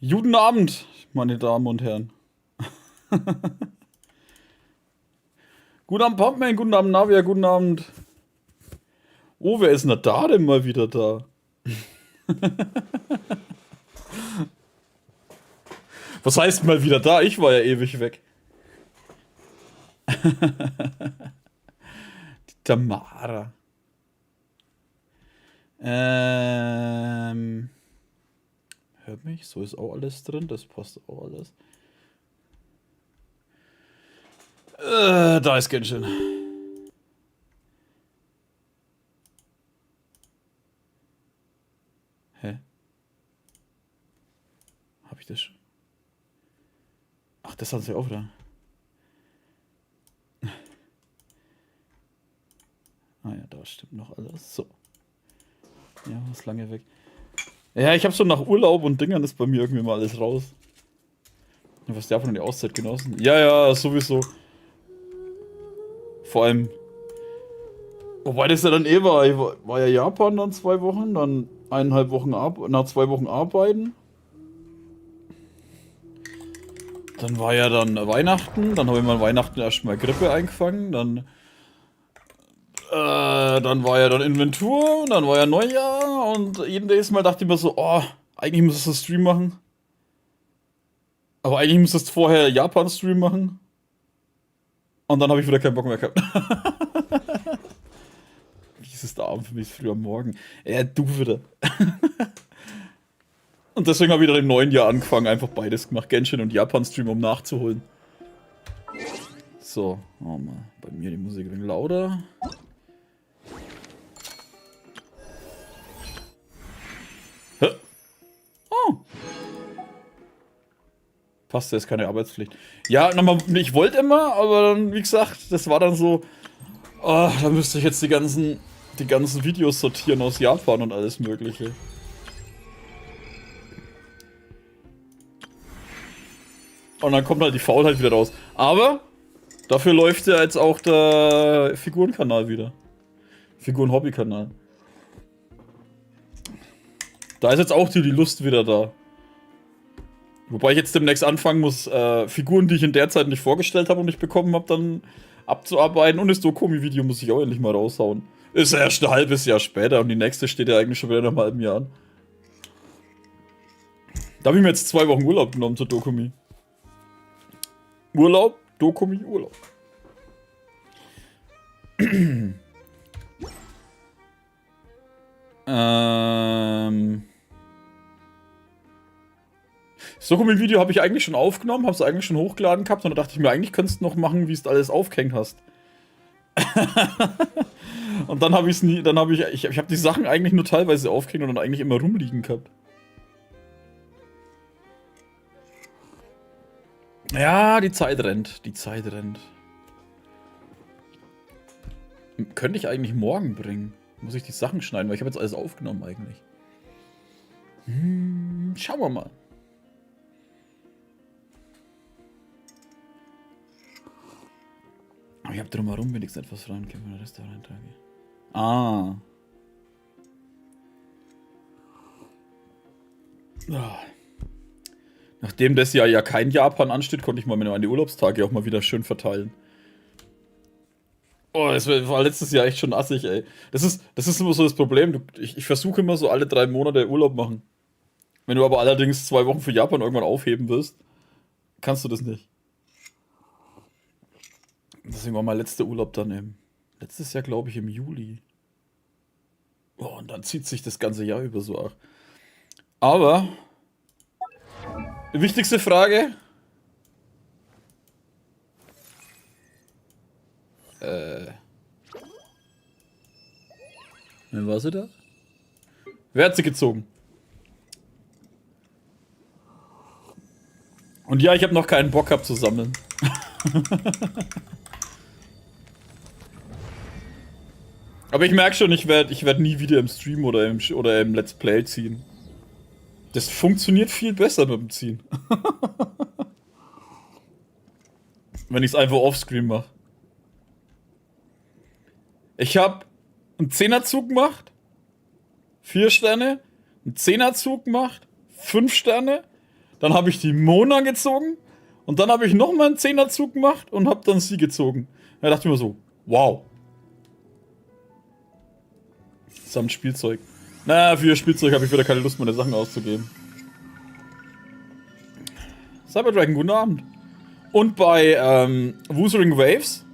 Guten Abend, meine Damen und Herren. Guten Abend, Pumpman, guten Abend, Navia, guten Abend. Oh, wer ist denn da denn mal wieder da? Was heißt mal wieder da? Ich war ja ewig weg. Die Tamara. Hört mich? So ist auch alles drin. Das passt auch alles. Da ist Genshin. Hä? Hab ich das schon? Ach, das hat sie auch wieder. Ah ja, da stimmt noch alles. So. Ja, ist lange weg. Ja, ich hab so nach Urlaub und Dingern ist bei mir irgendwie mal alles raus. Was der von die Auszeit genossen? Ja, ja, sowieso. Vor allem. Wobei das ja dann war. Ich war ja Japan dann 2 Wochen, dann 1,5 Wochen nach 2 Wochen arbeiten. Dann war ja dann Weihnachten, dann habe ich mal Weihnachten erstmal Grippe eingefangen, dann war ja dann Inventur, dann war ja Neujahr und jedes Mal dachte ich mir so, oh, eigentlich müsstest du Stream machen. Aber eigentlich müsstest du vorher Japan-Stream machen. Und dann habe ich wieder keinen Bock mehr gehabt. Wie ist es da Abend für mich früh am Morgen? Du wieder. Und deswegen habe ich dann im neuen Jahr angefangen, einfach beides gemacht. Genshin und Japan-Stream, um nachzuholen. So, oh mal, bei mir die Musik ein wenig lauter. Hä? Oh. Passt, das ist keine Arbeitspflicht. Ja, nochmal, ich wollte immer, aber dann, wie gesagt, das war dann so, oh, da müsste ich jetzt die ganzen Videos sortieren aus Japan und alles mögliche. Und dann kommt halt die Faulheit wieder raus. Aber dafür läuft ja jetzt auch der Figurenkanal wieder. Figuren-Hobby-Kanal. Da ist jetzt auch die Lust wieder da. Wobei ich jetzt demnächst anfangen muss, Figuren, die ich in der Zeit nicht vorgestellt habe und nicht bekommen habe, dann abzuarbeiten. Und das Dokumi-Video muss ich auch endlich mal raushauen. Ist ja erst ein halbes Jahr später und die nächste steht ja eigentlich schon wieder nach einem halben Jahr an. Da habe ich mir jetzt 2 Wochen Urlaub genommen zur Dokumi. Urlaub, Dokumi, Urlaub. Das Dokumi-Video habe ich eigentlich schon aufgenommen, habe es eigentlich schon hochgeladen gehabt und da dachte ich mir, eigentlich könntest du noch machen, wie es alles aufgehängt hast. Und dann habe ich es nie, ich habe die Sachen eigentlich nur teilweise aufgehängt und dann eigentlich immer rumliegen gehabt. Ja, die Zeit rennt. Die Zeit rennt. Könnte ich eigentlich morgen bringen. Muss ich die Sachen schneiden, weil ich habe jetzt alles aufgenommen eigentlich. Schauen wir mal. Aber ich habe drumherum wenigstens etwas dran, können wir das da reintragen. Ah. Nachdem das Jahr ja kein Japan ansteht, konnte ich mal meine Urlaubstage auch mal wieder schön verteilen. Oh, das war letztes Jahr echt schon assig, ey. Das ist immer so das Problem. Ich versuche immer so alle 3 Monate Urlaub machen. Wenn du aber allerdings 2 Wochen für Japan irgendwann aufheben wirst, kannst du das nicht. Deswegen war mein letzter Urlaub dann letztes Jahr, glaube ich, im Juli. Oh, und dann zieht sich das ganze Jahr über so ab. Aber die wichtigste Frage. Wer war sie da? Wer hat sie gezogen? Und ja, ich habe noch keinen Bock gehabt zu sammeln. Aber ich merke schon, ich werd nie wieder im Stream oder im Let's Play ziehen. Das funktioniert viel besser mit dem Ziehen. Wenn ich es einfach offscreen mache. Ich habe einen 10er-Zug gemacht, 4 Sterne, einen 10er-Zug gemacht, 5 Sterne, dann habe ich die Mona gezogen und dann habe ich nochmal einen 10er-Zug gemacht und habe dann sie gezogen. Da dachte ich mir so, wow. Samt Spielzeug. Na, für Spielzeug habe ich wieder keine Lust, meine Sachen auszugeben. Cyberdragon, guten Abend. Und bei Wuthering Waves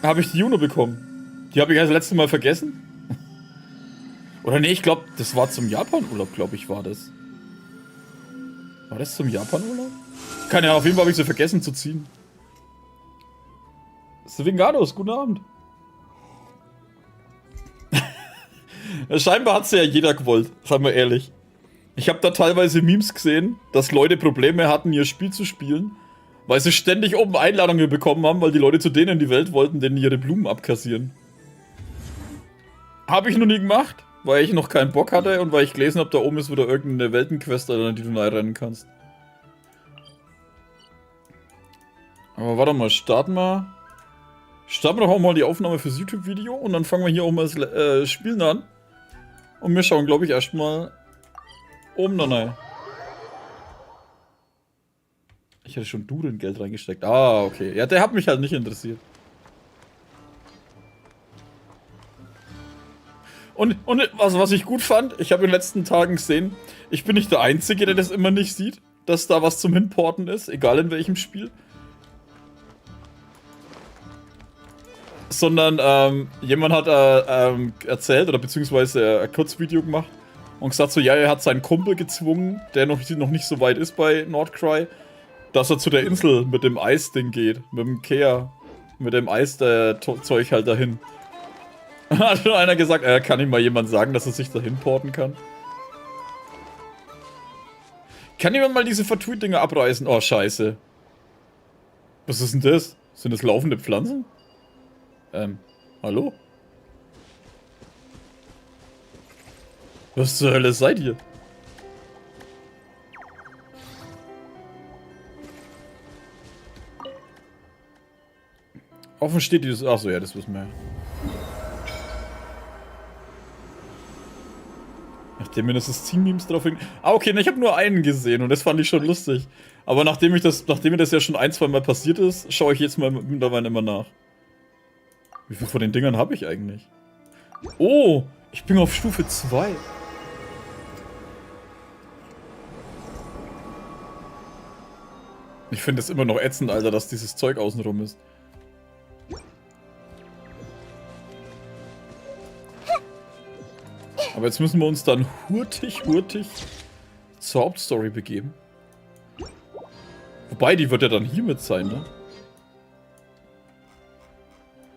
habe ich die Juno bekommen. Die habe ich das letzte Mal vergessen. Oder nee, ich glaube, das war zum Japan-Urlaub, glaube ich, war das. War das zum Japan-Urlaub? Keine Ahnung, auf jeden Fall habe ich sie vergessen zu ziehen. Swingados, guten Abend. Scheinbar hat es ja jeder gewollt, sagen wir ehrlich. Ich habe da teilweise Memes gesehen, dass Leute Probleme hatten, ihr Spiel zu spielen, weil sie ständig oben Einladungen bekommen haben, weil die Leute zu denen in die Welt wollten, denen ihre Blumen abkassieren. Habe ich noch nie gemacht, weil ich noch keinen Bock hatte und weil ich gelesen habe, da oben ist wieder irgendeine Weltenquest, an die du neu rennen kannst. Aber warte mal, starten wir doch auch mal die Aufnahme fürs YouTube-Video und dann fangen wir hier auch mal das Spielen an. Und wir schauen, glaube ich, erstmal oben da rein. Ich hätte schon Geld reingesteckt. Ah, okay. Ja, der hat mich halt nicht interessiert. Und was ich gut fand, ich habe in den letzten Tagen gesehen, ich bin nicht der Einzige, der das immer nicht sieht, dass da was zum Hinporten ist, egal in welchem Spiel. Sondern jemand hat erzählt, oder beziehungsweise ein Kurzvideo gemacht und gesagt so, ja, er hat seinen Kumpel gezwungen, der noch nicht so weit ist bei Nordcry, dass er zu der Insel mit dem Eisding geht, mit dem Kea, mit dem Eiszeug halt dahin. Hat schon einer gesagt, kann ihm mal jemand sagen, dass er sich dahin porten kann? Kann jemand mal diese Vertweet-Dinger abreißen? Oh, scheiße. Was ist denn das? Sind das laufende Pflanzen? Hallo? Was zur Hölle seid ihr? Offen steht dieses. Achso, ja, das wissen wir. Nachdem mir das Team-Memes drauf hing. Ah, okay, ne, ich habe nur einen gesehen und das fand ich schon lustig. Aber nachdem mir das ja schon 1-2 Mal passiert ist, schaue ich jetzt mal mittlerweile immer nach. Wie viel von den Dingern habe ich eigentlich? Oh, ich bin auf Stufe 2. Ich finde es immer noch ätzend, Alter, dass dieses Zeug außenrum ist. Aber jetzt müssen wir uns dann hurtig zur Hauptstory begeben. Wobei, die wird ja dann hiermit sein, ne?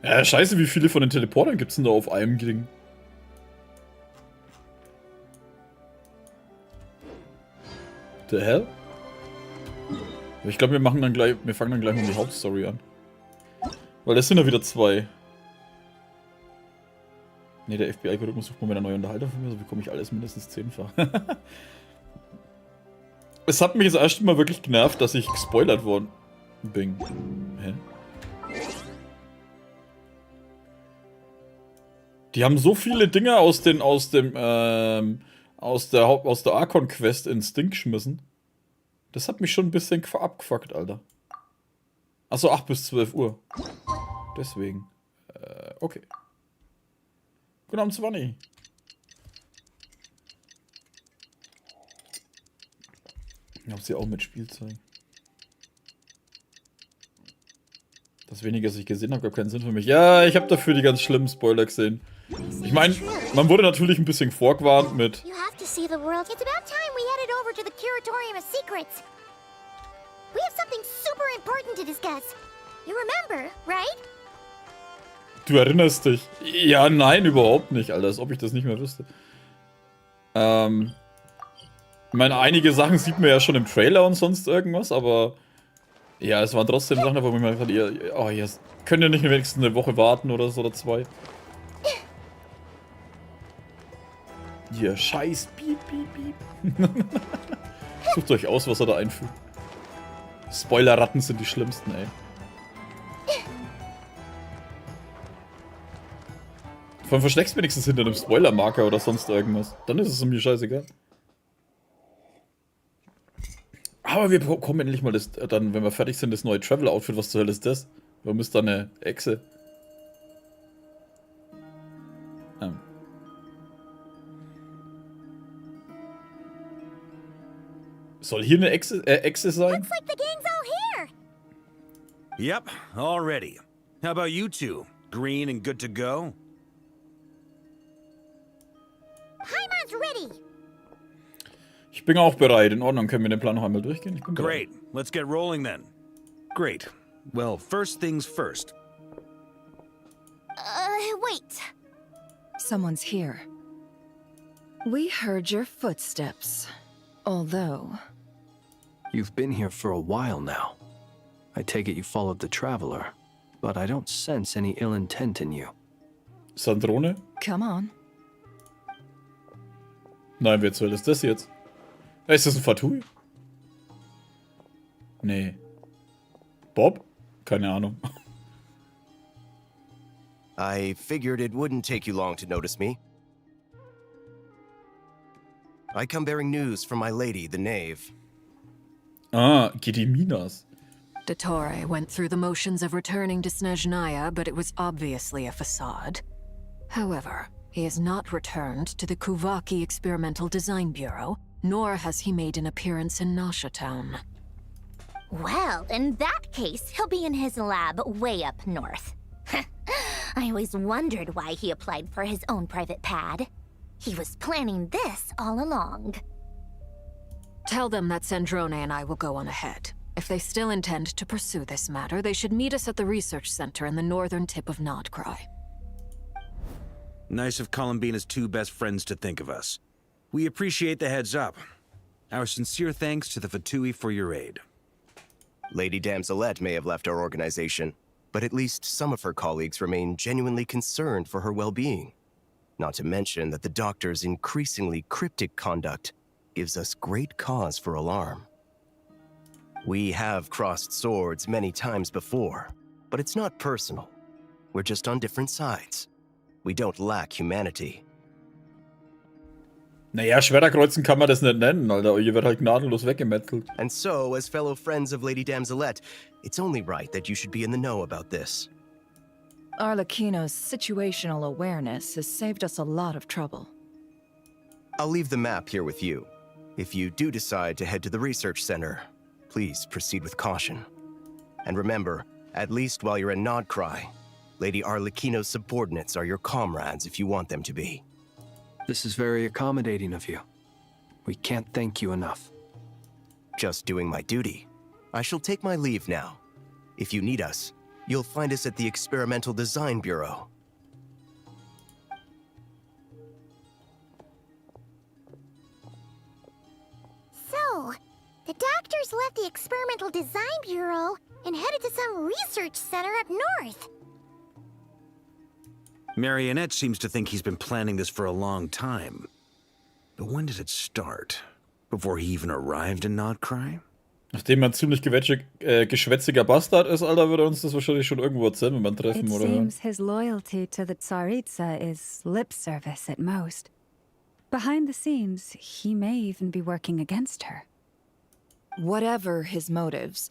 Ja, scheiße, wie viele von den Teleportern gibt's denn da auf einem Ding? The hell? Ich glaube, wir fangen dann gleich mal die Hauptstory an. Weil das sind ja wieder 2. Ne, der FBI-Algorithmus sucht mal eine neue Unterhaltung von mir, so bekomme ich alles mindestens 10-fach. Es hat mich das erste Mal wirklich genervt, dass ich gespoilert worden bin. Hä? Die haben so viele Dinge aus der Archon-Quest ins Ding geschmissen. Das hat mich schon ein bisschen abgefuckt, Alter. Achso, 8 bis 12 Uhr. Deswegen. Okay. Guten Abend, Swanny. Ich hab sie auch mit Spielzeug. Das wenige, was ich gesehen habe, gab keinen Sinn für mich. Ja, ich habe dafür die ganz schlimmen Spoiler gesehen. Ich meine, man wurde natürlich ein bisschen vorgewarnt mit. Du erinnerst dich? Ja, nein, überhaupt nicht, Alter. Als ob ich das nicht mehr wüsste. Ich meine, einige Sachen sieht man ja schon im Trailer und sonst irgendwas, aber ja, es waren trotzdem Sachen, wo ich mir einfach, oh, ihr könnt ja nicht wenigstens eine Woche warten oder so, oder 2. Ihr scheiß Piep, Piep, Piep. Sucht euch aus, was er da einfügt. Spoiler-Ratten sind die schlimmsten, ey. Vor allem versteckst wenigstens hinter einem Spoilermarker oder sonst irgendwas. Dann ist es mir scheißegal. Aber wir bekommen endlich mal das, dann, wenn wir fertig sind, das neue Travel-Outfit. Was zur Hölle ist das? Warum ist da eine Echse? Soll hier eine Echse sein? Looks like the gang's all here. Yep, all ready. How about you two? Green and good to go? Paimon's ready. Ich bin auch bereit. In Ordnung, können wir den Plan noch einmal durchgehen? Ich bin bereit. Great, let's get rolling then. Great. Well, first things first. Wait. Someone's here. We heard your footsteps. Although... You've been here for a while now. I take it you followed the Traveler, but I don't sense any ill intent in you. Sandrone? Come on. Nein, wer zur Hölle ist das jetzt? Ist das ein Fatui? Nee. Bob? Keine Ahnung. I figured it wouldn't take you long to notice me. I come bearing news from my lady, the knave. Ah, Gediminas. Dottore went through the motions of returning to Snezhnaya, but it was obviously a facade. However, he has not returned to the Kuvaki Experimental Design Bureau, nor has he made an appearance in Nasha Town. Well, in that case, he'll be in his lab way up north. I always wondered why he applied for his own private pad. He was planning this all along. Tell them that Sandrone and I will go on ahead. If they still intend to pursue this matter, they should meet us at the research center in the northern tip of Nodcry. Nice of Columbina's two best friends to think of us. We appreciate the heads up. Our sincere thanks to the Fatui for your aid. Lady Damselette may have left our organization, but at least some of her colleagues remain genuinely concerned for her well-being. Not to mention that the Doctor's increasingly cryptic conduct gives us great cause for alarm. We have crossed swords many times before, but it's not personal. We're just on different sides. We don't lack humanity. Naja, Schwerterkreuzen kann man das nicht nennen, Alter. Ihr wird halt gnadenlos weggemetzelt. And so, as fellow friends of Lady Damselette, it's only right that you should be in the know about this. Arlecchino's situational awareness has saved us a lot of trouble. I'll leave the map here with you. If you do decide to head to the research center, please proceed with caution. And remember, at least while you're in Nodcry, Lady Arlecchino's subordinates are your comrades if you want them to be. This is very accommodating of you. We can't thank you enough. Just doing my duty. I shall take my leave now. If you need us, you'll find us at the Experimental Design Bureau. So, the doctors left the Experimental Design Bureau and headed to some research center up north. Marionette seems to think he's been planning this for a long time. But when did it start? Before he even arrived in Nodcry? Nachdem er ein ziemlich geschwätziger Bastard ist, Alter, würde er uns das wahrscheinlich schon irgendwo erzählen, wenn wir ihn treffen It oder hören. seems his loyalty to the Tsaritsa is lip service at most. Behind the scenes, he may even be working against her. Whatever his motives,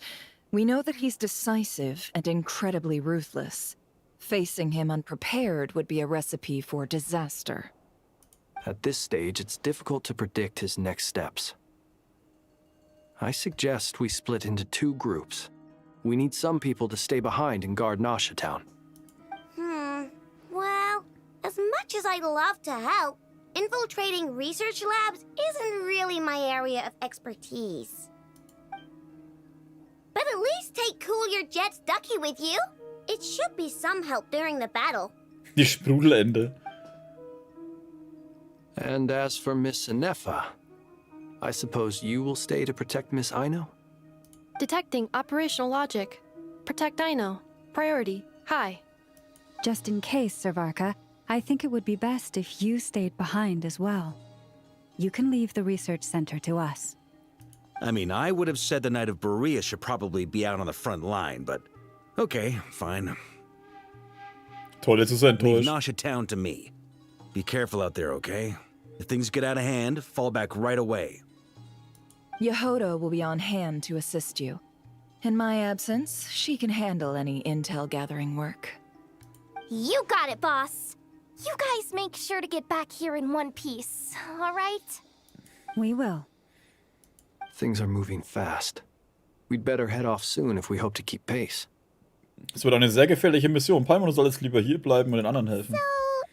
we know that he's decisive and incredibly ruthless. Facing him unprepared would be a recipe for disaster. At this stage, it's difficult to predict his next steps. I suggest we split into two groups. We need some people to stay behind and guard Nasha Town. Well, as much as I'd love to help, infiltrating research labs isn't really my area of expertise. But at least take Cool Your Jet's Ducky with you. It should be some help during the battle. Die Sprudelende. And as for Miss Inefa, I suppose you will stay to protect Miss Aino? Detecting operational logic. Protect Aino. Priority. High. Just in case, Servarka, I think it would be best if you stayed behind as well. You can leave the research center to us. I mean, I would have said the Knight of Berea should probably be out on the front line, but okay, fine. Toll, jetzt ist er Leave enttäuscht. Nasha Town to me. Be careful out there, okay? If things get out of hand, fall back right away. Yehoda will be on hand to assist you. In my absence, she can handle any intel gathering work. You got it, boss. You guys make sure to get back here in one piece, all right? We will. Things are moving fast. We'd better head off soon if we hope to keep pace. Es wird eine sehr gefährliche Mission. Paimon soll jetzt lieber hier bleiben und den anderen helfen. So,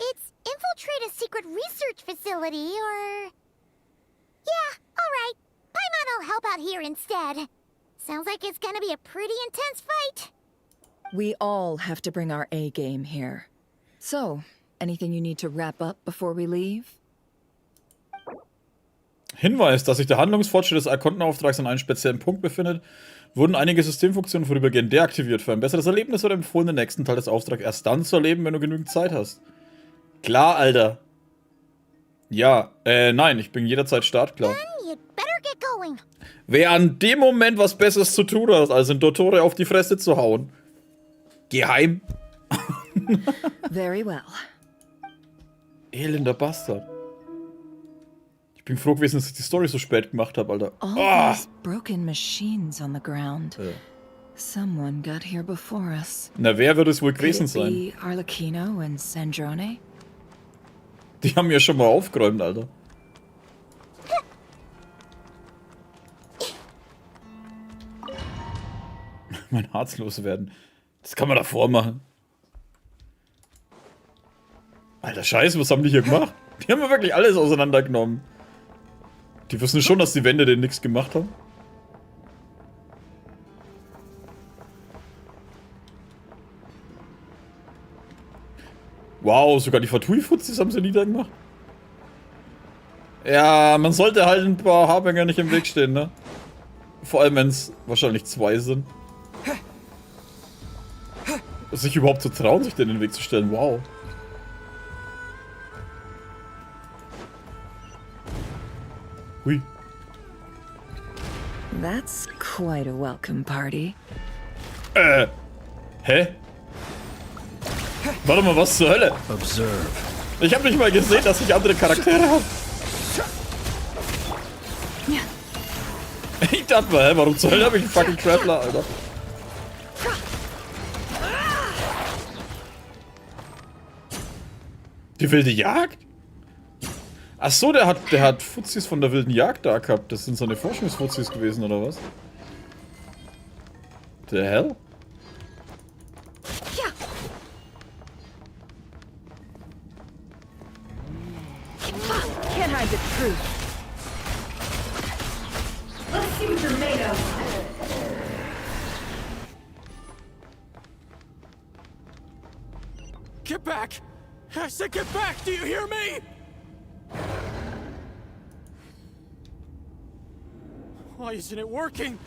it's infiltrate a secret research facility, or... Yeah, all right. Paimon will help out here instead. Sounds like it's gonna be a pretty intense fight. We all have to bring our A game here. So, anything you need to wrap up before we leave? Hinweis, dass sich der Handlungsfortschritt des Arkontenauftrags an einem speziellen Punkt befindet, wurden einige Systemfunktionen vorübergehend deaktiviert. Für ein besseres Erlebnis wird empfohlen, den nächsten Teil des Auftrags erst dann zu erleben, wenn du genügend Zeit hast. Klar, Alter. Ja, nein, ich bin jederzeit startklar. Then you'd better get going. Wer an dem Moment was Besseres zu tun hat, als in Dottore auf die Fresse zu hauen. Geheim. Very well. Elender Bastard. Ich bin froh gewesen, dass ich die Story so spät gemacht habe, Alter. All these broken machines on the ground. Ja. Someone got here before us. Na, wer wird es wohl Could gewesen it sein? be Arlecchino and Sandrone? Die haben ja schon mal aufgeräumt, Alter. Mein Harz loswerden. Das kann man davor machen. Alter Scheiße, was haben die hier gemacht? Die haben ja wirklich alles auseinandergenommen. Die wissen schon, dass die Wände denen nichts gemacht haben. Wow, sogar die Fatui-Fuzis haben sie niedergemacht. Ja, man sollte halt ein paar Haarbanger nicht im Weg stehen, ne? Vor allem, wenn es wahrscheinlich 2 sind. Sich überhaupt zu trauen, sich denen in den Weg zu stellen, wow. Hui. That's quite a welcome party. Hä? Warte mal, was zur Hölle? Observe. Ich habe nicht mal gesehen, dass ich andere Charaktere habe. Ich dachte mal, hä, warum zur Hölle habe ich einen fucking Traveler, Alter? Die wilde Jagd? Ach so, der hat Fuzis von der wilden Jagd da gehabt. Das sind seine Forschungsfuzis gewesen, oder was? The hell? Can't hide the truth. Let's see what you're made of. Get back! I said get back! Do you hear me? Why isn't it working?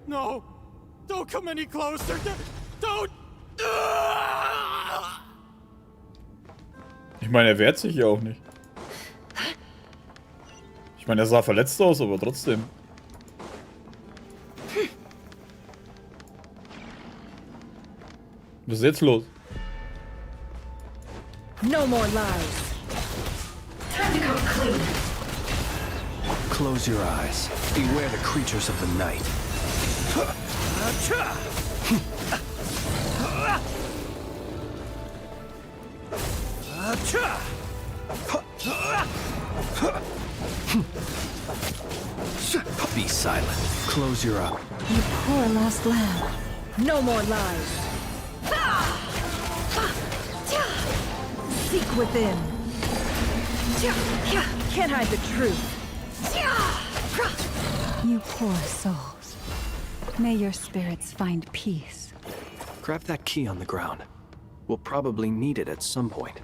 No! Don't come any closer! Don't! Ich meine, er wehrt sich ja auch nicht. Ich meine, er sah verletzt aus, aber trotzdem. Was ist jetzt los? No more lies. Time to come clean. Close your eyes. Beware the creatures of the night. Be silent. Close your eyes. You poor lost lamb. No more lies. Seek within. Can't hide the truth. You poor souls. May your spirits find peace. Grab that key on the ground. We'll probably need it at some point.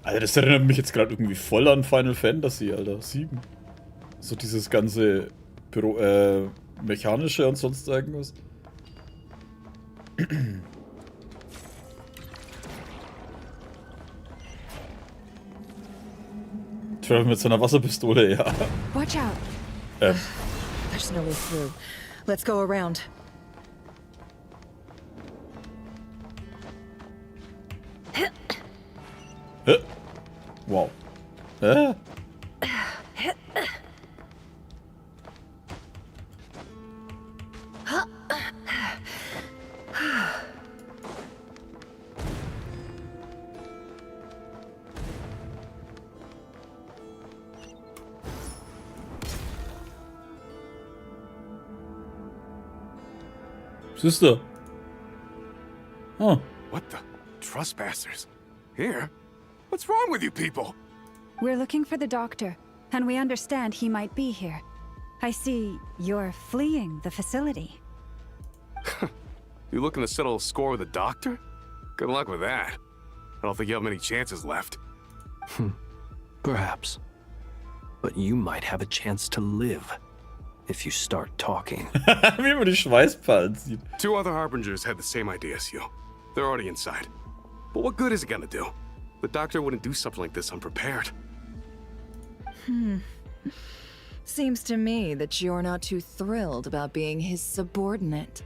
Alter, das erinnert mich jetzt gerade irgendwie voll an Final Fantasy, Alter. 7. So dieses ganze mechanische und sonst irgendwas. Trevor mit seiner Wasserpistole, ja. Watch out. There's no way through. Let's go around. Wow. Sister. Huh. What the? Trespassers? Here? What's wrong with you people? We're looking for the doctor, and we understand he might be here. I see you're fleeing the facility. You looking to settle a score with the doctor? Good luck with that. I don't think you have many chances left. Perhaps. But you might have a chance to live if you start talking. Wie man die Schweißperlen sieht. 2 other harbingers had the same idea as you. They're already inside. But what good is it gonna do? The doctor wouldn't do something like this unprepared. Seems to me that you're not too thrilled about being his subordinate.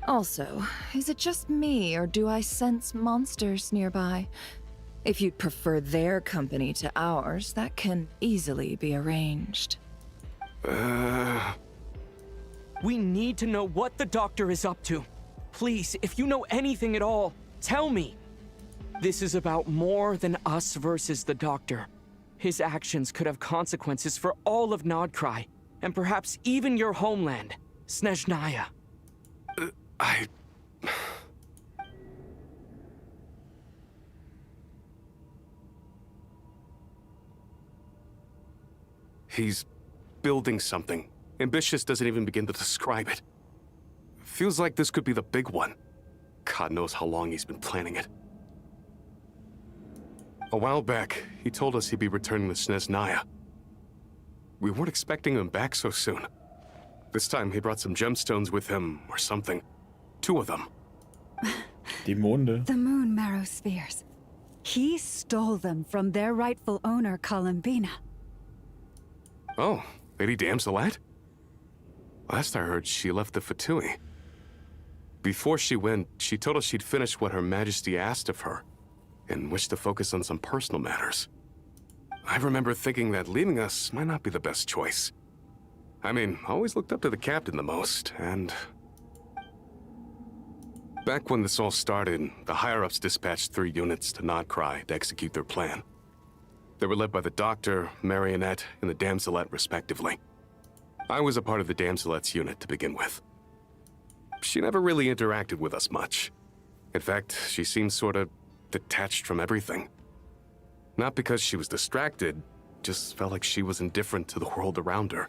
Also, is it just me, or do I sense monsters nearby? If you'd prefer their company to ours, that can easily be arranged. We need to know what the doctor is up to. Please, if you know anything at all, tell me. This is about more than us versus the doctor. His actions could have consequences for all of Nodcry, and perhaps even your homeland, Snezhnaya. He's building something. Ambitious doesn't even begin to describe it. Feels like this could be the big one. God knows how long he's been planning it. A while back, he told us he'd be returning to Snezhnaya. We weren't expecting him back so soon. This time he brought some gemstones with him, or something. 2 of them. Die Monde. The moon marrow spheres. He stole them from their rightful owner, Columbina. Oh, Lady Damselat? Last I heard, she left the Fatui. Before she went, she told us she'd finished what Her Majesty asked of her, and wished to focus on some personal matters. I remember thinking that leaving us might not be the best choice. I mean, I always looked up to the captain the most, and... Back when this all started, the higher-ups dispatched 3 units to Nodcry to execute their plan. They were led by the Doctor, Marionette, and the Damselet, respectively. I was a part of the Damselet's unit to begin with. She never really interacted with us much. In fact, she seemed sort of detached from everything. Not because she was distracted, just felt like she was indifferent to the world around her.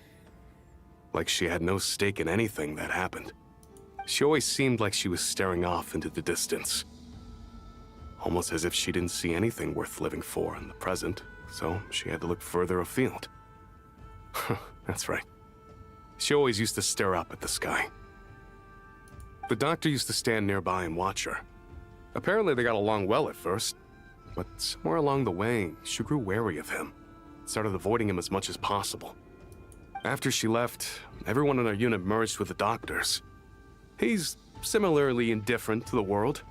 Like she had no stake in anything that happened. She always seemed like she was staring off into the distance. Almost as if she didn't see anything worth living for in the present, so she had to look further afield. That's right. She always used to stare up at the sky. The Doctor used to stand nearby and watch her. Apparently they got along well at first, but somewhere along the way, she grew wary of him, started avoiding him as much as possible. After she left, everyone in our unit merged with the Doctor's. He's similarly indifferent to the world,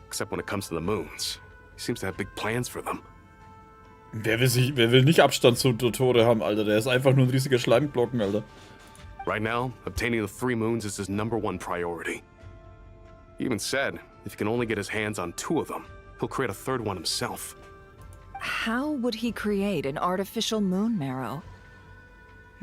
except when it comes to the moons. He seems to have big plans for them. Wer will nicht Abstand zu Tode haben, Alter? Der ist einfach nur ein riesiger Schleimblocken, Alter. Right now, obtaining the 3 moons is his #1 priority. He even said, if he can only get his hands on 2 of them, he'll create a 3rd one himself. How would he create an artificial moon marrow?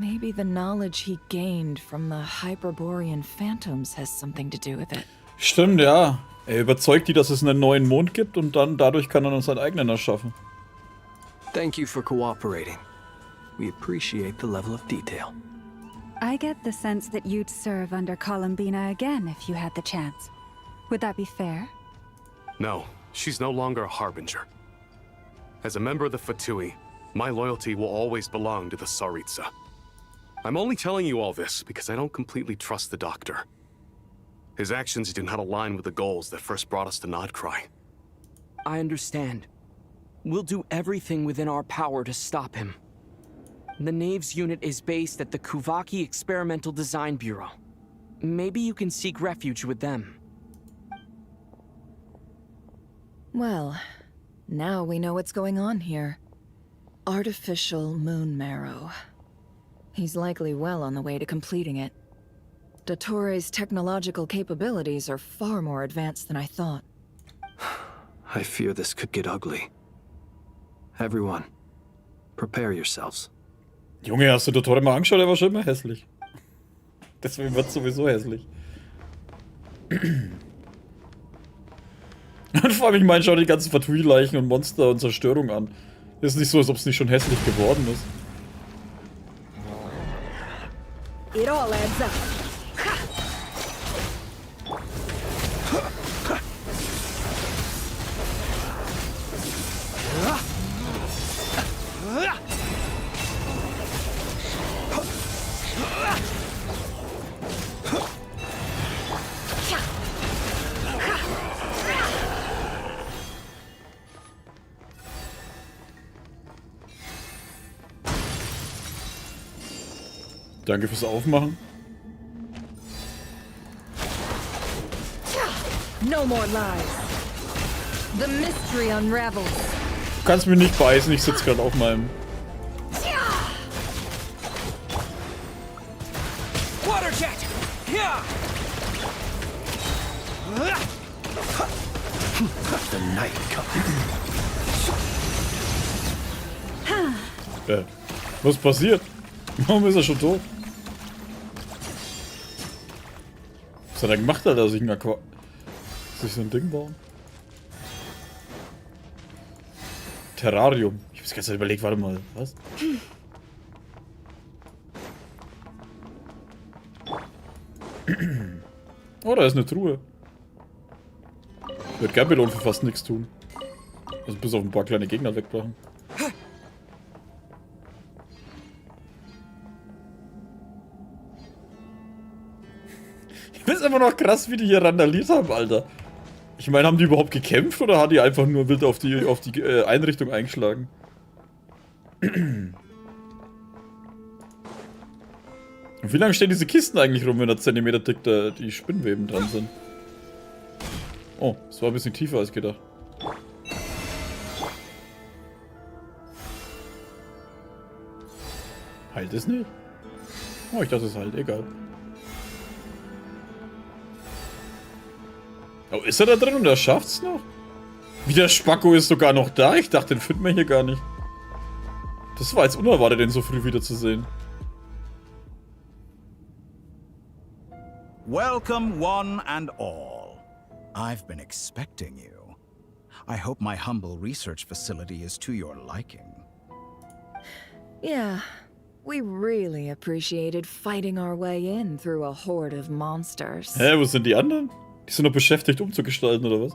Maybe the knowledge he gained from the Hyperborean phantoms has something to do with it. Stimmt, ja. Er überzeugt die, dass es einen neuen Mond gibt und dann dadurch kann er dann seinen eigenen erschaffen. Thank you for cooperating. We appreciate the level of detail. I get the sense that you'd serve under Columbina again if you had the chance. Would that be fair? No, she's no longer a harbinger. As a member of the Fatui, my loyalty will always belong to the Tsaritsa. I'm only telling you all this because I don't completely trust the Doctor. His actions do not align with the goals that first brought us to Nodcry. I understand. We'll do everything within our power to stop him. The Knave's unit is based at the Kuvaki Experimental Design Bureau. Maybe you can seek refuge with them. Well, Now we know what's going on here. Artificial moon marrow. He's likely well on the way to completing it. Dottore's technological capabilities are far more advanced than I thought. I fear this could get ugly. Everyone, prepare yourselves. Junge, hast du Dottore mal angeschaut? Der war schon immer hässlich. Deswegen wird es sowieso hässlich. Und vor allem, ich meine, schau die ganzen Fatui-Leichen und Monster und Zerstörung an. Ist nicht so, als ob es nicht schon hässlich geworden ist. It all adds up. Danke fürs Aufmachen. No more lies. The mystery unravels. Du kannst mich nicht beißen, ich sitze gerade auf meinem... Waterjet! Yeah! The night comes. Was passiert? Warum ist er schon tot? Was hat er gemacht, Alter? Sich so ein Ding bauen? Terrarium. Ich hab's ganz überlegt, warte mal. Was? Oh, da ist eine Truhe. Ich würde gern belohnt für fast nichts tun. Also bis auf ein paar kleine Gegner wegmachen. Ich finde es immer noch krass, wie die hier randaliert haben, Alter. Ich meine, haben die überhaupt gekämpft oder hat die einfach nur wild auf die Einrichtung eingeschlagen? Und wie lange stehen diese Kisten eigentlich rum, wenn da Zentimeter dick die Spinnweben dran sind? Oh, das war ein bisschen tiefer als gedacht. Heilt es nicht? Oh, ich dachte es halt, egal. Oh, ist er da drin und er schafft's noch? Wie der Spacko ist sogar noch da? Ich dachte, den finden wir hier gar nicht. Das war jetzt unerwartet, den so früh wiederzusehen. Welcome, one and all. I've been expecting you. I hope my humble research facility is to your liking. Yeah, we really appreciated fighting our way in through a horde of monsters. Hä, wo sind die anderen? Die sind noch beschäftigt, umzugestalten, oder was?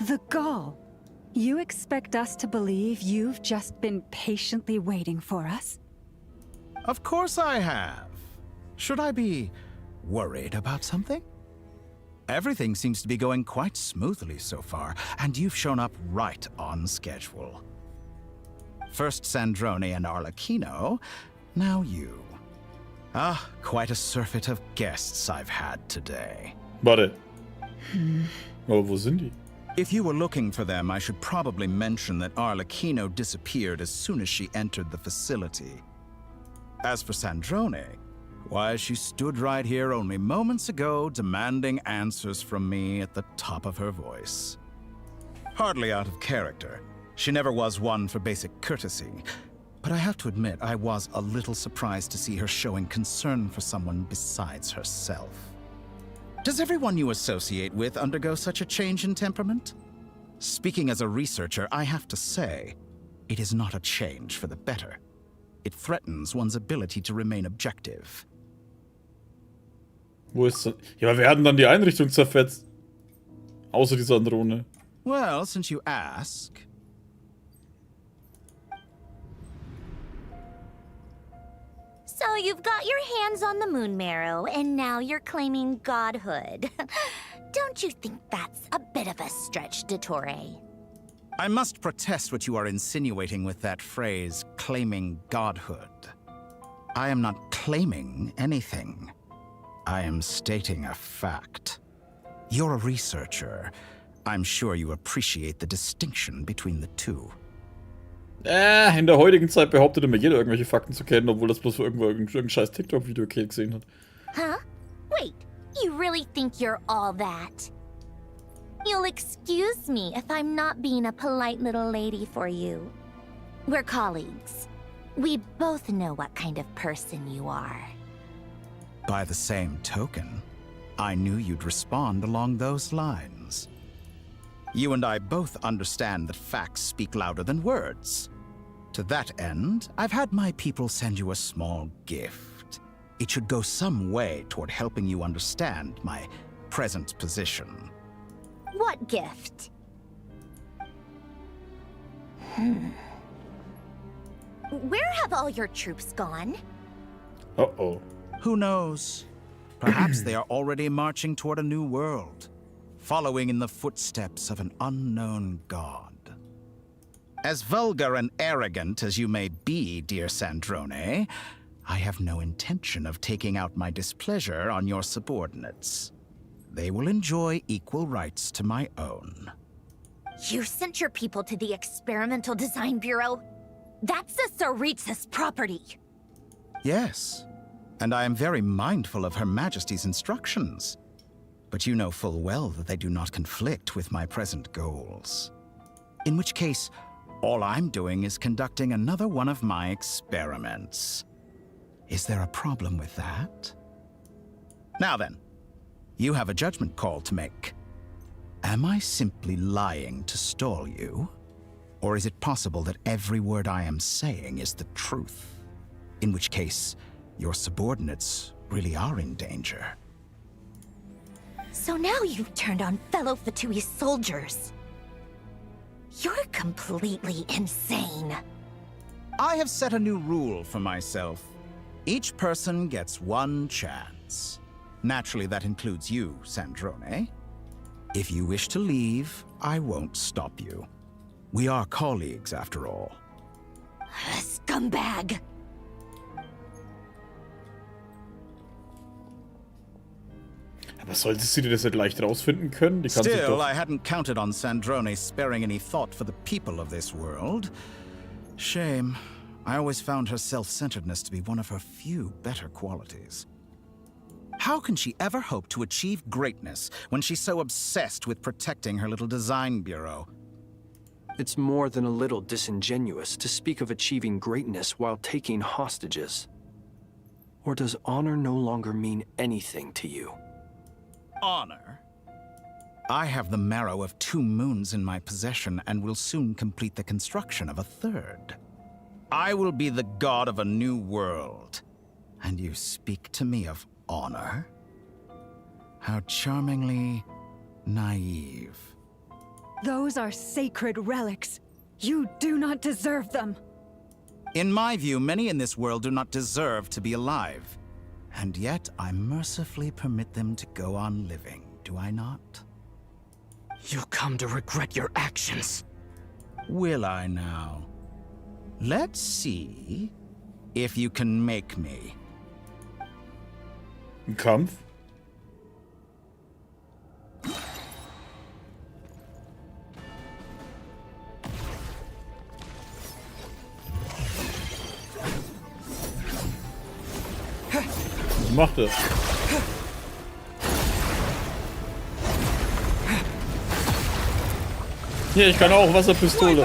The gall. You expect us to believe you've just been patiently waiting for us? Of course I have. Should I be worried about something? Everything seems to be going quite smoothly so far, and you've shown up right on schedule. First Sandrone and Arlecchino, now you. Ah, quite a surfeit of guests I've had today. Warte. Aber wo sind die? If you were looking for them, I should probably mention that Arlecchino disappeared as soon as she entered the facility. As for Sandrone, why, she stood right here only moments ago demanding answers from me at the top of her voice. Hardly out of character. She never was one for basic courtesy. But I have to admit, I was a little surprised to see her showing concern for someone besides herself. Does everyone you associate with undergo such a change in temperament? Speaking as a researcher, I have to say, it is not a change for the better. It threatens one's ability to remain objective. Wo ist das? Ja, aber wer hat denn dann die Einrichtung zerfetzt? Außer dieser Androne. Well, since you ask... So you've got your hands on the moon marrow, and now you're claiming godhood. Don't you think that's a bit of a stretch, Dottore? I must protest what you are insinuating with that phrase, claiming godhood. I am not claiming anything. I am stating a fact. You're a researcher. I'm sure you appreciate the distinction between the two. In der heutigen Zeit behauptet immer jeder, irgendwelche Fakten zu kennen, obwohl das bloß für irgendein scheiß TikTok-Video gesehen hat. Huh? Wait, you really think you're all that? You'll excuse me if I'm not being a polite little lady for you. We're colleagues. We both know what kind of person you are. By the same token, I knew you'd respond along those lines. You and I both understand that facts speak louder than words. To that end, I've had my people send you a small gift. It should go some way toward helping you understand my present position. What gift? Where have all your troops gone? Uh-oh. Who knows? Perhaps they are already marching toward a new world, following in the footsteps of an unknown god. As vulgar and arrogant as you may be, dear Sandrone, I have no intention of taking out my displeasure on your subordinates. They will enjoy equal rights to my own. You sent your people to the Experimental Design Bureau? That's a Tsaritsa's property. Yes, and I am very mindful of Her Majesty's instructions. But you know full well that they do not conflict with my present goals. In which case, all I'm doing is conducting another one of my experiments. Is there a problem with that? Now then, you have a judgment call to make. Am I simply lying to stall you? Or is it possible that every word I am saying is the truth? In which case, your subordinates really are in danger. So now you've turned on fellow Fatui soldiers. You're completely insane. I have set a new rule for myself. Each person gets one chance. Naturally, that includes you, Sandrone. If you wish to leave, I won't stop you. We are colleagues, after all. Scumbag! Aber sollte sie das nicht leicht rausfinden können? Die kann sich Still, doch... I hadn't counted on Sandrone sparing any thought for the people of this world. Shame. I always found her self-centeredness to be one of her few better qualities. How can she ever hope to achieve greatness when she's so obsessed with protecting her little design bureau? It's more than a little disingenuous to speak of achieving greatness while taking hostages. Or does honor no longer mean anything to you? Honor? I have the marrow of 2 moons in my possession and will soon complete the construction of a 3rd. I will be the god of a new world. And you speak to me of honor? How charmingly naive. Those are sacred relics. You do not deserve them. In my view, many in this world do not deserve to be alive. And yet, I mercifully permit them to go on living, do I not? You'll come to regret your actions. Will I now? Let's see if you can make me. Ein Kampf? Was macht er? Hier, ich kann auch Wasserpistole.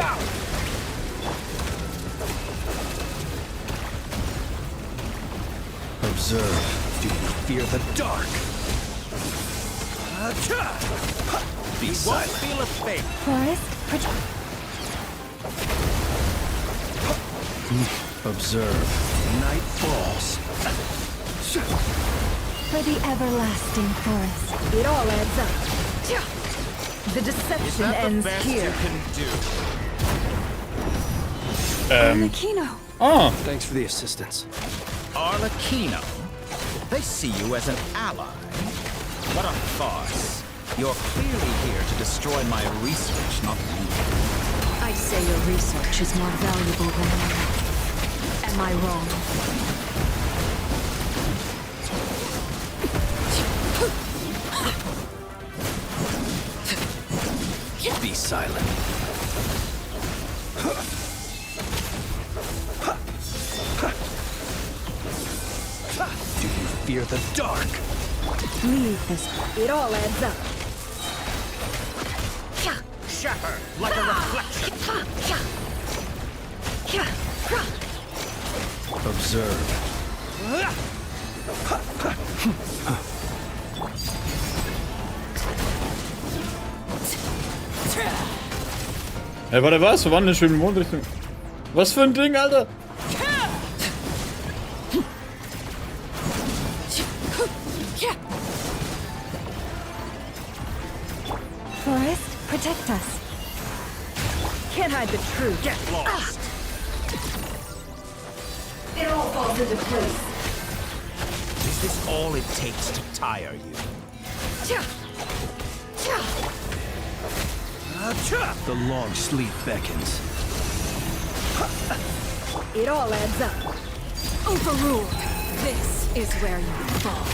Observe. Do you fear the dark? Be silent. Feel a fate. Forest, Observe. Night falls. for the everlasting forest. It all adds up. The deception ends here. Arlecchino. Ah. Thanks for the assistance. Arlecchino? They see you as an ally. What a farce. You're clearly here to destroy my research, not me. I'd say your research is more valuable than mine. Am I wrong? silent. Do you fear the dark? Leave this. It all adds up. Shatter like a reflection. Observe. Hey, warte, was? Verwandeln schön in Mondrichtung. Was für ein Ding, Alter? Forest, protect us. Can't hide the truth. Get lost. It all falls into place. Is this all it takes to tire you? The long sleep beckons. It all adds up. Overruled. This is where you fall.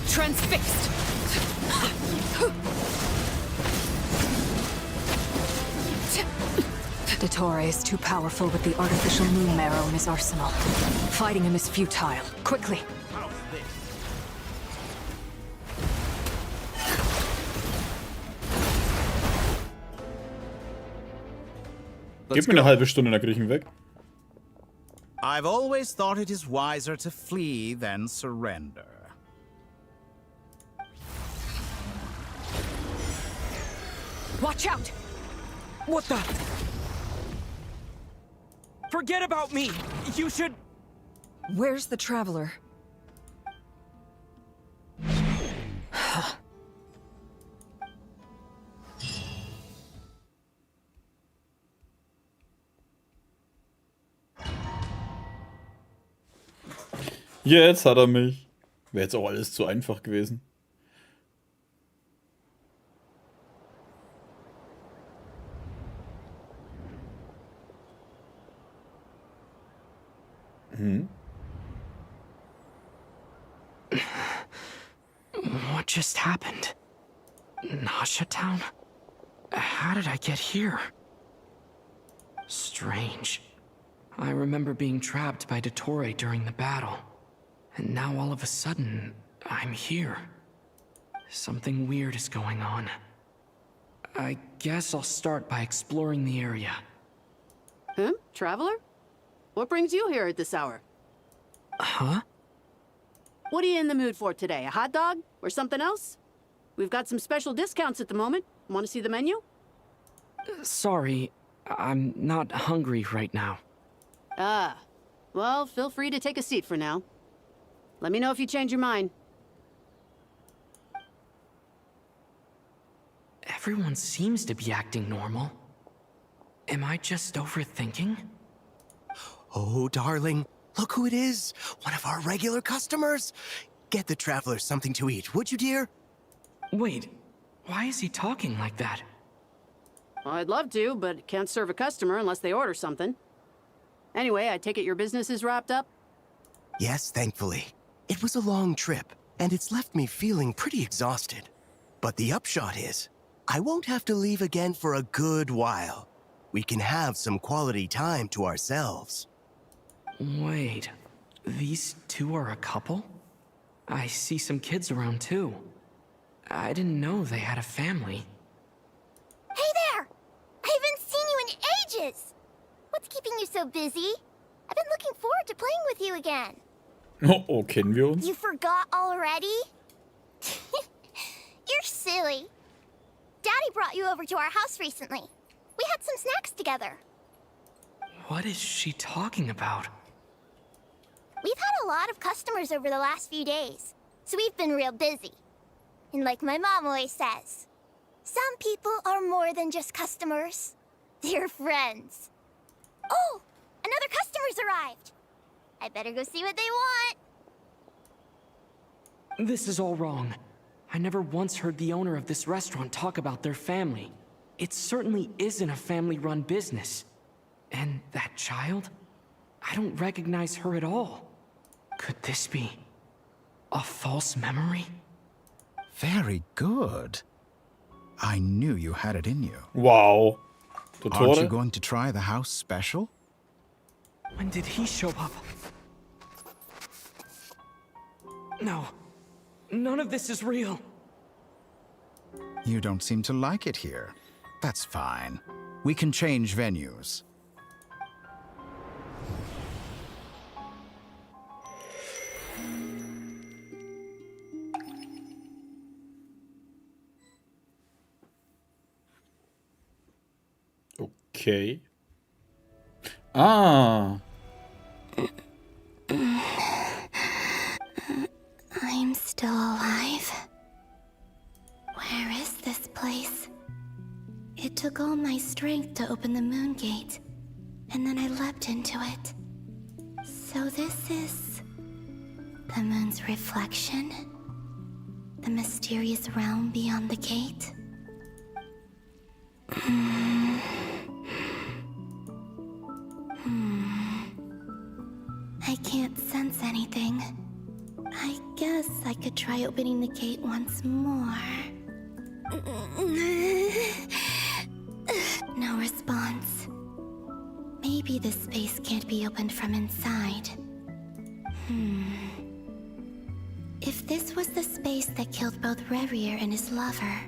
Transfixed. Dottore is too powerful with the artificial moon marrow in his arsenal. Fighting him is futile. Quickly. Gib mir eine halbe Stunde, dann krieg ich ihn weg. I've always thought it is wiser to flee than surrender. Watch out! What the? Forget about me! You should... Where's the traveler? Jetzt hat er mich. Wäre jetzt auch alles zu einfach gewesen. What just happened? Nasha Town? How did I get here? Strange. I remember being trapped by Dottore during the battle. And now all of a sudden, I'm here. Something weird is going on. I guess I'll start by exploring the area. Huh? Traveler? What brings you here at this hour? Huh? What are you in the mood for today? A hot dog? Or something else? We've got some special discounts at the moment. Want to see the menu? Sorry, I'm not hungry right now. Ah. Well, feel free to take a seat for now. Let me know if you change your mind. Everyone seems to be acting normal. Am I just overthinking? Oh, darling, look who it is. One of our regular customers. Get the traveler something to eat, would you, dear? Wait, why is he talking like that? Well, I'd love to, but can't serve a customer unless they order something. Anyway, I take it your business is wrapped up? Yes, thankfully. It was a long trip, and it's left me feeling pretty exhausted. But the upshot is, I won't have to leave again for a good while. We can have some quality time to ourselves. Wait, these two are a couple? I see some kids around too. I didn't know they had a family. Hey there! I haven't seen you in ages! What's keeping you so busy? I've been looking forward to playing with you again. Oh, kennen wir uns? You forgot already? You're silly. Daddy brought you over to our house recently. We had some snacks together. What is she talking about? We've had a lot of customers over the last few days, so we've been real busy. And like my mom always says, some people are more than just customers. They're friends. Oh, another customer's arrived. I better go see what they want. This is all wrong. I never once heard the owner of this restaurant talk about their family. It certainly isn't a family-run business. And that child? I don't recognize her at all. Could this be a false memory? Very good. I knew you had it in you. Wow. Aren't you going to try the house special? When did he show up? No. None of this is real. You don't seem to like it here. That's fine. We can change venues. Okay. Ah. I'm still alive. Where is this place? It took all my strength to open the moon gate, and then I leapt into it. So this is the moon's reflection? The mysterious realm beyond the gate? I can't sense anything. I guess I could try opening the gate once more. No response. Maybe this space can't be opened from inside. If this was the space that killed both Revier and his lover,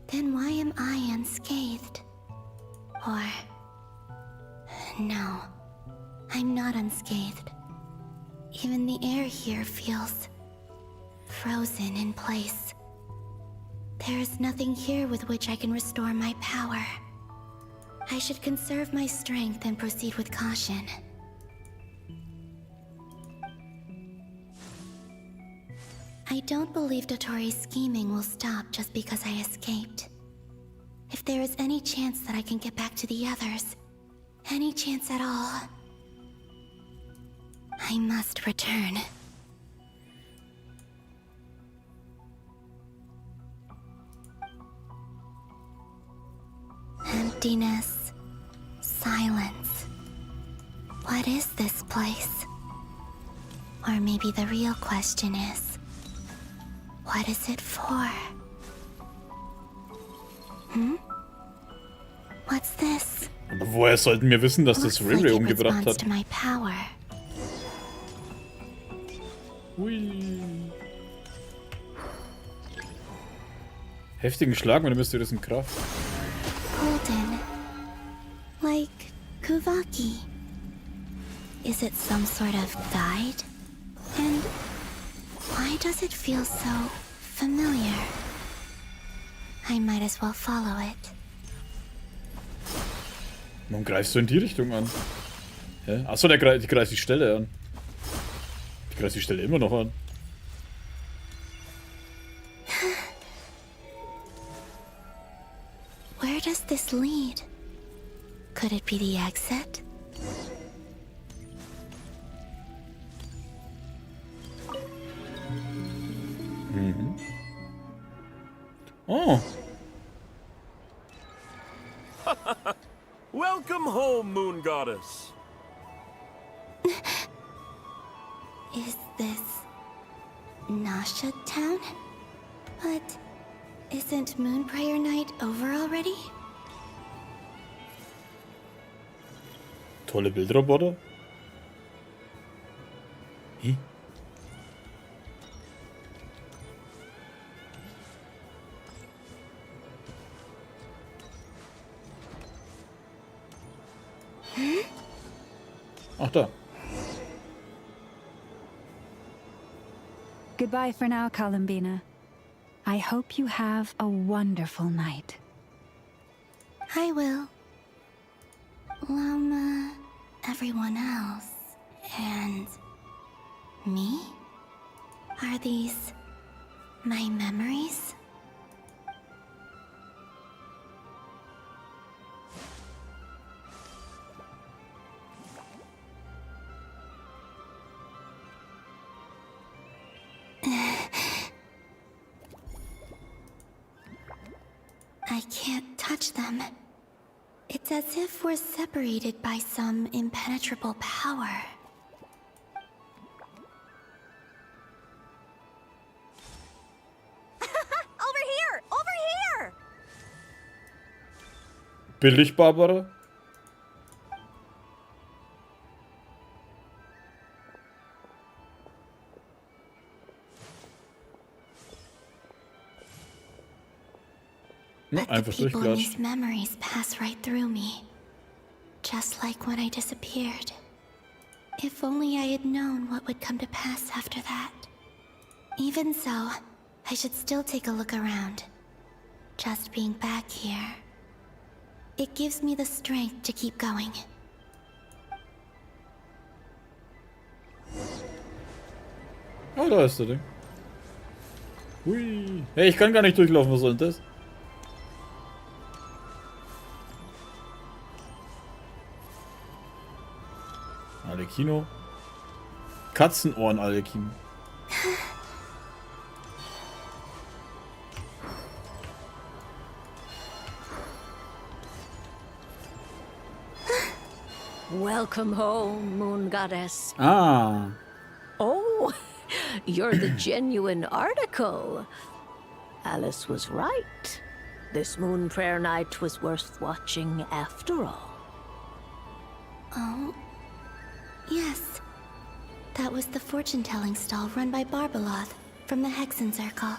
then why am I unscathed? Or... no, I'm not unscathed. Even the air here feels frozen in place. There is nothing here with which I can restore my power. I should conserve my strength and proceed with caution. I don't believe Dotori's scheming will stop just because I escaped. If there is any chance that I can get back to the others, any chance at all, I must return. Emptiness, silence. What is this place? Or maybe the real question is, what is it for? What's this? Aber woher sollten wir wissen, dass das Revier umgebracht hat? To my power. Hui. Heftigen Schlag mit der mysteriösen Kraft. Golden. Like Kuvaki. Is it some sort of guide? And why does it feel so familiar? I might as well follow it. Warum greifst du in die Richtung an? Hä? Achso, die greift die Stelle an. Die greift die Stelle immer noch an. Where does this lead? Could it be the exit? Oh. Welcome home, Moon Goddess. Is this Nasha Town? But isn't Moon Prayer Night over already? Tolle Bildroboter. Hä? Ach da. Goodbye for now, Columbina. I hope you have a wonderful night. I will. Llama, everyone else, and me? Are these my memories? I can't touch them. It's as if we're separated by some impenetrable power. Over here! Over here! Billig, Barbara? But the Einfach people in durchgelatscht. these memories pass right through me. Just like when I disappeared. If only I had known what would come to pass after that. Even so, I should still take a look around. Just being back here. It gives me the strength to keep going. Oh, da ist der Ding. Hui. Hey, ich kann gar nicht durchlaufen, was soll denn das? Alle Kino. Katzenohren, alle Kino. Welcome home, Moon Goddess. Ah. Oh, you're the genuine article. Alice was right. This moon prayer night was worth watching after all. Oh. Yes. That was the fortune-telling stall run by Barbaloth from the Hexen Circle.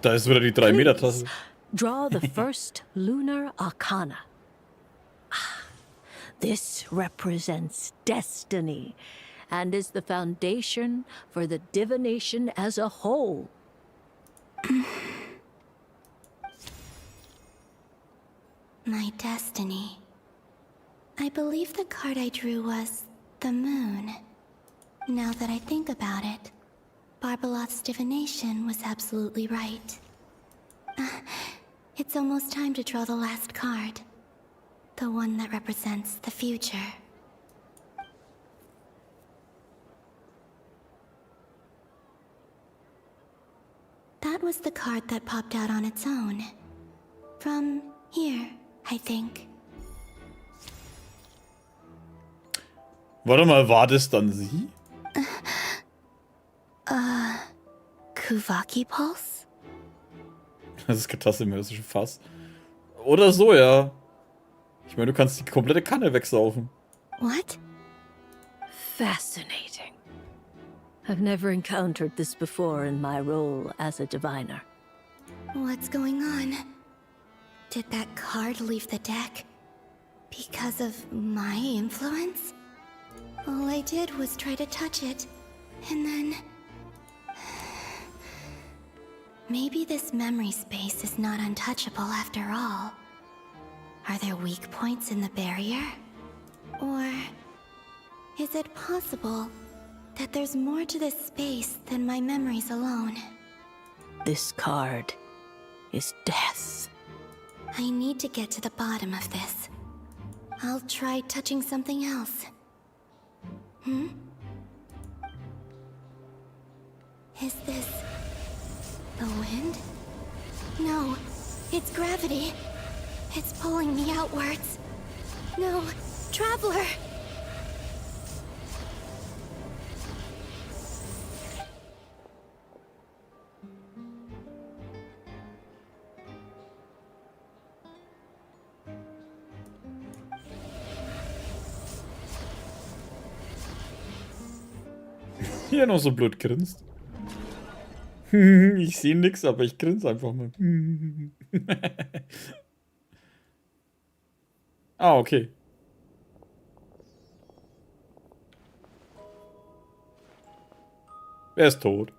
Da ist wieder die 3-Meter-Tasse. Draw the first lunar arcana. This represents destiny and is the foundation for the divination as a whole. My destiny. I believe the card I drew was the moon. Now that I think about it, Barbaloth's divination was absolutely right. It's almost time to draw the last card. The one that represents the future. That was the card that popped out on its own. From here, I think. Warte mal, war das dann sie? Kuvaki Pulse? Das ist keine Tasse mehr, das ist schon Fass. Oder so, ja. Ich meine, du kannst die komplette Kanne wegsaufen. What? Fascinating. I've never encountered this before in my role as a diviner. What's going on? Did that card leave the deck? Because of my influence? All I did was try to touch it, and then... Maybe this memory space is not untouchable after all. Are there weak points in the barrier? Or... is it possible that there's more to this space than my memories alone? This card is death. I need to get to the bottom of this. I'll try touching something else. Is this... the wind? No, it's gravity. It's pulling me outwards. No, Traveler! Hier noch so blöd grinst. Ich sehe nix, aber ich grinse einfach mal. Ah, okay. Er ist tot.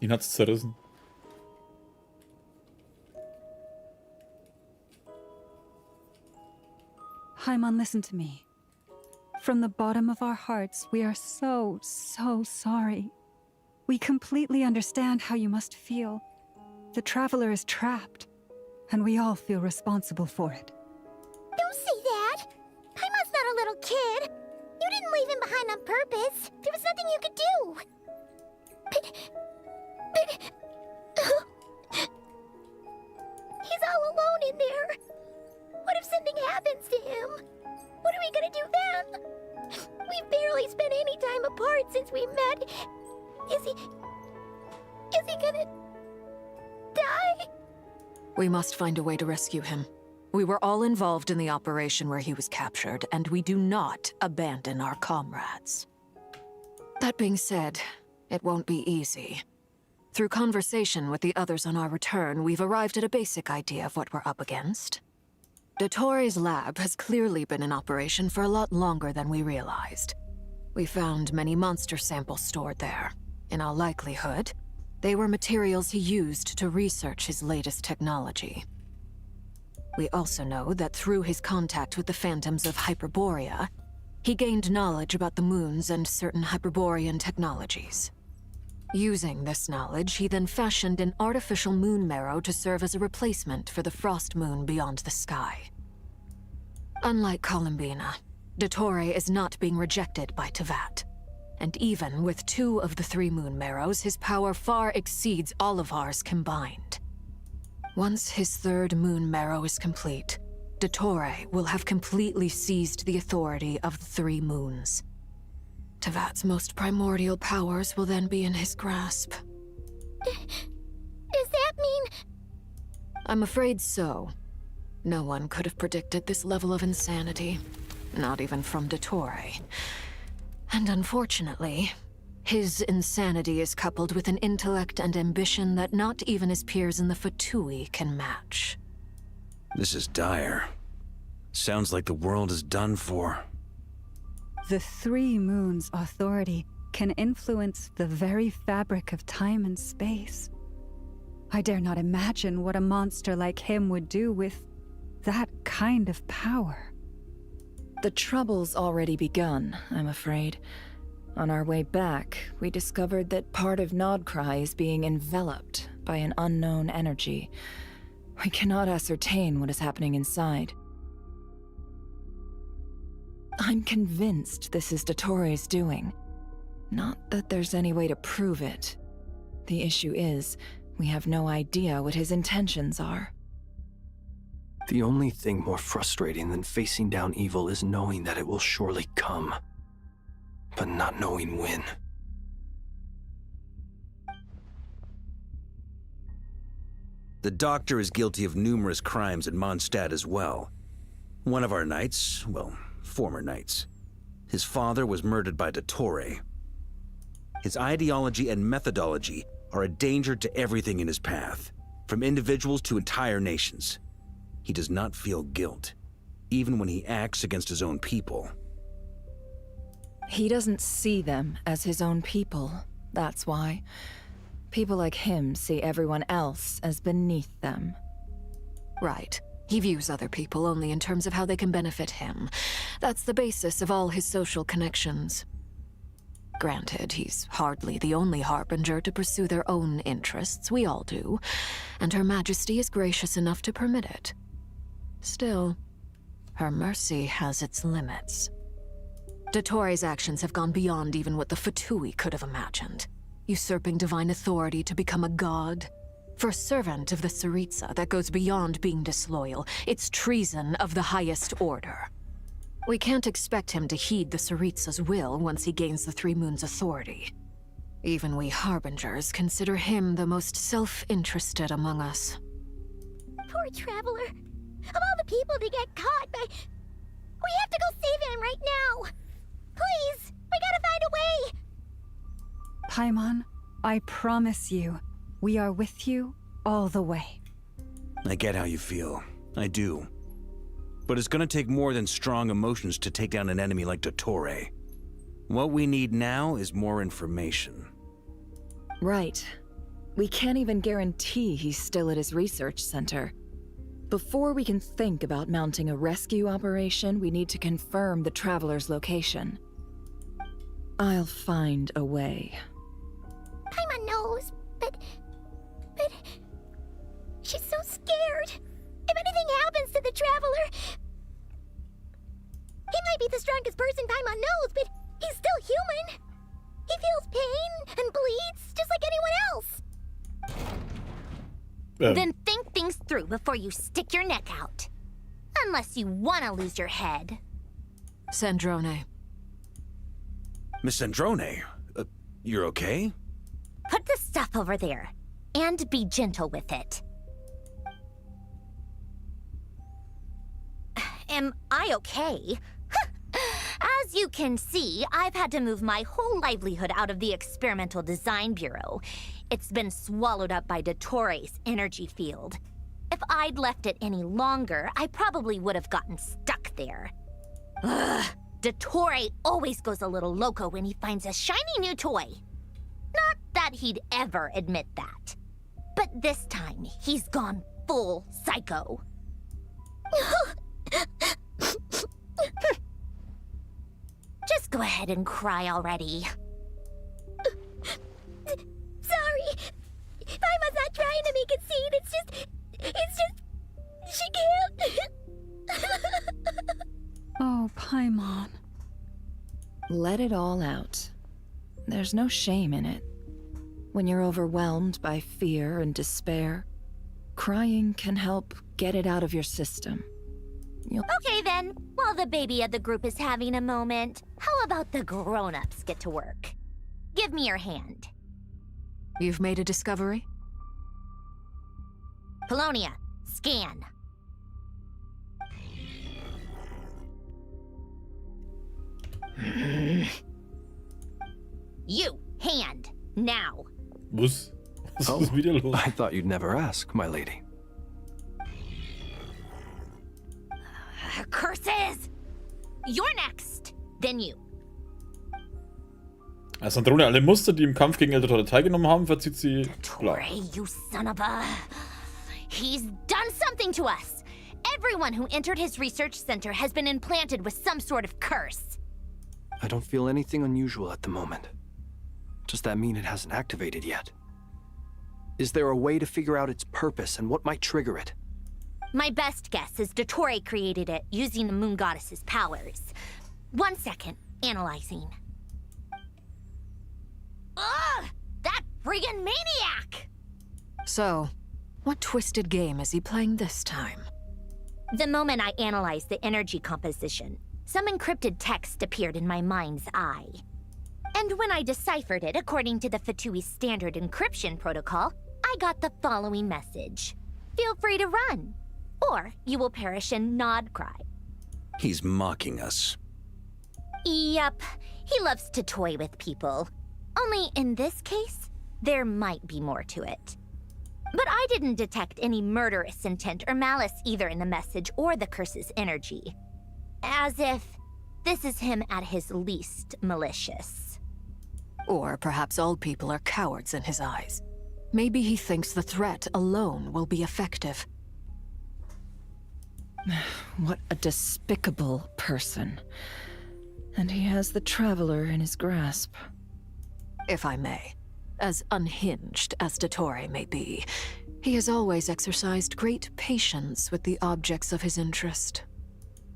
Ihn hat's zerrissen. Haimon, listen to me. From the bottom of our hearts, we are so sorry. We completely understand how you must feel. The Traveler is trapped, and we all feel responsible for it. Don't say that! Haimon's not a little kid! You didn't leave him behind on purpose! There was nothing you could do! He's all alone in there! What if something happens to him? What are we gonna do then? We've barely spent any time apart since we met. Is he gonna die? We must find a way to rescue him. We were all involved in the operation where he was captured, and we do not abandon our comrades. That being said, it won't be easy. Through conversation with the others on our return, we've arrived at a basic idea of what we're up against. Dottore's lab has clearly been in operation for a lot longer than we realized. We found many monster samples stored there. In all likelihood, they were materials he used to research his latest technology. We also know that through his contact with the phantoms of Hyperborea, he gained knowledge about the moons and certain Hyperborean technologies. Using this knowledge, he then fashioned an artificial moon marrow to serve as a replacement for the frost moon beyond the sky. Unlike Columbina, Dottore is not being rejected by Teyvat. And even with 2 of the 3 moon marrows, his power far exceeds all of ours combined. Once his 3rd moon marrow is complete, Dottore will have completely seized the authority of the 3 moons. Teyvat's most primordial powers will then be in his grasp. Does that mean... I'm afraid so. No one could have predicted this level of insanity. Not even from Dottore. And unfortunately, his insanity is coupled with an intellect and ambition that not even his peers in the Fatui can match. This is dire. Sounds like the world is done for. The 3 moons' authority can influence the very fabric of time and space. I dare not imagine what a monster like him would do with that kind of power. The trouble's already begun, I'm afraid. On our way back, we discovered that part of Nodcry is being enveloped by an unknown energy. We cannot ascertain what is happening inside. I'm convinced this is Dottore's doing. Not that there's any way to prove it. The issue is, we have no idea what his intentions are. The only thing more frustrating than facing down evil is knowing that it will surely come, but not knowing when. The doctor is guilty of numerous crimes in Mondstadt as well. One of our knights, well, former knights. His father was murdered by Dottore. His ideology and methodology are a danger to everything in his path, from individuals to entire nations. He does not feel guilt, even when he acts against his own people. He doesn't see them as his own people, that's why. People like him see everyone else as beneath them. Right. He views other people only in terms of how they can benefit him. That's the basis of all his social connections. Granted, he's hardly the only harbinger to pursue their own interests. We all do. And Her Majesty is gracious enough to permit it. Still, her mercy has its limits. Dottore's actions have gone beyond even what the Fatui could have imagined. Usurping divine authority to become a god. For a servant of the Tsaritsa, that goes beyond being disloyal. It's treason of the highest order. We can't expect him to heed the Tsaritsa's will once he gains the 3 moons' authority. Even we harbingers consider him the most self-interested among us. Poor Traveler. Of all the people to get caught by... We have to go save him right now! Please! We gotta find a way! Paimon, I promise you, we are with you all the way. I get how you feel. I do. But it's gonna take more than strong emotions to take down an enemy like Dottore. What we need now is more information. Right. We can't even guarantee he's still at his research center. Before we can think about mounting a rescue operation, we need to confirm the Traveler's location. I'll find a way. Paimon knows, but... She's so scared. If anything happens to the Traveler... He might be the strongest person Paimon knows, but he's still human. He feels pain and bleeds just like anyone else. Then think things through before you stick your neck out. Unless you want to lose your head. Sandrone. Miss Sandrone, you're okay? Put the stuff over there, and be gentle with it. Am I okay? As you can see, I've had to move my whole livelihood out of the Experimental Design Bureau. It's been swallowed up by Dottore energy field. If I'd left it any longer, I probably would have gotten stuck there. Ugh, Dottore always goes a little loco when he finds a shiny new toy. Not that he'd ever admit that. But this time, he's gone full psycho. Just go ahead and cry already. Sorry. Paimon's not trying to make a scene. It's just... she can't. Oh, Paimon. Let it all out. There's no shame in it. When you're overwhelmed by fear and despair, crying can help get it out of your system. Okay then, while the baby of the group is having a moment, how about the grown-ups get to work? Give me your hand. You've made a discovery? Polonia, scan. You, hand, now. Was ist wieder los? I thought you'd never ask, my lady. Curses! You're next, then you. Als Sandrone alle Muster, die im Kampf gegen Eldorado teilgenommen haben, verzieht sie blau. You son of a... He's done something to us! Everyone who entered his research center has been implanted with some sort of curse. I don't feel anything unusual at the moment. Does that mean it hasn't activated yet? Is there a way to figure out its purpose and what might trigger it? My best guess is Dottore created it using the moon goddess's powers. 1 second, analyzing. Ugh! That friggin' maniac! So, what twisted game is he playing this time? The moment I analyzed the energy composition, some encrypted text appeared in my mind's eye. And when I deciphered it according to the Fatui standard encryption protocol, I got the following message. Feel free to run, or you will perish in nod cry. He's mocking us. Yup, he loves to toy with people. Only in this case, there might be more to it. But I didn't detect any murderous intent or malice either in the message or the curse's energy. As if this is him at his least malicious. Or perhaps all people are cowards in his eyes. Maybe he thinks the threat alone will be effective. What a despicable person. And he has the Traveler in his grasp. If I may, as unhinged as Dottore may be, he has always exercised great patience with the objects of his interest.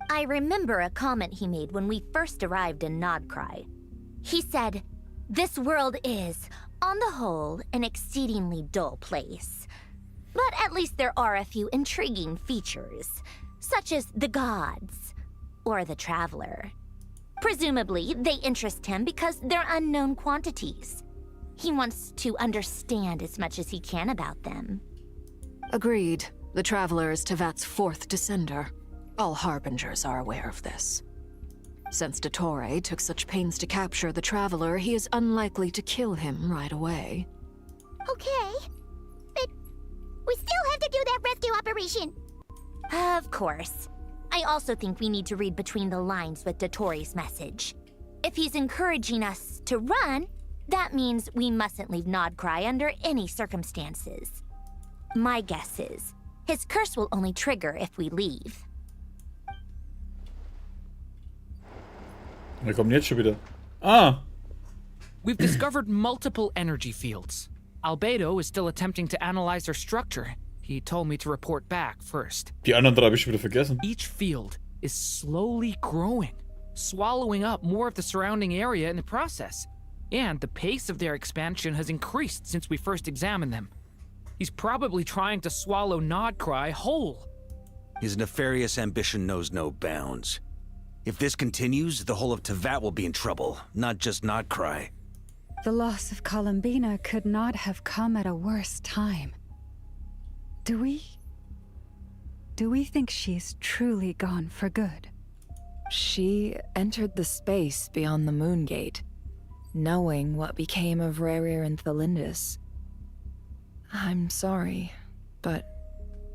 I remember a comment he made when we first arrived in Nodcry. He said, "This world is, on the whole, an exceedingly dull place. But at least there are a few intriguing features, such as the gods, or the Traveler. Presumably, they interest him because they're unknown quantities. He wants to understand as much as he can about them." Agreed. The Traveler is Tevat's fourth descender. All Harbingers are aware of this. Since Dottore took such pains to capture the Traveler, he is unlikely to kill him right away. Okay, but we still have to do that rescue operation. Of course. I also think we need to read between the lines with Dottore's message. If he's encouraging us to run, that means we mustn't leave Nodcry under any circumstances. My guess is, his curse will only trigger if we leave. Wir kommen jetzt schon wieder. Ah! We've discovered multiple energy fields. Albedo is still attempting to analyze their structure. He told me to report back first. Die anderen drei habe ich schon wieder vergessen. Each field is slowly growing, swallowing up more of the surrounding area in the process. And the pace of their expansion has increased since we first examined them. He's probably trying to swallow Nodcry whole. His nefarious ambition knows no bounds. If this continues, the whole of Tevat will be in trouble, not just Notcry. The loss of Columbina could not have come at a worse time. Do we think she's truly gone for good? She entered the space beyond the Moon Gate, knowing what became of Rerir and Thalindis. I'm sorry, but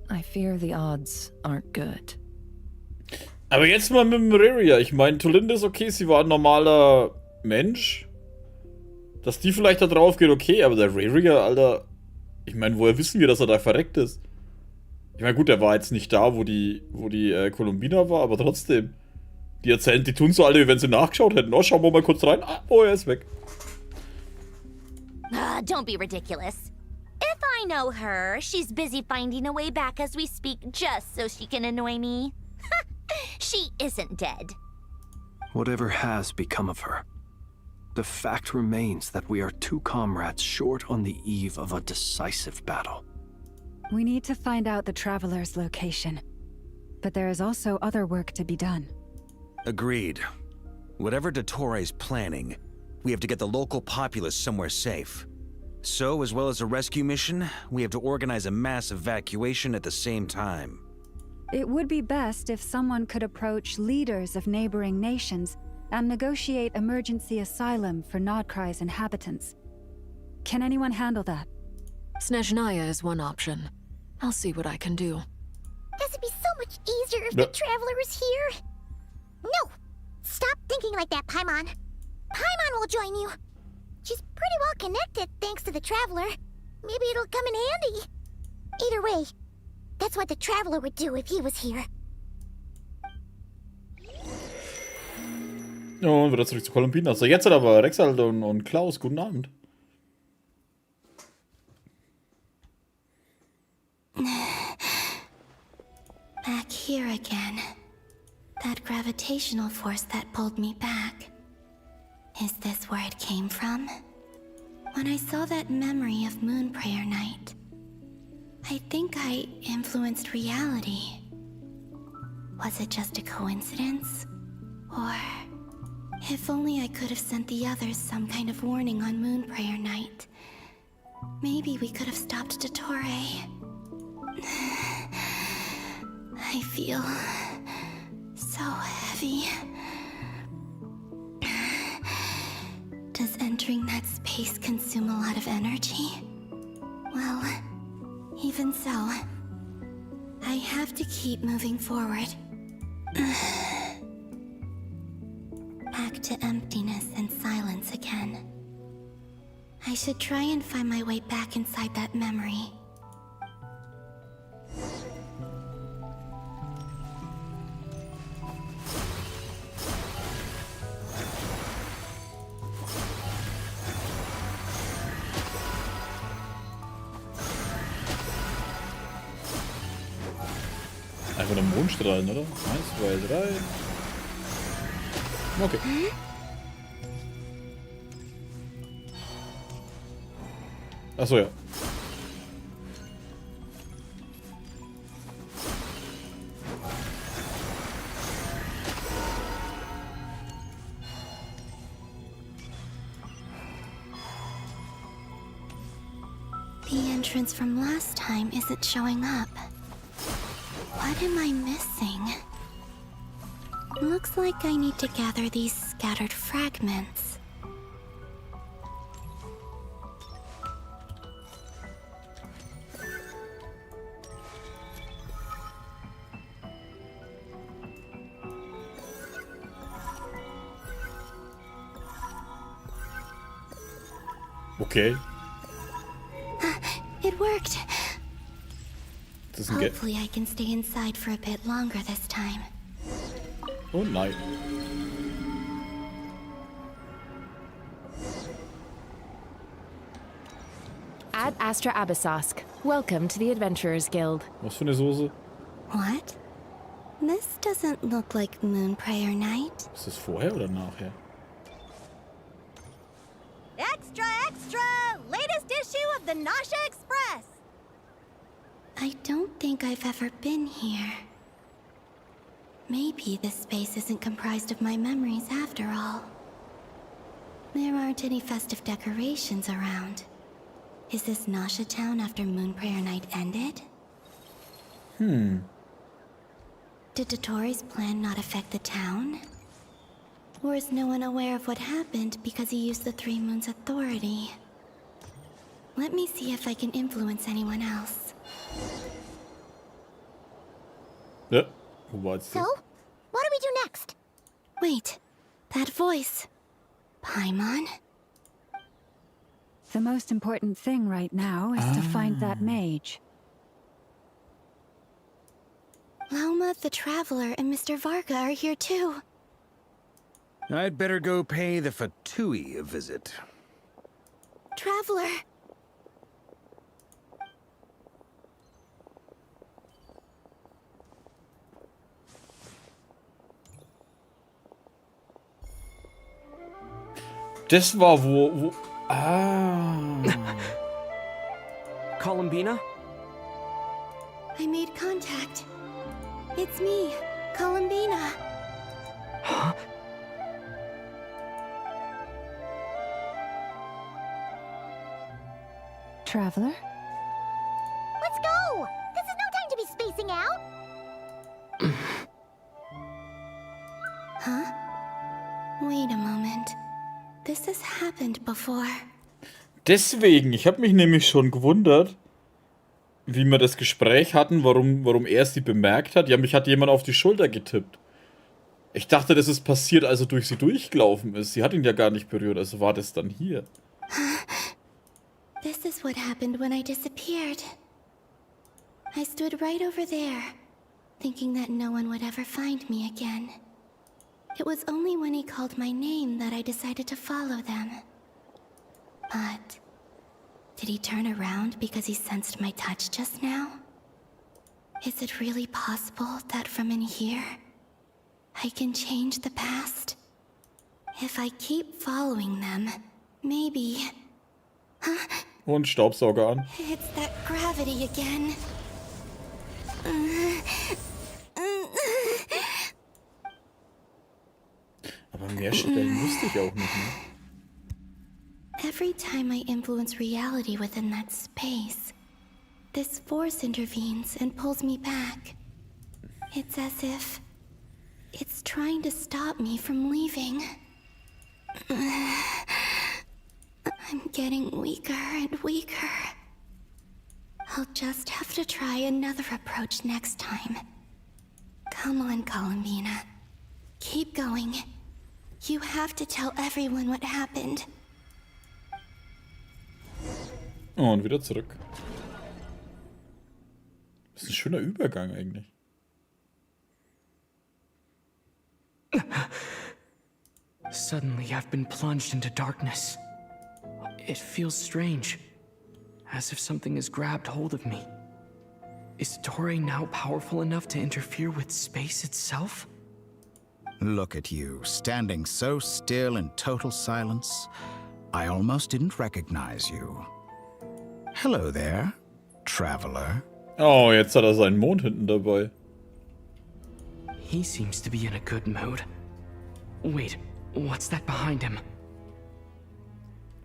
I fear the odds aren't good. Aber jetzt mal mit dem Rerir. Ich meine, Thalindis, okay, sie war ein normaler Mensch. Dass die vielleicht da drauf geht, okay, aber der Rerir, Alter. Ich meine, woher wissen wir, dass er da verreckt ist? Ich meine, gut, der war jetzt nicht da, wo die Columbina war, aber trotzdem. Die erzählen, die tun so alle, wie wenn sie nachgeschaut hätten. Oh, schauen wir mal kurz rein. Ah, oh, er ist weg. Don't be ridiculous. If I know her, she's busy finding a way back as we speak just so she can annoy me. She isn't dead. Whatever has become of her, the fact remains that we are two comrades short on the eve of a decisive battle. We need to find out the Traveler's location. But there is also other work to be done. Agreed. Whatever Dottore planning, we have to get the local populace somewhere safe. So, as well as a rescue mission, we have to organize a mass evacuation at the same time. It would be best if someone could approach leaders of neighboring nations and negotiate emergency asylum for Notcry's inhabitants. Can anyone handle that? Snezhnaya is one option. I'll see what I can do. This would be so much easier if the Traveler was here. No! Stop thinking like that, Paimon. Paimon will join you. She's pretty well connected thanks to the Traveler. Maybe it'll come in handy. Either way, that's what the Traveler would do if he was here. Und wieder zurück zu Columbina. So, jetzt hat aber Rexald und Klaus. Guten Abend. Back here again. That gravitational force that pulled me back. Is this where it came from? When I saw that memory of Moon Prayer Night, I think I influenced reality. Was it just a coincidence? Or if only I could have sent the others some kind of warning on Moon Prayer Night. Maybe we could have stopped Dottore. I feel so heavy. Does entering that space consume a lot of energy? Well, even so, I have to keep moving forward. Back to emptiness and silence again. I should try and find my way back inside that memory. Einfach nur Mondstrahlen, oder? 1, 2, 3. Okay. Achso, ja. The entrance from last time isn't showing up. What am I missing? Looks like I need to gather these scattered fragments. Okay. It worked. Doesn't get. Hopefully I can stay inside for a bit longer this time. Oh nein. Ad Astra Abyssosk. Welcome to the Adventurers Guild. Was für eine Soße? What? This doesn't look like Moon Prayer Night. Ist das vorher oder nachher? Extra, extra! Latest issue of the Nasha Express! I don't think I've ever been here. Maybe this space isn't comprised of my memories after all. There aren't any festive decorations around. Is this Nasha town after Moon Prayer Night ended? Did Dottoro's plan not affect the town? Or is no one aware of what happened because he used the Three Moons' authority? Let me see if I can influence anyone else. Ja, what's So, what do we do next? Wait, that voice. Paimon? The most important thing right now is to find that mage. Lauma the Traveler and Mr. Varga are here too. I'd better go pay the Fatui a visit. Traveler! Das war wo... Ah. Columbina? I made contact. It's me, Columbina. Huh? Traveler? Let's go! This is no time to be spacing out! Huh? Wait a moment. This has happened before. Deswegen, ich habe mich nämlich schon gewundert, wie wir das Gespräch hatten, warum er sie bemerkt hat. Ja, mich hat jemand auf die Schulter getippt. Ich dachte, das ist passiert, als er durch sie durchgelaufen ist. Sie hat ihn ja gar nicht berührt, also war das dann hier. This is what happened when I disappeared. I stood right over there, thinking that no one would ever find me again. It was only when he called my name that I decided to follow them. But did he turn around because he sensed my touch just now? Is it really possible that from in here, I can change the past? If I keep following them, maybe... Und Staubsauger an. It's that gravity again. Aber mehr Stellen wusste ich auch nicht mehr. Every time I influence reality within that space, this force intervenes and pulls me back. It's as if it's trying to stop me from leaving. I'm getting weaker and weaker. I'll just have to try another approach next time. Come on, Columbina. Keep going. You have to tell everyone what happened. Oh, und wieder zurück. Das ist ein schöner Übergang eigentlich. Suddenly, I've been plunged into darkness. It feels strange, as if something has grabbed hold of me. Is Torre now powerful enough to interfere with space itself? Look at you, standing so still in total silence. I almost didn't recognize you. Hello there, traveler. Oh, jetzt hat er seinen Mond hinten dabei. He seems to be in a good mood. Wait, what's that behind him?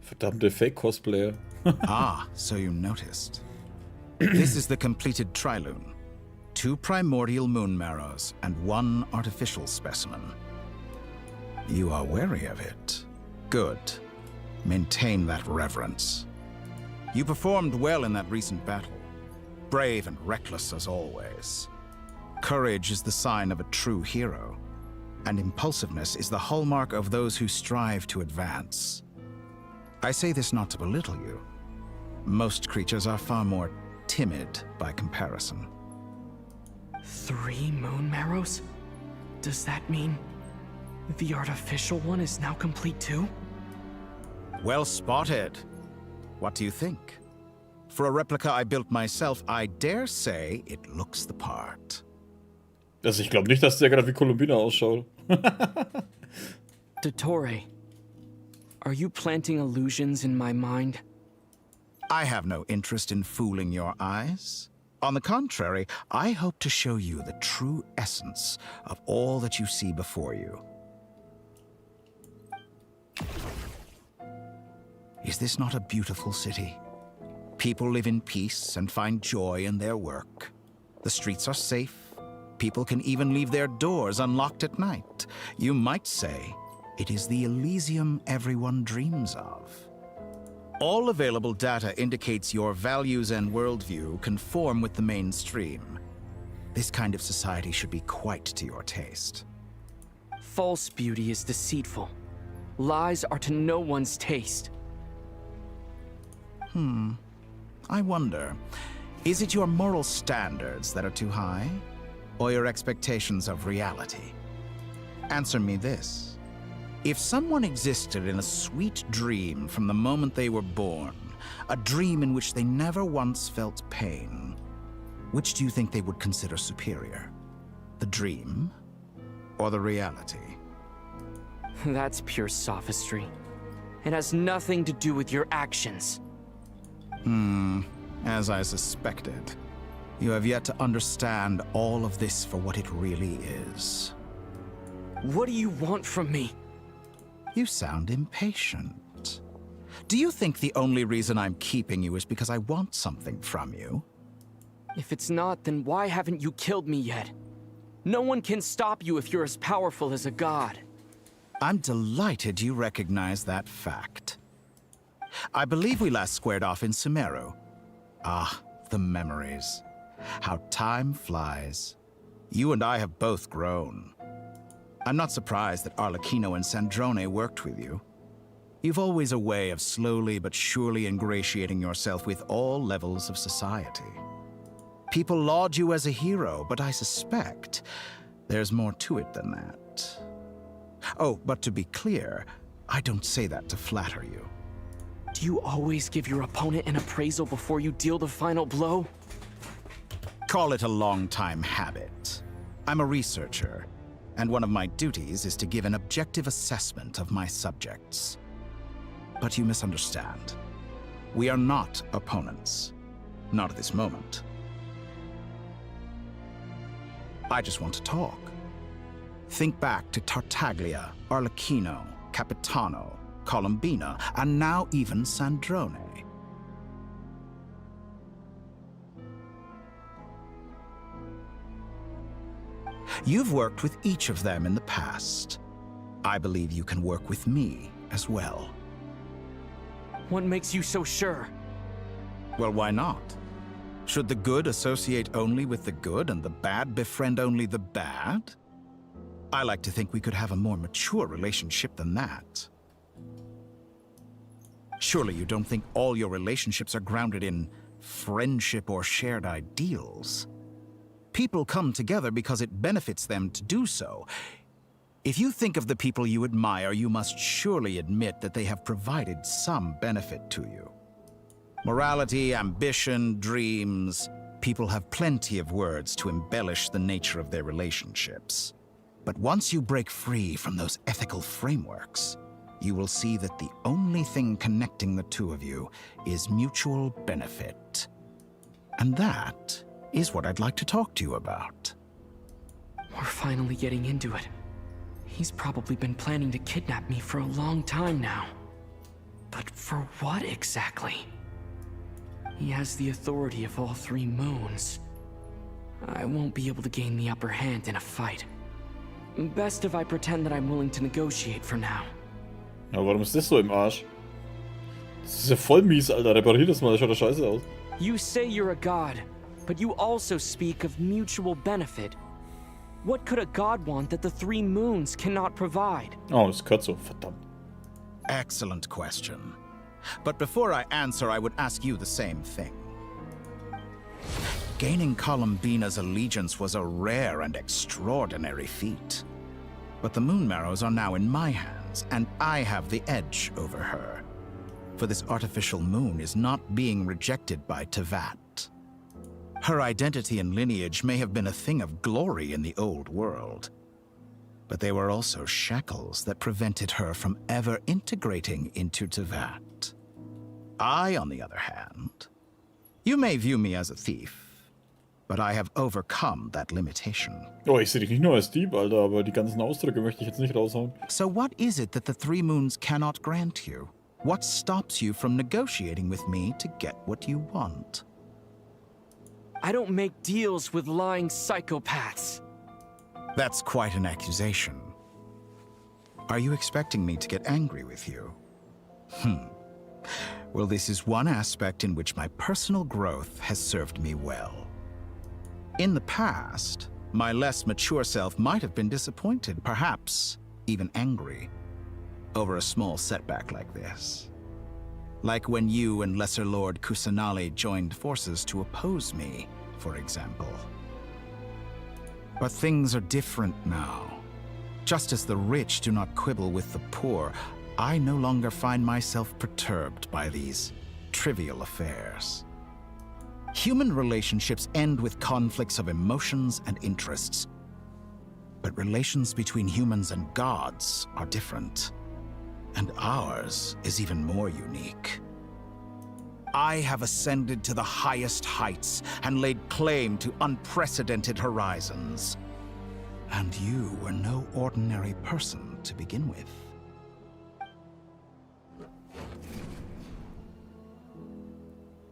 Verdammte Fake-Cosplayer. Ah, so you noticed. This is the completed trilune. 2 primordial moon marrows and 1 artificial specimen. You are wary of it. Good. Maintain that reverence. You performed well in that recent battle. Brave and reckless as always. Courage is the sign of a true hero, and impulsiveness is the hallmark of those who strive to advance. I say this not to belittle you. Most creatures are far more timid by comparison. 3 moon marrows? Does that mean the artificial one is now complete too? Well spotted. What do you think? For a replica I built myself, I dare say it looks the part. Also ich glaube nicht, dass der gerade wie Columbina ausschaut. Dottore, are you planting illusions in my mind? I have no interest in fooling your eyes. On the contrary, I hope to show you the true essence of all that you see before you. Is this not a beautiful city? People live in peace and find joy in their work. The streets are safe. People can even leave their doors unlocked at night. You might say it is the Elysium everyone dreams of. All available data indicates your values and worldview conform with the mainstream. This kind of society should be quite to your taste. False beauty is deceitful. Lies are to no one's taste. I wonder, is it your moral standards that are too high, or your expectations of reality? Answer me this. If someone existed in a sweet dream from the moment they were born, a dream in which they never once felt pain, which do you think they would consider superior? The dream or the reality? That's pure sophistry. It has nothing to do with your actions. As I suspected. You have yet to understand all of this for what it really is. What do you want from me? You sound impatient. Do you think the only reason I'm keeping you is because I want something from you? If it's not, then why haven't you killed me yet? No one can stop you if you're as powerful as a god. I'm delighted you recognize that fact. I believe we last squared off in Sumeru. Ah, the memories. How time flies. You and I have both grown. I'm not surprised that Arlecchino and Sandrone worked with you. You've always a way of slowly but surely ingratiating yourself with all levels of society. People laud you as a hero, but I suspect there's more to it than that. Oh, but to be clear, I don't say that to flatter you. Do you always give your opponent an appraisal before you deal the final blow? Call it a long-time habit. I'm a researcher, and one of my duties is to give an objective assessment of my subjects. But you misunderstand. We are not opponents. Not at this moment. I just want to talk. Think back to Tartaglia, Arlecchino, Capitano, Colombina, and now even Sandrone. You've worked with each of them in the past. I believe you can work with me as well. What makes you so sure? Well, why not? Should the good associate only with the good and the bad befriend only the bad? I like to think we could have a more mature relationship than that. Surely you don't think all your relationships are grounded in friendship or shared ideals. People come together because it benefits them to do so. If you think of the people you admire, you must surely admit that they have provided some benefit to you. Morality, ambition, dreams. People have plenty of words to embellish the nature of their relationships. But once you break free from those ethical frameworks, you will see that the only thing connecting the two of you is mutual benefit. And that is what I'd like to talk to you about. We're finally getting into it. He's probably been planning to kidnap me for a long time now. But for what exactly? He has the authority of all three moons. I won't be able to gain the upper hand in a fight. Best if I pretend that I'm willing to negotiate for now. Ja, warum ist das so im Arsch? Das ist ja voll mies, Alter. Reparier das mal, das schaut doch scheiße aus. You say you're a god, but you also speak of mutual benefit. What could a god want that the three moons cannot provide? Oh, das gehört so, verdammt. Excellent question. But before I answer, I would ask you the same thing. Gaining Colombina's allegiance was a rare and extraordinary feat. But the Moon Marrows are now in my hands, and I have the edge over her. For this artificial moon is not being rejected by Tevat. Her identity and lineage may have been a thing of glory in the old world, but they were also shackles that prevented her from ever integrating into Tevat. I, on the other hand, you may view me as a thief, but I have overcome that limitation. Oh, ich sehe dich nicht nur als Dieb, Alter, aber die ganzen Ausdrücke möchte ich jetzt nicht raushauen. So what is it that the three moons cannot grant you? What stops you from negotiating with me to get what you want? I don't make deals with lying psychopaths. That's quite an accusation. Are you expecting me to get angry with you? Well, this is one aspect in which my personal growth has served me well. In the past, my less mature self might have been disappointed, perhaps even angry, over a small setback like this. Like when you and Lesser Lord Kusanali joined forces to oppose me, for example. But things are different now. Just as the rich do not quibble with the poor, I no longer find myself perturbed by these trivial affairs. Human relationships end with conflicts of emotions and interests. But relations between humans and gods are different. And ours is even more unique. I have ascended to the highest heights and laid claim to unprecedented horizons. And you were no ordinary person to begin with.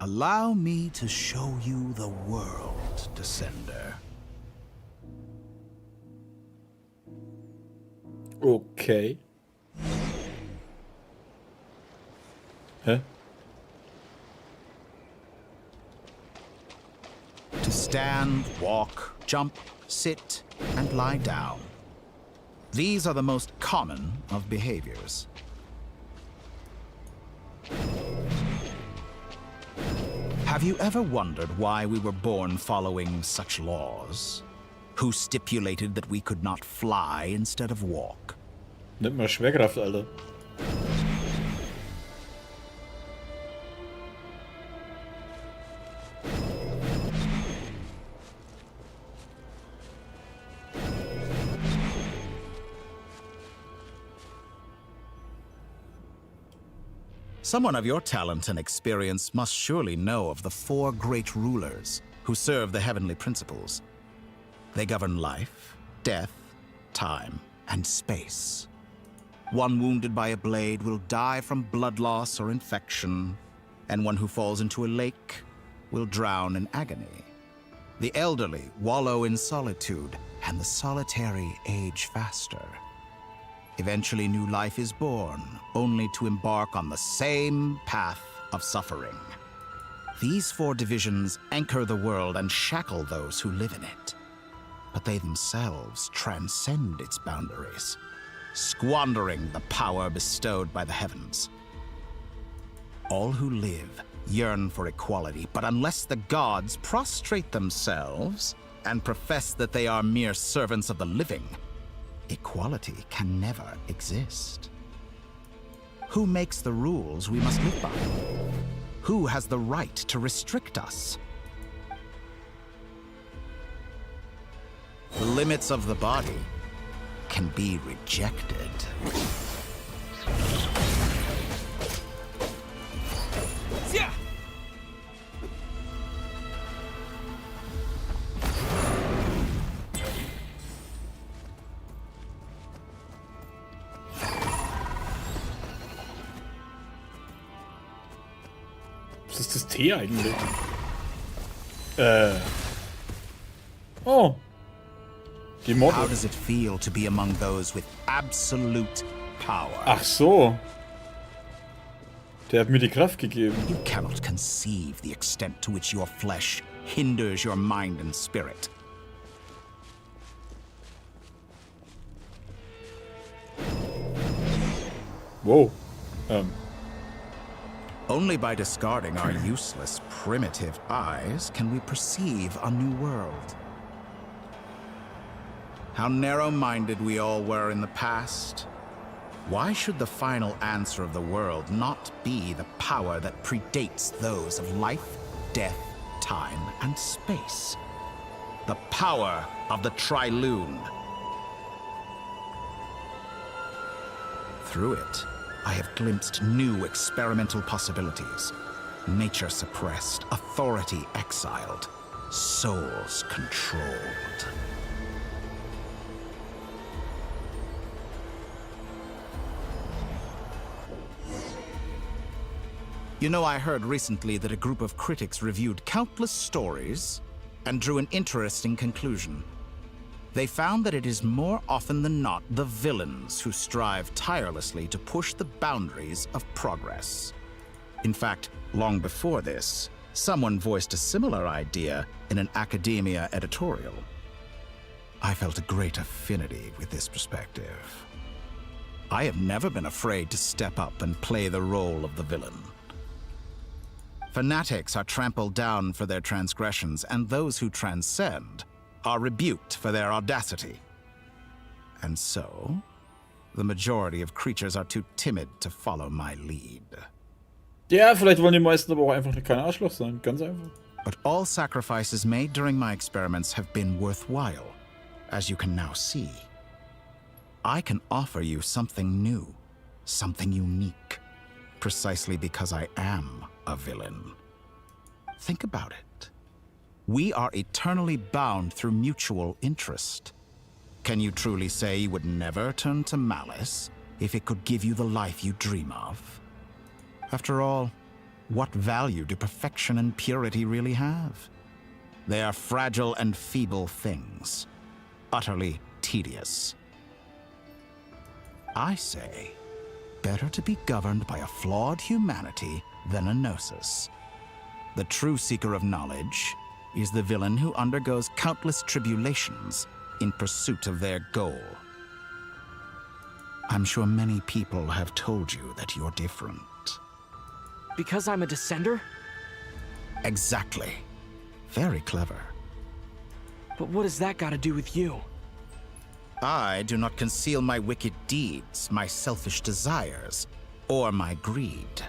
Allow me to show you the world, Descender. Okay. Hä? To stand, walk, jump, sit, and lie down. These are the most common of behaviors. Have you ever wondered why we were born following such laws? Who stipulated that we could not fly instead of walk? Nimmt mal Schwerkraft, Alter. Someone of your talent and experience must surely know of the four great rulers who serve the heavenly principles. They govern life, death, time, and space. One wounded by a blade will die from blood loss or infection, and one who falls into a lake will drown in agony. The elderly wallow in solitude, and the solitary age faster. Eventually, new life is born, only to embark on the same path of suffering. These four divisions anchor the world and shackle those who live in it. But they themselves transcend its boundaries, squandering the power bestowed by the heavens. All who live yearn for equality, but unless the gods prostrate themselves and profess that they are mere servants of the living, equality can never exist. Who makes the rules we must live by? Who has the right to restrict us? The limits of the body can be rejected. Yeah. Was ist das T eigentlich? Oh. Die Morde. How does it feel to be among those with absolute power? Ach so. Der hat mir die Kraft gegeben. You cannot conceive the extent to which your flesh hinders your mind and spirit. Whoa. Only by discarding our useless, primitive eyes can we perceive a new world. How narrow-minded we all were in the past. Why should the final answer of the world not be the power that predates those of life, death, time, and space? The power of the Triloon. Through it, I have glimpsed new experimental possibilities. Nature suppressed, authority exiled. souls controlled. You know, I heard recently that a group of critics reviewed countless stories and drew an interesting conclusion. They found that it is more often than not the villains who strive tirelessly to push the boundaries of progress. In fact, long before this, someone voiced a similar idea in an academia editorial. I felt a great affinity with this perspective. I have never been afraid to step up and play the role of the villain. Fanatics are trampled down for their transgressions, and those who transcend are rebuked for their audacity. And so, the majority of creatures are too timid to follow my lead. Ja, vielleicht wollen die meisten aber auch einfach kein Arschloch sein. Ganz einfach. But all sacrifices made during my experiments have been worthwhile, as you can now see. I can offer you something new, something unique, precisely because I am a villain. Think about it. We are eternally bound through mutual interest. Can you truly say you would never turn to malice if it could give you the life you dream of? After all, what value do perfection and purity really have? They are fragile and feeble things, utterly tedious. I say, better to be governed by a flawed humanity than a gnosis. The true seeker of knowledge is the villain who undergoes countless tribulations in pursuit of their goal. I'm sure many people have told you that you're different. Because I'm a descender? Exactly. Very clever. But what has that got to do with you? I do not conceal my wicked deeds, my selfish desires, or my greed.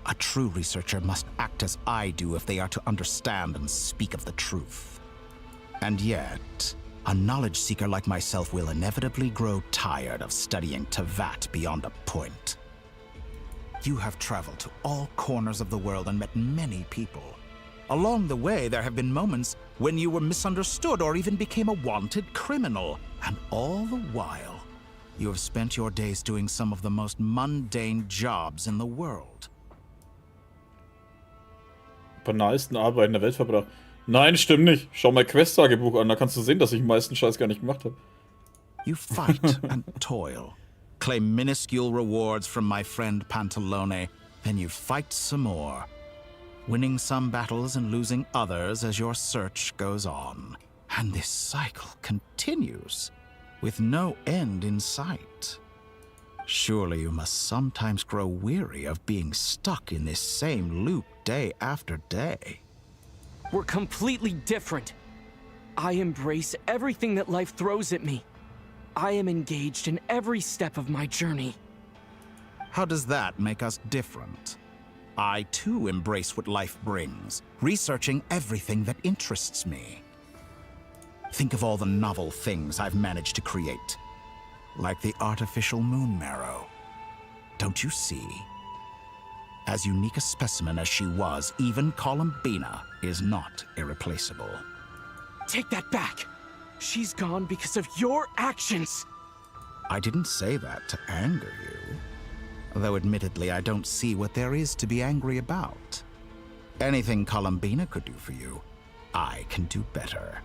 A true researcher must act as I do if they are to understand and speak of the truth. And yet, a knowledge seeker like myself will inevitably grow tired of studying Tevat beyond a point. You have traveled to all corners of the world and met many people. Along the way, there have been moments when you were misunderstood or even became a wanted criminal. And all the while, you have spent your days doing some of the most mundane jobs in the world. Banalsten Arbeiten der Welt verbracht. Nein, stimmt nicht. Schau mal Quest-Tagebuch an, da kannst du sehen, dass ich den meisten Scheiß gar nicht gemacht habe. You fight and toil, claim minuscule rewards from my friend Pantalone, then you fight some more, winning some battles and losing others as your search goes on. And this cycle continues, with no end in sight. Surely you must sometimes grow weary of being stuck in this same loop day after day. We're completely different. I embrace everything that life throws at me. I am engaged in every step of my journey. How does that make us different? I too embrace what life brings, researching everything that interests me. Think of all the novel things I've managed to create, like the artificial moon marrow. Don't you see? As unique a specimen as she was, even Columbina is not irreplaceable. Take that back. She's gone because of your actions. I didn't say that to anger you. Though admittedly, I don't see what there is to be angry about. Anything Columbina could do for you, I can do better.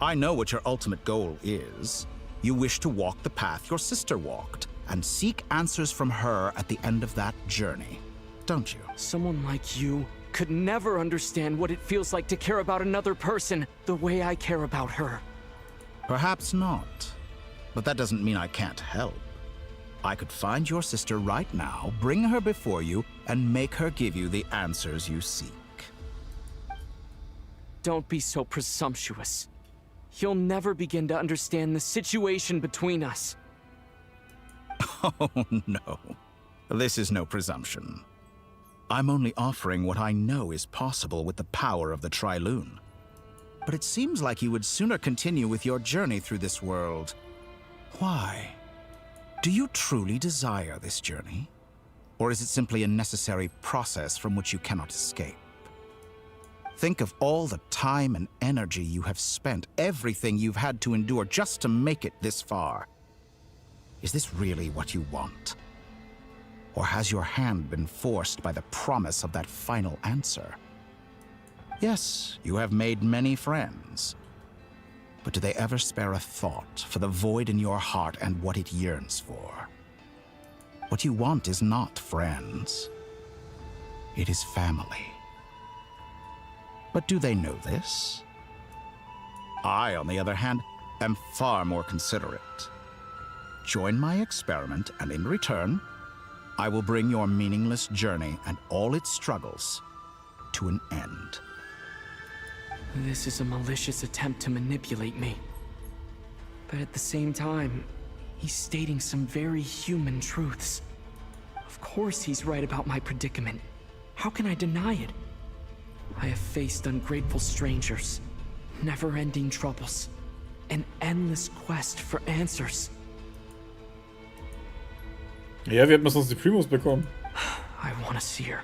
I know what your ultimate goal is. You wish to walk the path your sister walked, and seek answers from her at the end of that journey, don't you? Someone like you could never understand what it feels like to care about another person the way I care about her. Perhaps not, but that doesn't mean I can't help. I could find your sister right now, bring her before you, and make her give you the answers you seek. Don't be so presumptuous. You'll never begin to understand the situation between us. Oh, no. This is no presumption. I'm only offering what I know is possible with the power of the Trilune. But it seems like you would sooner continue with your journey through this world. Why? Do you truly desire this journey? Or is it simply a necessary process from which you cannot escape? Think of all the time and energy you have spent, everything you've had to endure just to make it this far. Is this really what you want? Or has your hand been forced by the promise of that final answer? Yes, you have made many friends. But do they ever spare a thought for the void in your heart and what it yearns for? What you want is not friends. It is family. But do they know this? I, on the other hand, am far more considerate. Join my experiment, and in return, I will bring your meaningless journey and all its struggles to an end. This is a malicious attempt to manipulate me. But at the same time, he's stating some very human truths. Of course he's right about my predicament. How can I deny it? I have faced ungrateful strangers, never-ending troubles, an endless quest for answers. Ja, wie hat man sonst die Primus bekommen? I want to see her.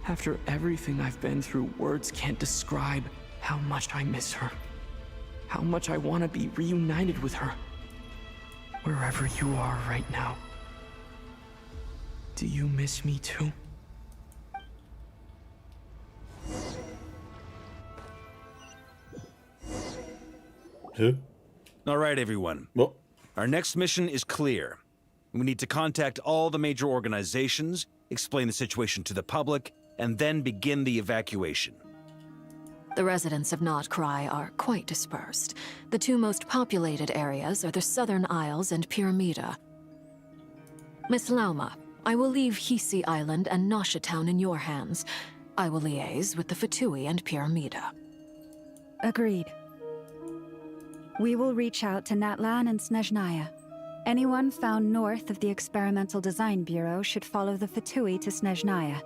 After everything I've been through, words can't describe how much I miss her. How much I want to be reunited with her. Wherever you are right now. Do you miss me too? Huh? All right, everyone. Well. Our next mission is clear. We need to contact all the major organizations, explain the situation to the public, and then begin the evacuation. The residents of Not Cry are quite dispersed. The two most populated areas are the Southern Isles and Pyramida. Miss Lauma, I will leave Hisi Island and Nasha Town in your hands. I will liaise with the Fatui and Pyramida. Agreed. We will reach out to Natlan and Snezhnaya. Anyone found north of the Experimental Design Bureau should follow the Fatui to Snezhnaya.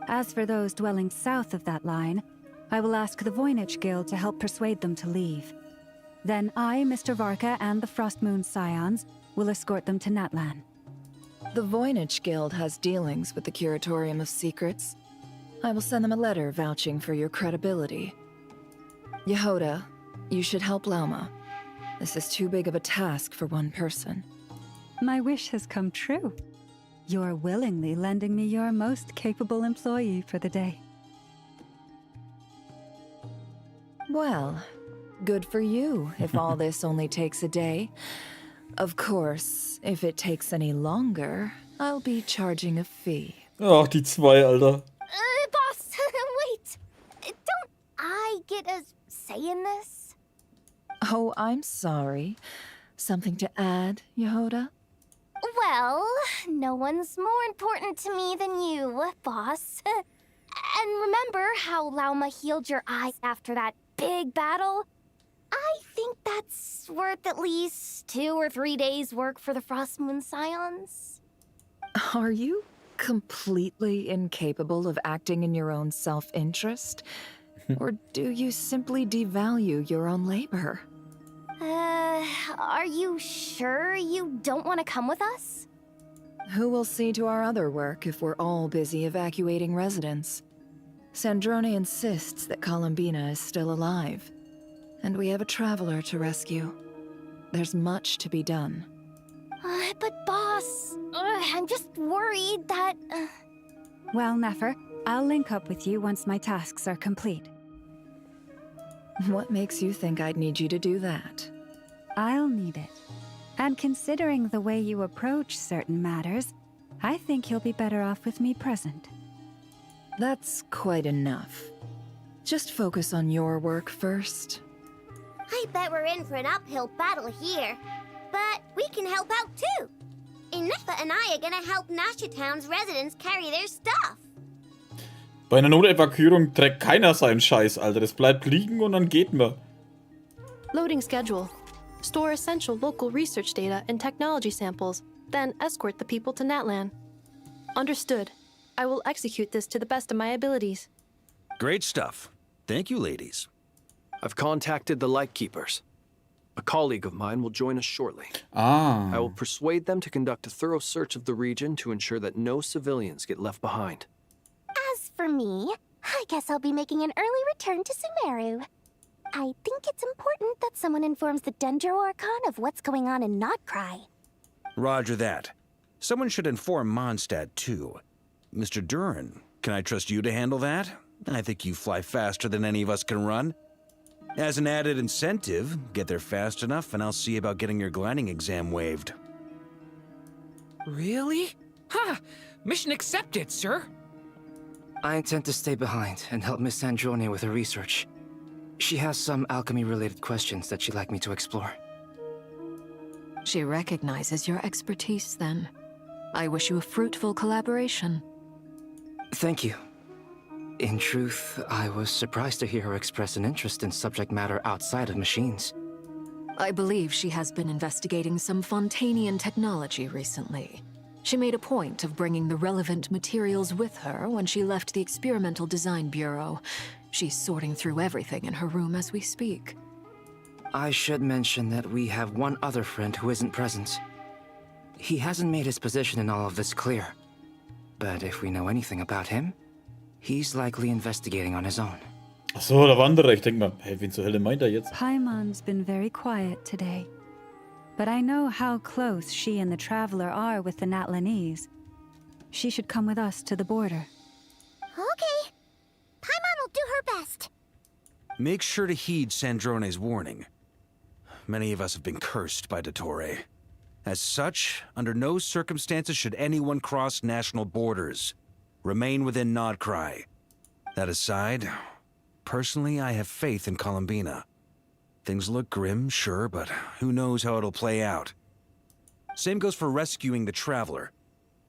As for those dwelling south of that line, I will ask the Voynich Guild to help persuade them to leave. Then I, Mr. Varka, and the Frostmoon Scions will escort them to Natlan. The Voynich Guild has dealings with the Curatorium of Secrets. I will send them a letter vouching for your credibility. Yehoda, you should help Lauma. This is too big of a task for one person. My wish has come true. You're willingly lending me your most capable employee for the day. Well, good for you if all this only takes a day. Of course, if it takes any longer, I'll be charging a fee. Ach, die zwei, Alter. Boss, wait. Don't I get a say in this? Oh, I'm sorry. Something to add, Yehoda? Well, no one's more important to me than you, boss. And remember how Lauma healed your eyes after that big battle? I think that's worth at least 2 or 3 days' work for the Frostmoon Scions. Are you completely incapable of acting in your own self-interest? Or do you simply devalue your own labor? Are you sure you don't want to come with us? Who will see to our other work if we're all busy evacuating residents? Sandrone insists that Columbina is still alive, and we have a traveler to rescue. There's much to be done. But boss, I'm just worried that... Well, Nefer, I'll link up with you once my tasks are complete. What makes you think I'd need you to do that? I'll need it. And considering the way you approach certain matters, I think you'll be better off with me present. That's quite enough. Just focus on your work first. I bet we're in for an uphill battle here. But we can help out too. Inefa and I are gonna help Nasha Town's residents carry their stuff. Bei einer Notevakuierung trägt keiner seinen Scheiß, Alter. Das bleibt liegen und dann geht man. Loading schedule. Store essential local research data and technology samples, then escort the people to Natlan. Understood. I will execute this to the best of my abilities. Great stuff. Thank you, ladies. I've contacted the Lightkeepers. A colleague of mine will join us shortly. Ah. I will persuade them to conduct a thorough search of the region to ensure that no civilians get left behind. As for me, I guess I'll be making an early return to Sumeru. I think it's important that someone informs the Dendro Archon of what's going on in Notcry. Roger that. Someone should inform Mondstadt, too. Mr. Duran, can I trust you to handle that? I think you fly faster than any of us can run. As an added incentive, get there fast enough and I'll see about getting your gliding exam waived. Really? Ha! Mission accepted, sir. I intend to stay behind and help Miss Sandrone with her research. She has some alchemy-related questions that she'd like me to explore. She recognizes your expertise, then. I wish you a fruitful collaboration. Thank you. In truth, I was surprised to hear her express an interest in subject matter outside of machines. I believe she has been investigating some Fontanian technology recently. She made a point of bringing the relevant materials with her when she left the Experimental Design Bureau. She's sorting through everything in her room as we speak. I should mention that we have one other friend who isn't present. He hasn't made his position in all of this clear. But if we know anything about him, he's likely investigating on his own. Ach so, der Wanderer. Ich denke mal, hey, wen zur Hölle meint er jetzt? Paimon's been very quiet today. But I know how close she and the Traveler are with the Natlanese. She should come with us to the border. Okay. Paimon will do her best. Make sure to heed Sandrone's warning. Many of us have been cursed by Dottore. As such, under no circumstances should anyone cross national borders. Remain within Nodcry. That aside, personally I have faith in Columbina. Things look grim, sure, but who knows how it'll play out. Same goes for rescuing the Traveler.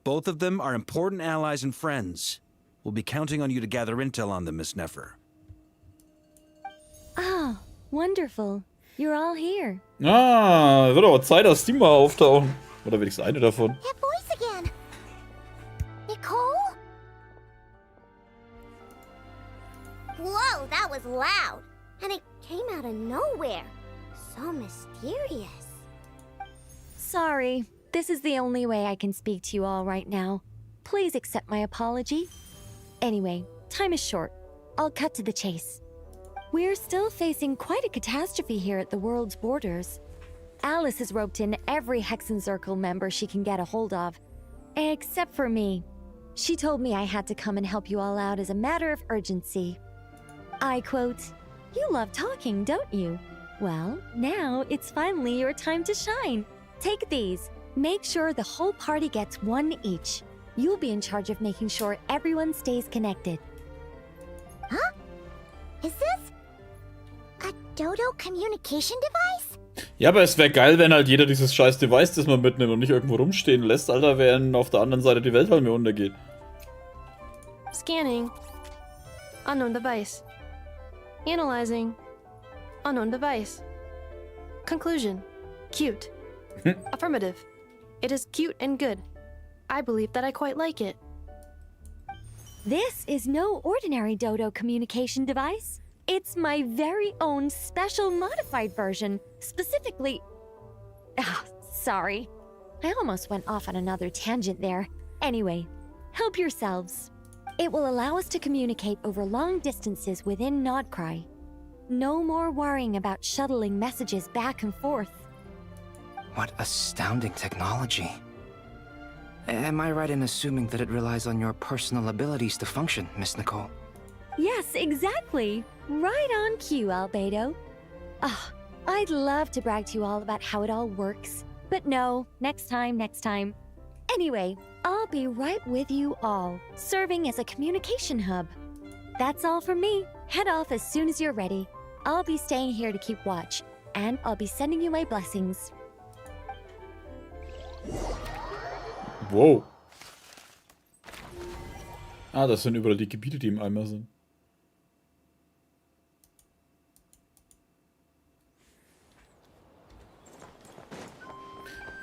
Both of them are important allies and friends. We'll be counting on you to gather intel on them, Miss Nefer. Ah, wonderful. You're all here. Ah, wird aber Zeit, dass die mal auftauchen. Oder wenigstens eine davon. That voice again. Nicole? Whoa, that was loud. And it came out of nowhere. So mysterious. Sorry, this is the only way I can speak to you all right now. Please accept my apology. Anyway, time is short. I'll cut to the chase. We're still facing quite a catastrophe here at the world's borders. Alice has roped in every Hexenzirkel member she can get a hold of. Except for me. She told me I had to come and help you all out as a matter of urgency. I quote, "You love talking, don't you? Well, now it's finally your time to shine. Take these. Make sure the whole party gets one each. You'll be in charge of making sure everyone stays connected." Huh? Is this a Dodo communication device? Ja, aber es wäre geil, wenn halt jeder dieses scheiß Device, das man mitnimmt und nicht irgendwo rumstehen lässt, Alter, während auf der anderen Seite die Welt halt mir untergeht. Scanning. Unknown device. Analyzing. Unknown device. Conclusion. Cute. Affirmative. It is cute and good. I believe that I quite like it. This is no ordinary Dodo communication device. It's my very own special modified version, specifically... Ah, sorry. I almost went off on another tangent there. Anyway, help yourselves. It will allow us to communicate over long distances within Nodcry. No more worrying about shuttling messages back and forth. What astounding technology. Am I right in assuming that it relies on your personal abilities to function, Miss Nicole? Yes, exactly. Right on cue, Albedo. Ah, I'd love to brag to you all about how it all works. But no, next time, next time. Anyway, I'll be right with you all, serving as a communication hub. That's all from me. Head off as soon as you're ready. I'll be staying here to keep watch, and I'll be sending you my blessings. Wow. Ah, das sind überall die Gebiete, die im Eimer sind.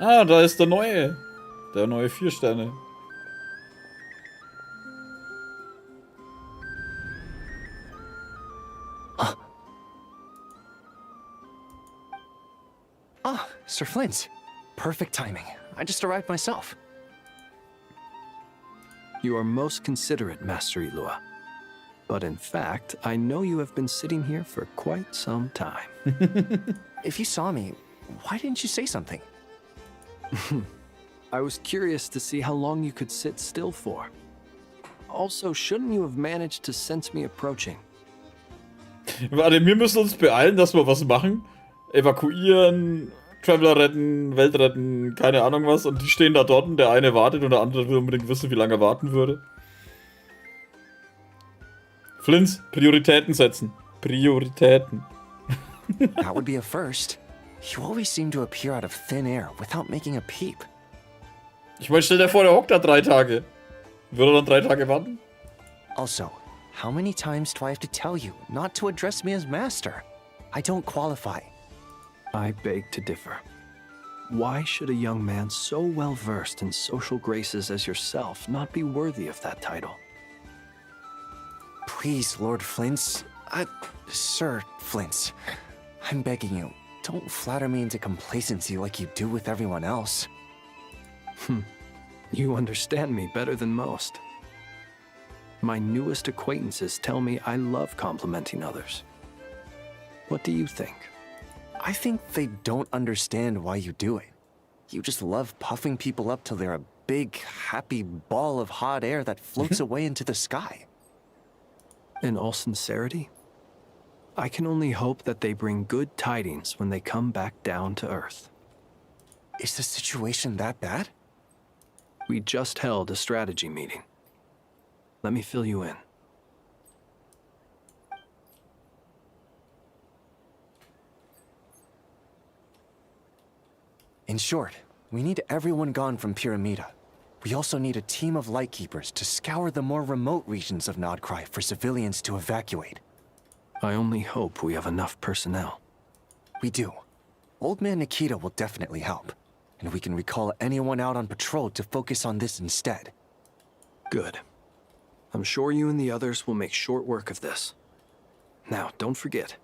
Ah, da ist der neue. Der neue 4 Sterne. Ah, Sir Flint. Perfect timing. I just arrived myself. You are most considerate, Master Ilua. But in fact, I know you have been sitting here for quite some time. If you saw me, why didn't you say something? I was curious to see how long you could sit still for. Also, shouldn't you have managed to sense me approaching? Warte, wir müssen uns beeilen, dass wir was machen. Evakuieren, Traveler retten, Welt retten, keine Ahnung was. Und die stehen da dort und der eine wartet und der andere will unbedingt wissen, wie lange er warten würde. Flint, Prioritäten setzen. Prioritäten. That would be a first. You always seem to appear out of thin air without making a peep. Ich meine, stell dir vor, der hockt da 3 Tage. Würde er dann 3 Tage warten? Also, how many times do I have to tell you not to address me as master? I don't qualify. I beg to differ. Why should a young man so well versed in social graces as yourself not be worthy of that title? Please, Lord Flint. Sir Flint. I'm begging you, don't flatter me into complacency like you do with everyone else. You understand me better than most. My newest acquaintances tell me I love complimenting others. What do you think? I think they don't understand why you do it. You just love puffing people up till they're a big, happy ball of hot air that floats away into the sky. In all sincerity, I can only hope that they bring good tidings when they come back down to Earth. Is the situation that bad? We just held a strategy meeting. Let me fill you in. In short, we need everyone gone from Pyramida. We also need a team of lightkeepers to scour the more remote regions of Nodcry for civilians to evacuate. I only hope we have enough personnel. We do. Old Man Nikita will definitely help, and we can recall anyone out on patrol to focus on this instead. Good. I'm sure you and the others will make short work of this. Now, don't forget,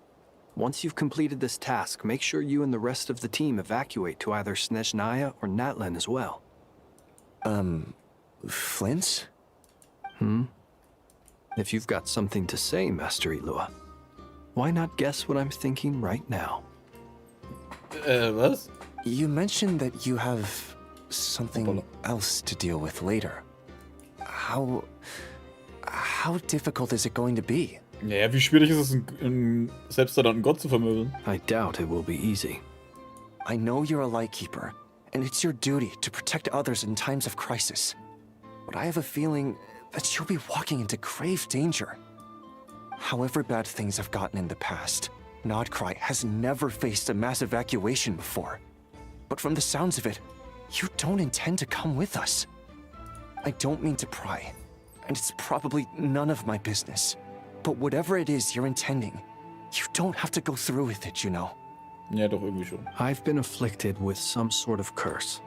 once you've completed this task, make sure you and the rest of the team evacuate to either Snezhnaya or Natlan as well. Flint? If you've got something to say, Master Ilua, why not guess what I'm thinking right now? Was? You mentioned that you have something else to deal with later. How difficult is it going to be? Naja, wie schwierig ist es, einen selbsternannten Gott zu vermöbeln? I doubt it will be easy. I know you're a lightkeeper, and it's your duty to protect others in times of crisis. But I have a feeling that you'll be walking into grave danger. However bad things have gotten in the past, Nodcry has never faced a mass evacuation before. But from the sounds of it, you don't intend to come with us. I don't mean to pry, and it's probably none of my business. But whatever it is you're intending, you don't have to go through with it, you know. Ja, doch irgendwie schon. I've been afflicted with some sort of curse,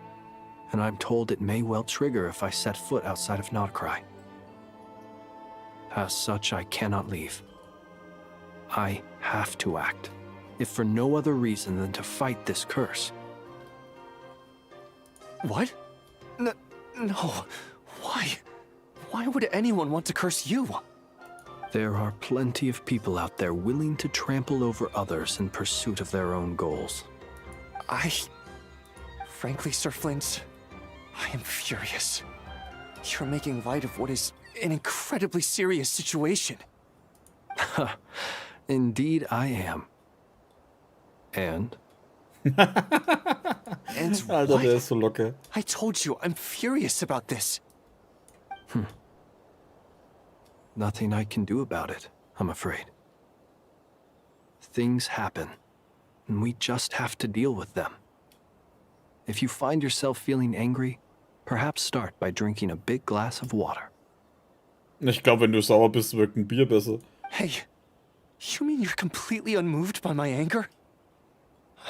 and I'm told it may well trigger if I set foot outside of Nodcry. As such, I cannot leave. I have to act, if for no other reason than to fight this curse. What? No. Why? Why would anyone want to curse you? There are plenty of people out there willing to trample over others in pursuit of their own goals. Frankly, Sir Flint, I am furious. You're making light of what is an incredibly serious situation. Indeed, I am. And? And Alter, der ist so locker. I told you, I'm furious about this. Nothing I can do about it, I'm afraid. Things happen, and we just have to deal with them. If you find yourself feeling angry, perhaps start by drinking a big glass of water. Ich glaube, wenn du sauer bist, wirkt ein Bier besser. Hey, you mean you're completely unmoved by my anger?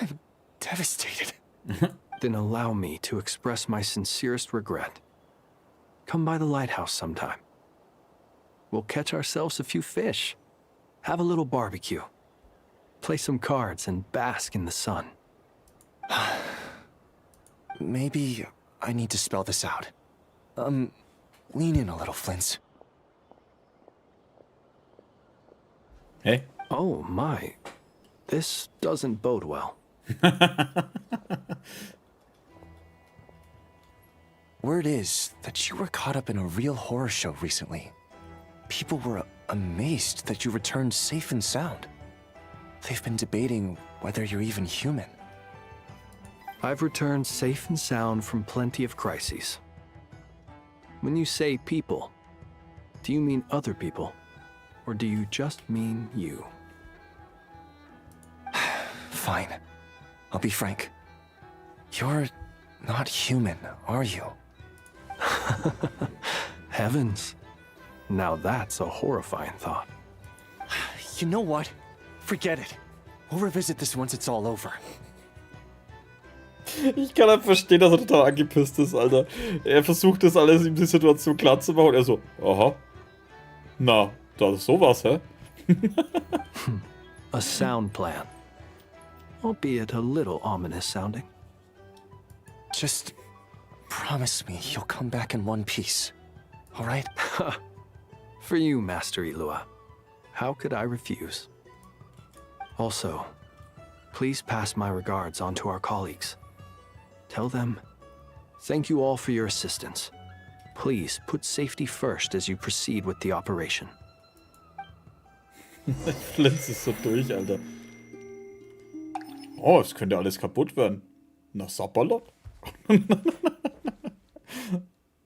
I'm devastated. Then allow me to express my sincerest regret. Come by the lighthouse sometime. We'll catch ourselves a few fish, have a little barbecue, play some cards, and bask in the sun. Maybe I need to spell this out. Lean in a little, Flint. Hey? Oh my. This doesn't bode well. Word is that you were caught up in a real horror show recently. People were amazed that you returned safe and sound. They've been debating whether you're even human. I've returned safe and sound from plenty of crises. When you say people, do you mean other people? Or do you just mean you? Fine. I'll be frank. You're not human, are you? Heavens. Now that's a horrifying thought. You know what? Forget it. We'll revisit this once it's all over. Ich kann halt verstehen, dass er total angepisst ist, Alter. Er versucht das alles, ihm die Situation klar zu machen und er so, aha. Na, da ist sowas, hä? A sound plan. Albeit a little ominous sounding. Just promise me you'll come back in one piece. All right? For you, Master Ilua. How could I refuse? Also, please pass my regards on to our colleagues. Tell them, thank you all for your assistance. Please put safety first as you proceed with the operation. Flint ist so durch, Alter. Oh, es könnte alles kaputt werden. Na, Sapperlot.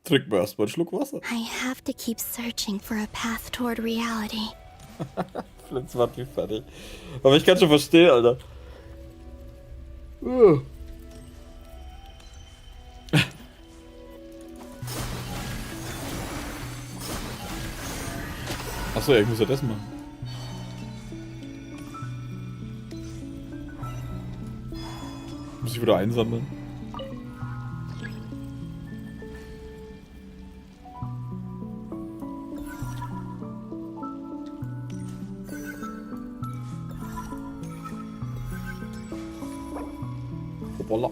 Trink mir erstmal einen Schluck Wasser. I have to keep searching for a path toward reality. Flint macht mich fertig. Aber ich kann schon verstehen, Alter. Achso, ja, ich muss ja das machen. Muss ich wieder einsammeln? Hoppala.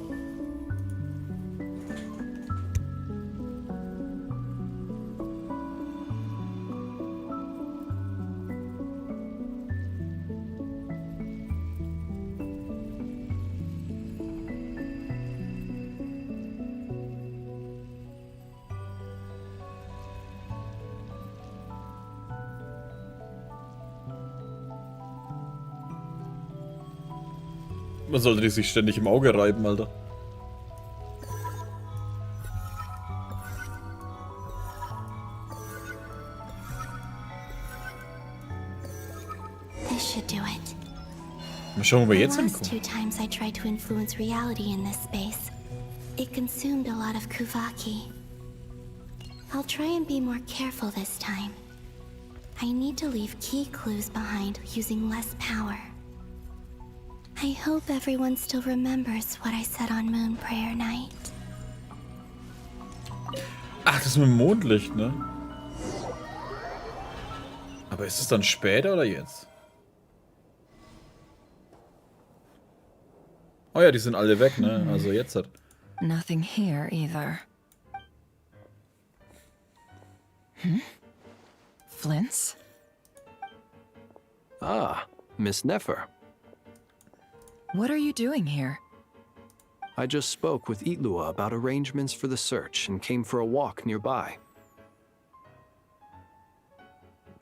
Man sollte die sich ständig im Auge reiben, Alter. This should do it. Mal schauen, wo wir jetzt The last hinkommen. 2 times I tried to influence reality in this space, it consumed a lot of Kuvaki. I'll try and be more careful this time. I need to leave key clues behind using less power. I hope everyone still remembers what I said on Moon Prayer Night. Ach, das ist mit dem Mondlicht, ne? Aber ist es dann später oder jetzt? Oh ja, die sind alle weg, ne? Also jetzt hat. Nothing here either. Flint's? Ah, Miss Nefer. What are you doing here? I just spoke with Itlua about arrangements for the search and came for a walk nearby.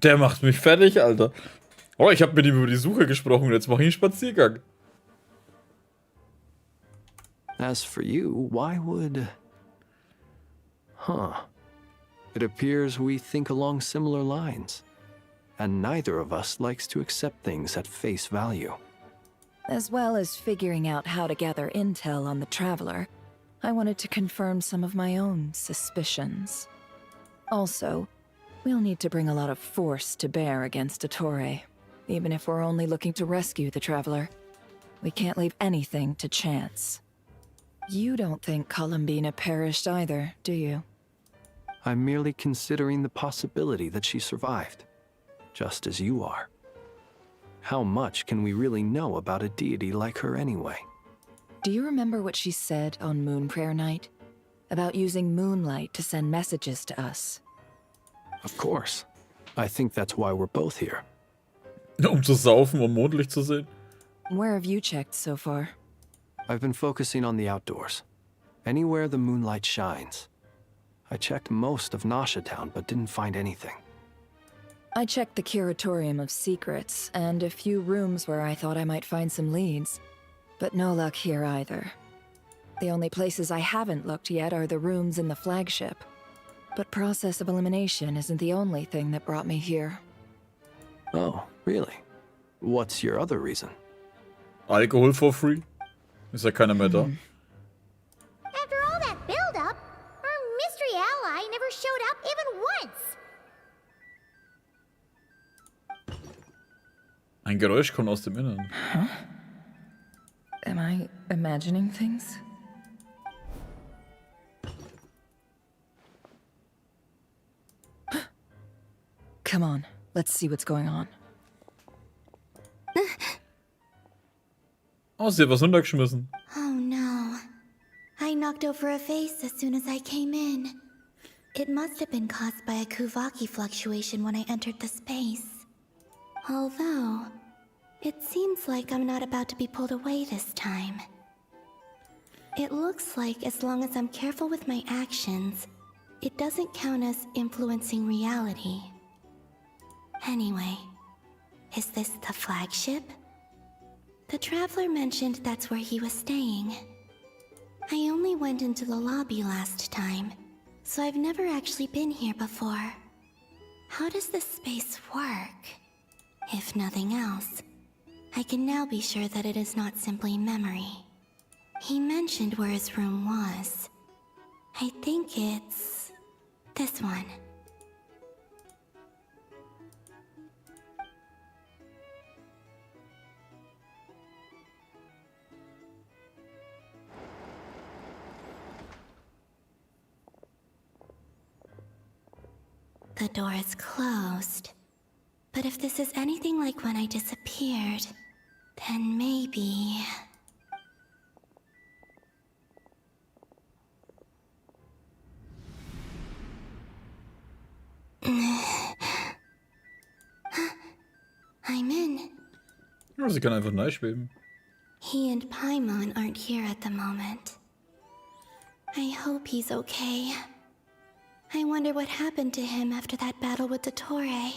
Der macht mich fertig, Alter. Oh, ich habe mit ihm über die Suche gesprochen und jetzt mache ich einen Spaziergang. As for you, why would... Huh. It appears we think along similar lines. And neither of us likes to accept things at face value. As well as figuring out how to gather intel on the Traveler, I wanted to confirm some of my own suspicions. Also, we'll need to bring a lot of force to bear against Ettore, even if we're only looking to rescue the Traveler. We can't leave anything to chance. You don't think Columbina perished either, do you? I'm merely considering the possibility that she survived, just as you are. How much can we really know about a deity like her anyway? Do you remember what she said on Moon Prayer Night? About using moonlight to send messages to us? Of course. I think that's why we're both here. Zu saufen, Mondlicht zu sehen. Where have you checked so far? I've been focusing on the outdoors. Anywhere the moonlight shines. I checked most of Nasha Town, but didn't find anything. I checked the Curatorium of Secrets, and a few rooms where I thought I might find some leads. But no luck here either. The only places I haven't looked yet are the rooms in the flagship. But process of elimination isn't the only thing that brought me here. Oh, really? What's your other reason? Alkohol for free? Ist ja keiner mehr da. After all that build-up, our mystery ally never showed up even once. Ein Geräusch kommt aus dem Innern. Huh? Am I imagining things? Come on, let's see what's going on. Oh, sie hat was runtergeschmissen. Oh no. I knocked over a vase as soon as I came in. It must have been caused by a Kuvaki fluctuation when I entered the space. Although, it seems like I'm not about to be pulled away this time. It looks like as long as I'm careful with my actions, it doesn't count as influencing reality. Anyway, is this the flagship? The traveler mentioned that's where he was staying. I only went into the lobby last time, so I've never actually been here before. How does this space work? If nothing else, I can now be sure that it is not simply memory. He mentioned where his room was. I think it's this one. The door is closed. But if this is anything like when I disappeared, then maybe... I'm in. Ja, sie kann einfach schweben. He and Paimon aren't here at the moment. I hope he's okay. I wonder what happened to him after that battle with Dottore.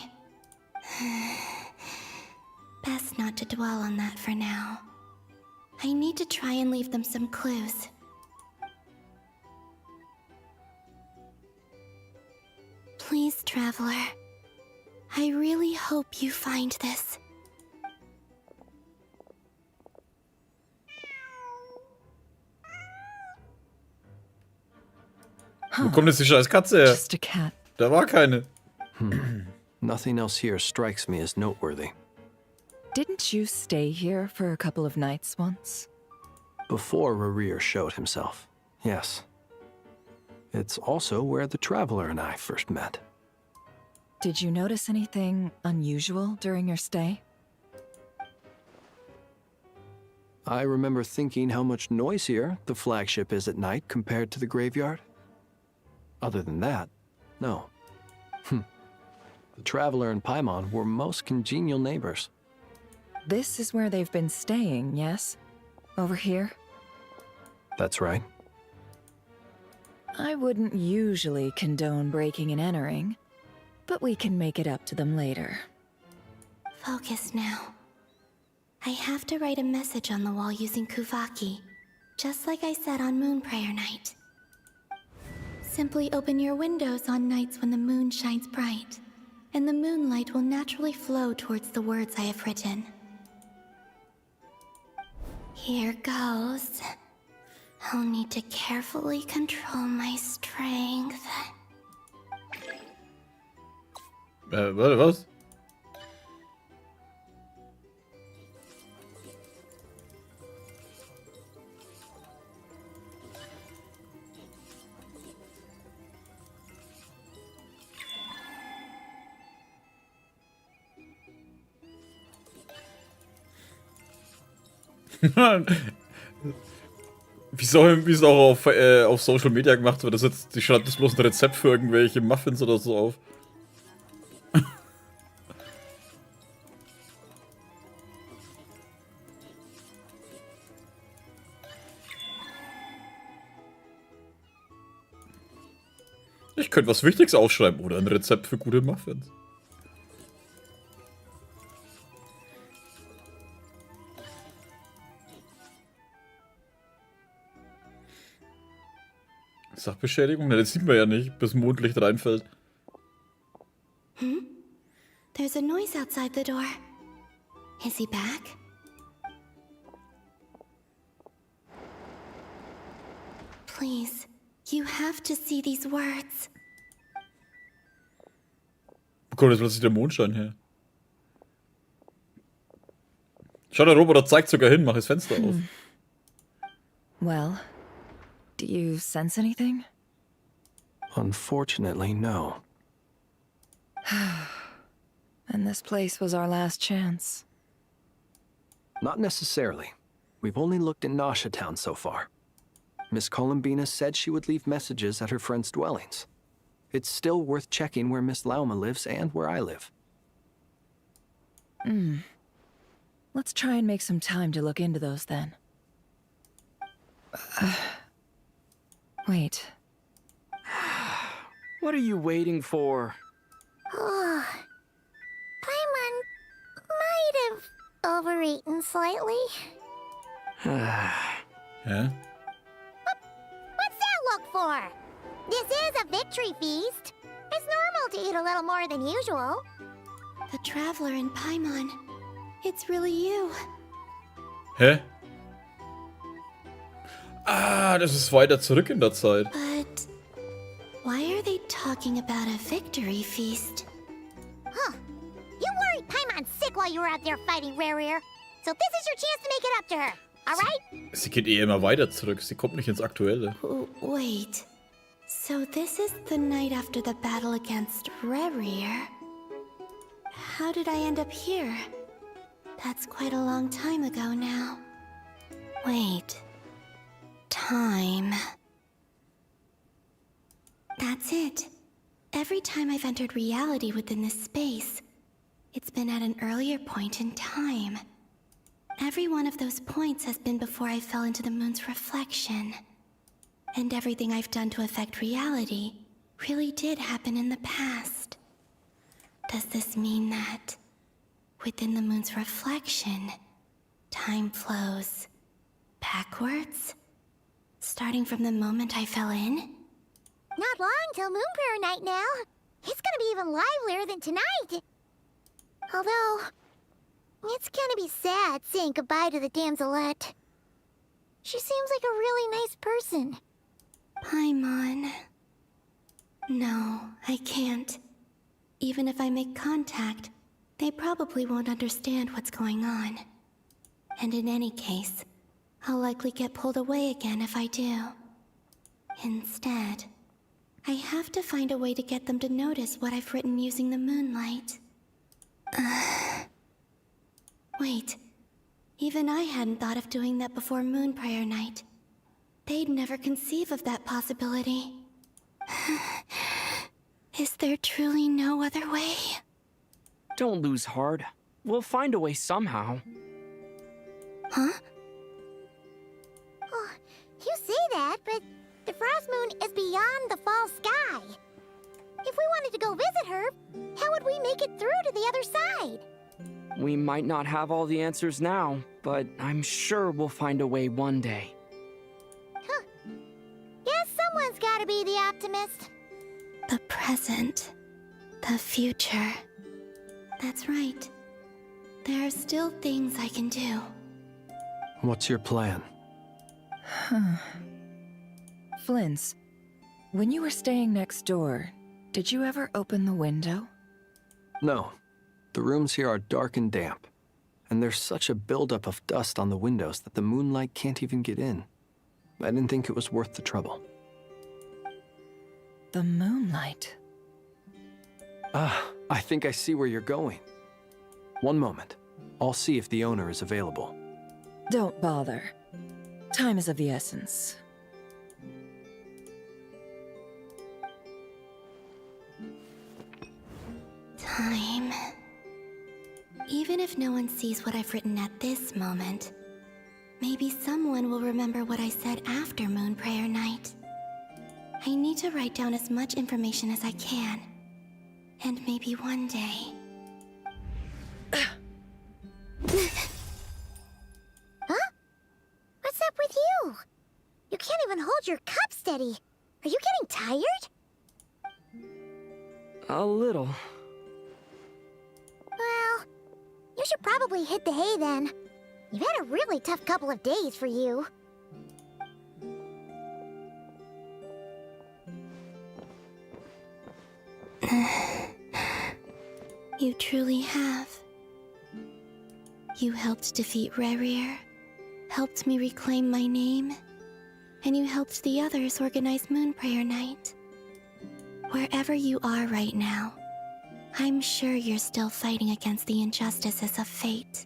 Best not to dwell on that for now. I need to try and leave them some clues. Please, Traveler. I really hope you find this. Wo kommt jetzt die scheiß Katze her? Just a cat. Da war keine. Nothing else here strikes me as noteworthy. Didn't you stay here for a couple of nights once? Before Rerir showed himself, yes. It's also where the Traveler and I first met. Did you notice anything unusual during your stay? I remember thinking how much noisier the flagship is at night compared to the graveyard. Other than that, no. The Traveler and Paimon were most congenial neighbors. This is where they've been staying, yes? Over here? That's right. I wouldn't usually condone breaking and entering, but we can make it up to them later. Focus now. I have to write a message on the wall using Kuvaki, just like I said on Moon Prayer Night. Simply open your windows on nights when the moon shines bright, and the moonlight will naturally flow towards the words I have written. Here goes. I'll need to carefully control my strength. Warte, was? Wie es auch auf Social Media gemacht wird, die schreibt das bloß ein Rezept für irgendwelche Muffins oder so auf. Ich könnte was Wichtiges aufschreiben oder ein Rezept für gute Muffins. Sachbeschädigung? Na, das sieht man ja nicht, bis Mondlicht reinfällt. Hmm? There's a noise outside the door. Is he back? Please, you have to see these words. Wo kommt jetzt plötzlich der Mondschein her? Schau, der Roboter zeigt sogar hin, mach das Fenster auf. Well, do you sense anything? Unfortunately, no. And this place was our last chance. Not necessarily. We've only looked in Nasha Town so far. Miss Columbina said she would leave messages at her friends' dwellings. It's still worth checking where Miss Lauma lives and where I live. Let's try and make some time to look into those then. Wait. What are you waiting for? Oh, Paimon might have overeaten slightly. Hä? What's that look for? This is a victory feast. It's normal to eat a little more than usual. The Traveler in Paimon. It's really you. Hä? Ah, das ist weiter zurück in der Zeit. But why are they talking about a victory feast? Huh. You worried Paimon sick while you were out there fighting Rerir. So this is your chance to make it up to her. Alright? Sie geht eh immer weiter zurück. Sie kommt nicht ins Aktuelle. Wait. So this is the night after the battle against Rerir. How did I end up here? That's quite a long time ago now. Wait. Time. That's it. Every time I've entered reality within this space, it's been at an earlier point in time. Every one of those points has been before I fell into the moon's reflection. And everything I've done to affect reality really did happen in the past. Does this mean that within the moon's reflection, time flows backwards? Starting from the moment I fell in? Not long till Moon Prayer Night now. It's gonna be even livelier than tonight. Although, it's gonna be sad saying goodbye to the damselette. She seems like a really nice person. Paimon. No, I can't. Even if I make contact, they probably won't understand what's going on. And in any case, I'll likely get pulled away again if I do. Instead, I have to find a way to get them to notice what I've written using the moonlight. Wait, even I hadn't thought of doing that before Moon Prayer Night. They'd never conceive of that possibility. Is there truly no other way? Don't lose heart. We'll find a way somehow. Huh? Oh, you say that, but the Frost Moon is beyond the fall sky. If we wanted to go visit her, how would we make it through to the other side? We might not have all the answers now, but I'm sure we'll find a way one day. Huh. Guess someone's gotta be the optimist. The present. The future. That's right. There are still things I can do. What's your plan? Flint's, when you were staying next door, did you ever open the window? No. The rooms here are dark and damp. And there's such a buildup of dust on the windows that the moonlight can't even get in. I didn't think it was worth the trouble. The moonlight. Ah, I think I see where you're going. One moment. I'll see if the owner is available. Don't bother. Time is of the essence. Time. Even if no one sees what I've written at this moment, maybe someone will remember what I said after Moon Prayer Night. I need to write down as much information as I can. And maybe one day... Huh? What's up with you? You can't even hold your cup steady. Are you getting tired? A little. Well, you should probably hit the hay then. You've had a really tough couple of days for you. You truly have. You helped defeat Rerir, helped me reclaim my name, and you helped the others organize Moon Prayer Night. Wherever you are right now, I'm sure you're still fighting against the injustices of fate.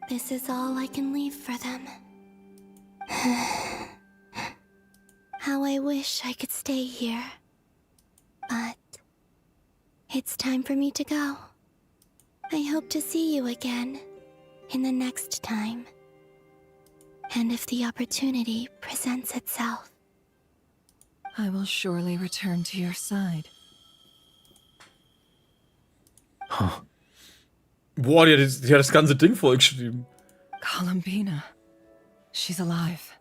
This is all I can leave for them. How I wish I could stay here. But it's time for me to go. I hope to see you again in the next time. And if the opportunity presents itself. I will surely return to your side. Huh. Boah, die hat das ganze Ding vollgeschrieben. Columbina. She's alive.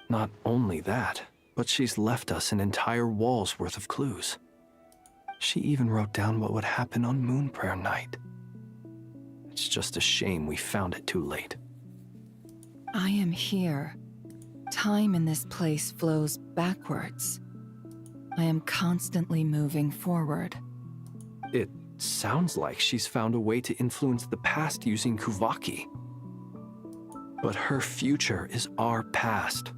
Not only that, but she's left us an entire wall's worth of clues. She even wrote down what would happen on Moon Prayer Night. It's just a shame we found it too late. I am here. Time in this place flows backwards. I am constantly moving forward. It sounds like she's found a way to influence the past using Kuvaki. But her future is our past.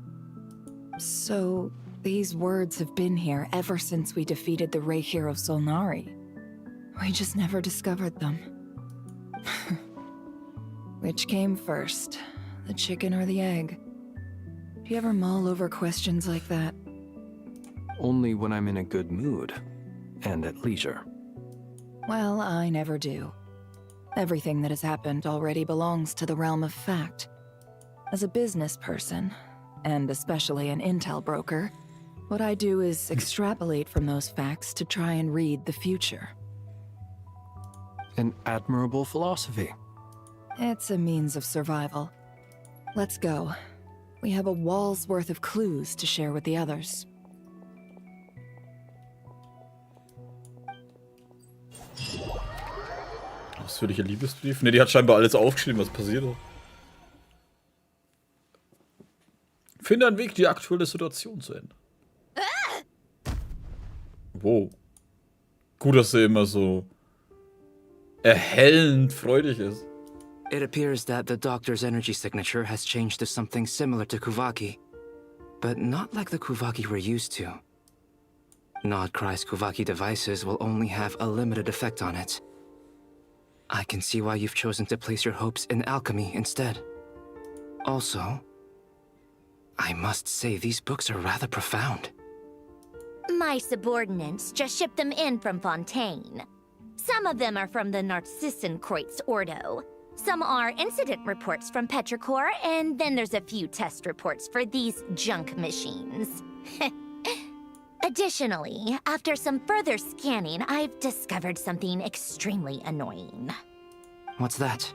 So, these words have been here ever since we defeated the Rey hero Solnari. We just never discovered them. Which came first, the chicken or the egg? Do you ever mull over questions like that? Only when I'm in a good mood and at leisure. Well, I never do. Everything that has happened already belongs to the realm of fact. As a business person, and especially an intel broker, what I do is extrapolate from those facts to try and read the future. An admirable philosophy. It's a means of survival. Let's go. We have a wall's worth of clues to share with the others. Ausführlicher Liebesbrief? Ne, die hat scheinbar alles aufgeschrieben, was passiert ist. Finde einen Weg, die aktuelle Situation zu ändern. Wow. Gut, dass sie immer so erhellend freudig ist. It appears that the doctor's energy signature has changed to something similar to Kuvaki, but not like the Kuvaki we're used to. Nodcry's Kuvaki devices will only have a limited effect on it. I can see why you've chosen to place your hopes in alchemy instead. Also, I must say these books are rather profound. My subordinates just shipped them in from Fontaine. Some of them are from the Narcissenkreuz Ordo. Some are incident reports from Petrichor, and then there's a few test reports for these junk machines. Additionally, after some further scanning, I've discovered something extremely annoying. What's that?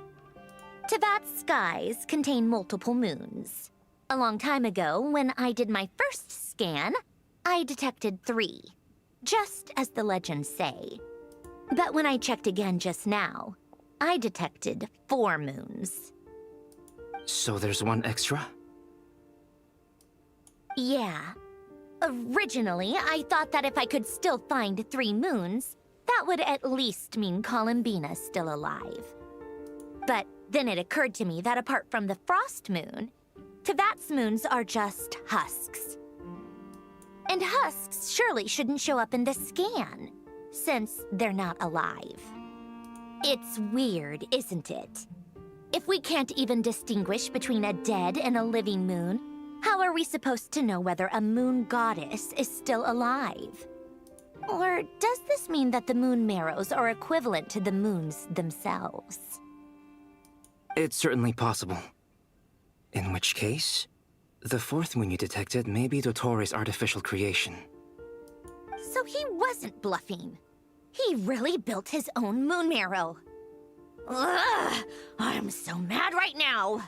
Tevat's skies contain multiple moons. A long time ago, when I did my first scan, I detected 3, just as the legends say. But when I checked again just now, I detected 4 moons. So there's one extra? Yeah. Originally, I thought that if I could still find 3 moons, that would at least mean Columbina's still alive. But then it occurred to me that apart from the Frost Moon, Tevat's moons are just husks. And husks surely shouldn't show up in the scan, since they're not alive. It's weird, isn't it? If we can't even distinguish between a dead and a living moon, how are we supposed to know whether a moon goddess is still alive? Or does this mean that the moon marrows are equivalent to the moons themselves? It's certainly possible. In which case, the fourth moon you detected may be Dottore's artificial creation. So he wasn't bluffing. He really built his own moon marrow. Ugh, I'm so mad right now.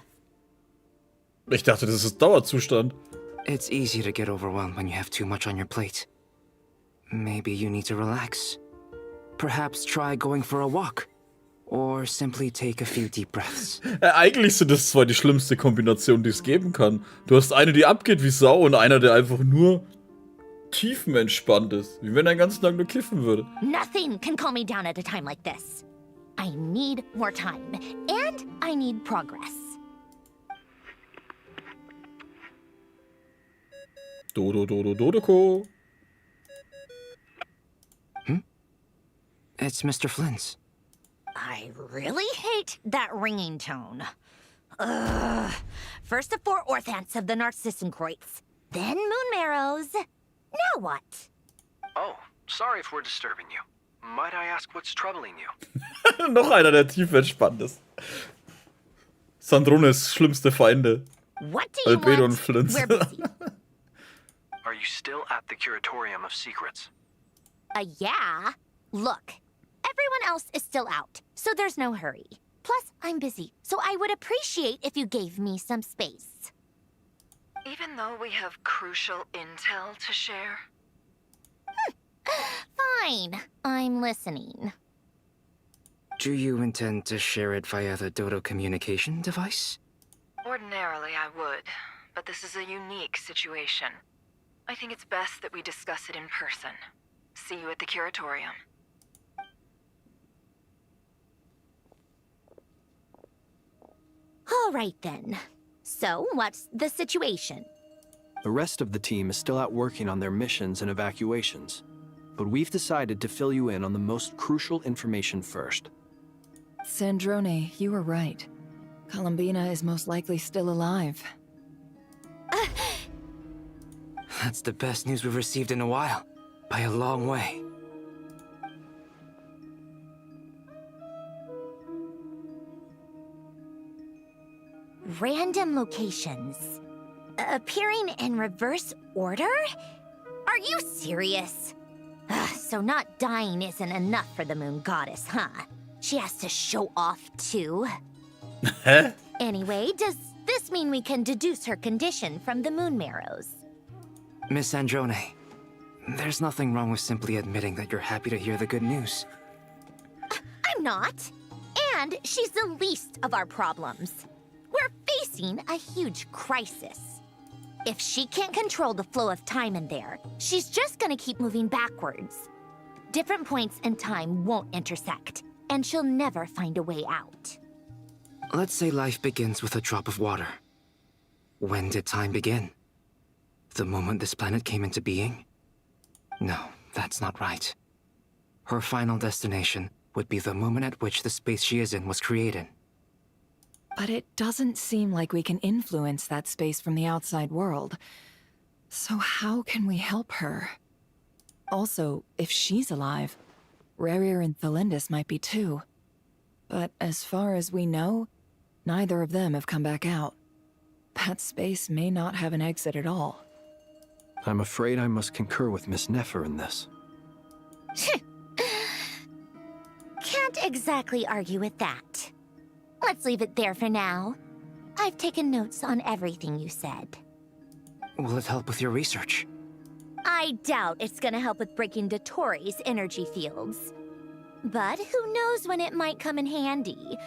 Ich dachte, das ist Dauerzustand. It's easy to get overwhelmed when you have too much on your plate. Maybe you need to relax. Perhaps try going for a walk. Or simply take a few deep breaths. Eigentlich sind das zwei die schlimmste Kombination, die es geben kann. Du hast eine, die abgeht wie Sau und einer, der einfach nur tiefenentspannt ist. Wie wenn er den ganzen Tag nur kiffen würde. Nothing can calm me down at a time like this. I need more time. And I need progress. Dodoko. It's Mr. Flynn's. I really hate that ringing tone. Ugh. First the four orthants of the Narcissenkreuz, then moon marrows. Now what? Oh, sorry if we're disturbing you. Might I ask what's troubling you? Noch einer, der tiefenentspannt ist. Sandrones schlimmste Feinde. What do you Albedo want? und Flint. We're busy. Are you still at the Curatorium of Secrets? Yeah. Look, everyone else is still out, so there's no hurry. Plus, I'm busy, so I would appreciate if you gave me some space. Even though we have crucial intel to share? Fine, I'm listening. Do you intend to share it via the Dodo communication device? Ordinarily, I would, but this is a unique situation. I think it's best that we discuss it in person. See you at the Curatorium. All right then. So, what's the situation? The rest of the team is still out working on their missions and evacuations, but we've decided to fill you in on the most crucial information first. Sandrone, you were right. Columbina is most likely still alive. That's the best news we've received in a while. By a long way. Random locations. Appearing in reverse order? Are you serious? So not dying isn't enough for the moon goddess, huh? She has to show off too? Anyway, does this mean we can deduce her condition from the moon marrows? Miss Sandrone, there's nothing wrong with simply admitting that you're happy to hear the good news. I'm not. And she's the least of our problems. We're facing a huge crisis. If she can't control the flow of time in there, she's just gonna keep moving backwards. Different points in time won't intersect, and she'll never find a way out. Let's say life begins with a drop of water. When did time begin? The moment this planet came into being? No, that's not right. Her final destination would be the moment at which the space she is in was created. But it doesn't seem like we can influence that space from the outside world. So how can we help her? Also, if she's alive, Rerir and Thalindis might be too. But as far as we know, neither of them have come back out. That space may not have an exit at all. I'm afraid I must concur with Miss Nefer in this. Can't exactly argue with that. Let's leave it there for now. I've taken notes on everything you said. Will it help with your research? I doubt it's gonna help with breaking Dottore's energy fields. But who knows when it might come in handy.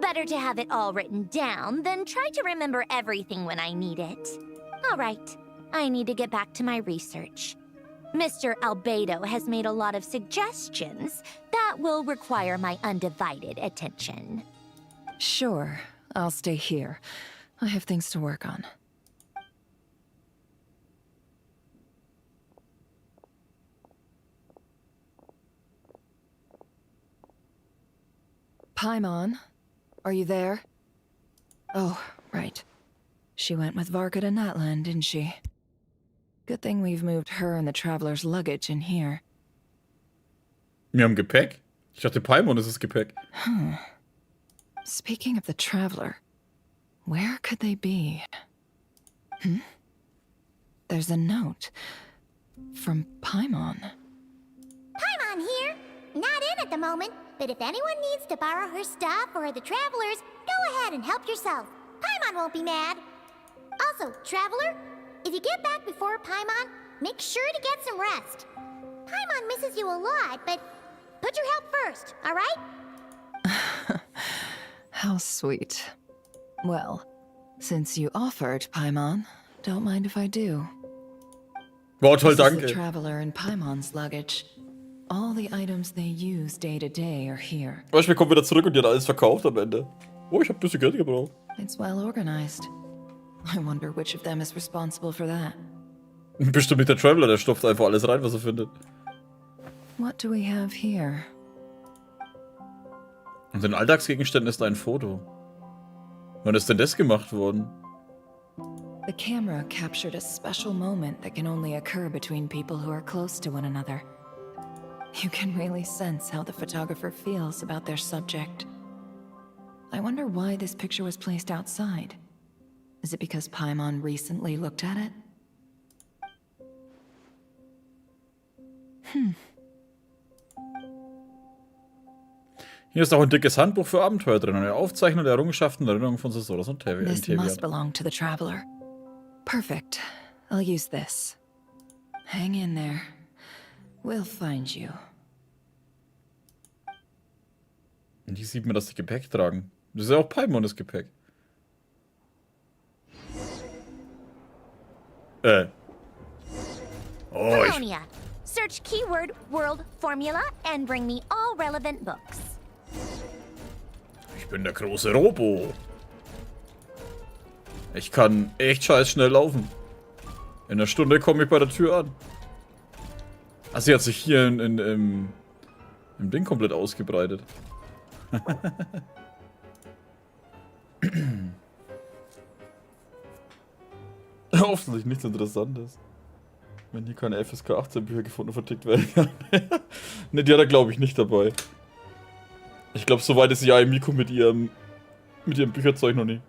Better to have it all written down than try to remember everything when I need it. All right, I need to get back to my research. Mr. Albedo has made a lot of suggestions that will require my undivided attention. Sure, I'll stay here. I have things to work on. Paimon, are you there? Oh, right. She went with Varka to Natland, didn't she? Good thing we've moved her and the traveler's luggage in here. Wir haben Gepäck? Ich dachte, Paimon ist das Gepäck. Speaking of the traveler, where could they be? There's a note from Paimon. Paimon here. Not in at the moment, but if anyone needs to borrow her stuff or the travelers, go ahead and help yourself. Paimon won't be mad. Also, traveler, if you get back before Paimon, make sure to get some rest. Paimon misses you a lot, but put your health first, all right? How sweet. Well, since you offered, Paimon, don't mind if I do. Wow, toll, This is danke. the traveler and Paimon's luggage. All the items they use day to day are here. Oh, ich bekomme wieder zurück und die hat alles verkauft am Ende. Oh, ich habe ein bisschen Geld gebraucht. It's well organized. I wonder which of them is responsible for that. Bestimmt nicht der Traveler, der stopft einfach alles rein, was er findet. What do we have here? Und den Alltagsgegenständen ist ein Foto. Wann ist denn das gemacht worden? The camera captured a special moment that can only occur between people who are close to one another. You can really sense how the photographer feels about their subject. I wonder why this picture was placed outside. Is it because Paimon recently looked at it? Hier ist auch ein dickes Handbuch für Abenteuer drin. Eine Aufzeichnung der Errungenschaften und Erinnerungen von Sosoras und This Tevian. must belong to the traveler. Perfect. I'll use this. Hang in there. We'll find you. Und hier sieht man, dass die Gepäck tragen. Das ist ja auch Paimon, das Gepäck. Oh, Colonia. Search keyword world formula and bring me all relevant books. Ich bin der große Robo. Ich kann echt scheiß schnell laufen. In einer Stunde komme ich bei der Tür an. Ah, sie hat sich hier im Ding komplett ausgebreitet. Hoffentlich nichts Interessantes. Wenn hier keine FSK 18 Bücher gefunden und vertickt werden kann. Ne, die hat er glaube ich nicht dabei. Ich glaube, so weit ist ja Miko mit ihrem Bücherzeug noch nie.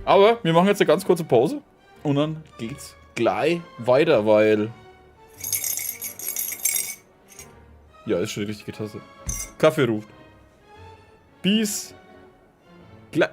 Aber wir machen jetzt eine ganz kurze Pause. Und dann geht's gleich weiter, weil... Ja, ist schon die richtige Tasse. Kaffee ruft. Bis gleich.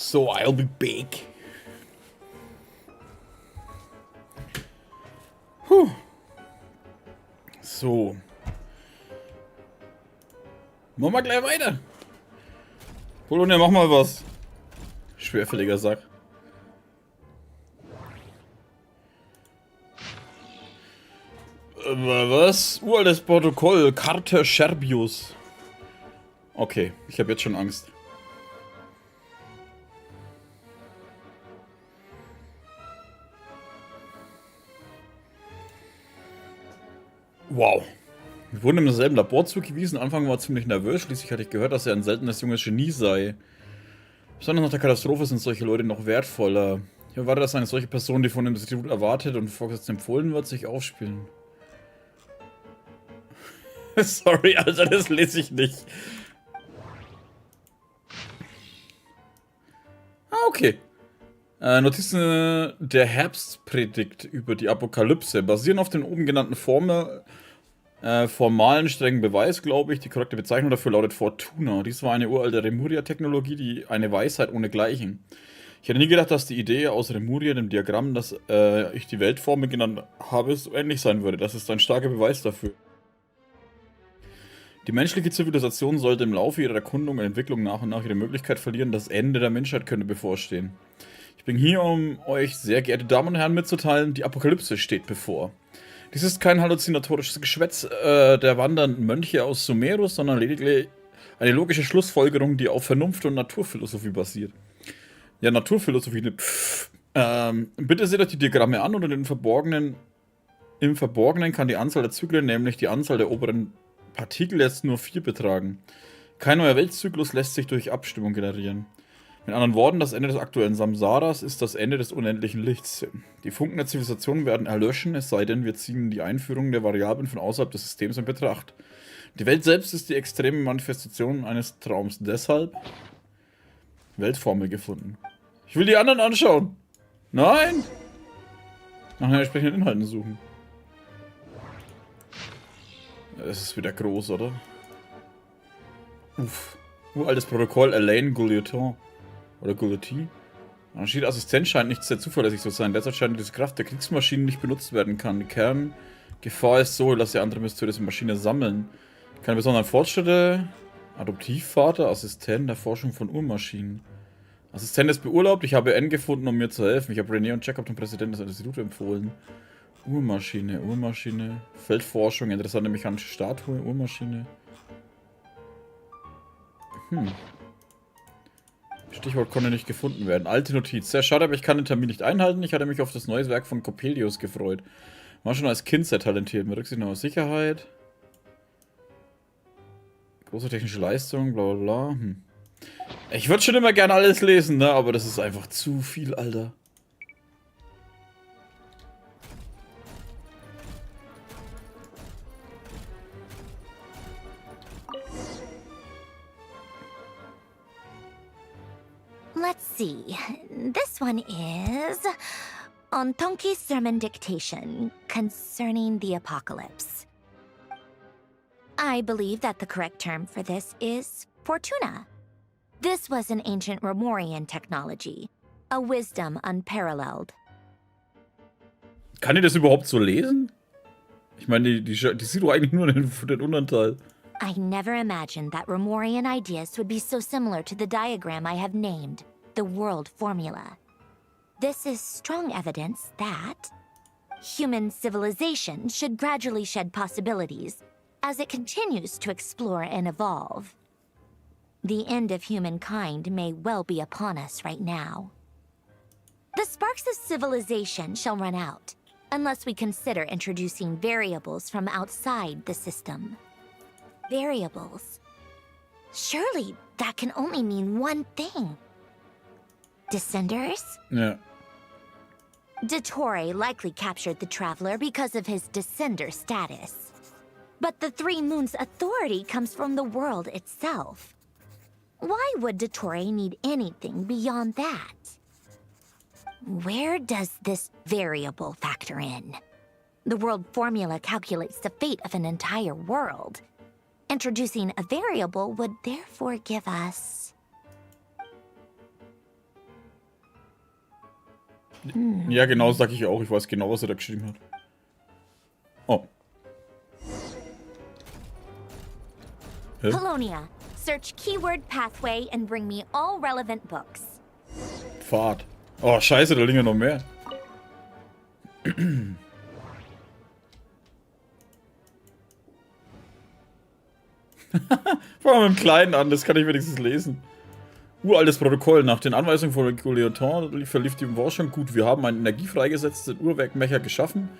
So, I'll be back. Puh. So. Machen wir gleich weiter. Polonia, mach mal was. Schwerfälliger Sack. Was? Uraltes Protokoll. Karte Scherbius. Okay, ich habe jetzt schon Angst. Wow. Wir wurden im selben Labor zugewiesen. Anfang war ziemlich nervös. Schließlich hatte ich gehört, dass er ein seltenes junges Genie sei. Besonders nach der Katastrophe sind solche Leute noch wertvoller. Ich erwarte, dass eine solche Person, die von dem Institut erwartet und vorgesetzt empfohlen wird, sich aufspielen. Sorry, Alter, das lese ich nicht. Ah, okay. Notizen der Herbstpredigt über die Apokalypse basieren auf den oben genannten formalen, strengen Beweis, glaube ich. Die korrekte Bezeichnung dafür lautet Fortuna. Dies war eine uralte Remuria-Technologie, die eine Weisheit ohnegleichen. Ich hätte nie gedacht, dass die Idee aus Remuria, dem Diagramm, das ich die Weltformel genannt habe, so ähnlich sein würde. Das ist ein starker Beweis dafür. Die menschliche Zivilisation sollte im Laufe ihrer Erkundung und Entwicklung nach und nach ihre Möglichkeit verlieren, das Ende der Menschheit könnte bevorstehen. Ich bin hier, um euch, sehr geehrte Damen und Herren, mitzuteilen, die Apokalypse steht bevor. Dies ist kein halluzinatorisches Geschwätz der wandernden Mönche aus Sumerus, sondern lediglich eine logische Schlussfolgerung, die auf Vernunft und Naturphilosophie basiert. Ja, Naturphilosophie nicht. Bitte seht euch die Diagramme an und im Verborgenen kann die Anzahl der Zyklen, nämlich die Anzahl der oberen Partikel, jetzt nur 4 betragen. Kein neuer Weltzyklus lässt sich durch Abstimmung generieren. Mit anderen Worten, das Ende des aktuellen Samsaras ist das Ende des unendlichen Lichts. Die Funken der Zivilisation werden erlöschen, es sei denn, wir ziehen die Einführung der Variablen von außerhalb des Systems in Betracht. Die Welt selbst ist die extreme Manifestation eines Traums. Deshalb Weltformel gefunden. Ich will die anderen anschauen. Nein! Nach den entsprechenden Inhalten suchen. Es ist wieder groß, oder? Uff. Uraltes Protokoll, Elaine Guillotin. Oder Guillotin. Da steht, Assistent scheint nicht sehr zuverlässig zu sein. Derzeit scheint diese Kraft der Kriegsmaschinen nicht benutzt werden kann. Die Kerngefahr ist so, dass die andere mysteriöse Maschine sammeln. Keine besonderen Fortschritte. Adoptivvater, Assistent der Forschung von Uhrmaschinen. Assistent ist beurlaubt. Ich habe N gefunden, um mir zu helfen. Ich habe René und Jacob dem Präsidenten des Instituts empfohlen. Uhrmaschine. Feldforschung, interessante mechanische Statue, Uhrmaschine. Stichwort konnte nicht gefunden werden. Alte Notiz. Sehr schade, aber ich kann den Termin nicht einhalten. Ich hatte mich auf das neue Werk von Coppelius gefreut. War schon als Kind sehr talentiert. Mit Rücksicht auf Sicherheit. Große technische Leistung, bla bla bla. Ich würde schon immer gerne alles lesen, ne? Aber das ist einfach zu viel, Alter. Let's see. This one is Ontonki's sermon dictation concerning the apocalypse. I believe that the correct term for this is Fortuna. This was an ancient Remorian technology, a wisdom unparalleled. Kann ich das überhaupt so lesen? Ich meine, die sieht doch eigentlich nur den Unterteil. I never imagined that Remorian ideas would be so similar to the diagram I have named, the World Formula. This is strong evidence that human civilization should gradually shed possibilities as it continues to explore and evolve. The end of humankind may well be upon us right now. The sparks of civilization shall run out, unless we consider introducing variables from outside the system. Variables. Surely that can only mean one thing. Descenders? Yeah. Dottore likely captured the Traveler because of his descender status. But the Three Moons' authority comes from the world itself. Why would Dottore need anything beyond that? Where does this variable factor in? The world formula calculates the fate of an entire world. Introducing a variable would therefore give us... Ja, genau, sag ich auch. Ich weiß genau, was er da geschrieben hat. Oh. Hä? Polonia, search keyword pathway and bring me all relevant books. Pfad. Oh, scheiße, da liegen ja noch mehr. Fangen wir mit dem Kleinen an, das kann ich wenigstens lesen. Uraltes Protokoll. Nach den Anweisungen von Guleotin verlief die Forschung gut. Wir haben einen energiefreigesetzten Uhrwerkmecher geschaffen.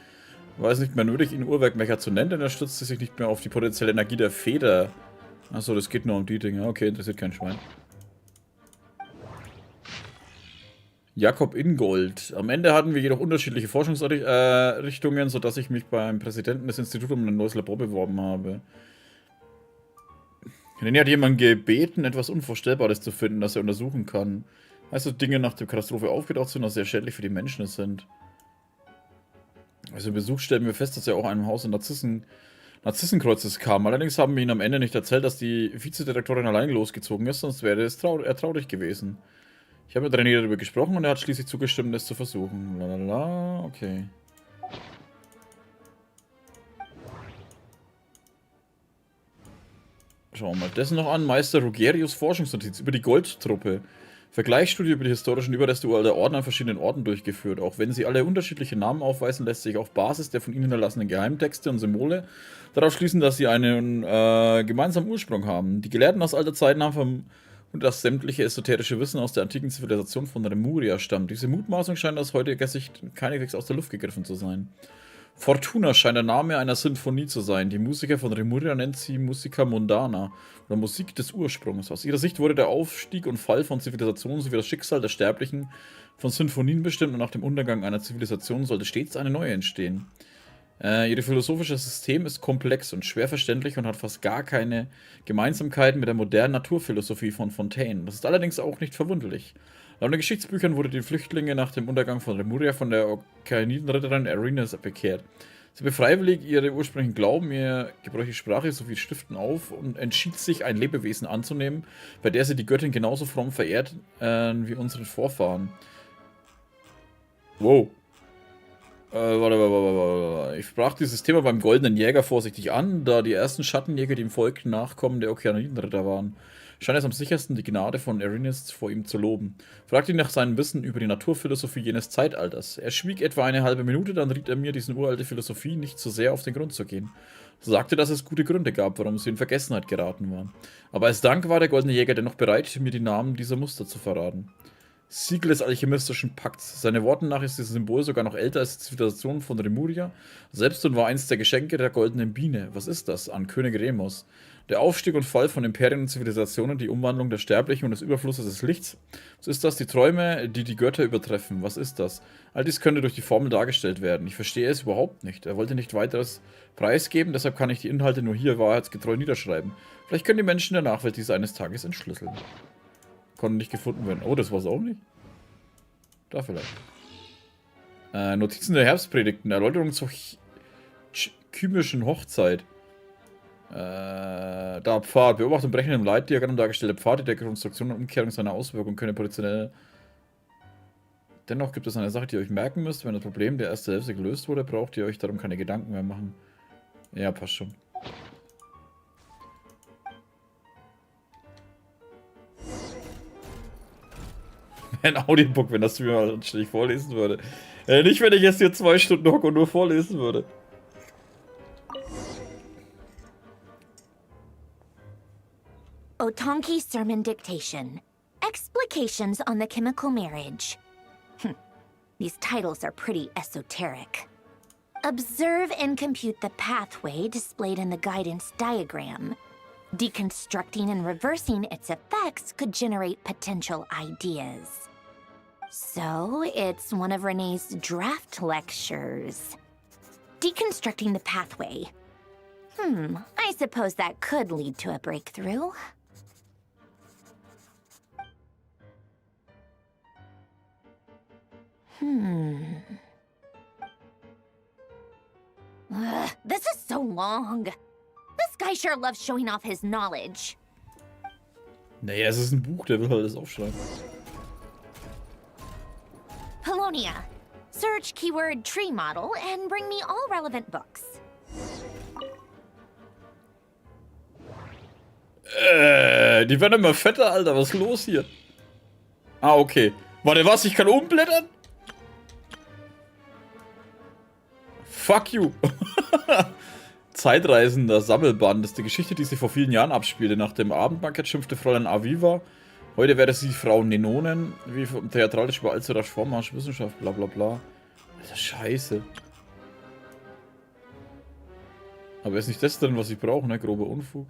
War es nicht mehr nötig, ihn Uhrwerkmecher zu nennen, denn er stützte sich nicht mehr auf die potenzielle Energie der Feder. Achso, das geht nur um die Dinge. Okay, interessiert kein Schwein. Jakob Ingold. Am Ende hatten wir jedoch unterschiedliche Forschungsrichtungen, sodass ich mich beim Präsidenten des Instituts um ein neues Labor beworben habe. René hat jemanden gebeten, etwas Unvorstellbares zu finden, das er untersuchen kann. Heißt, dass Dinge nach der Katastrophe aufgetaucht sind, dass sehr schädlich für die Menschen sind. Also im Besuch stellen wir fest, dass er auch einem Haus in Narzissenkreuzes kam. Allerdings haben wir ihm am Ende nicht erzählt, dass die Vizedirektorin allein losgezogen ist, sonst wäre es traurig gewesen. Ich habe mit René darüber gesprochen und er hat schließlich zugestimmt, es zu versuchen. Lalala, okay. Schauen wir mal das noch an. Meister Rogerius Forschungsnotiz über die Goldtruppe. Vergleichsstudie über die historischen Überreste uralter Orden an verschiedenen Orten durchgeführt. Auch wenn sie alle unterschiedliche Namen aufweisen, lässt sich auf Basis der von ihnen hinterlassenen Geheimtexte und Symbole darauf schließen, dass sie einen gemeinsamen Ursprung haben. Die Gelehrten aus alter Zeiten haben und das sämtliche esoterische Wissen aus der antiken Zivilisation von Remuria stammt. Diese Mutmaßung scheint aus heutiger Sicht keineswegs aus der Luft gegriffen zu sein. Fortuna scheint der Name einer Sinfonie zu sein. Die Musiker von Remuria nennen sie Musica Mundana oder Musik des Ursprungs. Aus ihrer Sicht wurde der Aufstieg und Fall von Zivilisationen sowie das Schicksal der Sterblichen von Sinfonien bestimmt und nach dem Untergang einer Zivilisation sollte stets eine neue entstehen. Ihr philosophisches System ist komplex und schwer verständlich und hat fast gar keine Gemeinsamkeiten mit der modernen Naturphilosophie von Fontaine. Das ist allerdings auch nicht verwunderlich. Laut den Geschichtsbüchern wurde die Flüchtlinge nach dem Untergang von Remuria von der Okeanidenritterin Eris bekehrt. Sie befreiwillig ihre ursprünglichen Glauben, ihre gebräuchliche Sprache sowie Schriften auf und entschied sich, ein Lebewesen anzunehmen, bei der sie die Göttin genauso fromm verehrt wie unsere Vorfahren. Wow. Warte. Ich sprach dieses Thema beim Goldenen Jäger vorsichtig an, da die ersten Schattenjäger, die im Volk Nachkommen der Okeanidenritter waren. Scheint es am sichersten, die Gnade von Eris vor ihm zu loben. Fragte ihn nach seinem Wissen über die Naturphilosophie jenes Zeitalters. Er schwieg etwa eine halbe Minute, dann riet er mir, diesen uralte Philosophie nicht so sehr auf den Grund zu gehen. Er sagte, dass es gute Gründe gab, warum sie in Vergessenheit geraten waren. Aber als Dank war der Goldene Jäger dennoch bereit, mir die Namen dieser Muster zu verraten. Siegel des alchemistischen Pakts. Seine Worten nach ist dieses Symbol sogar noch älter als die Zivilisation von Remuria selbst und war eins der Geschenke der Goldenen Biene. Was ist das? An König Remus. Der Aufstieg und Fall von Imperien und Zivilisationen, die Umwandlung der Sterblichen und des Überflusses des Lichts. Was ist das? Die Träume, die die Götter übertreffen. Was ist das? All dies könnte durch die Formel dargestellt werden. Ich verstehe es überhaupt nicht. Er wollte nicht weiteres preisgeben, deshalb kann ich die Inhalte nur hier wahrheitsgetreu niederschreiben. Vielleicht können die Menschen der Nachwelt diese eines Tages entschlüsseln. Konnten nicht gefunden werden. Oh, das war's auch nicht? Da vielleicht. Notizen der Herbstpredigten. Erläuterung zur chymischen Hochzeit. Da Pfad. Beobachtung brechenden im Leitdiagramm dargestellte Pfade der Konstruktion und Umkehrung seiner Auswirkungen können potenziell. Dennoch gibt es eine Sache, die ihr euch merken müsst. Wenn das Problem der ersten Hälfte gelöst wurde, braucht ihr euch darum keine Gedanken mehr machen. Ja, passt schon. Ein Audiobook, wenn das mir mal anständig vorlesen würde. Nicht, wenn ich jetzt hier 2 Stunden hocke und nur vorlesen würde. Otonki Sermon Dictation. Explications on the Chemical Marriage. These titles are pretty esoteric. Observe and compute the pathway displayed in the guidance diagram. Deconstructing and reversing its effects could generate potential ideas. So, it's one of Renée's draft lectures. Deconstructing the pathway. I suppose that could lead to a breakthrough. This is so long. This guy sure loves showing off his knowledge. Naja, es ist ein Buch, der will halt alles aufschreiben. Polonia, Search keyword tree model and bring me all relevant books. Die werden immer fetter, Alter. Was ist los hier? Ah, okay. Warte, was? Ich kann umblättern? Fuck you. Zeitreisender Sammelband. Das ist die Geschichte, die sich vor vielen Jahren abspielte. Nach dem Abendbankett schimpfte Fräulein Aviva. Heute wäre sie Frau Nenonen. Wie theatralisch war allzu rasch Vormarsch, Wissenschaft, bla bla bla. Alter, scheiße. Aber ist nicht das drin, was ich brauche, ne? Grober Unfug.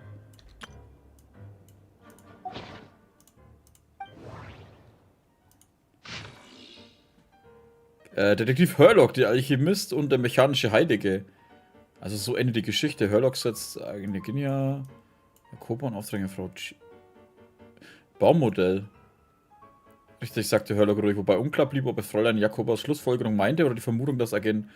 Detektiv Hurlock, der Alchemist und der mechanische Heilige. Also so endet die Geschichte. Hurlock setzt eigene Ginja. Jakoba und Aufträge Frau Baumodell. Richtig, sagte Hurlock ruhig, wobei unklar blieb, ob es Fräulein Jakobas Schlussfolgerung meinte oder die Vermutung, dass Agent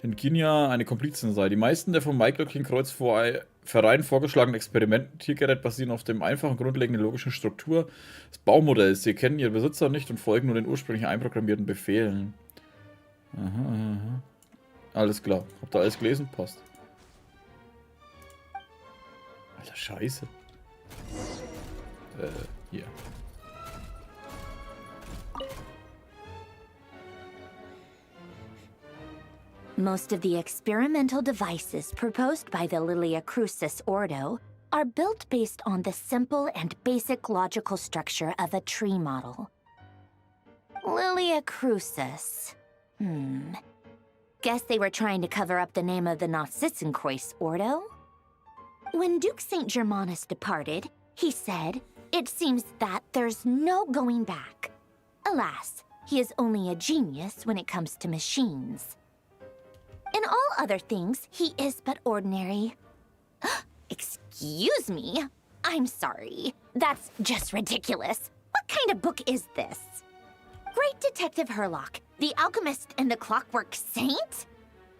Ginja eine Komplizin sei. Die meisten der vom Maiglöckchenkreuz Verein vorgeschlagenen Experimenten Tiergerät basieren auf dem einfachen, grundlegenden logischen Struktur des Baumodells. Sie kennen ihren Besitzer nicht und folgen nur den ursprünglich einprogrammierten Befehlen. Aha, aha. Alles klar. Habt ihr alles gelesen? Passt. Alter, scheiße. Hier. Most of the experimental devices proposed by the Lilia Crucis Ordo are built based on the simple and basic logical structure of a tree model. Lilia Crucis. Guess they were trying to cover up the name of the Narcissenkreuz Ordo? When Duke St. Germanus departed, he said, "It seems that there's no going back." Alas, he is only a genius when it comes to machines. In all other things, he is but ordinary. Excuse me? I'm sorry. That's just ridiculous. What kind of book is this? Great Detective Hurlock, the Alchemist and the Clockwork Saint?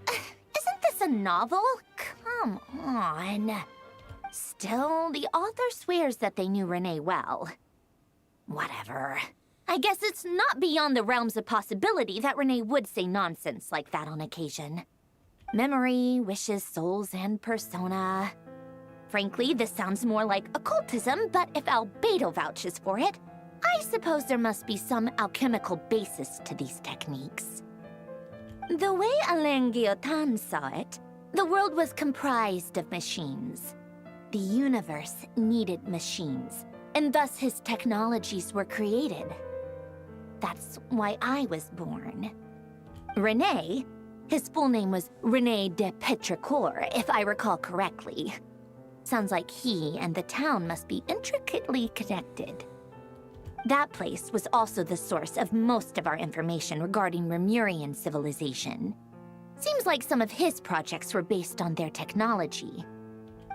Isn't this a novel? Come on. Still, the author swears that they knew Renee well. Whatever. I guess it's not beyond the realms of possibility that Renee would say nonsense like that on occasion. Memory, wishes, souls, and persona. Frankly, this sounds more like occultism, but if Albedo vouches for it, I suppose there must be some alchemical basis to these techniques. The way Alain Guillotin saw it, the world was comprised of machines. The universe needed machines, and thus his technologies were created. That's why I was born. René, his full name was René de Petrichor, if I recall correctly. Sounds like he and the town must be intricately connected. That place was also the source of most of our information regarding Remurian civilization. Seems like some of his projects were based on their technology.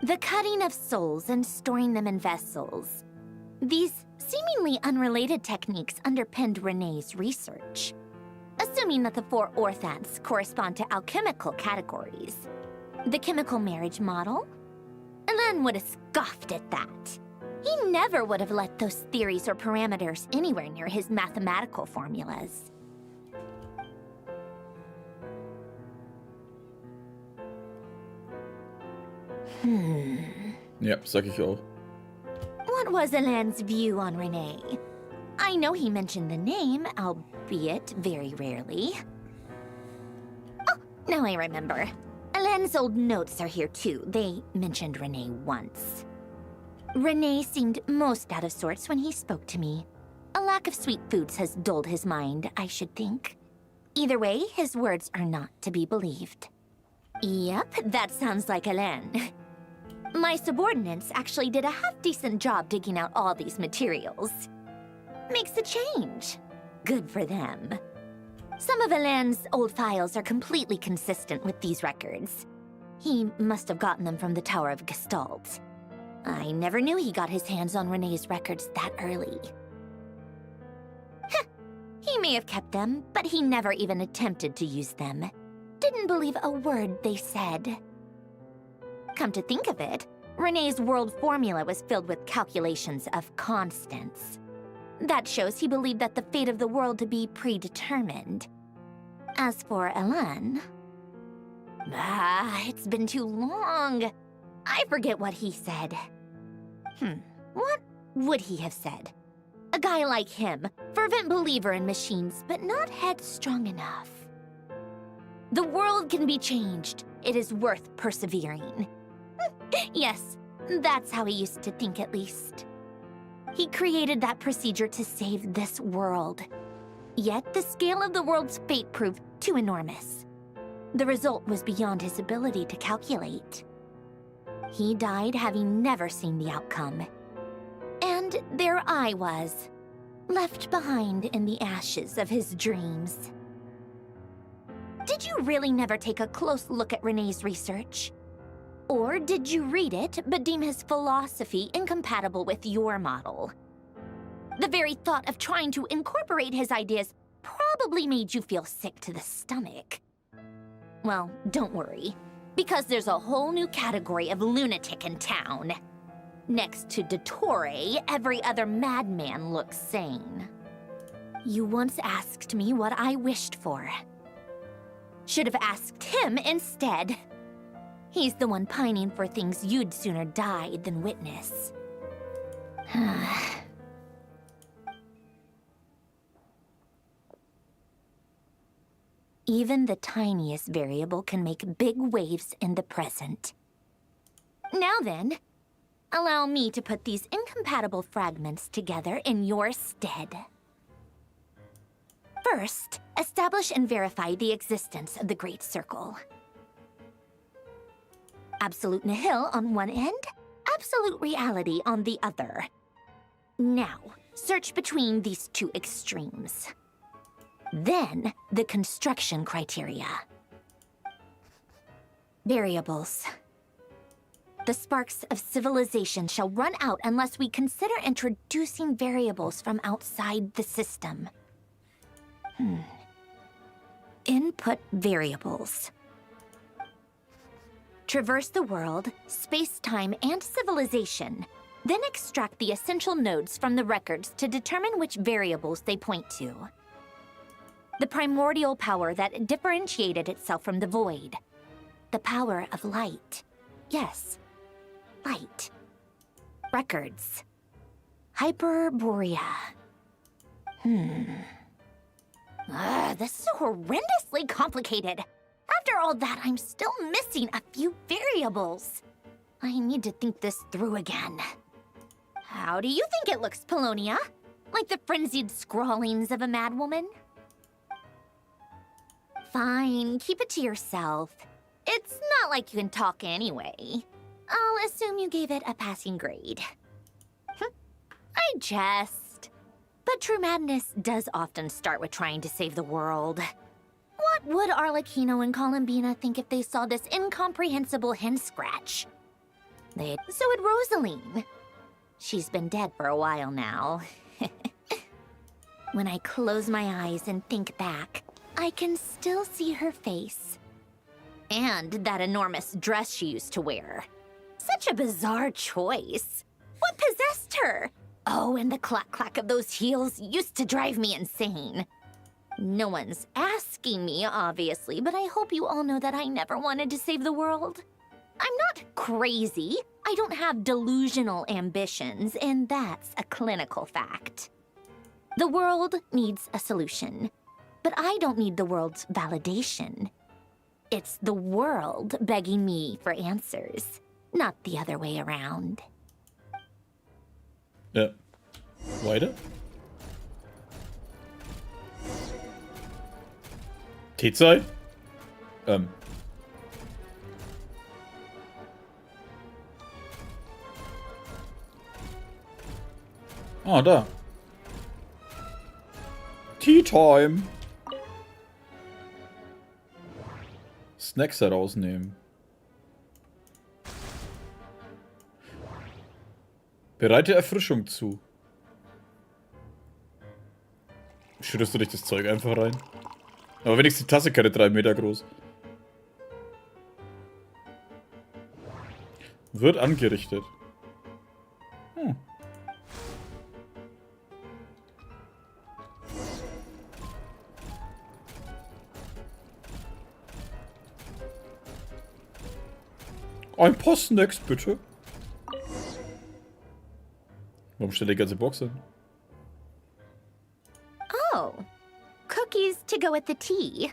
The cutting of souls and storing them in vessels. These seemingly unrelated techniques underpinned René's research. Assuming that the four orthants correspond to alchemical categories. The chemical marriage model? Alain would have scoffed at that. He never would have let those theories or parameters anywhere near his mathematical formulas. Ja, sag ich auch. What was Alain's view on René? I know he mentioned the name, albeit very rarely. Oh, now I remember. Alain's old notes are here too. They mentioned René once. René seemed most out of sorts when he spoke to me. A lack of sweet foods has dulled his mind, I should think. Either way, his words are not to be believed. Yep, that sounds like Alain. My subordinates actually did a half-decent job digging out all these materials. Makes a change. Good for them. Some of Alain's old files are completely consistent with these records. He must have gotten them from the Tower of Gestalt. I never knew he got his hands on René's records that early. Heh, he may have kept them, but he never even attempted to use them. Didn't believe a word they said. Come to think of it, René's world formula was filled with calculations of constants. That shows he believed that the fate of the world to be predetermined. As for Elan... it's been too long. I forget what he said. What would he have said? A guy like him, fervent believer in machines, but not headstrong enough. The world can be changed. It is worth persevering. Yes, that's how he used to think at least. He created that procedure to save this world. Yet the scale of the world's fate proved too enormous. The result was beyond his ability to calculate. He died having never seen the outcome. And there I was, left behind in the ashes of his dreams. Did you really never take a close look at Renee's research? Or did you read it but deem his philosophy incompatible with your model? The very thought of trying to incorporate his ideas probably made you feel sick to the stomach. Well, don't worry, because there's a whole new category of lunatic in town. Next to Dottore, every other madman looks sane. You once asked me what I wished for. Should have asked him instead. He's the one pining for things you'd sooner die than witness. Even the tiniest variable can make big waves in the present. Now then, allow me to put these incompatible fragments together in your stead. First, establish and verify the existence of the Great Circle. Absolute nihil on one end, absolute reality on the other. Now, search between these two extremes. Then, the construction criteria. Variables. The sparks of civilization shall run out unless we consider introducing variables from outside the system. Input variables. Traverse the world, space-time, and civilization. Then extract the essential nodes from the records to determine which variables they point to. The primordial power that differentiated itself from the void. The power of light. Yes, light. Records. Hyperborea. This is horrendously complicated. After all that, I'm still missing a few variables. I need to think this through again. How do you think it looks, Polonia? Like the frenzied scrawlings of a madwoman? Fine, keep it to yourself. It's not like you can talk anyway. I'll assume you gave it a passing grade. I jest. But true madness does often start with trying to save the world. What would Arlecchino and Columbina think if they saw this incomprehensible hen scratch? So would Rosaline. She's been dead for a while now. When I close my eyes and think back, I can still see her face. And that enormous dress she used to wear. Such a bizarre choice. What possessed her? Oh, and the clack-clack of those heels used to drive me insane. No one's asking me, obviously, but I hope you all know that I never wanted to save the world. I'm not crazy. I don't have delusional ambitions, and that's a clinical fact. The world needs a solution, but I don't need the world's validation. It's the world begging me for answers, not the other way around. Ja. Weiter. Teezeit? Ah, da. Tea Time. Snacks herausnehmen. Bereite Erfrischung zu. Schüttest du dich das Zeug einfach rein? Aber wenigstens die Tasse keine 3 Meter groß. Wird angerichtet. Ein paar Snacks, bitte. Warum steht die ganze Box hin? Oh, cookies to go with the tea.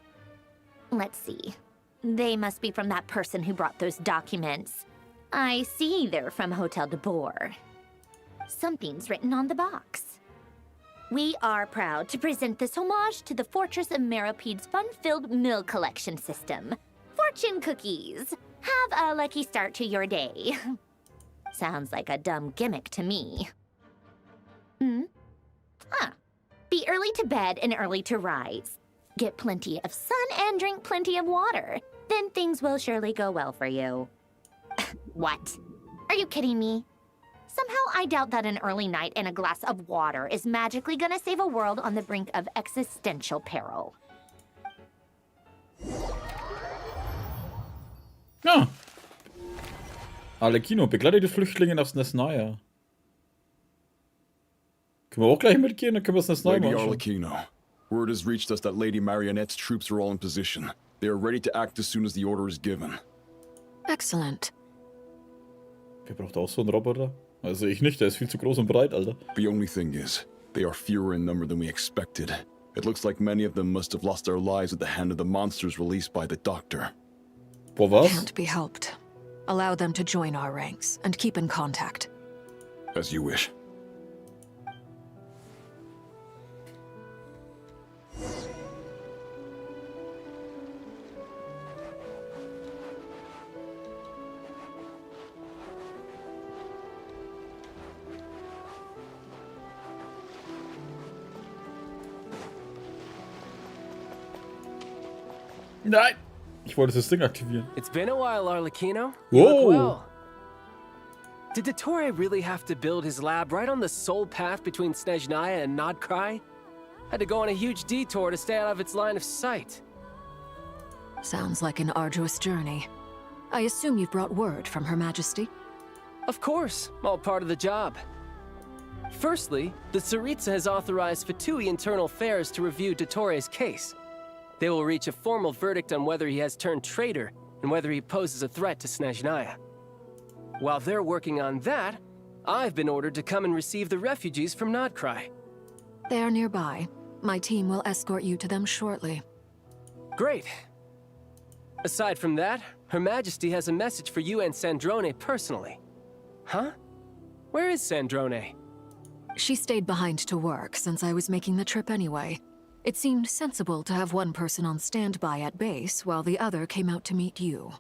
Let's see. They must be from that person who brought those documents. I see they're from Hotel de Boer. Something's written on the box. We are proud to present this homage to the Fortress of Maripede's fun-filled mill collection system. Fortune cookies. Have a lucky start to your day. Sounds like a dumb gimmick to me. Be early to bed and early to rise. Get plenty of sun and drink plenty of water. Then things will surely go well for you. What? Are you kidding me? Somehow I doubt that an early night and a glass of water is magically gonna save a world on the brink of existential peril. Ja. Arlecchino, begleite die Flüchtlinge nach Snezhnaya. Können wir auch gleich mitgehen, dann können wir Snezhnaya Lady mal anschauen. Arlecchino, word has reached us that Lady Marionette's troops are all in position. They are ready to act as soon as the order is given. Excellent. Wer braucht auch so einen Roboter? Also ich nicht, der ist viel zu groß und breit, Alter. The only thing is, they are fewer in number than we expected. It looks like many of them must have lost their lives at the hand of the monsters released by the Doctor. Can't be helped. Allow them to join our ranks and keep in contact. As you wish. Nein! Ich wollte das Ding aktivieren. It's been a while, Arlecchino. Whoa. You look well. Did Dottore really have to build his lab right on the sole path between Snezhnaya and Nodcry? Had to go on a huge detour to stay out of its line of sight. Sounds like an arduous journey. I assume you've brought word from Her Majesty? Of course, all part of the job. Firstly, the Tsaritsa has authorized Fatui Internal Affairs to review Dottore's case. They will reach a formal verdict on whether he has turned traitor and whether he poses a threat to Snezhnaya. While they're working on that, I've been ordered to come and receive the refugees from Nodcry. They are nearby. My team will escort you to them shortly. Great. Aside from that, Her Majesty has a message for you and Sandrone personally. Huh? Where is Sandrone? She stayed behind to work since I was making the trip anyway. It seemed sensible to have one person on standby at base while the other came out to meet you.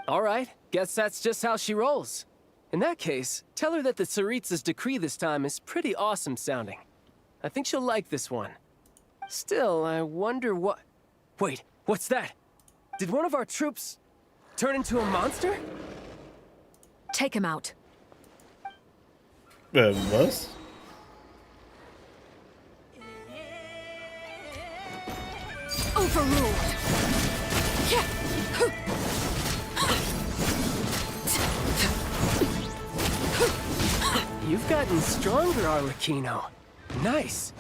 All right, guess that's just how she rolls. In that case, tell her that the Tsaritsa's decree this time is pretty awesome sounding. I think she'll like this one. Still, I wonder what... Wait, what's that? Did one of our troops turn into a monster? Take him out. Was? Overruled. You've gotten stronger, Arlecchino. Nice.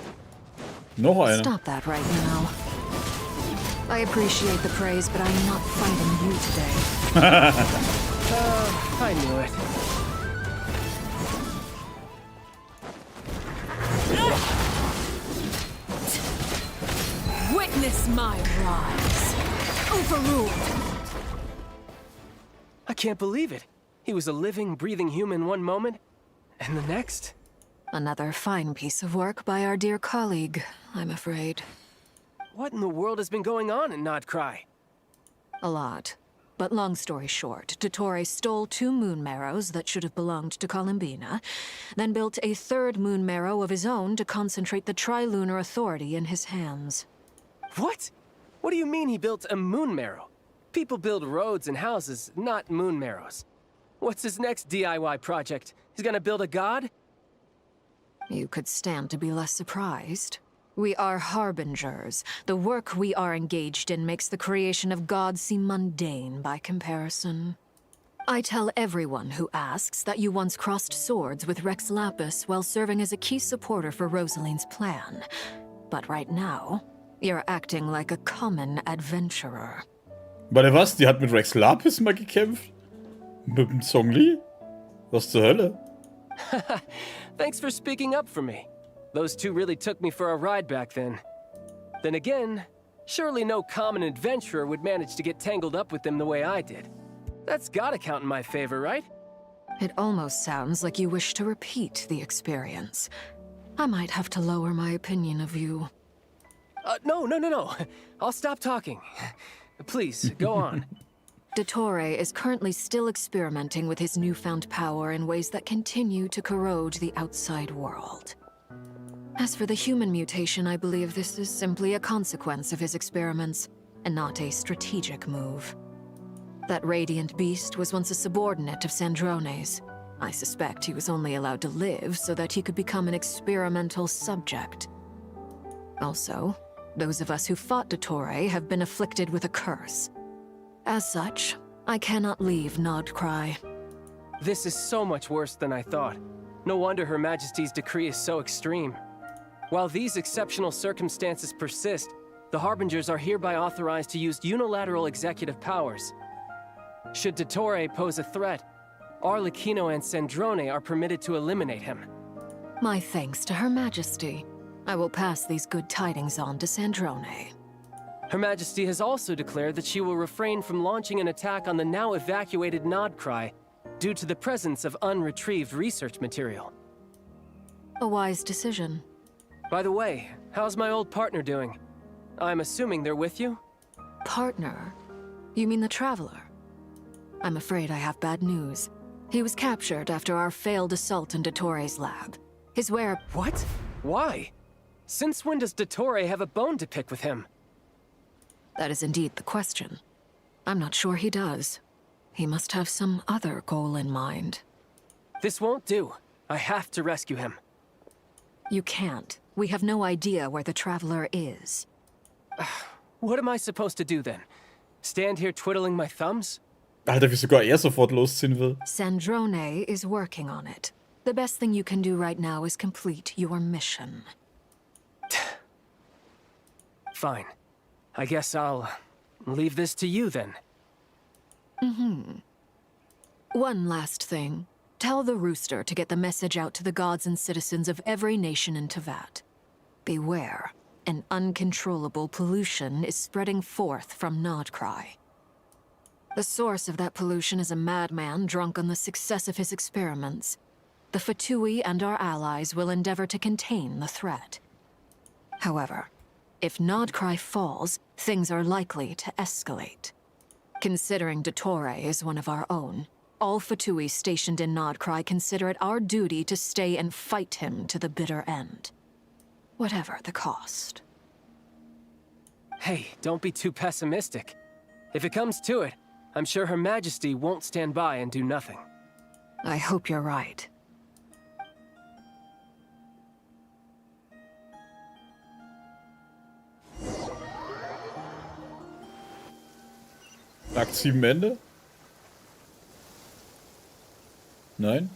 Noch einer. Stop that right now. I appreciate the praise, but I'm not fighting you today. I knew it. Witness my rise. Overruled. I can't believe it. He was a living, breathing human one moment, and the next... Another fine piece of work by our dear colleague, I'm afraid. What in the world has been going on in Nodcry? A lot. But long story short, Dottore stole 2 moon marrows that should have belonged to Columbina, then built a 3rd moon marrow of his own to concentrate the Trilunar Authority in his hands. What? What do you mean he built a moon marrow? People build roads and houses, not moon marrows. What's his next DIY project? He's gonna build a god? You could stand to be less surprised. We are harbingers. The work we are engaged in makes the creation of gods seem mundane by comparison. I tell everyone who asks that you once crossed swords with Rex Lapis while serving as a key supporter for Rosaline's plan. But right now, you're acting like a common adventurer. Warte, was? Die hat mit Rex Lapis mal gekämpft? Mit dem Songli? Was zur Hölle? Thanks for speaking up for me. Those two really took me for a ride back then. Then again, surely no common adventurer would manage to get tangled up with them the way I did. That's gotta count in my favor, right? It almost sounds like you wish to repeat the experience. I might have to lower my opinion of you. No. I'll stop talking. Please, go on. Dottore is currently still experimenting with his newfound power in ways that continue to corrode the outside world. As for the human mutation, I believe this is simply a consequence of his experiments, and not a strategic move. That radiant beast was once a subordinate of Sandrone's. I suspect he was only allowed to live so that he could become an experimental subject. Also, those of us who fought Dottore have been afflicted with a curse. As such, I cannot leave Nodcry. This is so much worse than I thought. No wonder Her Majesty's decree is so extreme. While these exceptional circumstances persist, the Harbingers are hereby authorized to use unilateral executive powers. Should Dottore pose a threat, Arlecchino and Sandrone are permitted to eliminate him. My thanks to Her Majesty. I will pass these good tidings on to Sandrone. Her Majesty has also declared that she will refrain from launching an attack on the now evacuated Nodcry due to the presence of unretrieved research material. A wise decision. By the way, how's my old partner doing? I'm assuming they're with you? Partner? You mean the Traveler? I'm afraid I have bad news. He was captured after our failed assault in Dottore's lab. His What? Why? Since when does Dottore have a bone to pick with him? That is indeed the question. I'm not sure he does. He must have some other goal in mind. This won't do. I have to rescue him. You can't. We have no idea where the Traveler is. What am I supposed to do then? Stand here twiddling my thumbs? Alter, wie sogar sofort losziehen will. Sandrone is working on it. The best thing you can do right now is complete your mission. Fine. I guess I'll leave this to you then. One last thing. Tell the Rooster to get the message out to the gods and citizens of every nation in Teyvat. Beware. An uncontrollable pollution is spreading forth from Nodcry. The source of that pollution is a madman drunk on the success of his experiments. The Fatui and our allies will endeavor to contain the threat. However, if Nodcry falls, things are likely to escalate. Considering Dottore is one of our own, all Fatui stationed in Nodcry consider it our duty to stay and fight him to the bitter end. Whatever the cost. Hey, don't be too pessimistic. If it comes to it, I'm sure Her Majesty won't stand by and do nothing. I hope you're right. Akt 7 Ende? Nein?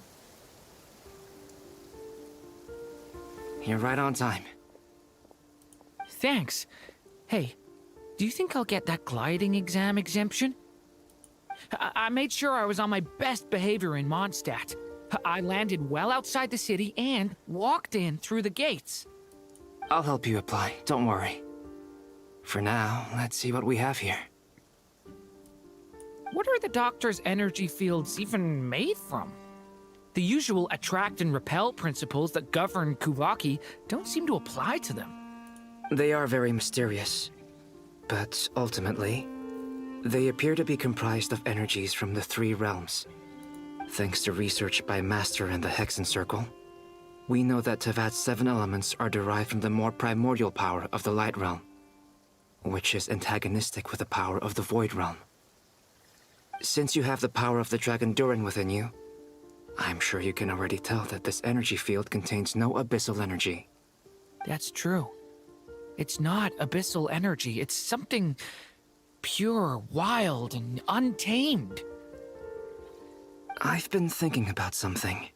You're right on time. Thanks. Hey, do you think I'll get that gliding exam exemption? I made sure I was on my best behavior in Mondstadt. I landed well outside the city and walked in through the gates. I'll help you apply, don't worry. For now, let's see what we have here. What are the Doctor's energy fields even made from? The usual attract and repel principles that govern Kuvaki don't seem to apply to them. They are very mysterious, but ultimately, they appear to be comprised of energies from the three realms. Thanks to research by Master in the Hexen Circle, we know that Teyvat's 7 elements are derived from the more primordial power of the Light Realm, which is antagonistic with the power of the Void Realm. Since you have the power of the Dragon Durin within you, I'm sure you can already tell that this energy field contains no abyssal energy. That's true. It's not abyssal energy. It's something pure, wild, and untamed. I've been thinking about something.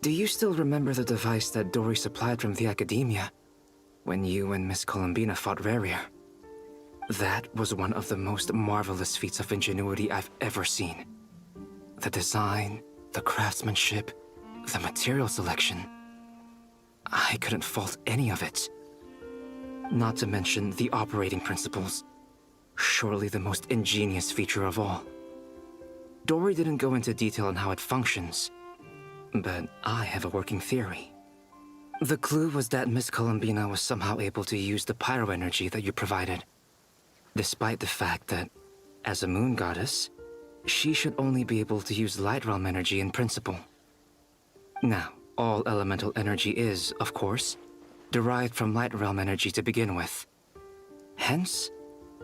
Do you still remember the device that Dory supplied from the Academia when you and Miss Columbina fought Rarier? That was one of the most marvelous feats of ingenuity I've ever seen. The design, the craftsmanship, the material selection. I couldn't fault any of it. Not to mention the operating principles. Surely the most ingenious feature of all. Dory didn't go into detail on how it functions, but I have a working theory. The clue was that Miss Columbina was somehow able to use the pyro energy that you provided, despite the fact that, as a moon goddess, she should only be able to use light realm energy in principle. Now, all elemental energy is, of course, derived from light realm energy to begin with. Hence,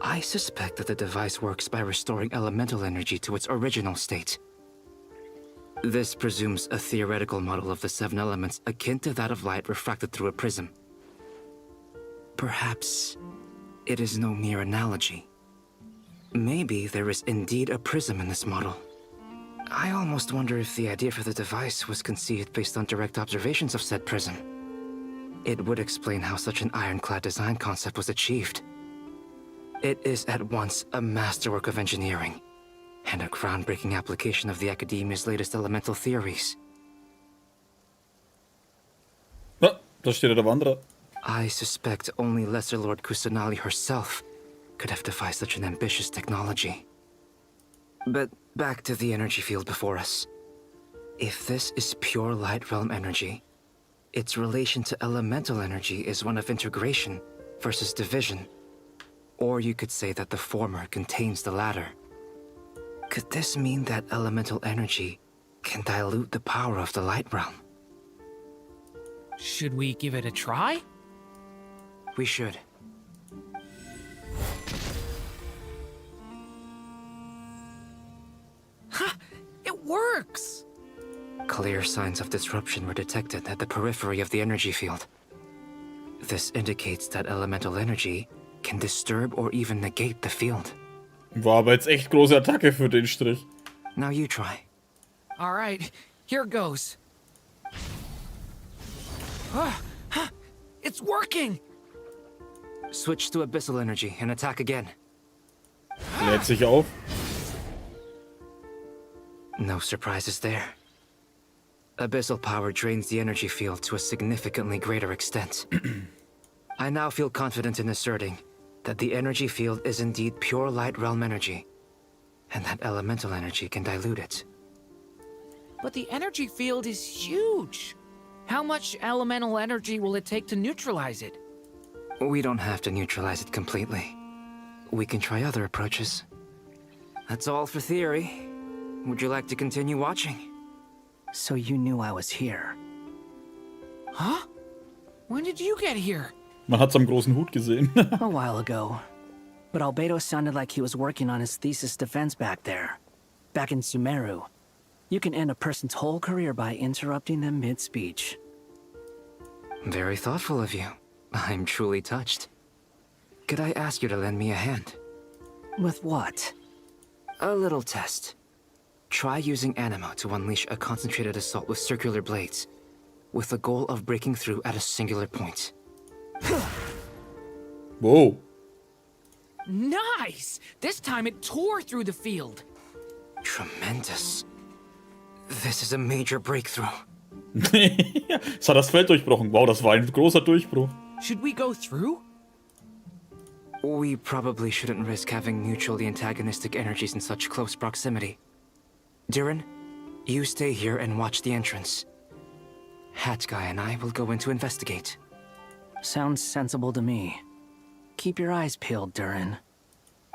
I suspect that the device works by restoring elemental energy to its original state. This presumes a theoretical model of the 7 elements akin to that of light refracted through a prism. Perhaps it is no mere analogy. Maybe there is indeed a prism in this model. I almost wonder if the idea for the device was conceived based on direct observations of said prism. It would explain how such an ironclad design concept was achieved. It is at once a masterwork of engineering and a groundbreaking application of the Academia's latest elemental theories. Ah, da steht der Wanderer. I suspect only Lesser Lord Kusanali herself could have devised such an ambitious technology. But back to the energy field before us. If this is pure light realm energy, its relation to elemental energy is one of integration versus division. Or you could say that the former contains the latter. Could this mean that elemental energy can dilute the power of the light realm? Should we give it a try? We should. Ha! It works! Clear signs of disruption were detected at the periphery of the energy field. This indicates that elemental energy can disturb or even negate the field. War aber jetzt echt große Attacke für den Strich. Now you try. All right, here goes. It's working! Switch to abyssal energy and attack again. Lädt sich auf. No surprises there. Abyssal power drains the energy field to a significantly greater extent. I now feel confident in asserting that the energy field is indeed pure light realm energy, and that elemental energy can dilute it. But the energy field is huge. How much elemental energy will it take to neutralize it? We don't have to neutralize it completely. We can try other approaches. That's all for theory. Would you like to continue watching? So you knew I was here. Huh? When did you get here? Man hat's am großen Hut gesehen. A while ago. But Albedo sounded like he was working on his thesis defense back there. Back in Sumeru. You can end a person's whole career by interrupting them mid-speech. Very thoughtful of you. I'm truly touched. Could I ask you to lend me a hand? With what? A little test. Try using Animo to unleash a concentrated assault with circular blades, with the goal of breaking through at a singular point. Whoa. Nice! This time it tore through the field. Tremendous. This is a major breakthrough. Es hat das Feld durchbrochen. Wow, das war ein großer Durchbruch. Should we go through? We probably shouldn't risk having mutually antagonistic energies in such close proximity. Durin, you stay here and watch the entrance. Hat Guy and I will go in to investigate. Sounds sensible to me. Keep your eyes peeled, Durin.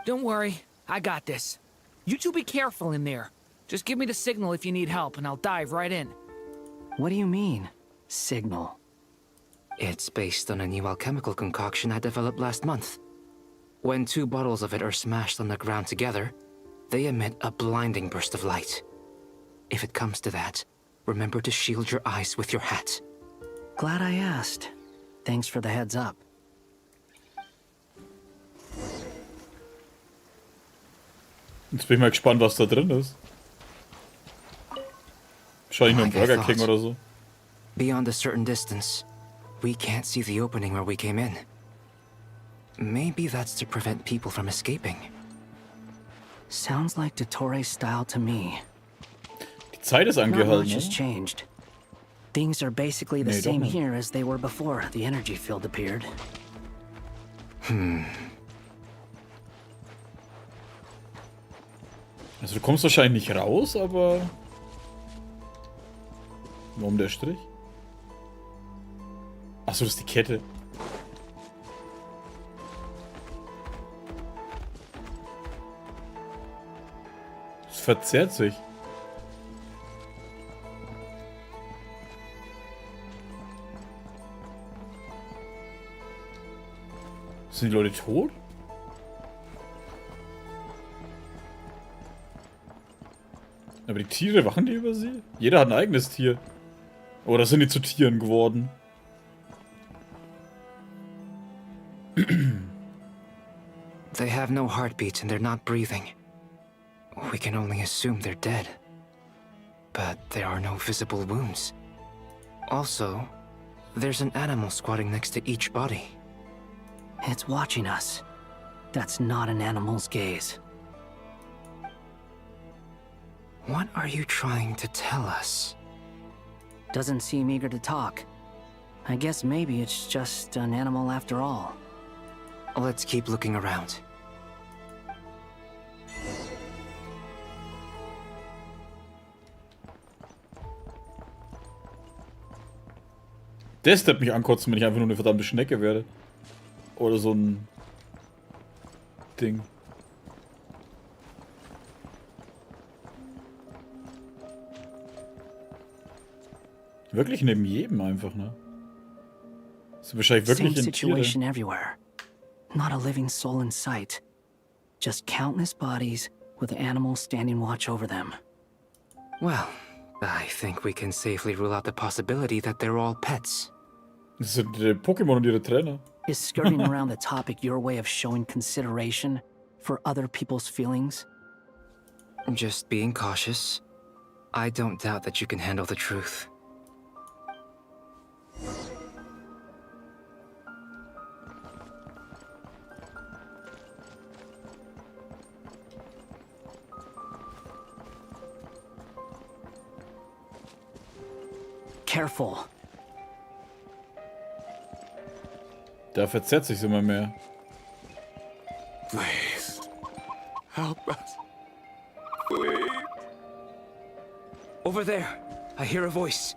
Don't worry, I got this. You two be careful in there. Just give me the signal if you need help, and I'll dive right in. What do you mean, signal? It's based on a new alchemical concoction I developed last month. When 2 bottles of it are smashed on the ground together, they emit a blinding burst of light. If it comes to that, remember to shield your eyes with your hat. Glad I asked. Thanks for the heads up. Jetzt bin ich mal gespannt, was da drin ist. Wahrscheinlich nur ein Burger King oder so. Beyond a certain distance, we can't see the opening where we came in. Maybe that's to prevent people from escaping. Sounds like Dottore style to me. Zeit ist Not angehalten, much has ne? changed. Things are basically the Nee, doch same nicht. here as they were before the energy field appeared. Also du kommst wahrscheinlich nicht raus, aber... Warum der Strich? Achso, das ist die Kette. Es verzerrt sich. Sind die Leute tot? Aber die Tiere, wachen die über sie? Jeder hat ein eigenes Tier. Oder sind die zu Tieren geworden? They have no heartbeats and they're not breathing. We can only assume they're dead. But there are no visible wounds. Also, there's an animal squatting next to each body. It's watching us. That's not an animal's gaze. What are you trying to tell us? Doesn't seem eager to talk. I guess maybe it's just an animal after all. Let's keep looking around. Das wird mich ankotzen, wenn ich einfach nur eine verdammte Schnecke werde. Oder so ein Ding. Wirklich neben jedem einfach, ne? Das ist wahrscheinlich wirklich Same in Tiere. situation everywhere. Not a living soul in sight. Just countless bodies with animals standing watch over them. Well, I think we can safely rule out the possibility that they're all pets. Das sind Pokémon und ihre Trainer. Is skirting around the topic your way of showing consideration for other people's feelings? Just being cautious. I don't doubt that you can handle the truth. Careful. Da verzerrt sich immer mehr. Please. Help us. Please. Over there. I hear a voice.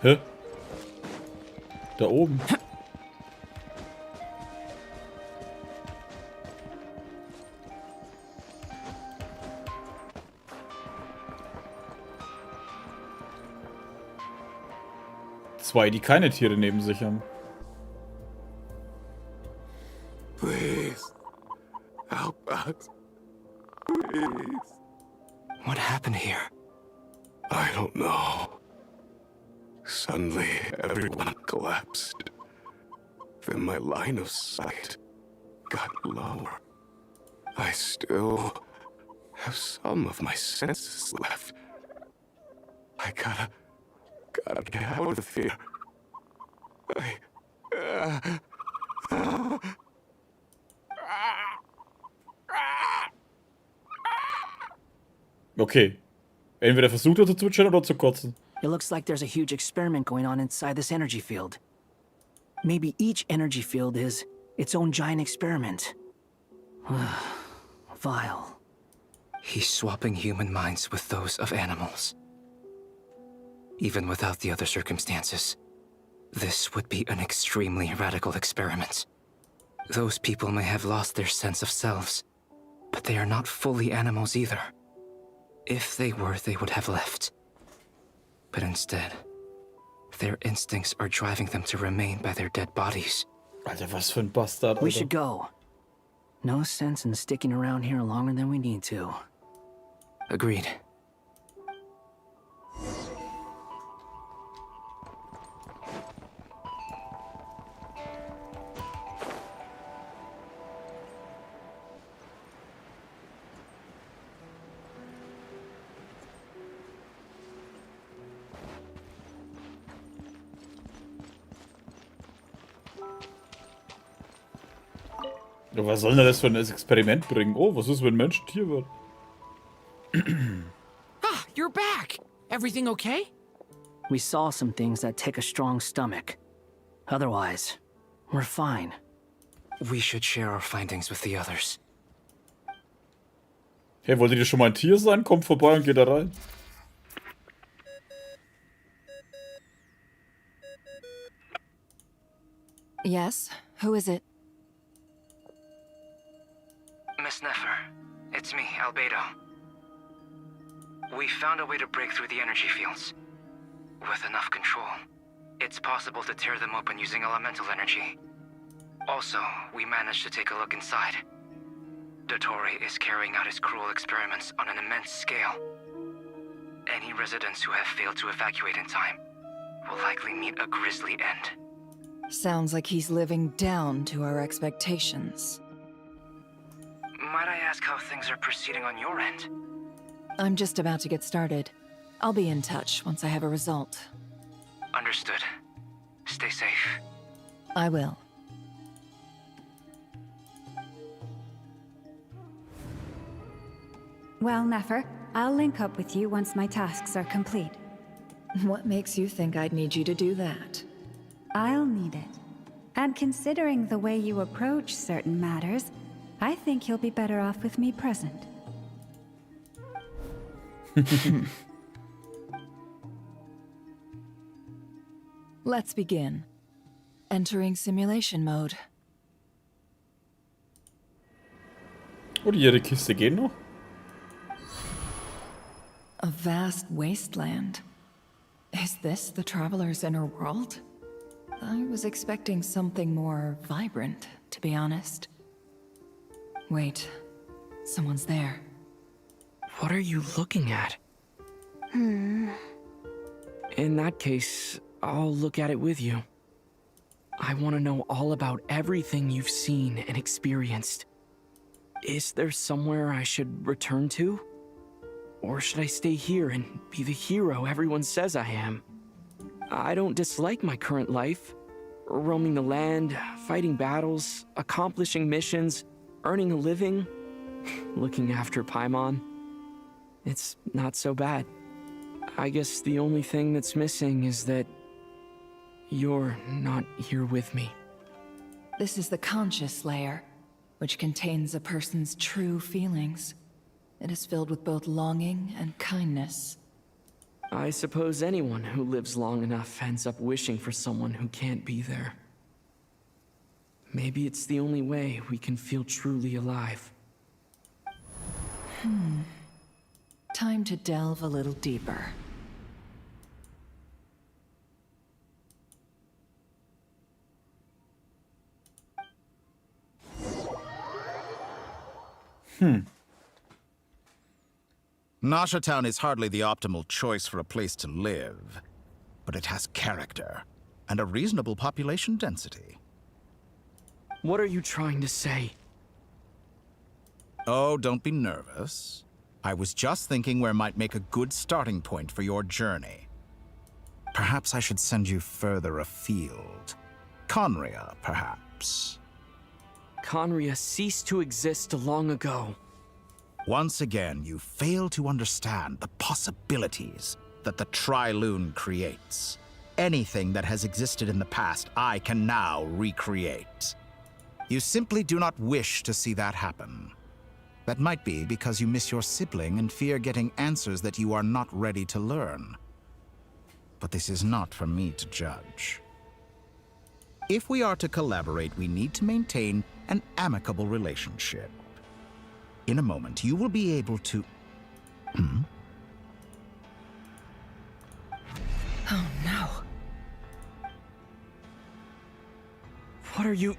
Hä? Da oben. Zwei, die keine Tiere neben sich haben. Please. Help us. Please. What happened here? I don't know. Suddenly, everyone collapsed. Then my line of sight got lower. I still have some of my senses left. I gotta get out of here. Okay. Entweder versucht er zu zwitschern oder zu kotzen. It looks like there's a huge experiment going on inside this energy field. Maybe each energy field is its own giant experiment. Vile. He's swapping human minds with those of animals. Even without the other circumstances, this would be an extremely radical experiment. Those people may have lost their sense of selves, but they are not fully animals either. If they were, they would have left. But instead, their instincts are driving them to remain by their dead bodies. Alter, was für ein Bastard, Alter. We should go. No sense in sticking around here longer than we need to. Agreed. Ja, was soll denn das für ein Experiment bringen? Oh, was ist, wenn ein Mensch ein Tier wird? Ah, you're back! Everything okay? We saw some things that take a strong stomach. Otherwise, we're fine. We should share our findings with the others. Hey, wolltet ihr schon mal ein Tier sein? Kommt vorbei und geht da rein. Yes? Who is it? Miss Nefer, it's me, Albedo. We found a way to break through the energy fields. With enough control, it's possible to tear them open using elemental energy. Also, we managed to take a look inside. Dottore is carrying out his cruel experiments on an immense scale. Any residents who have failed to evacuate in time will likely meet a grisly end. Sounds like he's living down to our expectations. Might I ask how things are proceeding on your end? I'm just about to get started. I'll be in touch once I have a result. Understood. Stay safe. I will. Well, Nefer, I'll link up with you once my tasks are complete. What makes you think I'd need you to do that? I'll need it. And considering the way you approach certain matters, I think you'll be better off with me present. Let's begin. Entering simulation mode. Oh, ihre Kiste gehen noch? A vast wasteland. Is this the traveler's inner world? I was expecting something more vibrant, to be honest. Wait, someone's there. What are you looking at? In that case, I'll look at it with you. I want to know all about everything you've seen and experienced. Is there somewhere I should return to? Or should I stay here and be the hero everyone says I am? I don't dislike my current life. Roaming the land, fighting battles, accomplishing missions, earning a living, looking after Paimon. It's not so bad. I guess the only thing that's missing is that you're not here with me. This is the conscious layer, which contains a person's true feelings. It is filled with both longing and kindness. I suppose anyone who lives long enough ends up wishing for someone who can't be there. Maybe it's the only way we can feel truly alive. Time to delve a little deeper. Nasha Town is hardly the optimal choice for a place to live, but it has character and a reasonable population density. What are you trying to say? Oh, don't be nervous. I was just thinking where might make a good starting point for your journey. Perhaps I should send you further afield. Conria, perhaps. Conria ceased to exist long ago. Once again, you fail to understand the possibilities that the Tri-Lune creates. Anything that has existed in the past, I can now recreate. You simply do not wish to see that happen. That might be because you miss your sibling and fear getting answers that you are not ready to learn. But this is not for me to judge. If we are to collaborate, we need to maintain an amicable relationship. In a moment, you will be able to... Oh no. What are you...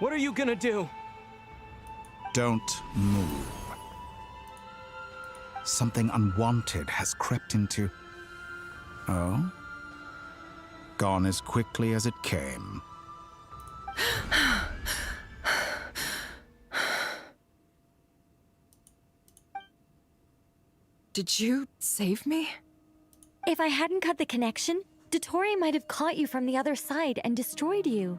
What are you gonna do? Don't move. Something unwanted has crept into... Oh? Gone as quickly as it came. Did you save me? If I hadn't cut the connection, Dottore might have caught you from the other side and destroyed you.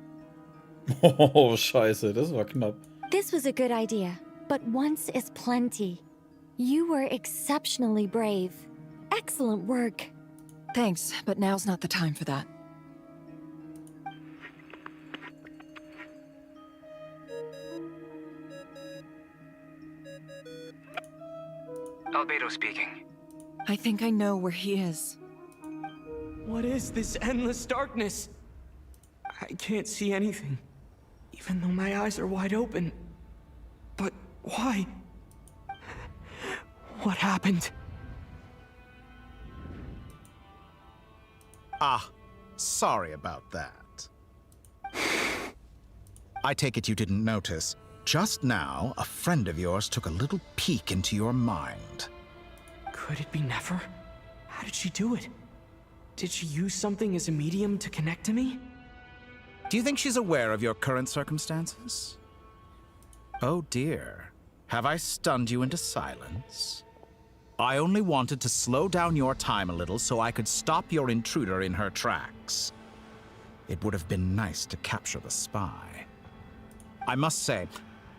Oh, scheiße, das war knapp. This was a good idea, but once is plenty. You were exceptionally brave. Excellent work. Thanks, but now's not the time for that. Albedo speaking. I think I know where he is. What is this endless darkness? I can't see anything, even though my eyes are wide open. But why? What happened? Ah, sorry about that. I take it you didn't notice. Just now, a friend of yours took a little peek into your mind. Could it be Nefer? How did she do it? Did she use something as a medium to connect to me? Do you think she's aware of your current circumstances? Oh dear. Have I stunned you into silence? I only wanted to slow down your time a little so I could stop your intruder in her tracks. It would have been nice to capture the spy. I must say,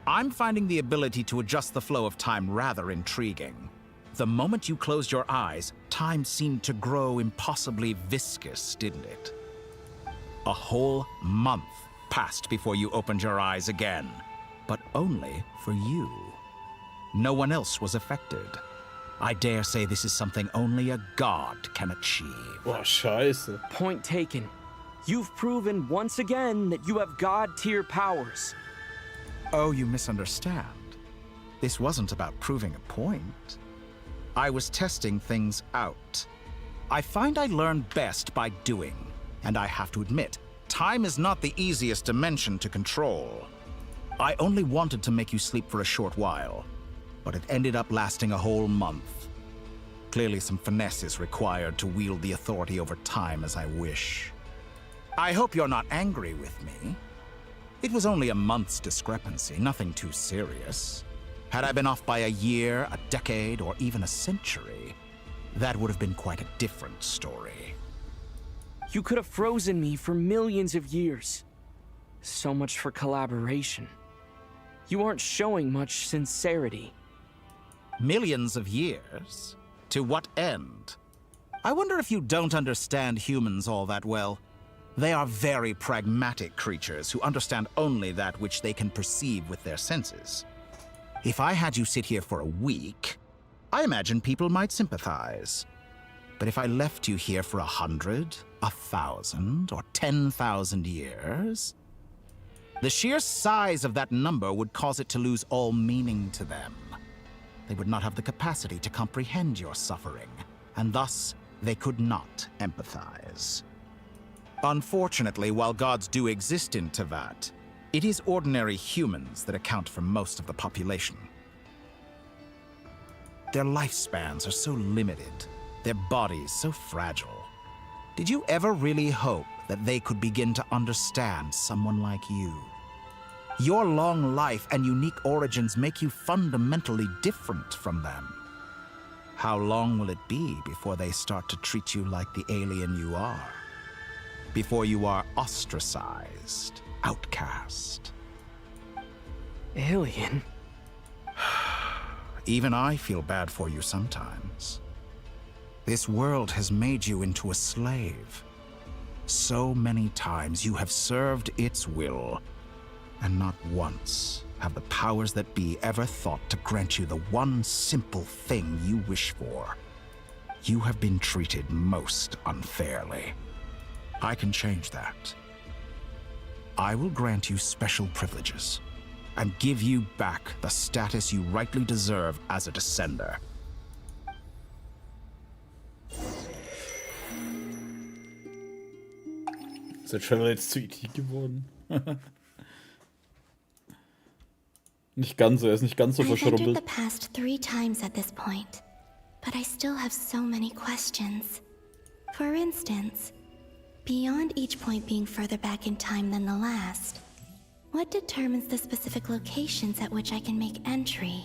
I'm finding the ability to adjust the flow of time rather intriguing. The moment you closed your eyes, time seemed to grow impossibly viscous, didn't it? A whole month passed before you opened your eyes again, but only for you. No one else was affected. I dare say this is something only a god can achieve. Oh, scheiße. Point taken. You've proven once again that you have god-tier powers. Oh, you misunderstand. This wasn't about proving a point. I was testing things out. I find I learn best by doing, and I have to admit, time is not the easiest dimension to control. I only wanted to make you sleep for a short while, but it ended up lasting a whole month. Clearly some finesse is required to wield the authority over time as I wish. I hope you're not angry with me. It was only a month's discrepancy, nothing too serious. Had I been off by a year, a decade, or even a century, that would have been quite a different story. You could have frozen me for millions of years. So much for collaboration. You aren't showing much sincerity. Millions of years? To what end? I wonder if you don't understand humans all that well. They are very pragmatic creatures who understand only that which they can perceive with their senses. If I had you sit here for a week, I imagine people might sympathize. But if I left you here for 100, 1,000, or 10,000 years, the sheer size of that number would cause it to lose all meaning to them. They would not have the capacity to comprehend your suffering, and thus they could not empathize. Unfortunately, while gods do exist in Teyvat, it is ordinary humans that account for most of the population. Their lifespans are so limited, their bodies so fragile. Did you ever really hope that they could begin to understand someone like you? Your long life and unique origins make you fundamentally different from them. How long will it be before they start to treat you like the alien you are? Before you are ostracized, outcast? Alien? Even I feel bad for you sometimes. This world has made you into a slave. So many times you have served its will, and not once have the powers that be ever thought to grant you the one simple thing you wish for. You have been treated most unfairly. I can change that. I will grant you special privileges and give you back the status you rightly deserve as a descender. Ist der Trailer jetzt zu IT geworden? Nicht ganz so, er ist nicht ganz so I've entered verschrubbelt. the past 3 times at this point, but I still have so many questions. For instance, beyond each point being further back in time than the last, what determines the specific locations at which I can make entry?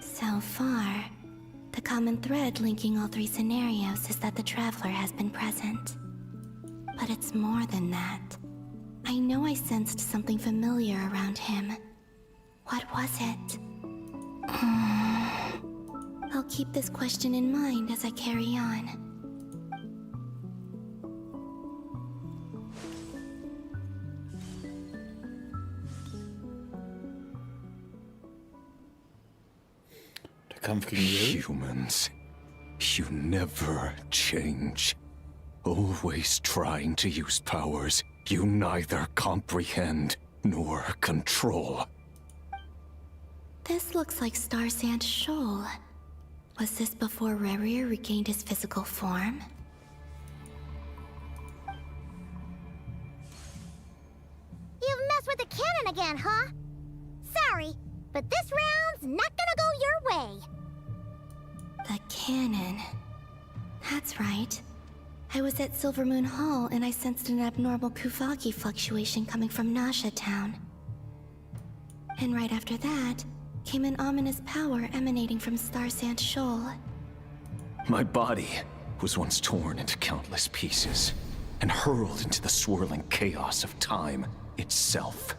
So far, the common thread linking all 3 scenarios is that the traveler has been present. But it's more than that. I know I sensed something familiar around him. What was it? I'll keep this question in mind as I carry on. Der Kampf gegen die Welt. Humans, you never change. Always trying to use powers you neither comprehend nor control. This looks like Star Sand Shoal. Was this before Rerir regained his physical form? You've messed with the cannon again, huh? Sorry, but this round's not gonna go your way. The cannon. That's right. I was at Silver Moon Hall and I sensed an abnormal Kuvaki fluctuation coming from Nasha Town. And right after that, came an ominous power emanating from Star Sand Shoal. My body was once torn into countless pieces and hurled into the swirling chaos of time itself.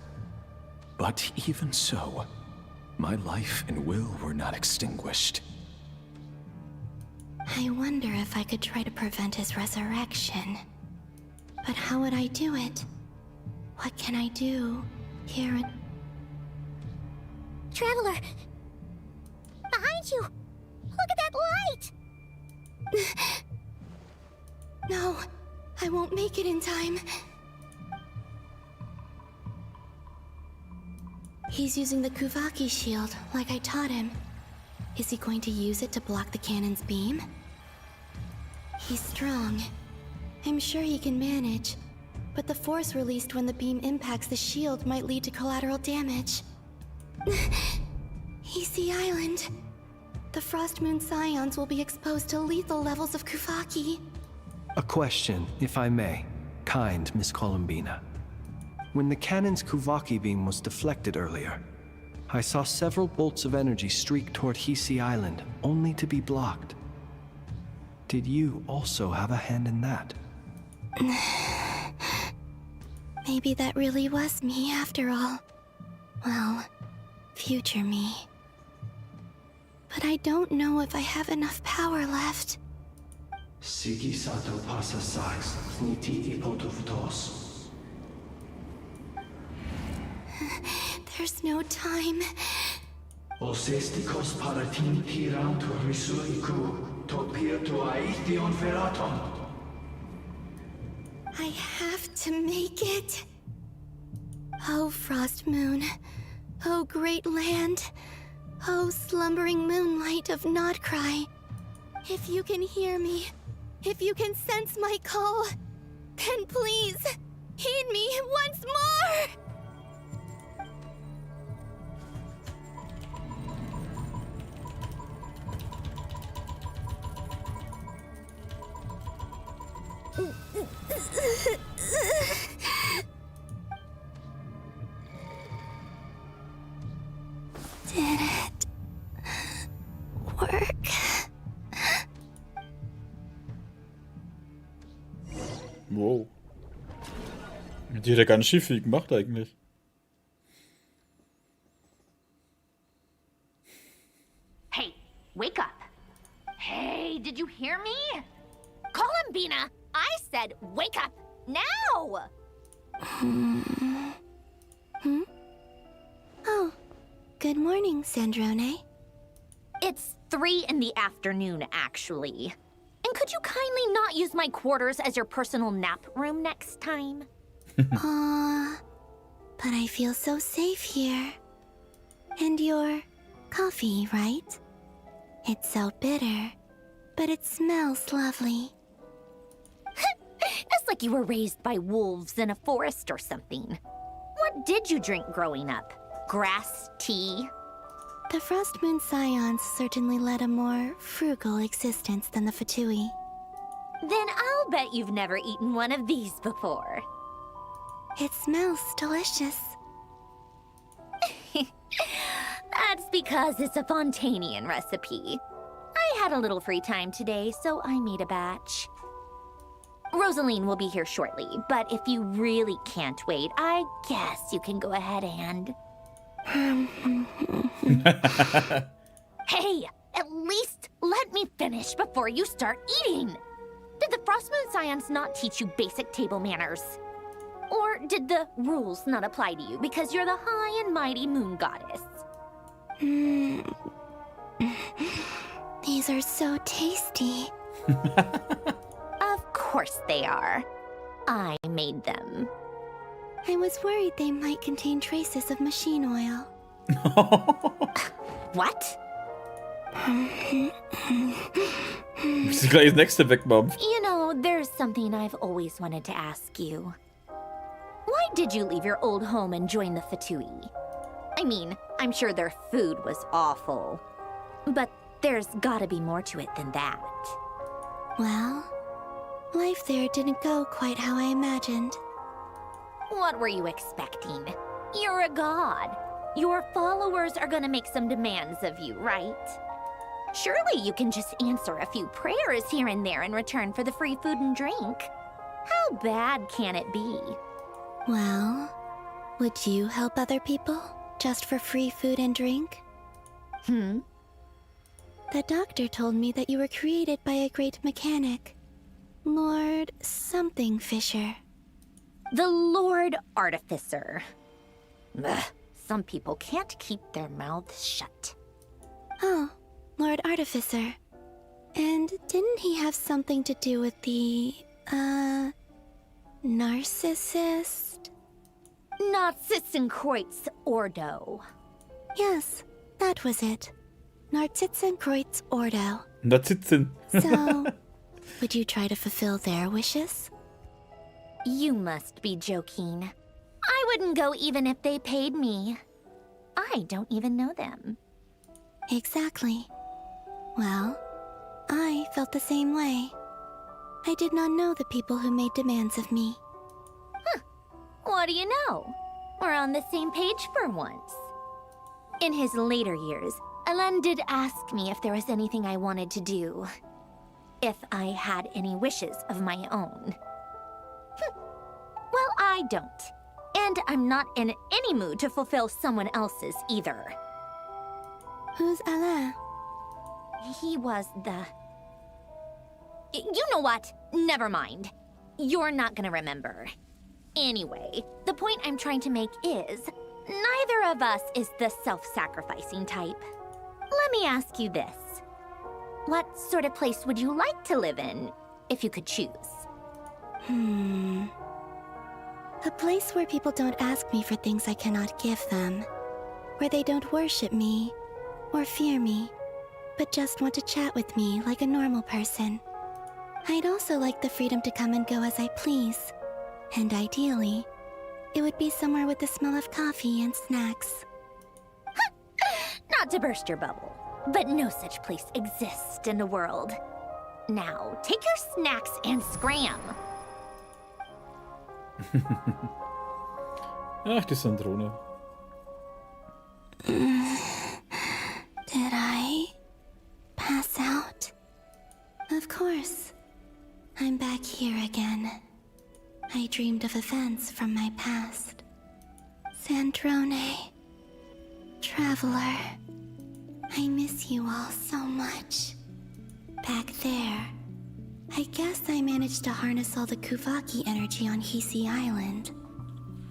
But even so, my life and will were not extinguished. I wonder if I could try to prevent his resurrection. But how would I do it? What can I do here in... Traveler! Behind you! Look at that light! No, I won't make it in time. He's using the Kuvaki shield, like I taught him. Is he going to use it to block the cannon's beam? He's strong. I'm sure he can manage. But the force released when the beam impacts the shield might lead to collateral damage. Easy Island. The Frost Moon Scions will be exposed to lethal levels of Kuvaki. A question, if I may. Kind Miss Columbina. When the cannon's Kuvaki beam was deflected earlier, I saw several bolts of energy streak toward Hisi Island, only to be blocked. Did you also have a hand in that? Maybe that really was me after all. Well, future me. But I don't know if I have enough power left. Sigi sato pasa sax, niti ipotuftos. There's no time. Osestikos paratin tirantur risuiku, topirto aithion feraton. I have to make it. Oh, Frost Moon. Oh, great land. Oh, slumbering moonlight of Nodcry. If you can hear me, if you can sense my call, then please, heed me once more! Did it work? Wow. Die hat ja ganz schief viel gemacht eigentlich. Hey, wake up. Hey, did you hear me? Columbina, I said wake up now! Oh, good morning, Sandrone. It's 3 in the afternoon, actually. And could you kindly not use my quarters as your personal nap room next time? Aw, but I feel so safe here. And your coffee, right? It's so bitter, but it smells lovely. It's like you were raised by wolves in a forest or something. What did you drink growing up? Grass tea? The Frost Moon Scions certainly led a more frugal existence than the Fatui. Then I'll bet you've never eaten one of these before. It smells delicious. That's because it's a Fontanian recipe. I had a little free time today, so I made a batch. Rosaline will be here shortly, but if you really can't wait, I guess you can go ahead and... Hey, at least let me finish before you start eating! Did the Frostmoon Scions not teach you basic table manners? Or did the rules not apply to you because you're the high and mighty moon goddess? These are so tasty. Of course they are. I made them. I was worried they might contain traces of machine oil. What? Bist du gleich das nächste wegmampft? You know, there's something I've always wanted to ask you. Why did you leave your old home and join the Fatui? I mean, I'm sure their food was awful. But there's gotta be more to it than that. Well, life there didn't go quite how I imagined. What were you expecting? You're a god. Your followers are gonna make some demands of you, right? Surely you can just answer a few prayers here and there in return for the free food and drink. How bad can it be? Well, would you help other people just for free food and drink? The doctor told me that you were created by a great mechanic, Lord something Fisher. The Lord Artificer. Ugh, some people can't keep their mouths shut. Oh, Lord Artificer. And didn't he have something to do with the, narcissist? Narcissenkreuz Ordo. Yes, that was it. Narcissenkreuz Ordo. Narzissen. So, would you try to fulfill their wishes? You must be joking. I wouldn't go even if they paid me. I don't even know them. Exactly. Well, I felt the same way. I did not know the people who made demands of me. Huh. What do you know? We're on the same page for once. In his later years, Alain did ask me if there was anything I wanted to do. If I had any wishes of my own. Well, I don't. And I'm not in any mood to fulfill someone else's either. Who's Alain? He was the... You know what? Never mind. You're not gonna remember. Anyway, the point I'm trying to make is, neither of us is the self-sacrificing type. Let me ask you this. What sort of place would you like to live in, if you could choose? A place where people don't ask me for things I cannot give them. Where they don't worship me, or fear me, but just want to chat with me like a normal person. I'd also like the freedom to come and go as I please. And ideally, it would be somewhere with the smell of coffee and snacks. Not to burst your bubble, but no such place exists in the world. Now, take your snacks and scram. Ach, die Sandrone. Did I pass out? Of course. I'm back here again. I dreamed of events from my past. Sandrone. Traveler. I miss you all so much. Back there, I guess I managed to harness all the Kuvaki energy on Hisi Island.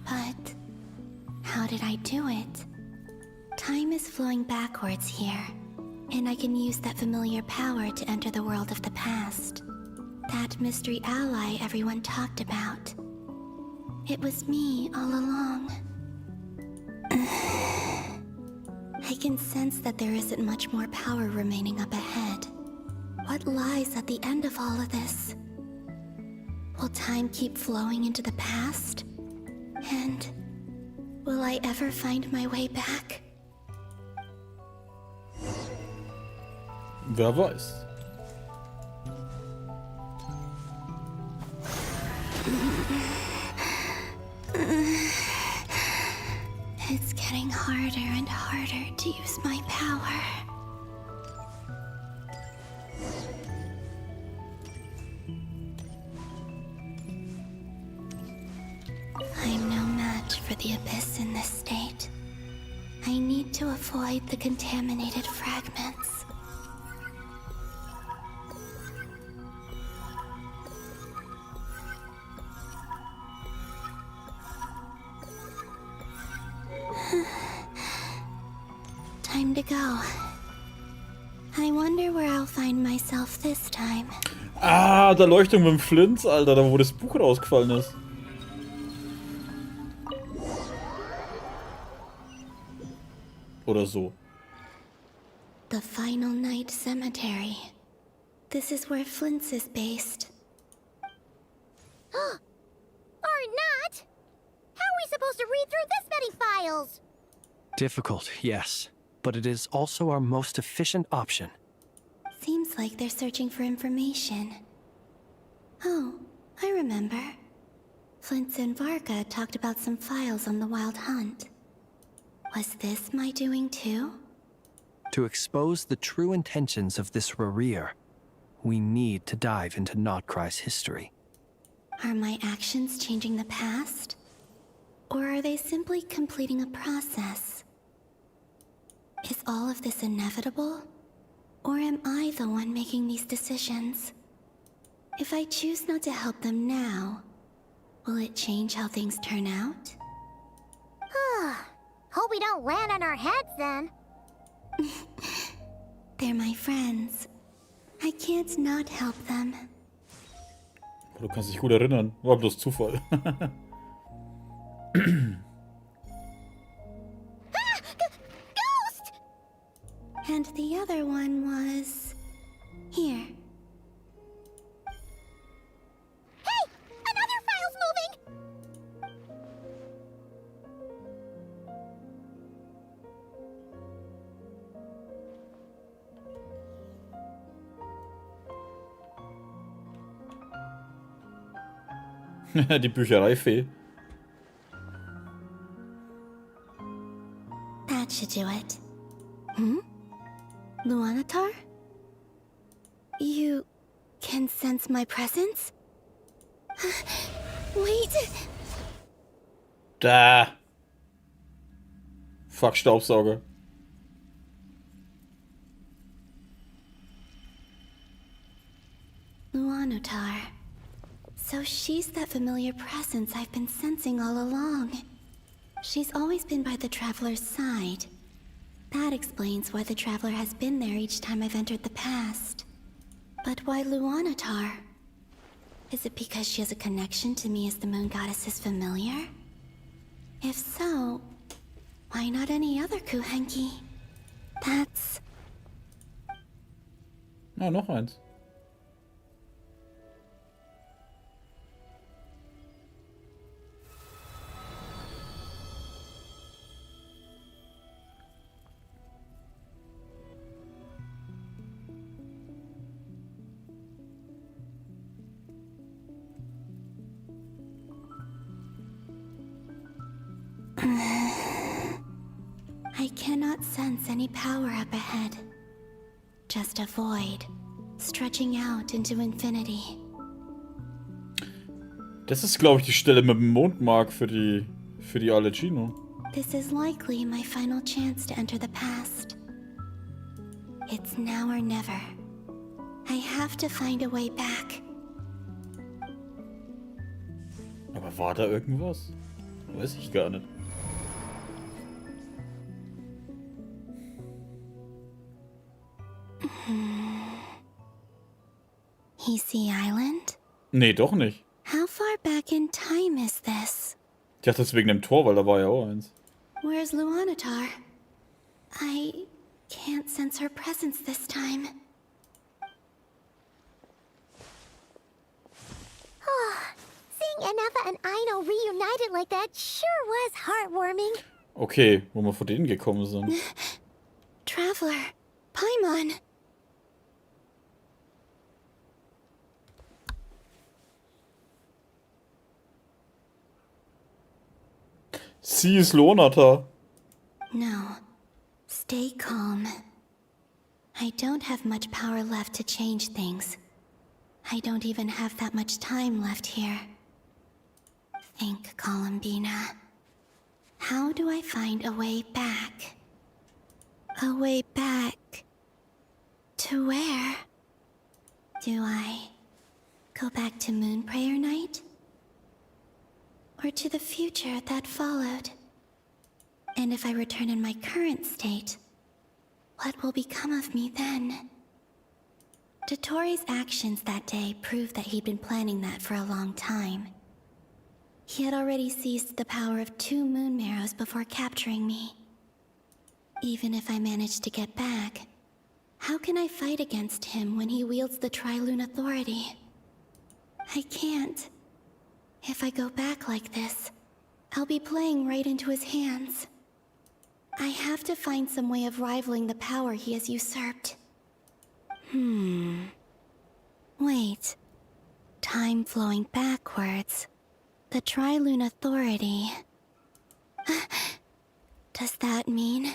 But how did I do it? Time is flowing backwards here, and I can use that familiar power to enter the world of the past. That mystery ally everyone talked about. It was me all along. I can sense that there isn't much more power remaining up ahead. What lies at the end of all of this? Will time keep flowing into the past? And will I ever find my way back? Wer weiß. It's getting harder and harder to use my power. the abyss in this state. I need to avoid the contaminated fragments. Time to go. I wonder where I'll find myself this time. Ah, der Leuchtung mit dem Flint, Alter, da wo das Buch rausgefallen ist. Oder so. The Final Night Cemetery. This is where Flint's is based. Or not! How are we supposed to read through this many files? Difficult, yes, but it is also our most efficient option. Seems like they're searching for information. Oh, I remember. Flint and Varga talked about some files on the Wild Hunt. Was this my doing too? To expose the true intentions of this Rereer, we need to dive into Notcry's history. Are my actions changing the past? Or are they simply completing a process? Is all of this inevitable? Or am I the one making these decisions? If I choose not to help them now, will it change how things turn out? Hope we don't land on our heads then. They're my friends. I can't not help them. Du kannst dich gut erinnern. War bloß Zufall. Ghost! And the other one was... here. Hey! Another file's moving! Die Büchereifee. That should do it. Luanatar? You can sense my presence? Wait! Da! Fuck, Staubsauger. Luanatar. So she's that familiar presence I've been sensing all along. She's always been by the Traveler's side. That explains why the Traveler has been there each time I've entered the past. But why Luanatar? Is it because she has a connection to me as the Moon Goddess's familiar? If so, why not any other Kuhenki? That's... Ah, noch eins. I cannot sense any power up ahead. Just a void, stretching out into infinity. Das ist, glaube ich, die Stelle mit dem Mondmark für die Alecino. This is likely my final chance to enter the past. It's now or never. I have to find a way back. Aber war da irgendwas? Weiß ich gar nicht. Easy Island? Nee, doch nicht. How far back in time is this? Ich dachte, das wegen dem Tor, weil da war ja auch eins. Where's Luanatar? I can't sense her presence this time. Seeing Anafa and Aino reunited like that sure was heartwarming. Okay, wo wir vor denen gekommen sind. Traveler, Paimon. Sie ist Lonata. No. Stay calm. I don't have much power left to change things. I don't even have that much time left here. Think, Columbina. How do I find a way back? A way back to where? Do I go back to Moon Prayer Night? Or to the future that followed? And if I return in my current state, what will become of me then? Dottoro's actions that day proved that he'd been planning that for a long time. He had already seized the power of 2 moon marrows before capturing me. Even if I managed to get back, how can I fight against him when he wields the Tri-Lune authority? I can't. If I go back like this, I'll be playing right into his hands. I have to find some way of rivaling the power he has usurped. Wait. Time flowing backwards. The Tri-Lune authority. Does that mean?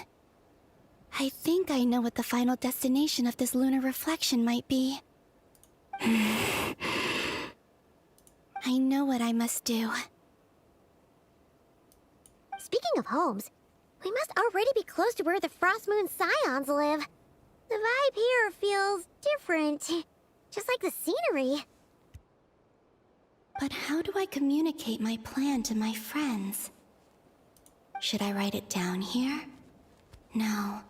I think I know what the final destination of this lunar reflection might be. I know what I must do. Speaking of homes, we must already be close to where the Frost Moon Scions live. The vibe here feels different, just like the scenery. But how do I communicate my plan to my friends? Should I write it down here? No,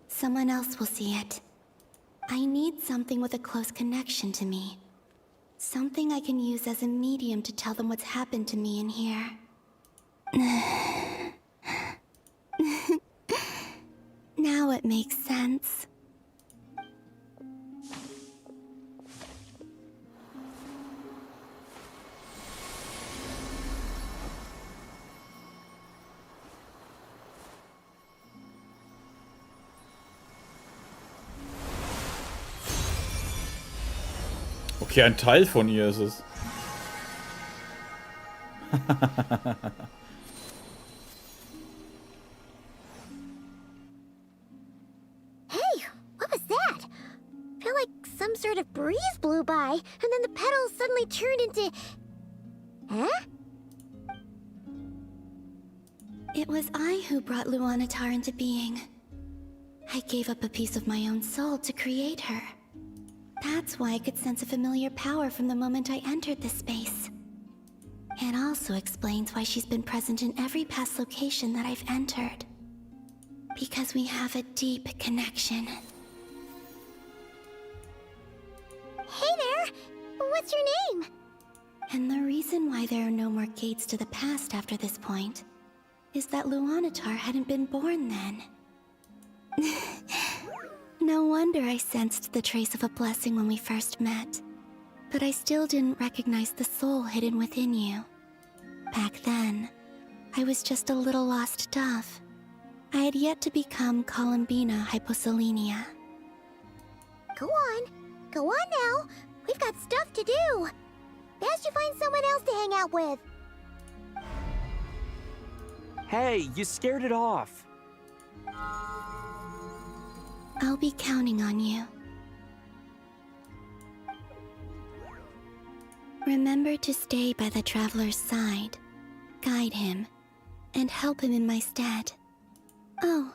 someone else will see it. I need something with a close connection to me. Something I can use as a medium to tell them what's happened to me in here. Now it makes sense. Okay, ein Teil von ihr ist es. Hey, what was that? Felt like some sort of breeze blew by, and then the petals suddenly turned into... Huh? It was I who brought Luanatar into being. I gave up a piece of my own soul to create her. That's why I could sense a familiar power from the moment I entered this space. It also explains why she's been present in every past location that I've entered. Because we have a deep connection. Hey there! What's your name? And the reason why there are no more gates to the past after this point is that Luanatar hadn't been born then. No wonder I sensed the trace of a blessing when we first met. But I still didn't recognize the soul hidden within you. Back then, I was just a little lost dove. I had yet to become Columbina Hyposelenia. Go on now. We've got stuff to do. Best you find someone else to hang out with. Hey, you scared it off. I'll be counting on you. Remember to stay by the traveler's side, guide him, and help him in my stead. Oh,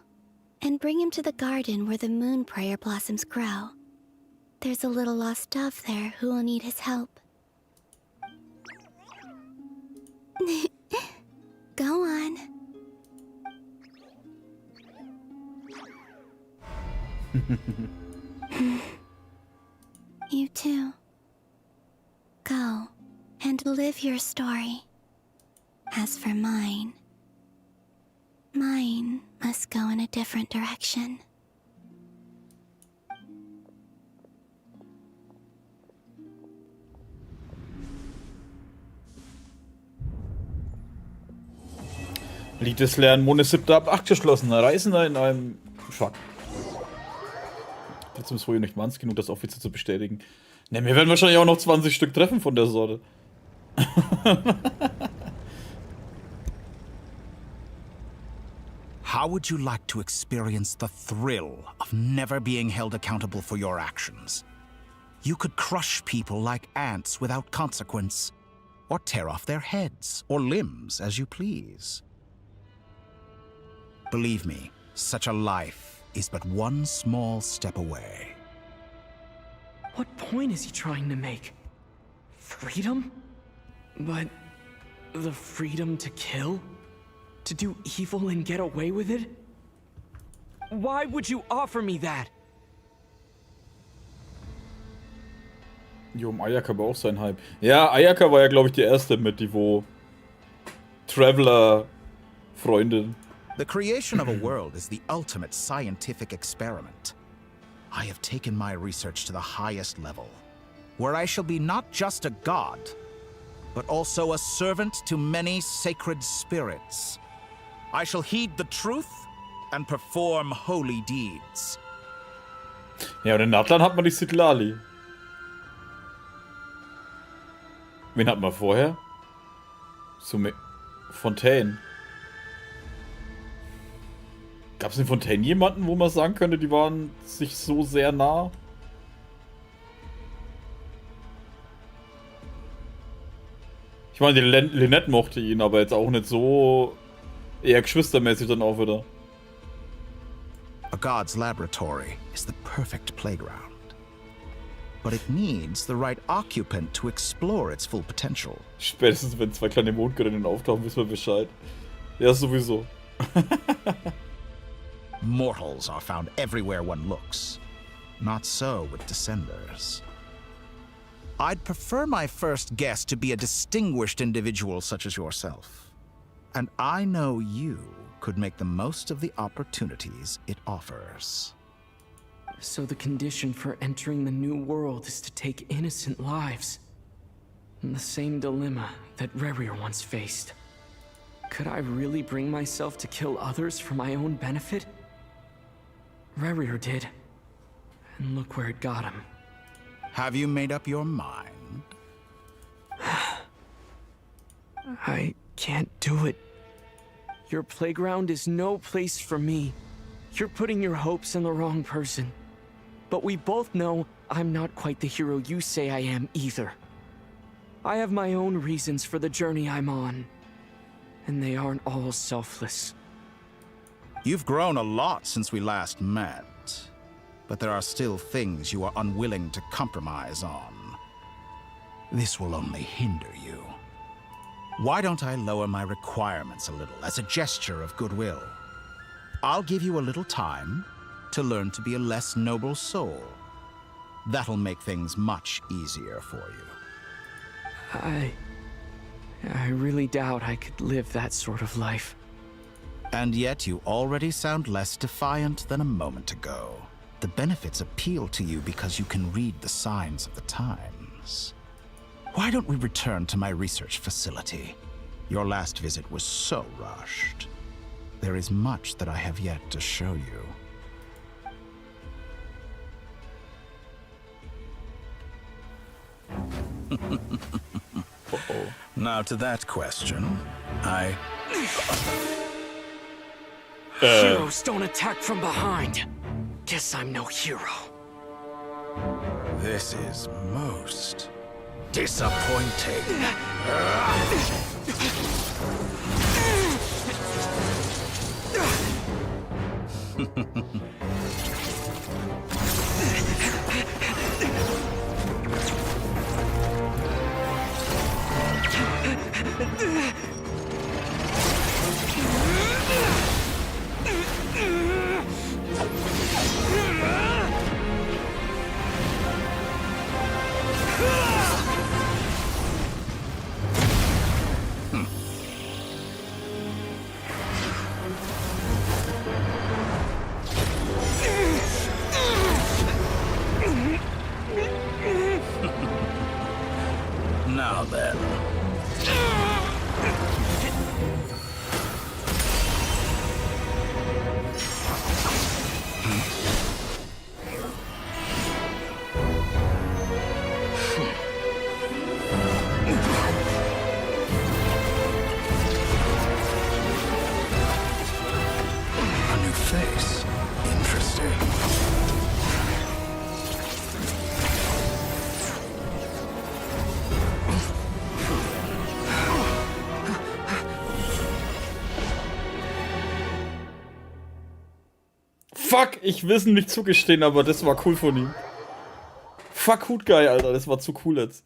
and bring him to the garden where the moon prayer blossoms grow. There's a little lost dove there who will need his help. Go on. You too. Go and live your story. As for mine must go in a different direction. Lied des Leeren, Mondes 7. abgeschlossen. Reisender in einem... Fuck. Trotzdem ist vorher nicht manns genug, das offiziell zu bestätigen. Ne, wir werden wahrscheinlich auch noch 20 Stück treffen von der Sorte. How would you like to experience the thrill of never being held accountable for your actions? You could crush people like ants without consequence, or tear off their heads or limbs as you please. Believe me, such a life is but one small step away. What point is he trying to make? Freedom? But the freedom to kill? To do evil and get away with it? Why would you offer me that? Jo, Ayaka war auch sein Hype. Ja, Ayaka war ja, glaube ich, die erste mit Niveau. Traveler-Freundin. The creation of a world is the ultimate scientific experiment. I have taken my research to the highest level, where I shall be not just a god, but also a servant to many sacred spirits. I shall heed the truth and perform holy deeds. Ja, und in Natlan hat man die Sitlali. Wen hat man vorher? Fontaine. Gab es in Fontaine jemanden, wo man sagen könnte, die waren sich so sehr nah? Ich meine, die Lynette mochte ihn, aber jetzt auch nicht so eher geschwistermäßig dann auch wieder. A god's laboratory is the perfect playground. But it needs the right occupant to explore its full potential. Spätestens wenn zwei kleine Mondgöttinnen auftauchen, wissen wir Bescheid. Ja, sowieso. Mortals are found everywhere one looks. Not so with Descenders. I'd prefer my first guest to be a distinguished individual such as yourself. And I know you could make the most of the opportunities it offers. So the condition for entering the new world is to take innocent lives. The same dilemma that Rerir once faced. Could I really bring myself to kill others for my own benefit? Rerir did. And look where it got him. Have you made up your mind? I can't do it. Your playground is no place for me. You're putting your hopes in the wrong person. But we both know I'm not quite the hero you say I am either. I have my own reasons for the journey I'm on. And they aren't all selfless. You've grown a lot since we last met. But there are still things you are unwilling to compromise on. This will only hinder you. Why don't I lower my requirements a little as a gesture of goodwill? I'll give you a little time to learn to be a less noble soul. That'll make things much easier for you. I really doubt I could live that sort of life. And yet you already sound less defiant than a moment ago. The benefits appeal to you because you can read the signs of the times. Why don't we return to my research facility? Your last visit was so rushed. There is much that I have yet to show you. Now to that question, Heroes don't attack from behind. Guess I'm no hero. This is most disappointing. Fuck, ich will es ihm nicht zugestehen, aber das war cool von ihm. Fuck, Hutguy, Alter, das war zu cool jetzt.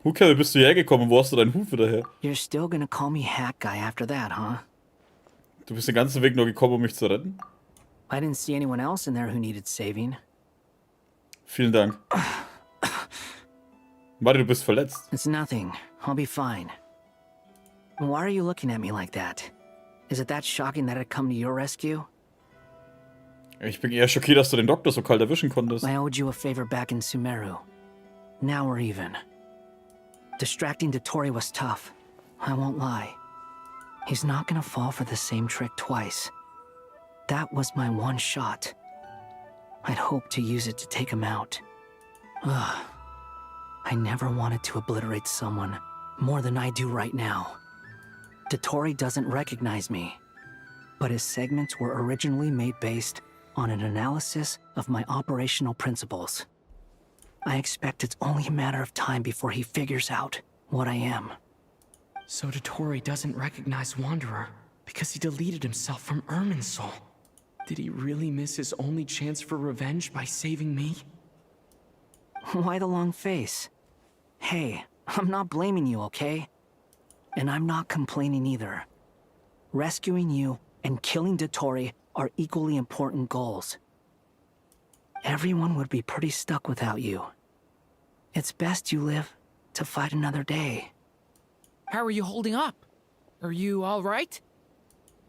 Hutguy, wie bist du hergekommen? Wo hast du deinen Hut wieder her? You're still gonna call me Hat Guy after that, huh? Du bist den ganzen Weg nur gekommen, um mich zu retten? I didn't see anyone else in there who needed saving. Vielen Dank. Warte, du bist verletzt. It's nothing. I'll be fine. Why are you looking at me like that? Is it that shocking that I'd come to your rescue? Ich bin eher schockiert, dass du den Doktor so kalt erwischen konntest. I owed you a favor back in Sumeru. Now we're even. Distracting Dotori was tough. I won't lie. He's not gonna fall for the same trick twice. That was my one shot. I'd hoped to use it to take him out. Ugh. I never wanted to obliterate someone more than I do right now. Dotori doesn't recognize me, but his segments were originally made based on an analysis of my operational principles. I expect it's only a matter of time before he figures out what I am. So Dotori doesn't recognize Wanderer because he deleted himself from Irminsul. Did he really miss his only chance for revenge by saving me? Why the long face? Hey, I'm not blaming you, okay? And I'm not complaining either. Rescuing you and killing Dotori are equally important goals. Everyone would be pretty stuck without you. It's best you live to fight another day. How are you holding up? Are you all right?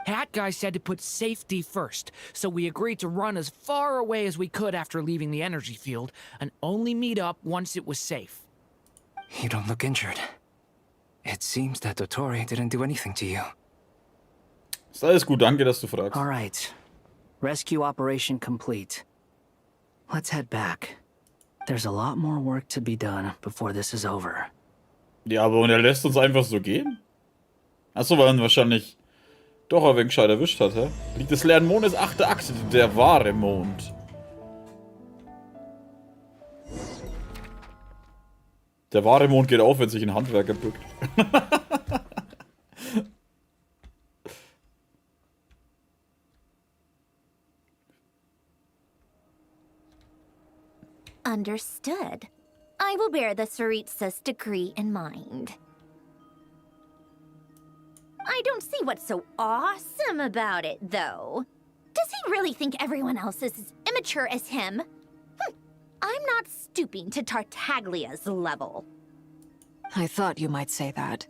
Hat Guy said to put safety first, so we agreed to run as far away as we could after leaving the energy field, and only meet up once it was safe. You don't look injured. It seems that Dotori didn't do anything to you. Ist alles gut, danke, dass du fragst. All right. Rescue operation complete. Let's head back. There's a lot more work to be done before this is over. Ja, aber und er lässt uns einfach so gehen? Achso, weil er ihn wahrscheinlich doch ein wenig gescheit erwischt hat, hä? Liegt des leeren Mondes 8. Akte, der wahre Mond. Der wahre Mond geht auf, wenn sich ein Handwerker bückt. Understood. I will bear the Tsaritsa's decree in mind. I don't see what's so awesome about it, though. Does he really think everyone else is as immature as him? I'm not stooping to Tartaglia's level. I thought you might say that.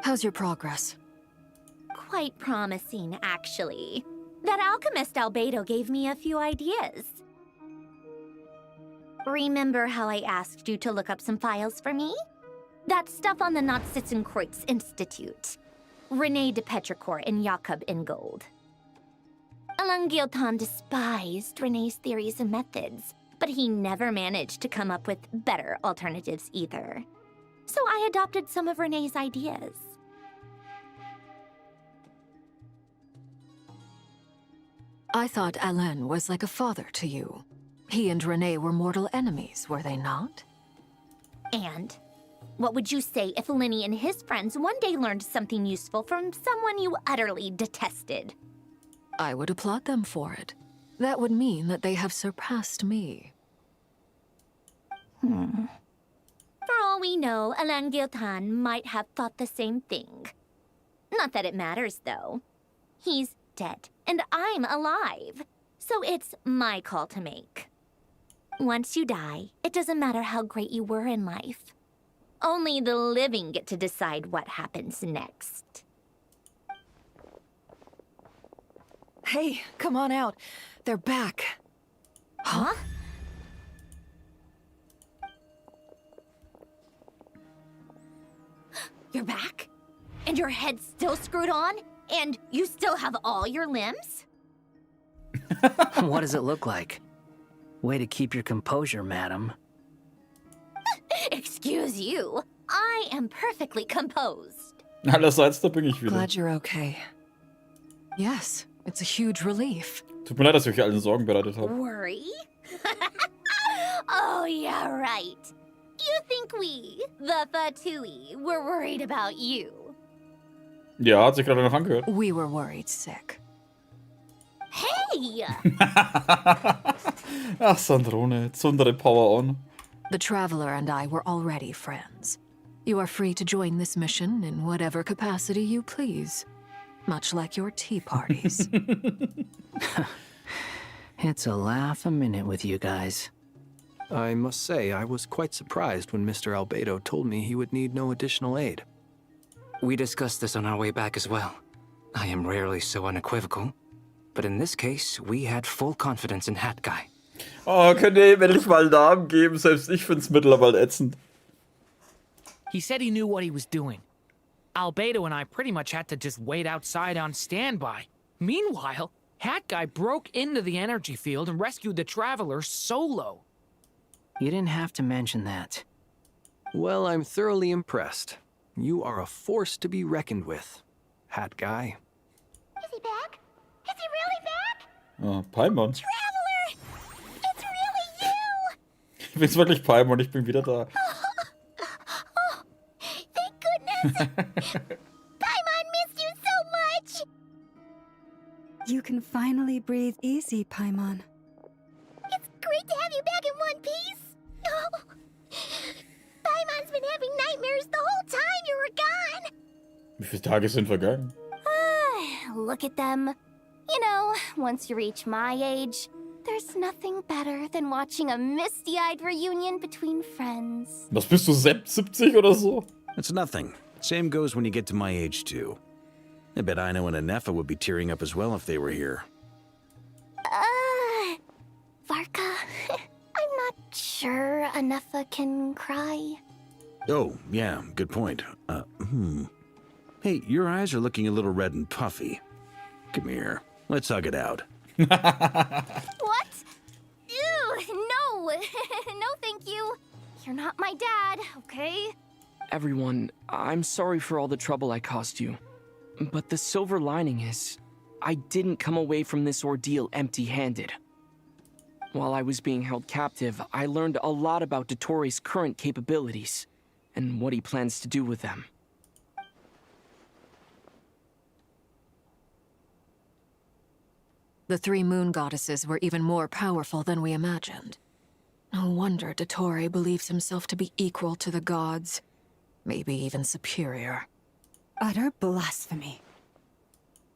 How's your progress? Quite promising, actually. That alchemist Albedo gave me a few ideas. Remember how I asked you to look up some files for me? That stuff on the Nazi-Kreuz Institute. René de Petrichor and Jakob Ingold. Elangilton despised René's theories and methods, but he never managed to come up with better alternatives either. So I adopted some of René's ideas. I thought Alain was like a father to you. He and René were mortal enemies, were they not? And what would you say if Lenny and his friends one day learned something useful from someone you utterly detested? I would applaud them for it. That would mean that they have surpassed me. For all we know, Alain Giltan might have thought the same thing. Not that it matters, though. He's dead, and I'm alive. So it's my call to make. Once you die, it doesn't matter how great you were in life. Only the living get to decide what happens next. Hey, come on out. They're back. Huh? You're back? And your head's still screwed on? And you still have all your limbs? What does it look like? Way to keep your composure, madam. Excuse you. I am perfectly composed. Allerseits, da bin ich wieder. Glad you're okay. Yes, it's a huge relief. Tut mir leid, dass ich euch allen Sorgen bereitet habe. Worry? Oh, yeah, right. You think we, the Fatui, were worried about you. Ja, hat sich gerade noch angehört. We were worried sick. Hey! Ach, Sandrone, Zundere Power on. The Traveler and I were already friends. You are free to join this mission in whatever capacity you please. Much like your tea parties. It's a laugh a minute with you guys. I must say, I was quite surprised when Mr. Albedo told me he would need no additional aid. We discussed this on our way back as well. I am rarely so unequivocal, but in this case, we had full confidence in Hat Guy. Oh, könnt ihr ihm endlich mal einen Namen geben? Selbst ich find's mittlerweile ätzend. He said he knew what he was doing. Albedo and I pretty much had to just wait outside on standby. Meanwhile, Hat Guy broke into the energy field and rescued the Traveler solo. You didn't have to mention that. Well, I'm thoroughly impressed. You are a force to be reckoned with, Hat Guy. Is he back? Is he really back? Oh, Paimon. Traveler! It's really you! Ich bin's wirklich Paimon, ich bin wieder da. Oh, thank goodness! Paimon missed you so much! You can finally breathe easy, Paimon. It's great to have you back in one piece! Oh, Paimon's been having nightmares the whole time you were gone! Wie viele Tage sind vergangen? Look at them. You know, once you reach my age, there's nothing better than watching a misty-eyed reunion between friends. Was bist du, 70 oder so? It's nothing. Same goes when you get to my age, too. I bet Ino and Anefa would be tearing up as well if they were here. Varka, I'm not sure Anefa can cry. Oh, yeah, good point. Hey, your eyes are looking a little red and puffy. Come here. Let's hug it out. What? Ew, no. No, thank you. You're not my dad, okay? Everyone, I'm sorry for all the trouble I caused you. But the silver lining is, I didn't come away from this ordeal empty-handed. While I was being held captive, I learned a lot about Dottoro's current capabilities, and what he plans to do with them. The three moon goddesses were even more powerful than we imagined. No wonder Dottore believes himself to be equal to the gods. Maybe even superior. Utter blasphemy.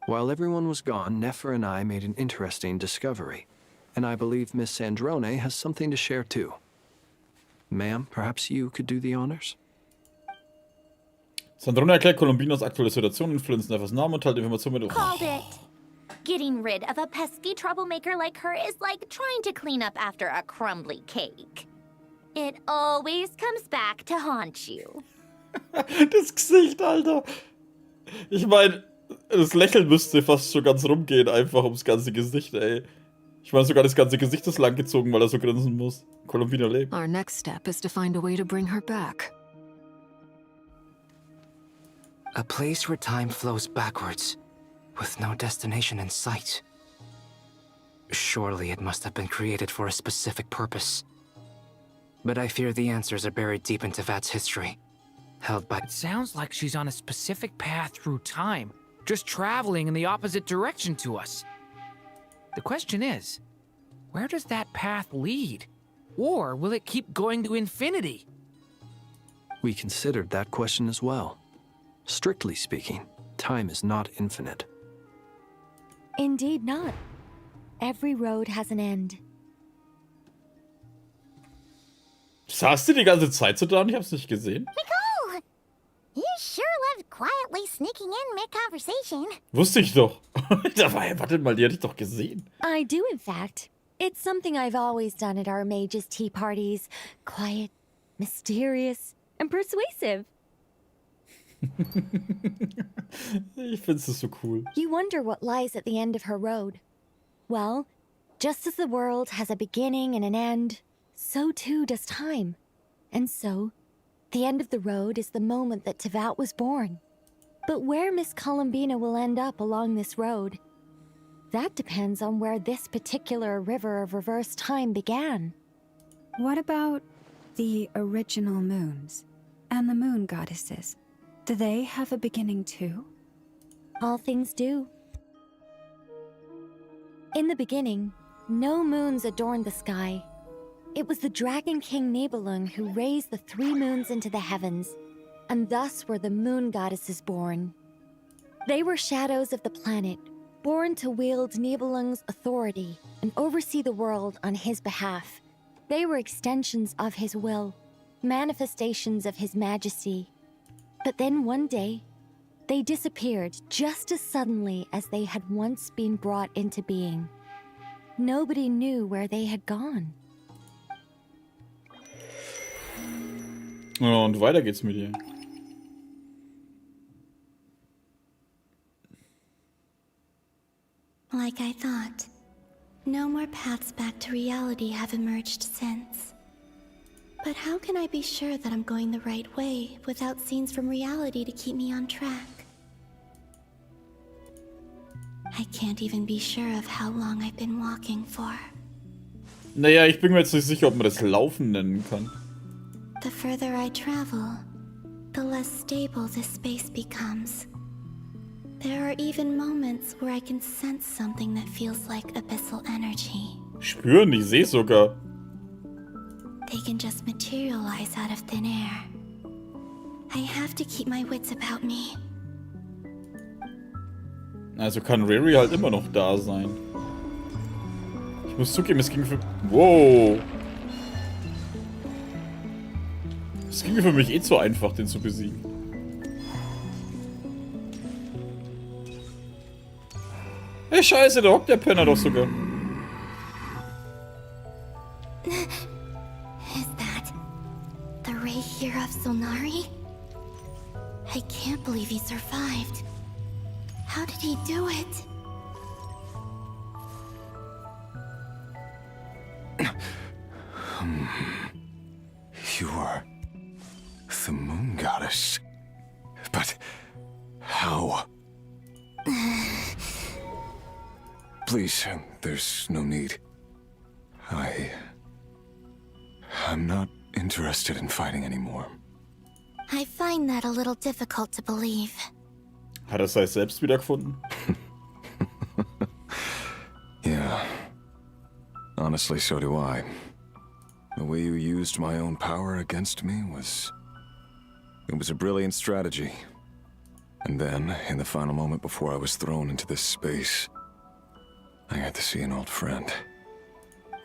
While everyone was gone, Nefer and I made an interesting discovery. And I believe Miss Sandrone has something to share too. Ma'am, perhaps you could do the honors? Sandrone erklärt Colombinos aktuelle Situation, influenzt Nefers Namen und teilt Informationen mit... Called it. Getting rid of a pesky troublemaker like her is like trying to clean up after a crumbly cake. It always comes back to haunt you. Das Gesicht, Alter. Ich meine, das Lächeln müsste fast schon ganz rumgehen, einfach ums ganze Gesicht, ey. Ich meine, sogar das ganze Gesicht ist langgezogen, weil er so grinsen muss. Colombino lebt. Our next step is to find a way to bring her back. A place where time flows backwards, with no destination in sight. Surely it must have been created for a specific purpose. But I fear the answers are buried deep into Vat's history, held by... It sounds like she's on a specific path through time, just traveling in the opposite direction to us. The question is, where does that path lead? Or will it keep going to infinity? We considered that question as well. Strictly speaking, time is not infinite. Indeed not. Every road has an end. Saß die ganze Zeit so da und ich hab's nicht gesehen? Nicole! You sure loved quietly sneaking in mid-conversation. Wusste ich doch. Wartet mal, die hatte ich doch gesehen. I do, in fact. It's something I've always done at our mages' tea parties. Quiet, mysterious, and persuasive. Ich find's so cool. You wonder what lies at the end of her road. Well, just as the world has a beginning and an end, so too does time. And so, the end of the road is the moment that Tevat was born. But where Miss Colombina will end up along this road, that depends on where this particular river of reverse time began. What about the original moons and the moon goddesses? Do they have a beginning too? all things do. In the beginning, no moons adorned the sky. It was the Dragon King Nibelung who raised the 3 moons into the heavens, and thus were the moon goddesses born. They were shadows of the planet, born to wield Nibelung's authority and oversee the world on his behalf. They were extensions of his will, manifestations of his majesty. But then one day, they disappeared just as suddenly as they had once been brought into being. Nobody knew where they had gone. Ja, und weiter geht's mit ihr. Like I thought, no more paths back to reality have emerged since. But how can I be sure that I'm going the right way without scenes from reality to keep me on track? I can't even be sure of how long I've been walking for. Naja, ich bin mir jetzt nicht sicher, ob man das Laufen nennen kann. The further I travel, the less stable this space becomes. There are even moments where I can sense something that feels like abyssal energy. Spüren, ich sehe sogar. They can just materialize out of thin air. I have to keep my wits about me. Also kann Riri halt immer noch da sein. Ich muss zugeben, es ging für... Wow. Es ging für mich eh zu einfach, den zu besiegen. Hey, scheiße, da hockt der Penner doch sogar. Is that the ray here of Solnari? I can't believe he survived. How did he do it? You are the moon goddess. But how? Please, there's no need. I'm not interested in fighting anymore. I find that a little difficult to believe. Hat er sich selbst wiedergefunden? Yeah. Honestly, so do I. The way you used my own power against me was... It was a brilliant strategy. And then, in the final moment before I was thrown into this space, I got to see an old friend.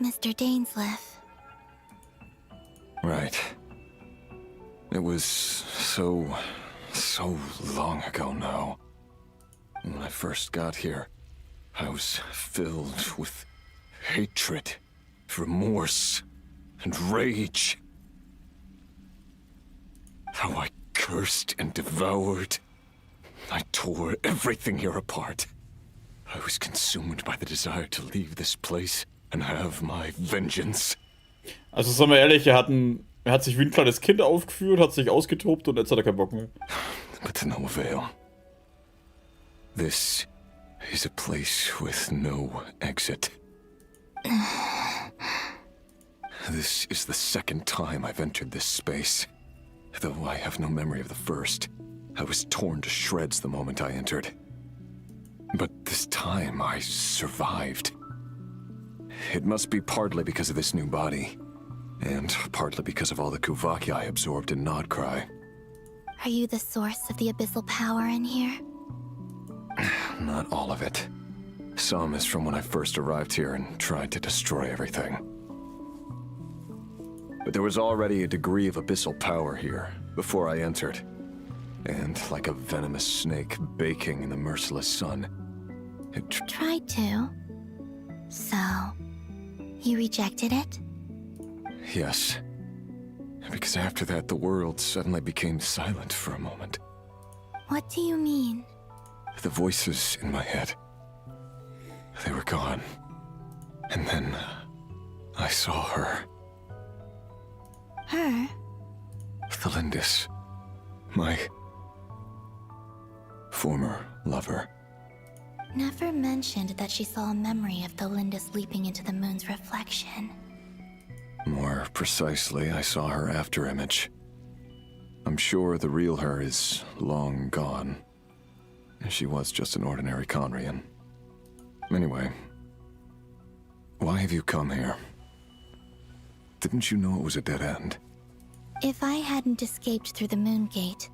Mr. Dainsleif. Right. It was so long ago now. When I first got here, I was filled with hatred, remorse, and rage. How I cursed and devoured. I tore everything here apart. I was consumed by the desire to leave this place and have my vengeance. Also, sagen wir ehrlich, er hat sich wie ein kleines Kind aufgeführt, hat sich ausgetobt und jetzt hat er keinen Bock mehr. But to no avail. This is a place with no exit. This is the second time I've entered this space. Though I have no memory of the first. I was torn to shreds the moment I entered. But this time I survived. It must be partly because of this new body. And partly because of all the Kuvaki I absorbed in Nodcry. Are you the source of the abyssal power in here? Not all of it. Some is from when I first arrived here and tried to destroy everything. But there was already a degree of abyssal power here before I entered. And like a venomous snake baking in the merciless sun, it tried to. So, you rejected it? Yes. Because after that, the world suddenly became silent for a moment. What do you mean? The voices in my head, they were gone. And then I saw her. Her? The Lindis. My former lover. Never mentioned that she saw a memory of the Lindis leaping into the moon's reflection. More precisely, I saw her afterimage. I'm sure the real her is long gone. She was just an ordinary Conrian. Anyway, why have you come here? Didn't you know it was a dead end? If I hadn't escaped through the Moon Gate,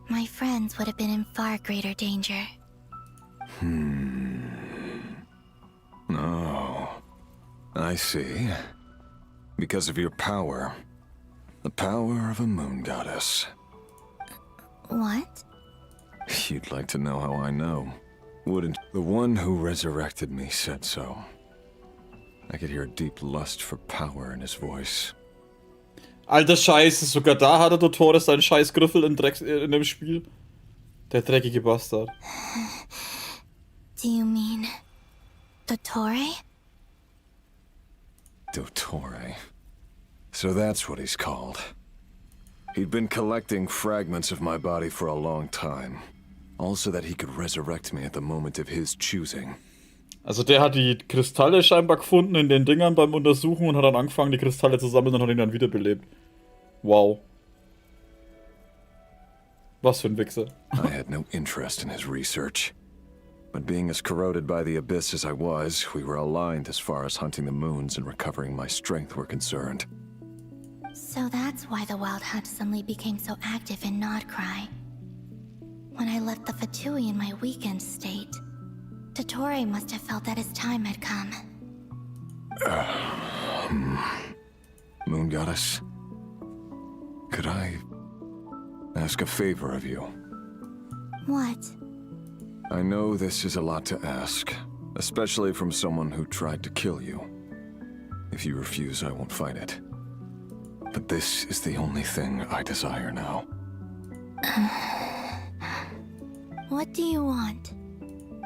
my friends would have been in far greater danger. Oh, I see. Because of your power. The power of a moon goddess. What? You'd like to know how I know, wouldn't? The one who resurrected me said so. I could hear a deep lust for power in his voice. Alter Scheiße, sogar da hatte Dottore seinen scheiß Griffel in dem Spiel. Der dreckige Bastard. Do you mean... Dottore? Dottore. So that's what he's called. He'd been collecting fragments of my body for a long time. Also that he could resurrect me at the moment of his choosing. Also der hat die Kristalle scheinbar gefunden in den Dingern beim Untersuchen und hat dann angefangen, die Kristalle zu sammeln und hat ihn dann wiederbelebt. Wow. Was für ein Wichser. I had no interest in his research. But being as corroded by the abyss as I was, we were aligned as far as hunting the moons and recovering my strength were concerned. So that's why the Wild Hunt suddenly became so active in Nodcry. When I left the Fatui in my weakened state, Dottore must have felt that his time had come. Moon Goddess, could I ask a favor of you? What? I know this is a lot to ask, especially from someone who tried to kill you. If you refuse, I won't fight it. But this is the only thing I desire now. What do you want?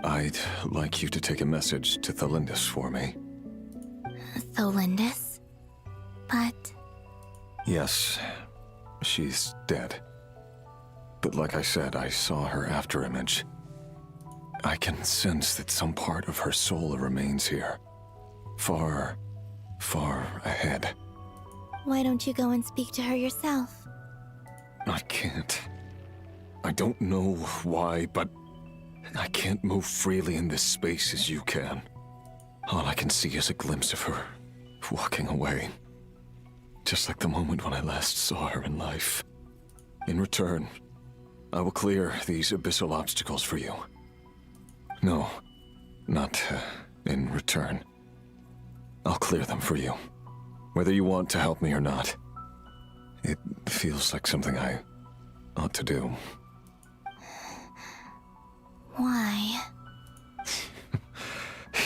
I'd like you to take a message to Thelindis for me. Thelindis? But... Yes, she's dead. But like I said, I saw her afterimage. I can sense that some part of her soul remains here. Far, far ahead. Why don't you go and speak to her yourself? I can't. I don't know why, but I can't move freely in this space as you can. All I can see is a glimpse of her, walking away. Just like the moment when I last saw her in life. In return, I will clear these abyssal obstacles for you. No, not in return. I'll clear them for you, whether you want to help me or not. It feels like something I ought to do. Why?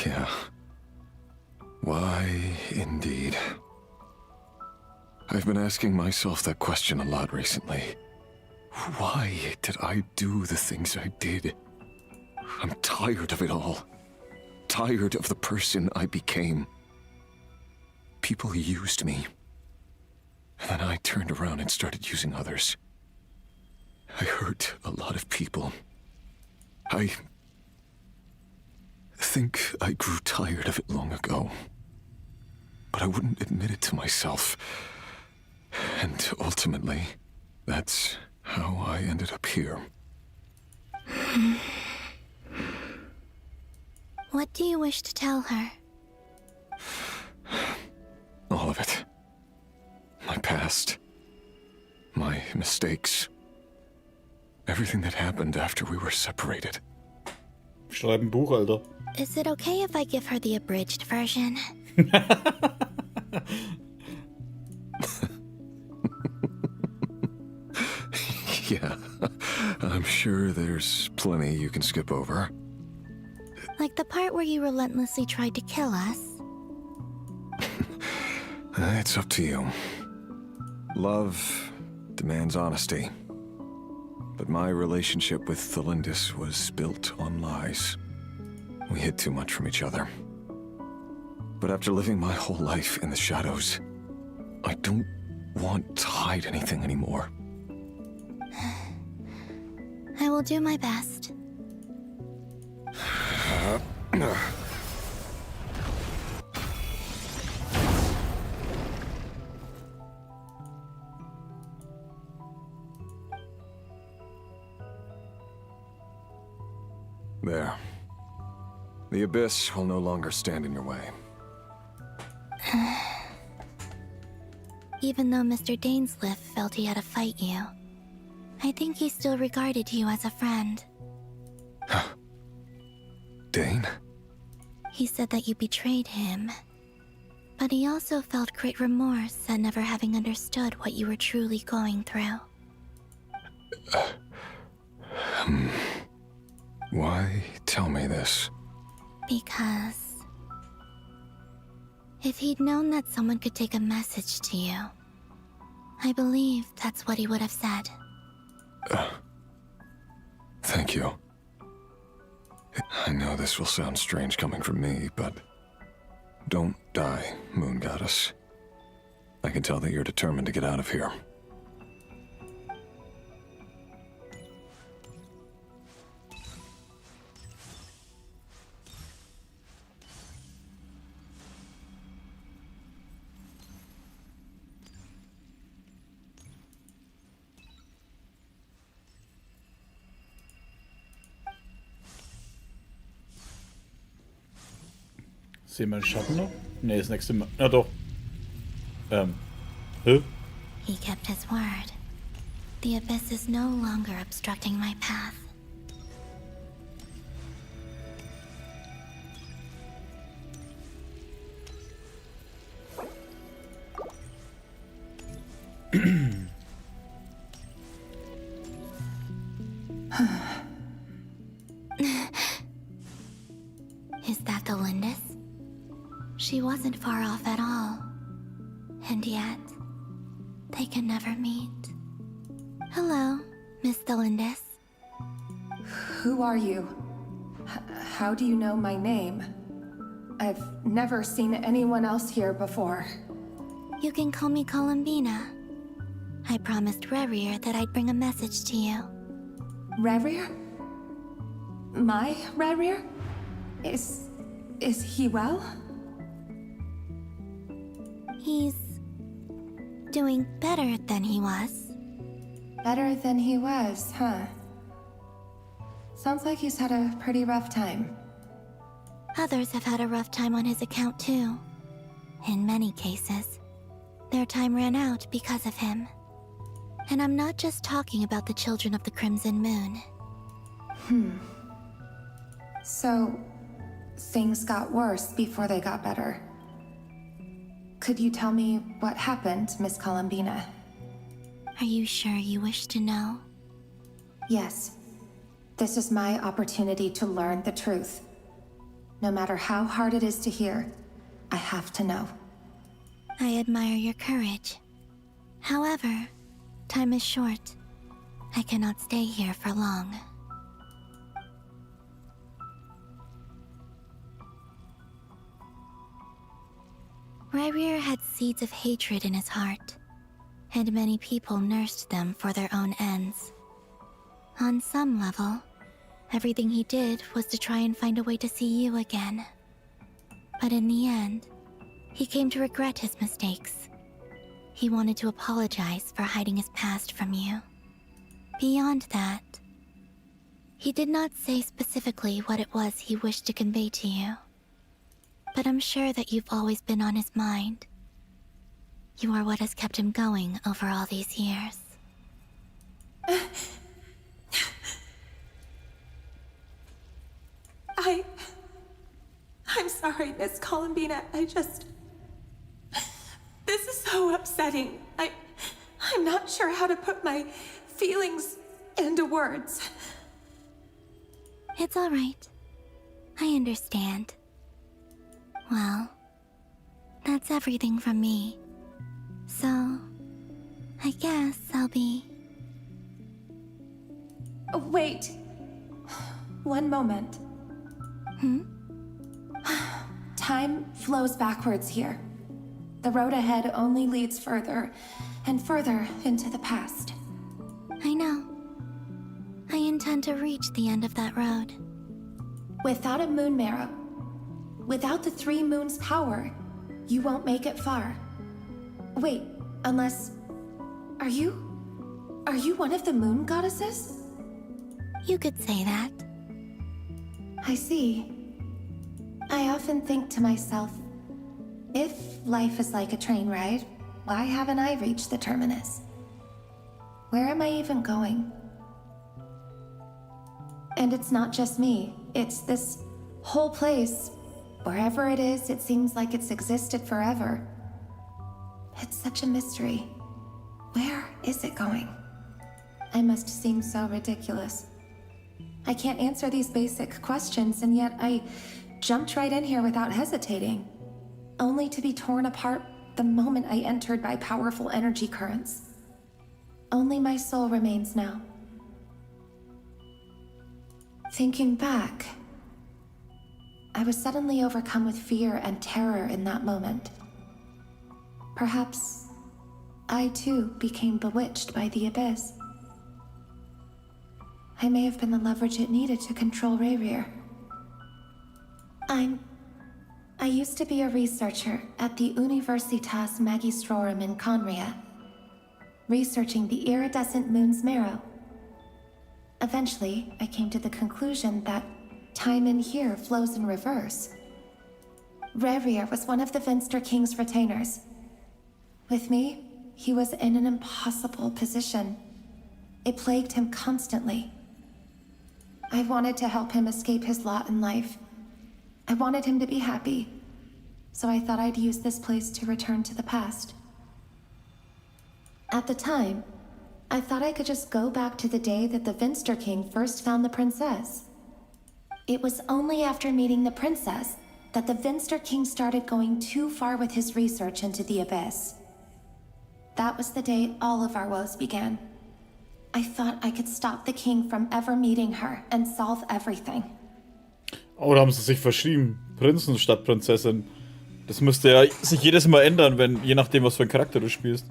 Yeah. Why, indeed. I've been asking myself that question a lot recently. Why did I do the things I did? I'm tired of it all. Tired of the person I became. People used me. And then I turned around and started using others. I hurt a lot of people. I think I grew tired of it long ago. But I wouldn't admit it to myself. And ultimately, that's how I ended up here. What do you wish to tell her? All of it. My past. My mistakes. Everything that happened after we were separated. Schreib ein Buch, Alter. Is it okay if I give her the abridged version? Yeah, I'm sure there's plenty you can skip over. Like the part where you relentlessly tried to kill us? It's up to you. Love demands honesty. But my relationship with Thelindis was built on lies. We hid too much from each other. But after living my whole life in the shadows, I don't want to hide anything anymore. I will do my best. There. The abyss will no longer stand in your way. Even though Mr. Dainsliff felt he had to fight you, I think he still regarded you as a friend. Dane? He said that you betrayed him, but he also felt great remorse at never having understood what you were truly going through. Why tell me this? Because if he'd known that someone could take a message to you, I believe that's what he would have said. Thank you. I know this will sound strange coming from me, but don't die, Moon Goddess. I can tell that you're determined to get out of here. Sehen wir den Schatten noch? Ne, das nächste Mal. Ja, doch. Hä? He kept his word. The abyss is no longer obstructing my path. Is that the Lindis? She wasn't far off at all. And yet, they can never meet. Hello, Miss Delindis. Who are you? How do you know my name? I've never seen anyone else here before. You can call me Columbina. I promised Rerir that I'd bring a message to you. Rerir? My Rerir? Is he well? He's doing better than he was. Better than he was, huh? Sounds like he's had a pretty rough time. Others have had a rough time on his account too. In many cases, their time ran out because of him. And I'm not just talking about the children of the Crimson Moon. So, things got worse before they got better. Could you tell me what happened, Miss Columbina? Are you sure you wish to know? Yes. This is my opportunity to learn the truth. No matter how hard it is to hear, I have to know. I admire your courage. However, time is short. I cannot stay here for long. Rerir had seeds of hatred in his heart, and many people nursed them for their own ends. On some level, everything he did was to try and find a way to see you again. But in the end, he came to regret his mistakes. He wanted to apologize for hiding his past from you. Beyond that, he did not say specifically what it was he wished to convey to you. But I'm sure that you've always been on his mind. You are what has kept him going over all these years. I'm sorry, Miss Columbina. This is so upsetting. I'm not sure how to put my feelings into words. It's all right. I understand. Well, that's everything from me. So, I guess I'll be... Wait. One moment. Time flows backwards here. The road ahead only leads further and further into the past. I know. I intend to reach the end of that road. Without a moon marrow, without the 3 moons' power, you won't make it far. Wait, unless... Are you one of the moon goddesses? You could say that. I see. I often think to myself, if life is like a train ride, why haven't I reached the terminus? Where am I even going? And it's not just me. It's this whole place. Wherever it is, it seems like it's existed forever. It's such a mystery. Where is it going? I must seem so ridiculous. I can't answer these basic questions, and yet I jumped right in here without hesitating, only to be torn apart the moment I entered by powerful energy currents. Only my soul remains now. Thinking back, I was suddenly overcome with fear and terror in that moment. Perhaps I too became bewitched by the abyss. I may have been the leverage it needed to control Rerir. I used to be a researcher at the Universitas Magistrorum in Conria, researching the iridescent moon's marrow. Eventually, I came to the conclusion that time in here flows in reverse. Rerir was one of the Finster King's retainers. With me, he was in an impossible position. It plagued him constantly. I wanted to help him escape his lot in life. I wanted him to be happy, so I thought I'd use this place to return to the past. At the time, I thought I could just go back to the day that the Finster King first found the princess. It was only after meeting the princess that the Finster King started going too far with his research into the abyss. That was the day all of our woes began. I thought I could stop the king from ever meeting her and solve everything. Oh, da haben sie sich verschrieben. Prinzen statt Prinzessin. Das müsste ja sich jedes Mal ändern, wenn, je nachdem, was für einen Charakter du spielst.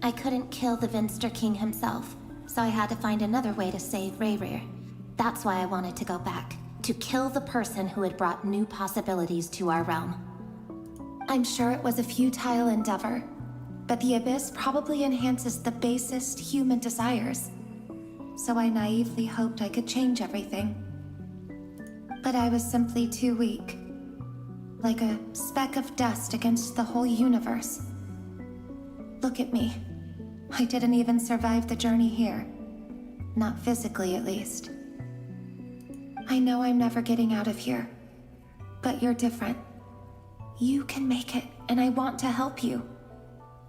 I couldn't kill the Finster King himself, so I had to find another way to save Rerir. That's why I wanted to go back, to kill the person who had brought new possibilities to our realm. I'm sure it was a futile endeavor, but the abyss probably enhances the basest human desires. So I naively hoped I could change everything. But I was simply too weak. Like a speck of dust against the whole universe. Look at me. I didn't even survive the journey here. Not physically, at least. I know I'm never getting out of here. But you're different. You can make it, and I want to help you.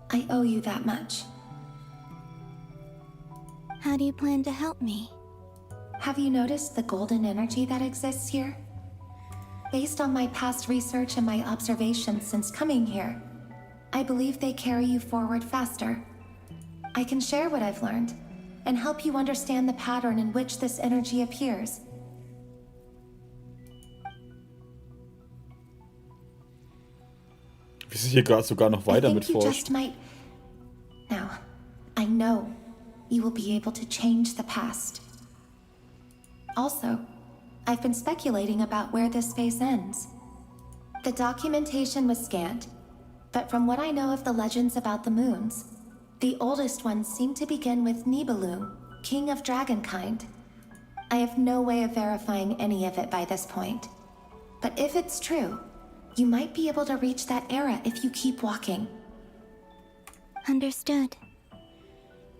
I owe you that much. How do you plan to help me? Have you noticed the golden energy that exists here? Based on my past research and my observations since coming here, I believe they carry you forward faster. I can share what I've learned and help you understand the pattern in which this energy appears. Wie sie hier gerade sogar noch weiter mit forscht. Now, I know you will be able to change the past. Also, I've been speculating about where this phase ends. The documentation was scant, but from what I know of the legends about the moons, the oldest ones seem to begin with Nibelung, king of dragonkind. I have no way of verifying any of it by this point. But if it's true, you might be able to reach that era if you keep walking. Understood.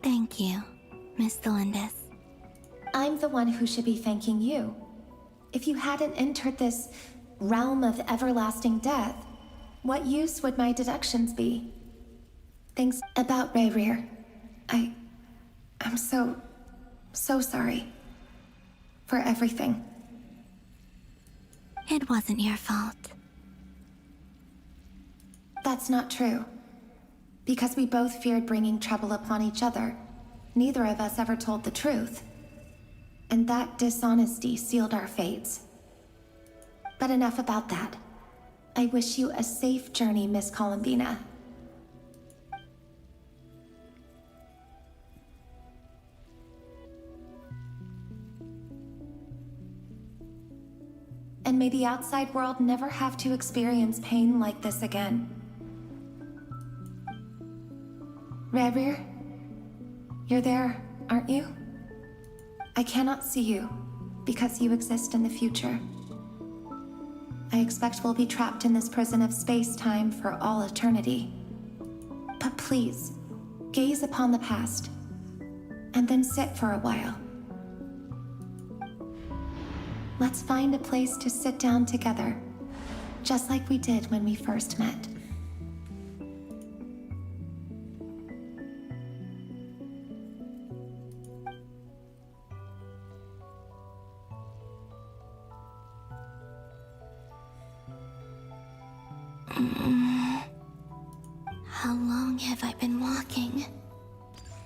Thank you, Miss Mondes. I'm the one who should be thanking you. If you hadn't entered this realm of everlasting death, what use would my deductions be? Things about Rerir. I'm so sorry. For everything. It wasn't your fault. That's not true. Because we both feared bringing trouble upon each other, neither of us ever told the truth. And that dishonesty sealed our fates. But enough about that. I wish you a safe journey, Miss Columbina. And may the outside world never have to experience pain like this again. Rerir, you're there, aren't you? I cannot see you, because you exist in the future. I expect we'll be trapped in this prison of space-time for all eternity. But please, gaze upon the past, and then sit for a while. Let's find a place to sit down together, just like we did when we first met. How long have I been walking?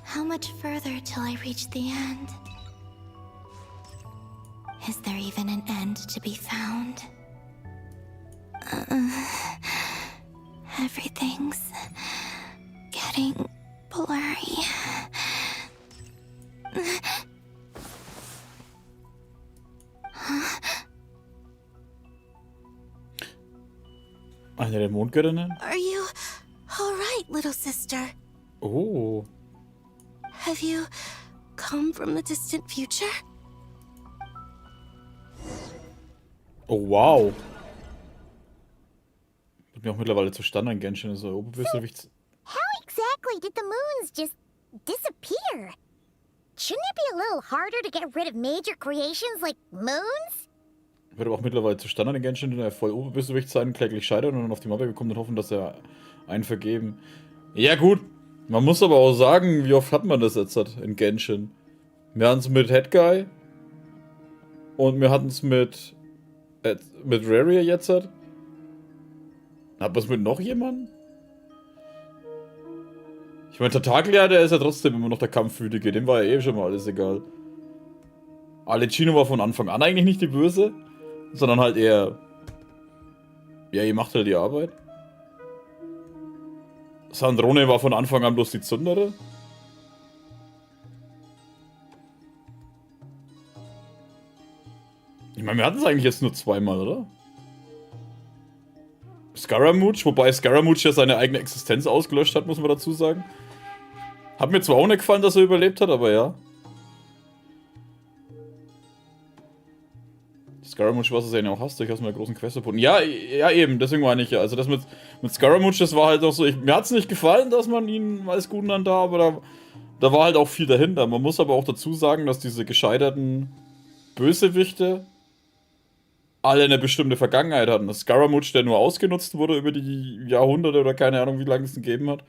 How much further till I reach the end? Is there even an end to be found? Everything's getting blurry. Eine der Mondgöttinnen? Are you all right, little sister? Oh. Have you come from the distant future? Oh, wow. Wird mir auch mittlerweile zu Standard in Genshin. Also, Oberbösewicht. How exactly did the moons just disappear? Shouldn't it be a little harder to get rid of major creations like moons? Wird aber auch mittlerweile zu Standard in Genshin, der voll Oberbösewicht sein, kläglich scheitern und dann auf die Mappe bekommt und hoffen, dass er einen vergeben. Ja, gut. Man muss aber auch sagen, wie oft hat man das jetzt in Genshin? Wir hatten es mit Headguy. Und wir hatten es mit Raria jetzt. Hat man es mit noch jemandem? Ich meine, Tartaglia, der ist ja trotzdem immer noch der Kampfwütige. Dem war ja eh schon mal alles egal. Alecino war von Anfang an eigentlich nicht die Böse. Sondern halt eher... Ja, ihr macht halt die Arbeit. Sandrone war von Anfang an bloß die Zündere. Ich meine, wir hatten es eigentlich jetzt nur zweimal, oder? Scaramouche, wobei Scaramouche ja seine eigene Existenz ausgelöscht hat, muss man dazu sagen. Hat mir zwar auch nicht gefallen, dass er überlebt hat, aber ja. Scaramouche, was du ja auch hast, durch aus meiner großen Quest verbunden. Ja, eben, deswegen meine ich ja. Also das mit Scaramouche, das war halt auch so, mir hat es nicht gefallen, dass man ihn als Guten dann da, aber da war halt auch viel dahinter. Man muss aber auch dazu sagen, dass diese gescheiterten Bösewichte alle eine bestimmte Vergangenheit hatten. Das Scaramouche, der nur ausgenutzt wurde über die Jahrhunderte oder keine Ahnung, wie lange es ihn gegeben hat.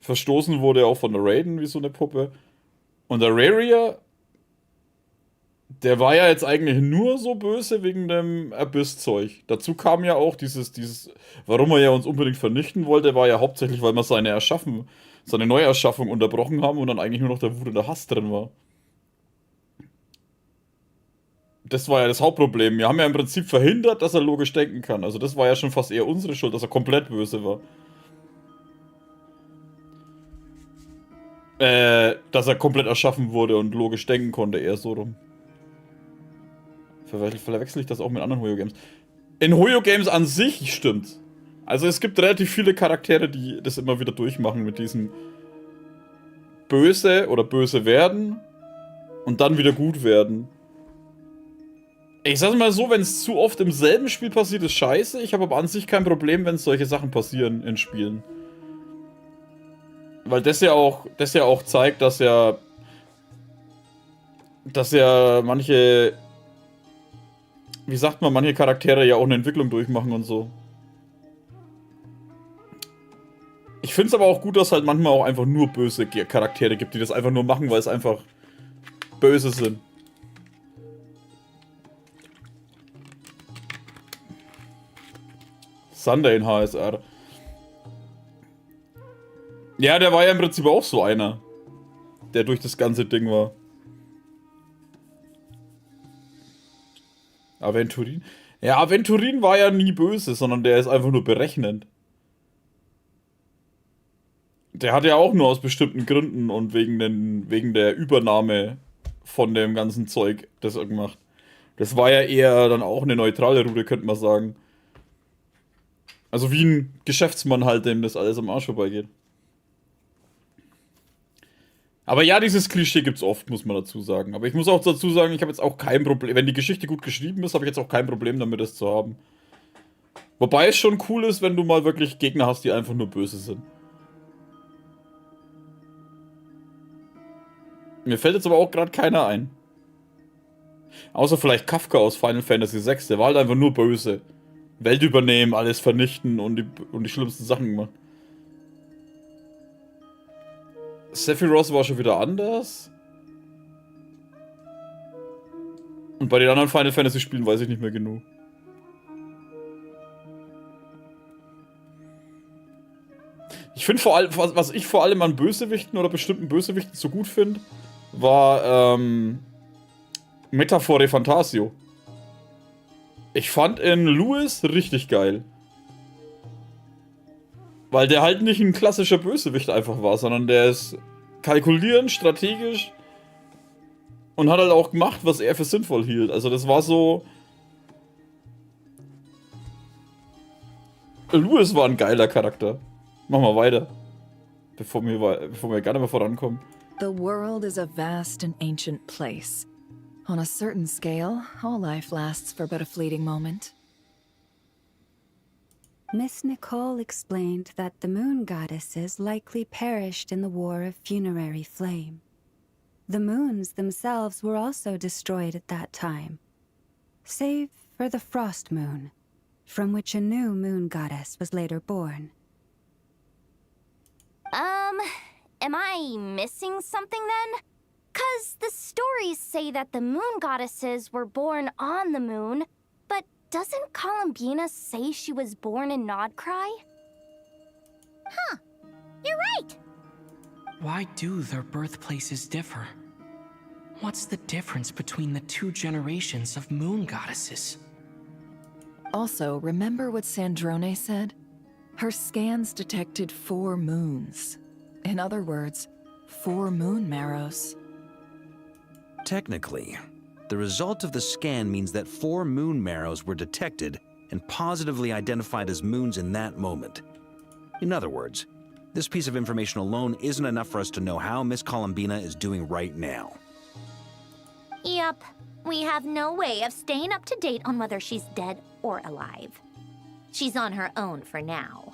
Verstoßen wurde auch von der Raiden wie so eine Puppe. Und der Raria, der war ja jetzt eigentlich nur so böse wegen dem Abyss-Zeug. Dazu kam ja auch dieses, warum er ja uns unbedingt vernichten wollte, war ja hauptsächlich, weil wir seine Neuerschaffung unterbrochen haben und dann eigentlich nur noch der Wut und der Hass drin war. Das war ja das Hauptproblem. Wir haben ja im Prinzip verhindert, dass er logisch denken kann. Also das war ja schon fast eher unsere Schuld, dass er komplett böse war. Dass er komplett erschaffen wurde und logisch denken konnte, eher so rum. Verwechsel ich das auch mit anderen Hoyo-Games. In Hoyo-Games an sich stimmt. Also es gibt relativ viele Charaktere, die das immer wieder durchmachen mit diesem Böse oder Böse werden und dann wieder gut werden. Ich sag's mal so, wenn es zu oft im selben Spiel passiert, ist scheiße. Ich habe aber an sich kein Problem, wenn solche Sachen passieren in Spielen. Weil das ja auch zeigt, dass ja manche, wie sagt man, manche Charaktere ja auch eine Entwicklung durchmachen und so. Ich finde es aber auch gut, dass es halt manchmal auch einfach nur böse Charaktere gibt, die das einfach nur machen, weil es einfach böse sind. Sunday in HSR. Ja, der war ja im Prinzip auch so einer, der durch das ganze Ding war. Aventurin? Ja, Aventurin war ja nie böse, sondern der ist einfach nur berechnend. Der hat ja auch nur aus bestimmten Gründen und wegen der Übernahme von dem ganzen Zeug das gemacht. Das war ja eher dann auch eine neutrale Route, könnte man sagen. Also wie ein Geschäftsmann halt, dem das alles am Arsch vorbeigeht. Aber ja, dieses Klischee gibt's oft, muss man dazu sagen. Aber ich muss auch dazu sagen, ich habe jetzt auch kein Problem, wenn die Geschichte gut geschrieben ist, habe ich jetzt auch kein Problem damit, das zu haben. Wobei es schon cool ist, wenn du mal wirklich Gegner hast, die einfach nur böse sind. Mir fällt jetzt aber auch gerade keiner ein. Außer vielleicht Kafka aus Final Fantasy VI, der war halt einfach nur böse. Welt übernehmen, alles vernichten und die schlimmsten Sachen gemacht. Sephiroth war schon wieder anders. Und bei den anderen Final Fantasy Spielen weiß ich nicht mehr genug. Ich finde vor allem, was ich vor allem an Bösewichten oder bestimmten Bösewichten so gut finde, war Metaphore Fantasio. Ich fand in Louis richtig geil. Weil der halt nicht ein klassischer Bösewicht einfach war, sondern der ist kalkulierend, strategisch und hat halt auch gemacht, was er für sinnvoll hielt. Also das war so... Louis war ein geiler Charakter. Mach mal weiter. Bevor wir gar nicht mehr vorankommen. The world is a vast and ancient place. On a certain scale, all life lasts for but a fleeting moment. Miss Nicole explained that the moon goddesses likely perished in the War of Funerary Flame. The moons themselves were also destroyed at that time, save for the Frost Moon, from which a new moon goddess was later born. Am I missing something then? 'Cause the stories say that the moon goddesses were born on the moon, but doesn't Columbina say she was born in Nodcry? Huh. You're right. Why do their birthplaces differ? What's the difference between the two generations of moon goddesses? Also, remember what Sandrone said? Her scans detected 4 moons. In other words, 4 moon marrows. Technically, the result of the scan means that 4 moon marrows were detected and positively identified as moons in that moment. In other words, this piece of information alone isn't enough for us to know how Miss Columbina is doing right now. Yep. We have no way of staying up to date on whether she's dead or alive. She's on her own for now.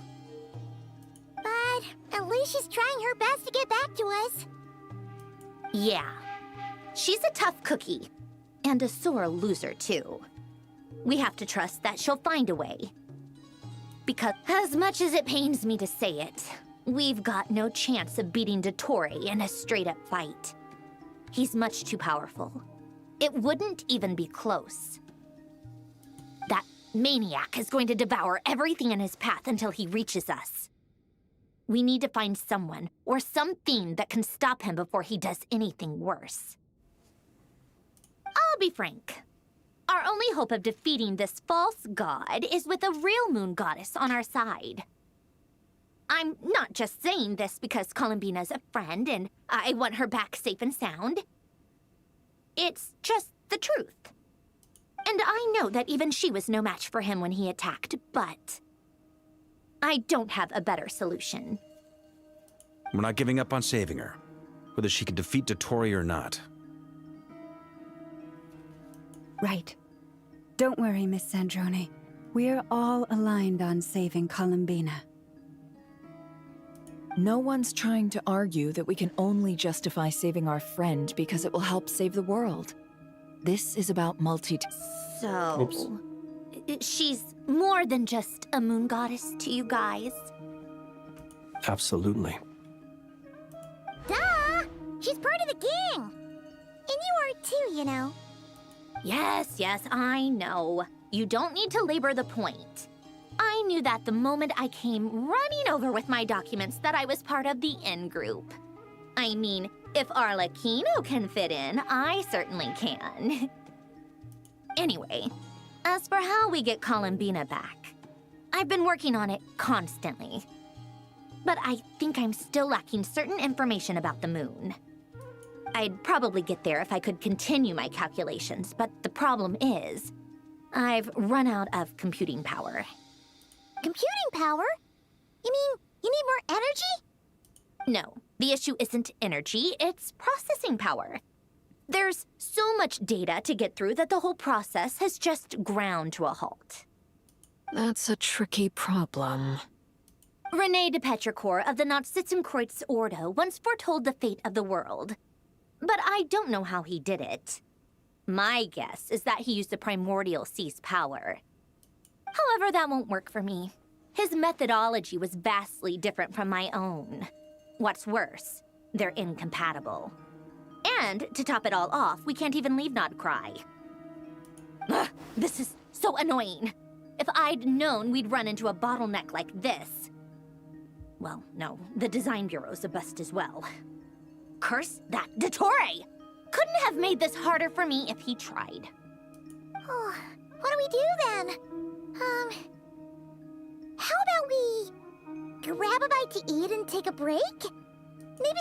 But at least she's trying her best to get back to us. Yeah. She's a tough cookie. And a sore loser, too. We have to trust that she'll find a way. Because, as much as it pains me to say it, we've got no chance of beating Dottore in a straight-up fight. He's much too powerful. It wouldn't even be close. That maniac is going to devour everything in his path until he reaches us. We need to find someone, or something that can stop him before he does anything worse. I'll be frank. Our only hope of defeating this false god is with a real moon goddess on our side. I'm not just saying this because Columbina's a friend and I want her back safe and sound. It's just the truth. And I know that even she was no match for him when he attacked, but I don't have a better solution. We're not giving up on saving her, whether she can defeat Dottore or not. Right. Don't worry, Miss Sandrone. We're all aligned on saving Columbina. No one's trying to argue that we can only justify saving our friend because it will help save the world. This is about So, she's more than just a moon goddess to you guys. Absolutely. Duh! She's part of the gang! And you are too, you know. Yes, I know. You don't need to labor the point. I knew that the moment I came running over with my documents that I was part of the in-group. I mean, if Arlecchino can fit in, I certainly can. Anyway, as for how we get Columbina back, I've been working on it constantly. But I think I'm still lacking certain information about the moon. I'd probably get there if I could continue my calculations, but the problem is, I've run out of computing power. Computing power? You mean you need more energy? No, The issue isn't energy, it's processing power. There's so much data to get through that the whole process has just ground to a halt. That's a tricky problem. René de Petrichor of the Nazissenkreuz Ordo once foretold the fate of the world. But I don't know how he did it. My guess is that he used the primordial sea's power. However, that won't work for me. His methodology was vastly different from my own. What's worse, they're incompatible. And, to top it all off, we can't even leave Nodcry. Ugh, this is so annoying. If I'd known we'd run into a bottleneck like this... Well, no, the design bureau's a bust as well. Curse that Dottore! Couldn't have made this harder for me if he tried. Oh, what do we do then? How about we grab a bite to eat and take a break? Maybe...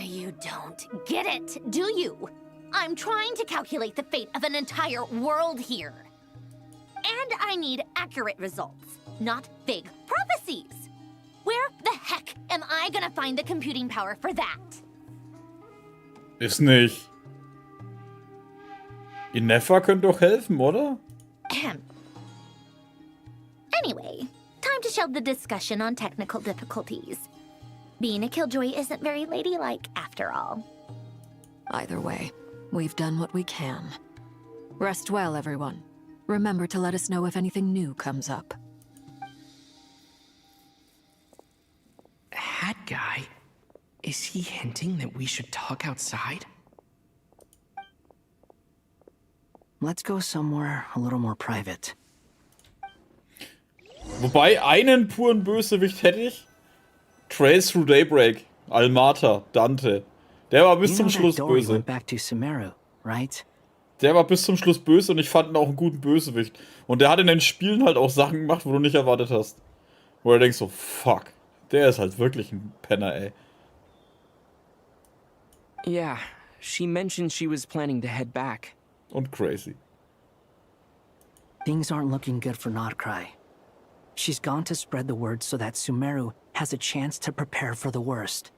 You don't get it, do you? I'm trying to calculate the fate of an entire world here. And I need accurate results, not vague prophecies. Where the heck am I gonna find the computing power for that? Ist nicht. Ineffa könnte doch helfen, oder? Anyway, time to shelve the discussion on technical difficulties. Being a killjoy isn't very ladylike, after all. Either way, we've done what we can. Rest well, everyone. Remember to let us know if anything new comes up. Hat guy? Is he hinting that we should talk outside? Let's go somewhere a little more private. Wobei, einen puren Bösewicht hätte ich. Trails Through Daybreak, Almata, Dante. Der war bis zum Schluss böse. Back to Sumeru, right? Der war bis zum Schluss böse und ich fand ihn auch einen guten Bösewicht. Und der hat in den Spielen halt auch Sachen gemacht, wo du nicht erwartet hast. Wo du denkst so, fuck, der ist halt wirklich ein Penner, ey. Yeah, she mentioned she was planning to head back. Und crazy. Things aren't looking good for Nodcry. She's gone to spread the word so that Sumeru has a chance to prepare for the worst.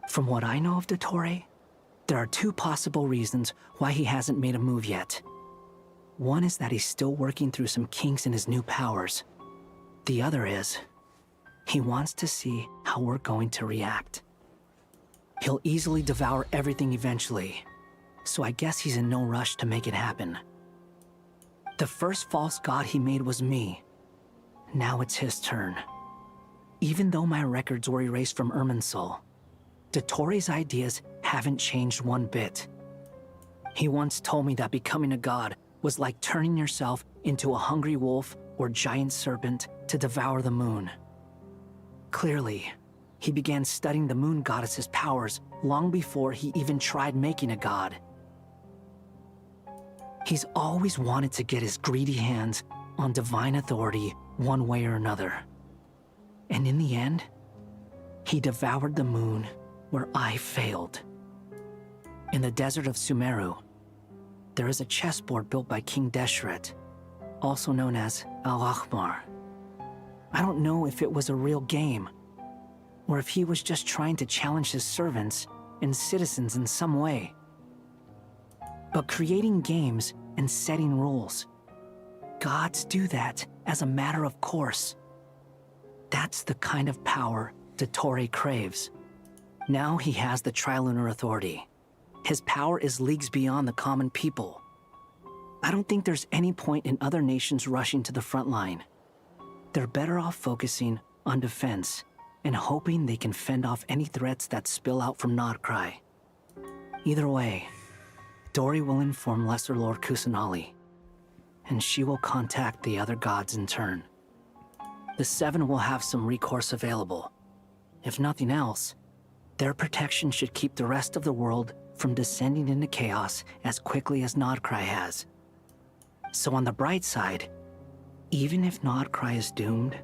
From what I know of Dottore, there are two possible reasons why he hasn't made a move yet. One is that he's still working through some kinks in his new powers. The other is, he wants to see how we're going to react. He'll easily devour everything eventually, so I guess he's in no rush to make it happen. The first false god he made was me. Now it's his turn. Even though my records were erased from Irminsul, Dottore's ideas haven't changed one bit. He once told me that becoming a god was like turning yourself into a hungry wolf or giant serpent to devour the moon. Clearly, he began studying the moon goddess's powers long before he even tried making a god. He's always wanted to get his greedy hands on divine authority one way or another. And in the end, he devoured the moon where I failed. In the desert of Sumeru, there is a chessboard built by King Deshret, also known as Al-Ahmar. I don't know if it was a real game, or if he was just trying to challenge his servants and citizens in some way. But creating games and setting rules, gods do that as a matter of course. That's the kind of power Dottore craves. Now he has the Trilunar Authority. His power is leagues beyond the common people. I don't think there's any point in other nations rushing to the front line. They're better off focusing on defense and hoping they can fend off any threats that spill out from Nodcry. Either way, Dori will inform Lesser Lord Kusanali, and she will contact the other gods in turn. The Seven will have some recourse available. If nothing else, their protection should keep the rest of the world from descending into chaos as quickly as Nodcry has. So on the bright side, even if Nodcry is doomed,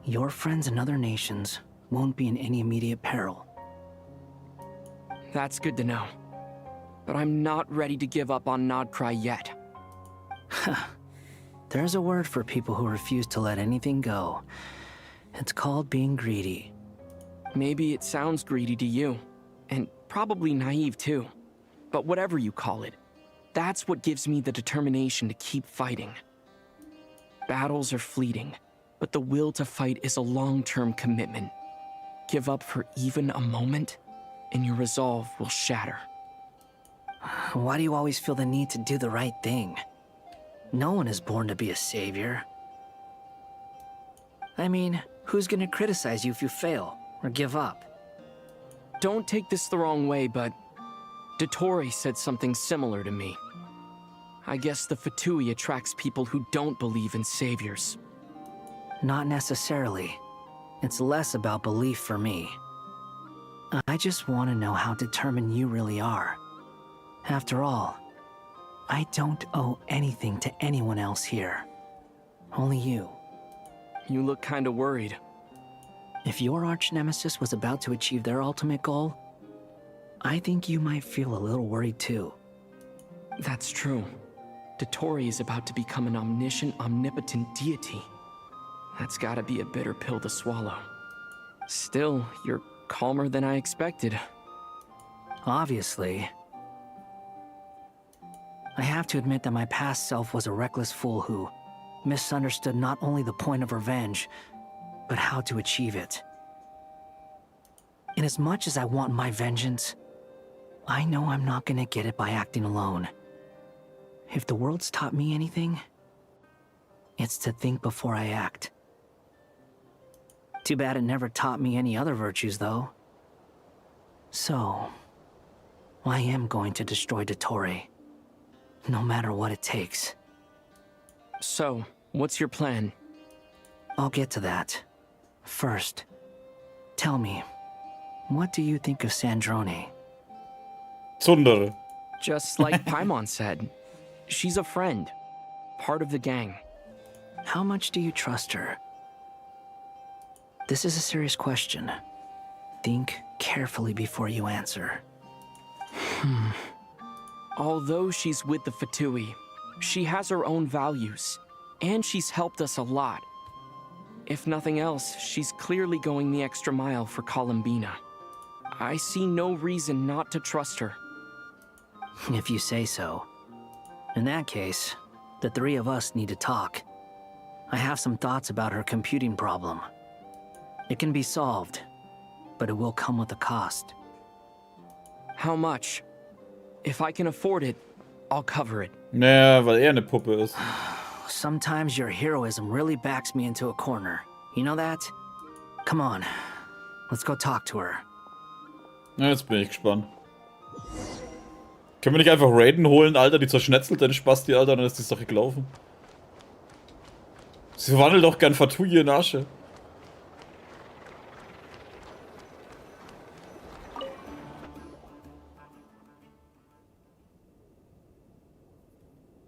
your friends in other nations won't be in any immediate peril. That's good to know. But I'm not ready to give up on Nodcry yet. There's a word for people who refuse to let anything go. It's called being greedy. Maybe it sounds greedy to you, and probably naive too. But whatever you call it, that's what gives me the determination to keep fighting. Battles are fleeting, but the will to fight is a long-term commitment. Give up for even a moment, and your resolve will shatter. Why do you always feel the need to do the right thing? No one is born to be a savior. I mean, who's gonna criticize you if you fail or give up? Don't take this the wrong way, but Dottore said something similar to me. I guess the Fatui attracts people who don't believe in saviors. Not necessarily. It's less about belief for me. I just want to know how determined you really are. After all, I don't owe anything to anyone else here. Only you. You look kinda worried. If your arch-nemesis was about to achieve their ultimate goal, I think you might feel a little worried too. That's true. Dottore is about to become an omniscient, omnipotent deity. That's gotta be a bitter pill to swallow. Still, you're calmer than I expected. Obviously. I have to admit that my past self was a reckless fool who misunderstood not only the point of revenge, but how to achieve it. And as much as I want my vengeance, I know I'm not gonna get it by acting alone. If the world's taught me anything, it's to think before I act. Too bad it never taught me any other virtues, though. So, I am going to destroy Dottore, no matter what it takes. So, what's your plan? I'll get to that. First, tell me, what do you think of Sandrone? Tsundere. Just like Paimon said, she's a friend, part of the gang. How much do you trust her? This is a serious question. Think carefully before you answer. Although she's with the Fatui, she has her own values, and she's helped us a lot. If nothing else, she's clearly going the extra mile for Columbina. I see no reason not to trust her. If you say so. In that case, the three of us need to talk. I have some thoughts about her computing problem. It can be solved, but it will come with a cost. How much? If I can afford it, I'll cover it. Naja, weil eine Puppe ist. Sometimes your heroism really backs me into a corner. You know that? Come on, let's go talk to her. Ja, jetzt bin ich gespannt. Können wir nicht einfach Raiden holen, Alter, die zerschnetzelt, deine Spasti, Alter, dann ist die Sache gelaufen. Sie verwandelt doch gern Fatui in Asche.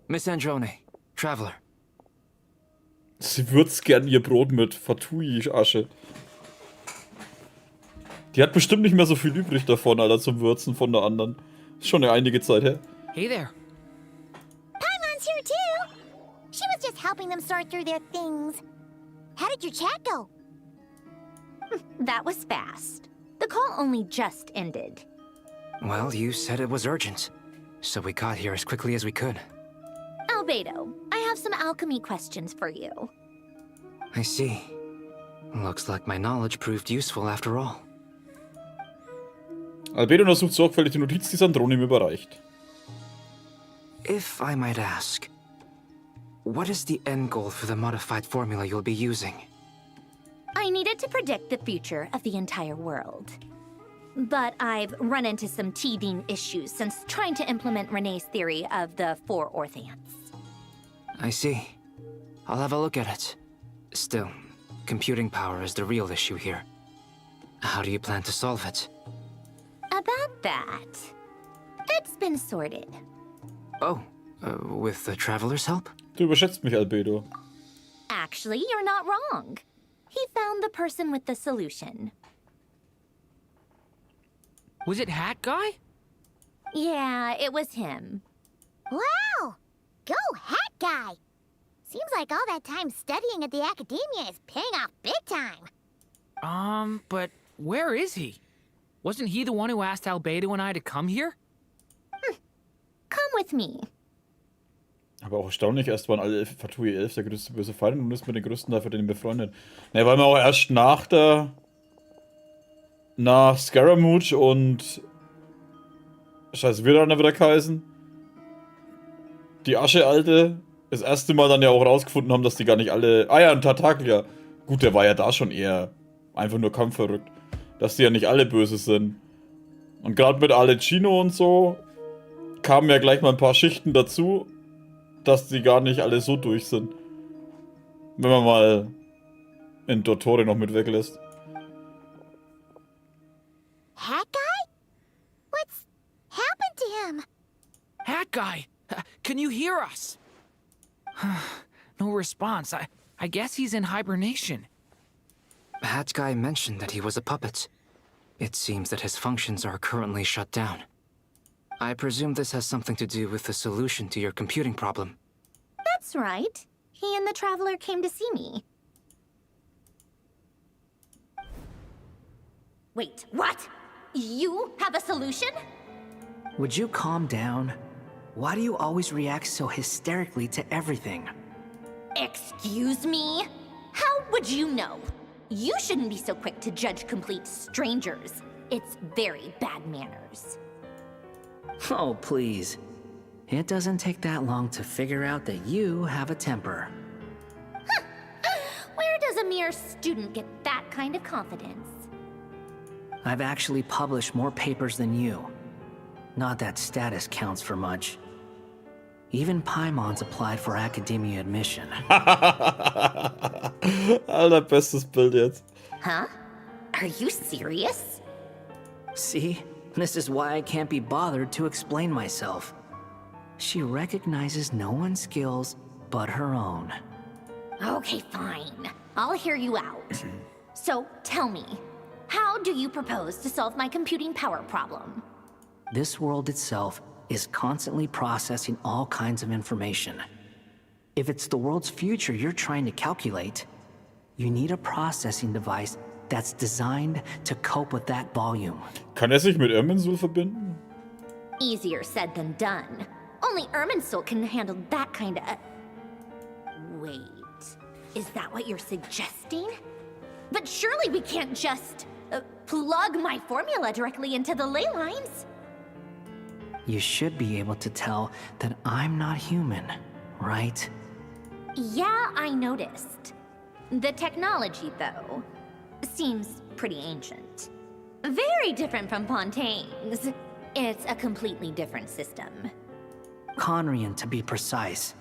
Miss Androne, Traveler. Sie würzt gern ihr Brot mit Fatui-Asche. Die hat bestimmt nicht mehr so viel übrig davon, Alter, zum Würzen von der anderen. Ist schon eine einige Zeit her. Hey there. Paimon's here too. She was just helping them sort through their things. How did your chat go? That was fast. The call only just ended. Well, you said it was urgent, so we got here as quickly as we could. Albedo, I have some alchemy questions for you. I see. Looks like my knowledge proved useful after all. Albedo untersucht sorgfältig die Notiz, die Sandrone ihm überreicht. If I might ask, what is the end goal for the modified formula you'll be using? I needed to predict the future of the entire world. But I've run into some teething issues since trying to implement Renee's theory of the four Orthants. I see. I'll have a look at it. Still, computing power is the real issue here. How do you plan to solve it? About that, it's been sorted. Oh, with the Traveler's help? Du überschätzt mich, Albedo. Actually, you're not wrong. He found the person with the solution. Was it Hat Guy? Yeah, it was him. Wow! Go Hat Guy! Seems like all that time studying at the academia is paying off big time. But Where is he? Wasn't he the one who asked Albedo and I to come here? Come with me. Aber auch erstaunlich, erst waren alle Fatui 11 der größte böse Feind und nun ist mit den größten dafür den befreundet. Ne, weil wir auch erst nach Scaramouche und Scheiße, wieder einer wieder geheißen. Die Aschealte das erste Mal dann ja auch rausgefunden haben, dass die gar nicht alle. Ah ja, und Tartaglia. Gut, der war ja da schon eher einfach nur kampfverrückt. Dass die ja nicht alle böse sind. Und gerade mit Alecino und so kamen ja gleich mal ein paar Schichten dazu, dass die gar nicht alle so durch sind. Wenn man mal in Dottore noch mit weglässt. Hat guy? What's happened to him? Hat guy, can you hear us? No response. I guess he's in hibernation. Hat guy mentioned that he was a puppet. It seems that his functions are currently shut down. I presume this has something to do with the solution to your computing problem. That's right. He and the Traveler came to see me. Wait, what? You have a solution? Would you calm down? Why do you always react so hysterically to everything? Excuse me? How would you know? You shouldn't be so quick to judge complete strangers. It's very bad manners. Oh, please. It doesn't take that long to figure out that you have a temper. Where does a mere student get that kind of confidence? I've actually published more papers than you. Not that status counts for much. Even Paimon's applied for academia admission. Alter, bestes Bild jetzt. Huh? Are you serious? See? This is why I can't be bothered to explain myself. She recognizes no one's skills but her own. Okay, fine. I'll hear you out. So, tell me, how do you propose to solve my computing power problem? This world itself is constantly processing all kinds of information. If it's the world's future you're trying to calculate, you need a processing device that's designed to cope with that volume. Kann sich mit Irminsul verbinden? Easier said than done. Only Irminsul can handle that kind of... Wait, is that what you're suggesting? But surely we can't just plug my formula directly into the ley lines. You should be able to tell that I'm not human, right? Yeah, I noticed. The technology, though, seems pretty ancient. Very different from Pontaine's. It's a completely different system. Conrian, to be precise.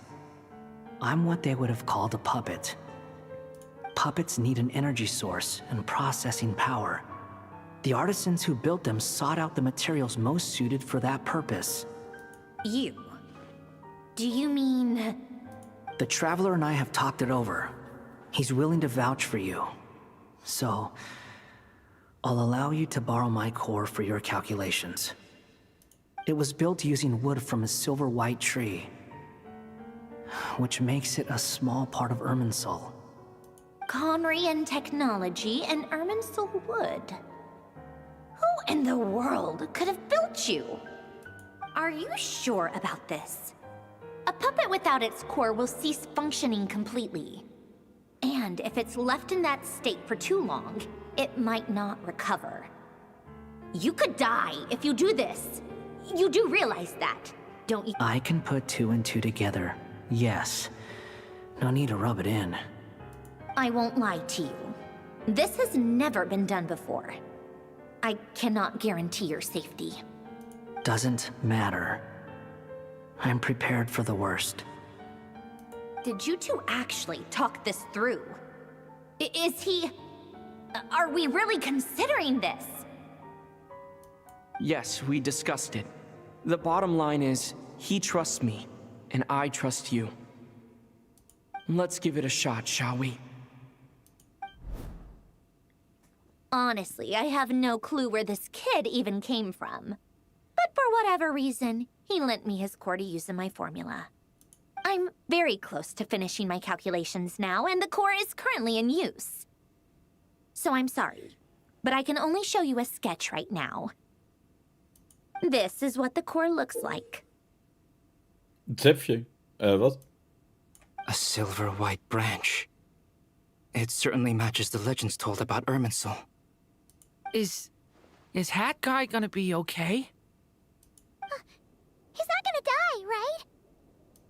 I'm what they would have called a puppet. Puppets need an energy source and processing power. The artisans who built them sought out the materials most suited for that purpose. You? Do you mean... The Traveler and I have talked it over. He's willing to vouch for you. So, I'll allow you to borrow my core for your calculations. It was built using wood from a silver white tree, which makes it a small part of Irminsul. Conrian technology and Irminsul wood. Who in the world could have built you? Are you sure about this? A puppet without its core will cease functioning completely. And if it's left in that state for too long, it might not recover. You could die if you do this. You do realize that, don't you? I can put 2 and 2 together, yes. No need to rub it in. I won't lie to you. This has never been done before. I cannot guarantee your safety. Doesn't matter. I'm prepared for the worst. Did you two actually talk this through? Is he... Are we really considering this? Yes, we discussed it. The bottom line is, he trusts me, and I trust you. Let's give it a shot, shall we? Honestly, I have no clue where this kid even came from. But for whatever reason, he lent me his core to use in my formula. I'm very close to finishing my calculations now, and the core is currently in use. So I'm sorry. but I can only show you a sketch right now. This is what the core looks like. Zäpfchen. Was? A silver white branch. It certainly matches the legends told about Irminsul. Is Hat Guy gonna be okay? He's not gonna die, right?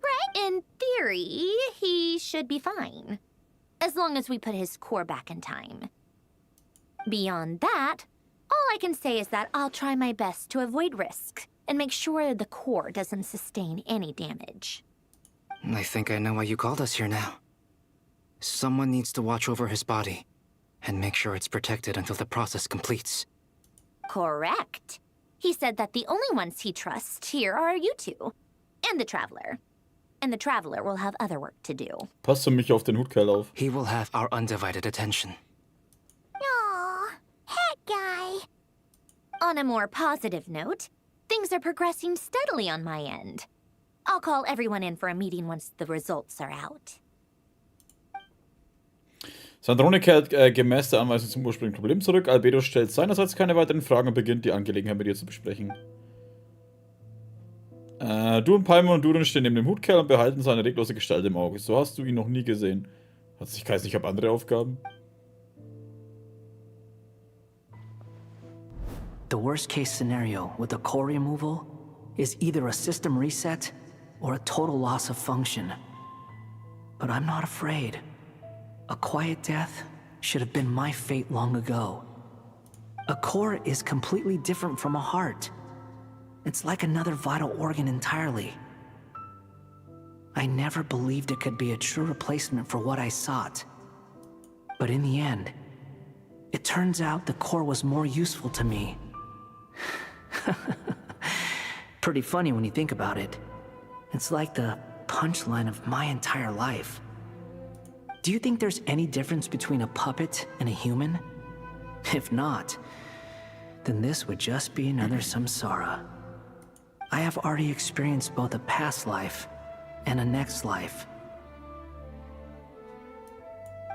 Right? In theory, he should be fine. As long as we put his core back in time. Beyond that, all I can say is that I'll try my best to avoid risk and make sure the core doesn't sustain any damage. I think I know why you called us here now. Someone needs to watch over his body and make sure it's protected until the process completes. Correct. He said that the only ones he trusts here are you two. And the Traveler. And the Traveler will have other work to do. Passt für mich auf den Hutkerl auf. He will have our undivided attention. Aww, Hat Guy. On a more positive note, things are progressing steadily on my end. I'll call everyone in for a meeting once the results are out. Sandrone kehrt gemäß der Anweisung zum ursprünglichen Problem zurück. Albedo stellt seinerseits keine weiteren Fragen und beginnt die Angelegenheit mit ihr zu besprechen. Du und Palmer und Durin stehen neben dem Hutkerl und behalten seine reglose Gestalt im Auge. So hast du ihn noch nie gesehen. Hat sich Kais, ich habe andere Aufgaben. The worst case scenario with the core removal is either a system reset or a total loss of function. But I'm not afraid. A quiet death should have been my fate long ago. A core is completely different from a heart. It's like another vital organ entirely. I never believed it could be a true replacement for what I sought. But in the end, it turns out the core was more useful to me. Pretty funny when you think about it. It's like the punchline of my entire life. Do you think there's any difference between a puppet and a human? If not, then this would just be another samsara. I have already experienced both a past life and a next life.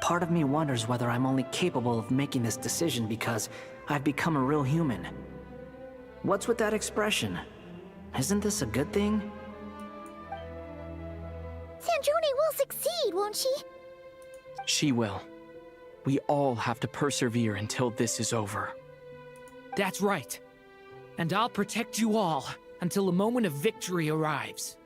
Part of me wonders whether I'm only capable of making this decision because I've become a real human. What's with that expression? Isn't this a good thing? Sandrone will succeed, won't she? She will. We all have to persevere until this is over. That's right. And I'll protect you all until the moment of victory arrives.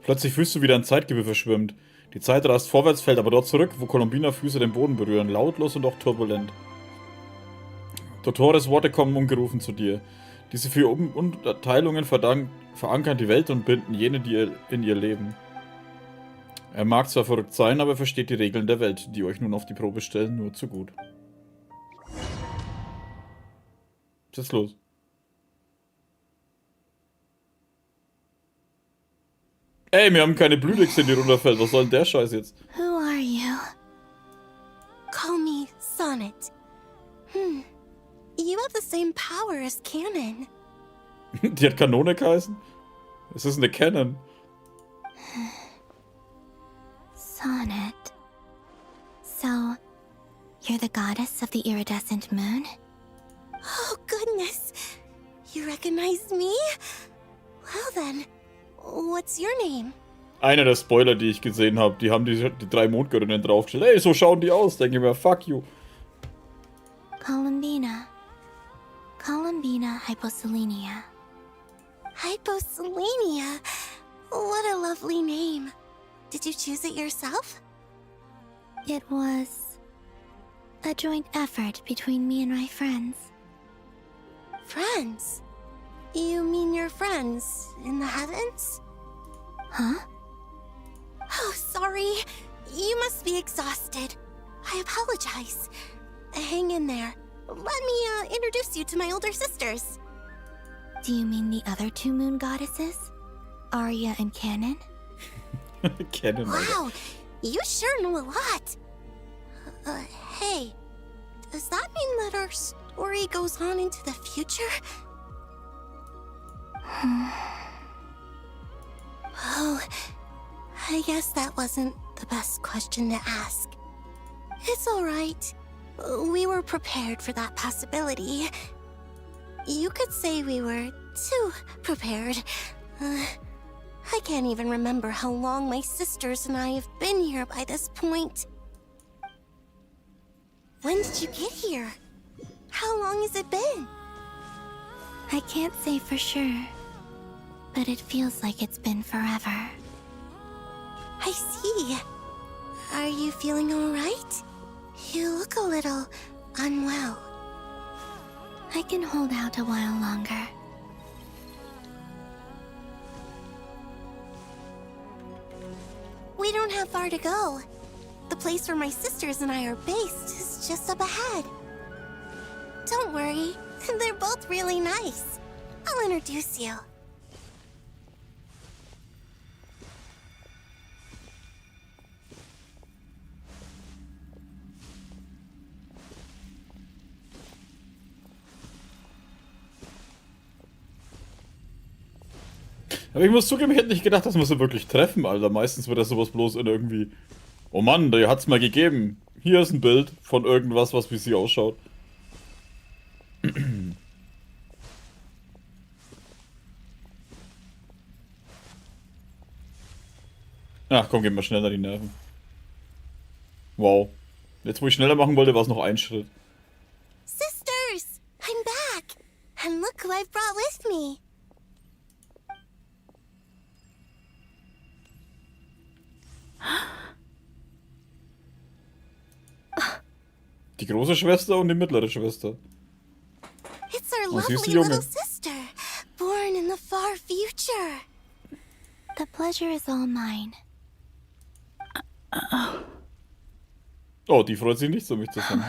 Plötzlich fühlst du, wie dein Zeitgefühl verschwimmt. Die Zeit rast vorwärts, fällt aber dort zurück, wo Columbina Füße den Boden berühren, lautlos und auch turbulent. Dottores Worte kommen ungerufen zu dir. Diese 4 Unterteilungen verankern die Welt und binden jene, die in ihr leben. Er mag zwar verrückt sein, aber er versteht die Regeln der Welt, die euch nun auf die Probe stellen, nur zu gut. Was ist jetzt los? Ey, wir haben keine Blühdechse, die runterfällt. Was soll denn der Scheiß jetzt? Who are you? Call me Sonnet. You have the same power as Cannon. Die hat Kanone geheißen? Es ist eine Cannon. Sonnet. So, you're the goddess of the iridescent moon? Oh, goodness. You recognize me? Well then, what's your name? Einer der Spoiler, die ich gesehen habe, die haben die 3 Mondgöttinnen draufgestellt. Ey, so schauen die aus. Denke ich mir, fuck you. Columbina. Columbina Hyposelenia. Hyposelenia? What a lovely name. Did you choose it yourself? It was a joint effort between me and my friends. Friends? You mean your friends in the heavens? Huh? Oh, sorry. You must be exhausted. I apologize. Hang in there. Let me introduce you to my older sisters. Do you mean the other 2 moon goddesses? Arya and Cannon? Cannon. Wow, you sure know a lot. Hey, does that mean that our story goes on into the future? Oh, I guess that wasn't the best question to ask. It's alright. We were prepared for that possibility. You could say we were too prepared. I can't even remember how long my sisters and I have been here by this point. When did you get here? How long has it been? I can't say for sure, but it feels like it's been forever. I see. Are you feeling all right? You look a little unwell. I can hold out a while longer. We don't have far to go. The place where my sisters and I are based is just up ahead. Don't worry, they're both really nice. I'll introduce you. Aber ich muss zugeben, ich hätte nicht gedacht, dass wir sie wirklich treffen, Alter. Meistens wird das sowas bloß in irgendwie... Oh Mann, der hat's mal gegeben. Hier ist ein Bild von irgendwas, was wie sie ausschaut. Ach komm, gehen wir schneller die Nerven. Wow. Jetzt, wo ich schneller machen wollte, war es noch ein Schritt. Sisters! I'm back! And look who I've brought with me! Die große Schwester und die mittlere Schwester. It's our Oh, sie ist die lovely little Junge. sister, born in the far future. The pleasure is all mine. Oh, die freut sich nicht so, mich zu sehen.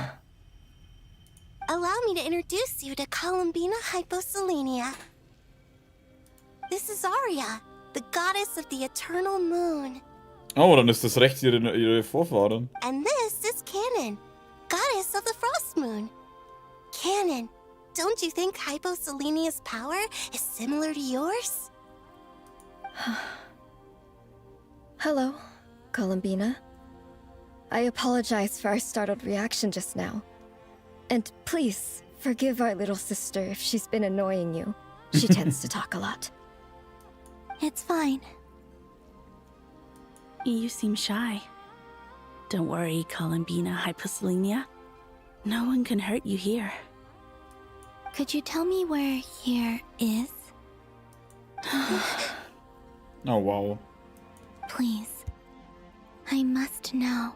Allow me to introduce you to Columbina Hyposelenia. This is Arya, the goddess of the eternal moon. Oh, dann ist das rechts ihre Vorfahren. And this is Canon, goddess of the frost moon. Canon, don't you think Hyposelenia's power is similar to yours? Hello, Columbina. I apologize for our startled reaction just now. And please, forgive our little sister if she's been annoying you. She tends to talk a lot. It's fine. You seem shy. Don't worry, Columbina Hyposelenia. No one can hurt you here. Could you tell me where here is? Oh, wow. Please. I must know.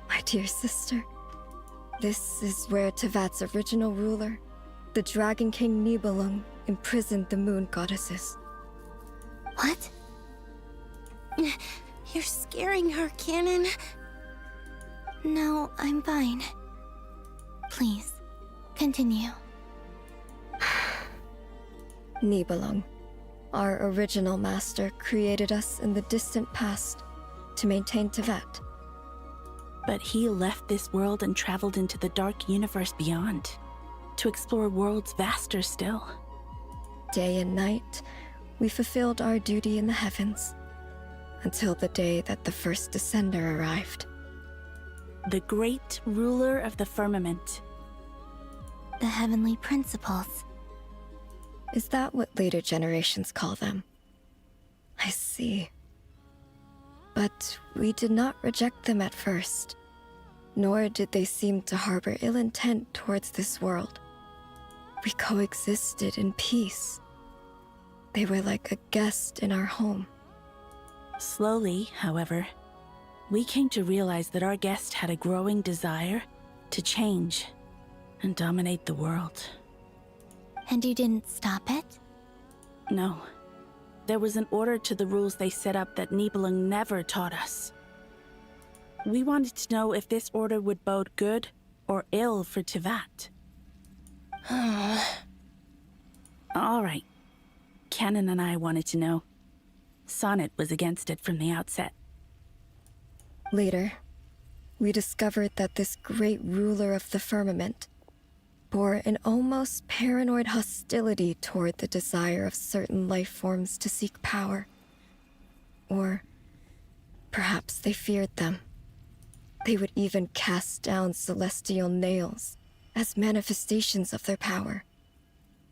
My dear sister, this is where Tevat's original ruler, the Dragon King Nibelung, imprisoned the moon goddesses. What? You're scaring her, Canon. No, I'm fine. Please, continue. Nibelung, our original master, created us in the distant past to maintain Tevat. But he left this world and traveled into the dark universe beyond, to explore worlds vaster still. Day and night, we fulfilled our duty in the heavens, until the day that the first descender arrived. The great ruler of the firmament. The heavenly principles. Is that what later generations call them? I see. But we did not reject them at first, nor did they seem to harbor ill intent towards this world. We coexisted in peace. They were like a guest in our home. Slowly, however, we came to realize that our guest had a growing desire to change and dominate the world. And you didn't stop it? No. There was an order to the rules they set up that Nibelung never taught us. We wanted to know if this order would bode good or ill for Tevat. All right. Canon and I wanted to know. Sonnet was against it from the outset. Later, we discovered that this great ruler of the firmament bore an almost paranoid hostility toward the desire of certain life forms to seek power. Or perhaps they feared them. They would even cast down celestial nails as manifestations of their power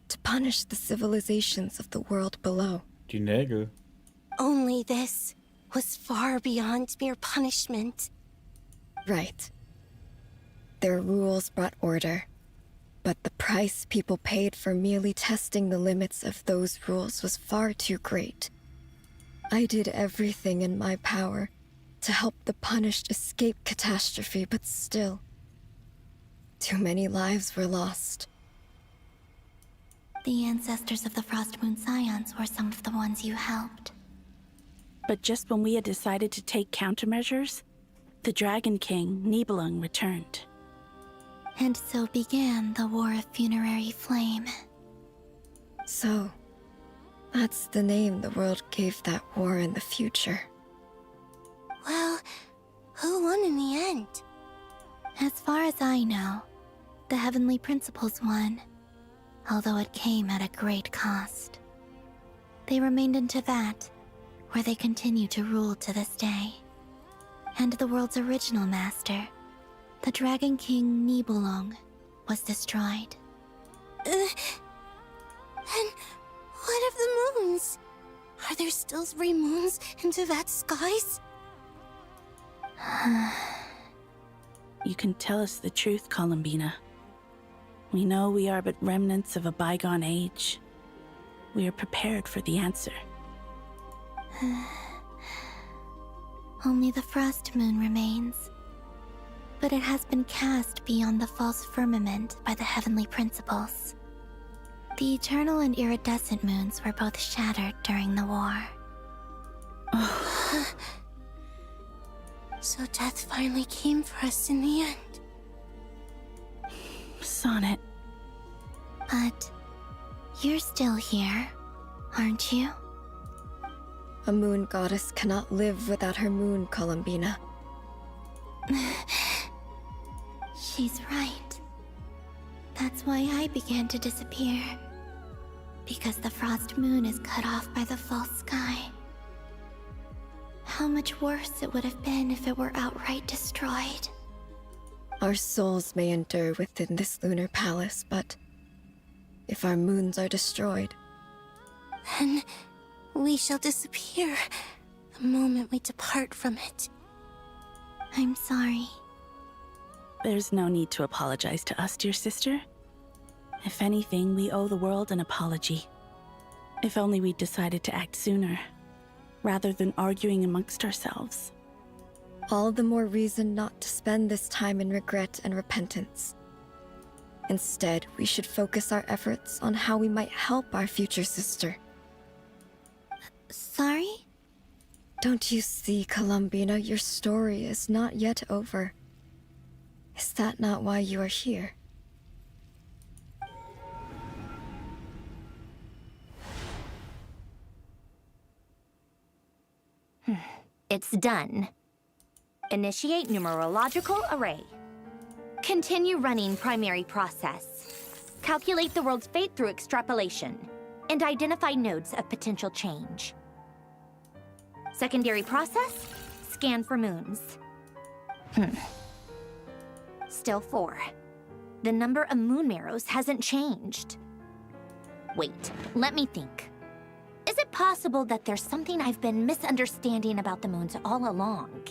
to punish the civilizations of the world below. Die Nägel. Only this was far beyond mere punishment. Right. Their rules brought order, but the price people paid for merely testing the limits of those rules was far too great. I did everything in my power to help the punished escape catastrophe, but still, too many lives were lost. The ancestors of the Frost Moon Scions were some of the ones you helped. But just when we had decided to take countermeasures, the Dragon King, Nibelung, returned. And so began the War of Funerary Flame. So, that's the name the world gave that war in the future. Well, who won in the end? As far as I know, the Heavenly Principles won, although it came at a great cost. They remained in Teyvat, where they continue to rule to this day. And the world's original master, the Dragon King Nibelung, was destroyed. And what of the moons? Are there still 3 moons in Teyvat's skies? You can tell us the truth, Columbina. We know we are but remnants of a bygone age. We are prepared for the answer. Only the Frost Moon remains. But it has been cast beyond the false firmament by the Heavenly Principles. The eternal and iridescent moons were both shattered during the war. So death finally came for us in the end. Sonnet. But you're still here, aren't you? A moon goddess cannot live without her moon, Columbina. She's right. That's why I began to disappear. Because the Frost Moon is cut off by the false sky. How much worse it would have been if it were outright destroyed. Our souls may endure within this lunar palace, but if our moons are destroyed, then we shall disappear the moment we depart from it. I'm sorry. There's no need to apologize to us, dear sister. If anything, we owe the world an apology. If only we'd decided to act sooner, rather than arguing amongst ourselves. all the more reason not to spend this time in regret and repentance. Instead, we should focus our efforts on how we might help our future sister. Sorry? Don't you see, Columbina, your story is not yet over. Is that not why you are here? It's done. Initiate numerological array. Continue running primary process. Calculate the world's fate through extrapolation. And identify nodes of potential change. Secondary process, scan for moons. Still 4. The number of moon marrows hasn't changed. Wait, let me think. Is it possible that there's something I've been misunderstanding about the moons all along?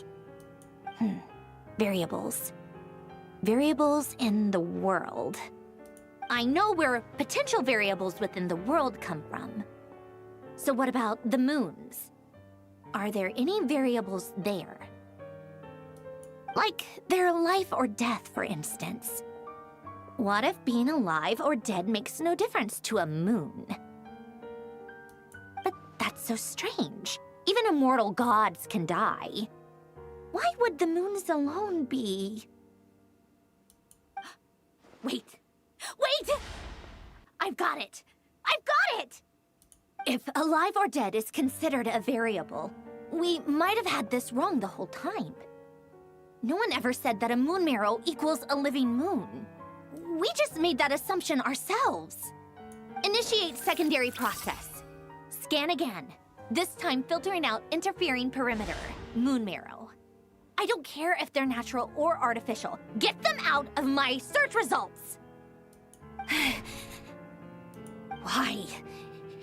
Variables. Variables in the world. I know where potential variables within the world come from. So what about the moons? Are there any variables there? Like their life or death, for instance. What if being alive or dead makes no difference to a moon? But that's so strange. Even immortal gods can die. Why would the moons alone be? Wait! Wait! I've got it! I've got it! If alive or dead is considered a variable, we might have had this wrong the whole time. No one ever said that a moon marrow equals a living moon. We just made that assumption ourselves. Initiate secondary process. Scan again. This time filtering out interfering perimeter, moon marrow. I don't care if they're natural or artificial. Get them out of my search results! Why?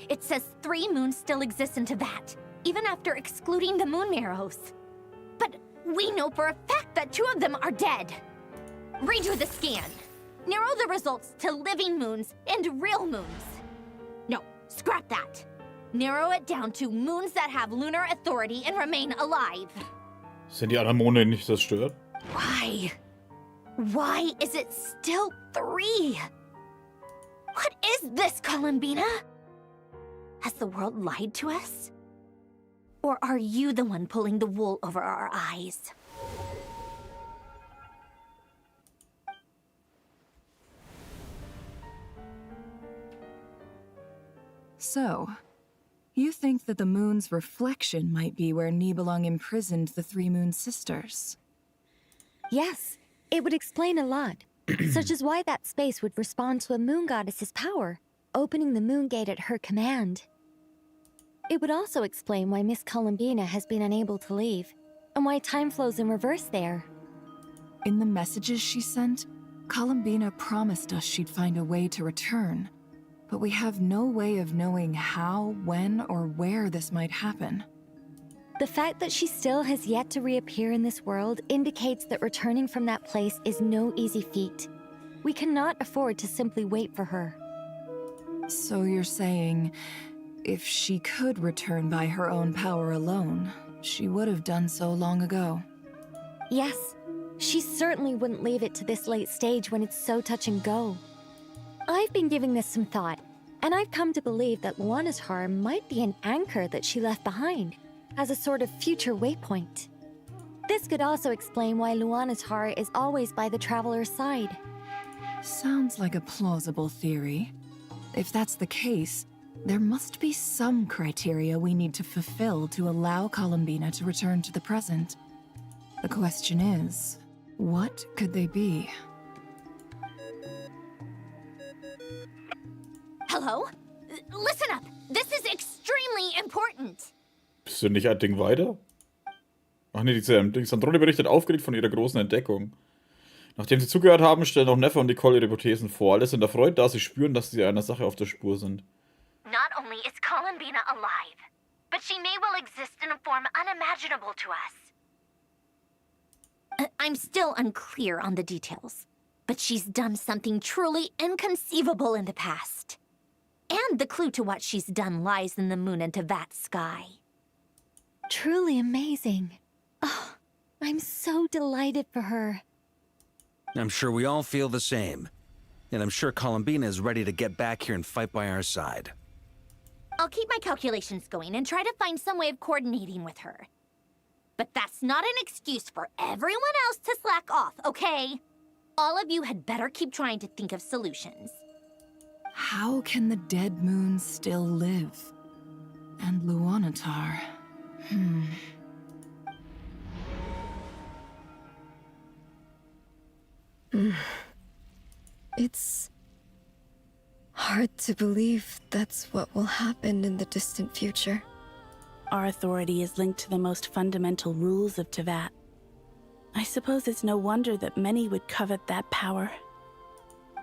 It says 3 moons still exist in Teyvat, even after excluding the moon marrows. But we know for a fact that 2 of them are dead. Redo the scan. Narrow the results to living moons and real moons. No, scrap that. Narrow it down to moons that have lunar authority and remain alive. Sind die anderen Monde nicht zerstört? Why? Why is it still 3? What is this, Columbina? Has the world lied to us? Or are you the one pulling the wool over our eyes? So, you think that the moon's reflection might be where Nibelung imprisoned the 3 moon sisters? Yes, it would explain a lot, such as why that space would respond to a moon goddess's power, opening the moon gate at her command. It would also explain why Miss Columbina has been unable to leave, and why time flows in reverse there. In the messages she sent, Columbina promised us she'd find a way to return, but we have no way of knowing how, when, or where this might happen. The fact that she still has yet to reappear in this world indicates that returning from that place is no easy feat. We cannot afford to simply wait for her. So you're saying, if she could return by her own power alone, she would have done so long ago? Yes, she certainly wouldn't leave it to this late stage when it's so touch and go. I've been giving this some thought, and I've come to believe that Luana's heart might be an anchor that she left behind, as a sort of future waypoint. This could also explain why Luana's heart is always by the traveler's side. Sounds like a plausible theory. If that's the case, there must be some criteria we need to fulfill to allow Columbina to return to the present. The question is, what could they be? Hello? Listen up! This is extremely important! Bist du nicht ein Ding weiter? Ach nee, die Sandrone berichtet aufgeregt von ihrer großen Entdeckung. Nachdem sie zugehört haben, stellen auch Neffe und Nicole ihre Hypothesen vor. Alle sind erfreut, da sie spüren, dass sie einer Sache auf der Spur sind. Not only is Columbina alive, but she may well exist in a form unimaginable to us. I'm still unclear on the details, but she's done something truly inconceivable in the past. And the clue to what she's done lies in the moon and Teyvat sky. Truly amazing. Oh, I'm so delighted for her. I'm sure we all feel the same. And I'm sure Columbina is ready to get back here and fight by our side. I'll keep my calculations going and try to find some way of coordinating with her. But that's not an excuse for everyone else to slack off, okay? All of you had better keep trying to think of solutions. How can the dead moon still live? And Luanatar... It's hard to believe that's what will happen in the distant future. Our authority is linked to the most fundamental rules of Teyvat. I suppose it's no wonder that many would covet that power.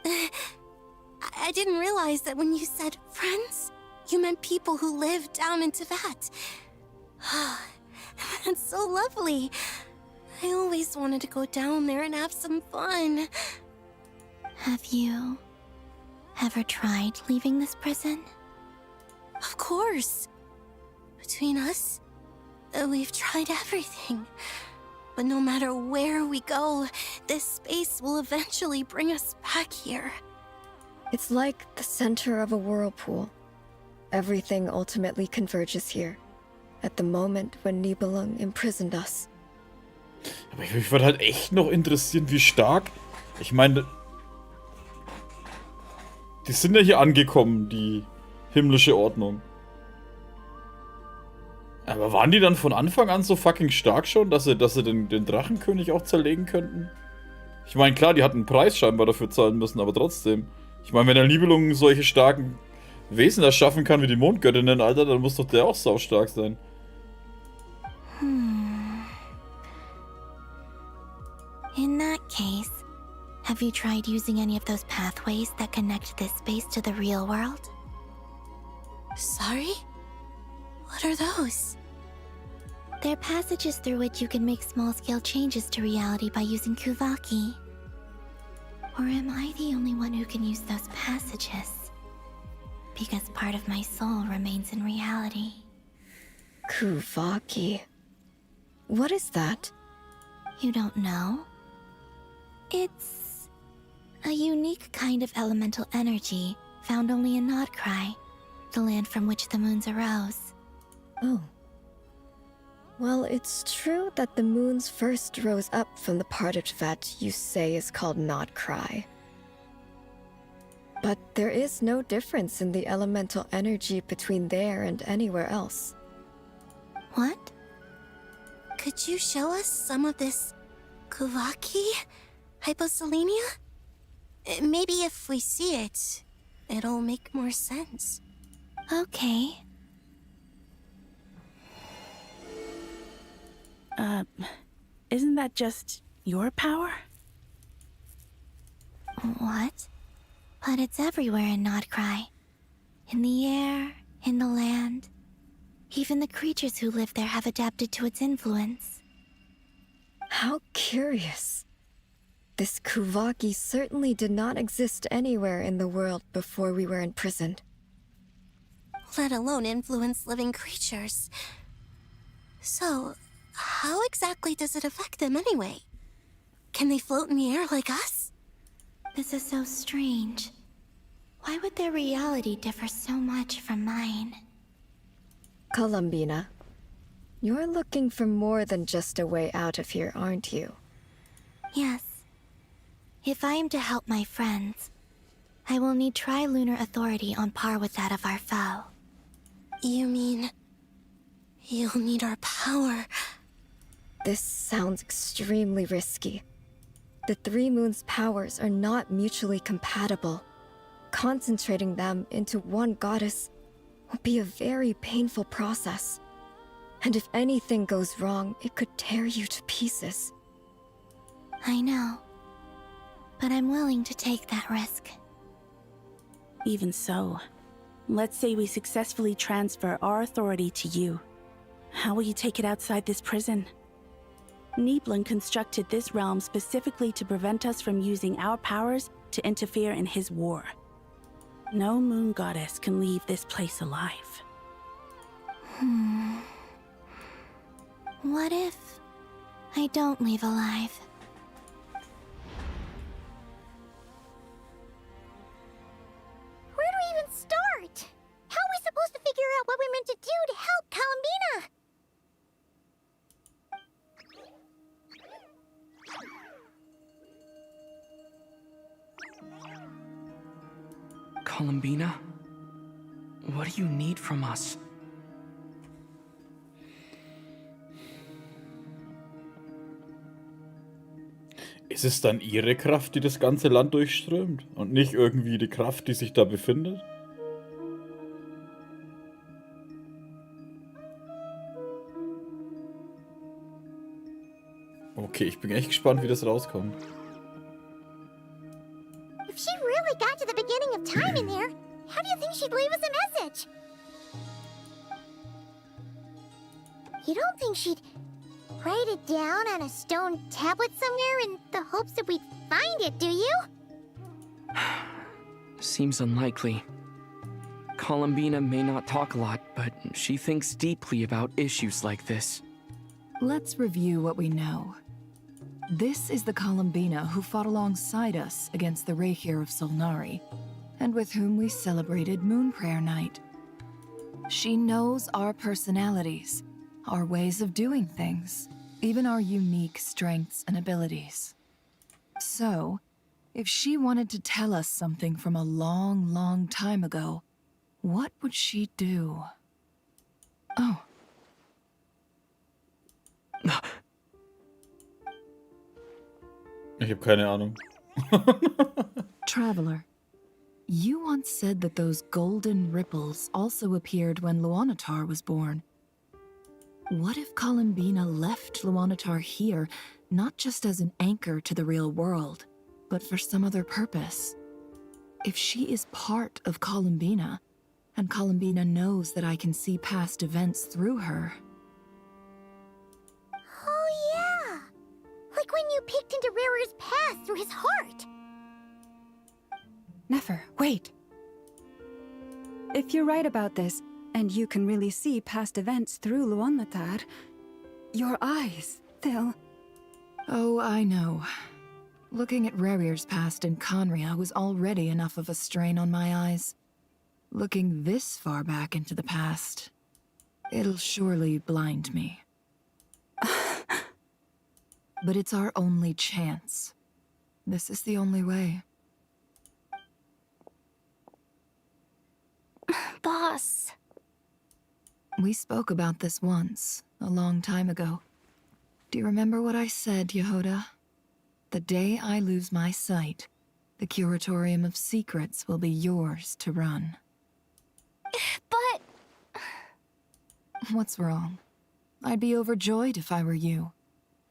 I didn't realize that when you said friends, you meant people who live down in Teyvat. That's so lovely. I always wanted to go down there and have some fun. Have you ever tried leaving this prison? Of course. Between us, we've tried everything. But no matter where we go, this space will eventually bring us back here. It's like the center of a whirlpool. Everything ultimately converges here, at the moment when Nibelung imprisoned us. Aber mich würde halt echt noch interessieren, wie stark. Ich meine, die sind ja hier angekommen, die himmlische Ordnung. Aber waren die dann von Anfang an so fucking stark schon, dass sie den Drachenkönig auch zerlegen könnten? Ich meine, klar, die hatten einen Preis scheinbar dafür zahlen müssen, aber trotzdem. Ich meine, wenn der Nibelung solche starken Wesen erschaffen kann wie die Mondgöttinnen, Alter, dann muss doch der auch saustark sein. Have you tried using any of those pathways that connect this space to the real world? Sorry? What are those? They're passages through which you can make small-scale changes to reality by using Kuvaki. Or am I the only one who can use those passages? Because part of my soul remains in reality. Kuvaki. What is that? You don't know? It's a unique kind of elemental energy found only in Nodcry, the land from which the moons arose. Oh. Well, it's true that the moons first rose up from the part of Tvet you say is called Nodcry. But there is no difference in the elemental energy between there and anywhere else. What? Could you show us some of this Kuvaki hyposelenia? Maybe if we see it, it'll make more sense. Okay. Isn't that just your power? What? But it's everywhere in Nodcry. In the air, in the land. Even the creatures who live there have adapted to its influence. How curious. This Kuvaki certainly did not exist anywhere in the world before we were imprisoned. Let alone influence living creatures. So, how exactly does it affect them anyway? Can they float in the air like us? This is so strange. Why would their reality differ so much from mine? Columbina, you're looking for more than just a way out of here, aren't you? Yes. If I am to help my friends, I will need tri-lunar authority on par with that of our foe. You mean... you'll need our power? This sounds extremely risky. The three moons' powers are not mutually compatible. Concentrating them into one goddess will be a very painful process. And if anything goes wrong, it could tear you to pieces. I know. But I'm willing to take that risk. Even so, let's say we successfully transfer our authority to you. How will you take it outside this prison? Nibelung constructed this realm specifically to prevent us from using our powers to interfere in his war. No moon goddess can leave this place alive. What if I don't leave alive? Where do we even start? How are we supposed to figure out what we're meant to do to help Columbina? Columbina? What do you need from us? Ist es dann ihre Kraft, die das ganze Land durchströmt? Und nicht irgendwie die Kraft, die sich da befindet? Okay, ich bin echt gespannt, wie das rauskommt. If she really got to the beginning of time in there, how do you think she'd leave us a message? You don't think she'd write it down on a stone tablet somewhere in the hopes that we'd find it, do you? Seems unlikely. Columbina may not talk a lot, but she thinks deeply about issues like this. Let's review what we know. This is the Columbina who fought alongside us against the Reikir of Solnari, and with whom we celebrated Moon Prayer Night. She knows our personalities, our ways of doing things, even our unique strengths and abilities. So, if she wanted to tell us something from a long, long time ago, what would she do? Oh. Ich habe keine Ahnung. Traveler, you once said that those golden ripples also appeared when Luanatar was born. What if Columbina left Luanatar here, not just as an anchor to the real world, but for some other purpose. If she is part of Columbina, and Columbina knows that I can see past events through her. Oh yeah! Like when you peeked into Rarer's past through his heart! Nefer, wait! If you're right about this, and you can really see past events through Luonlatar, your eyes, they'll... Oh, I know. Looking at Rerir's past in Conria was already enough of a strain on my eyes. Looking this far back into the past, it'll surely blind me. But it's our only chance. This is the only way. Boss. We spoke about this once, a long time ago. Do you remember what I said, Yehoda? The day I lose my sight, the Curatorium of Secrets will be yours to run. But... What's wrong? I'd be overjoyed if I were you.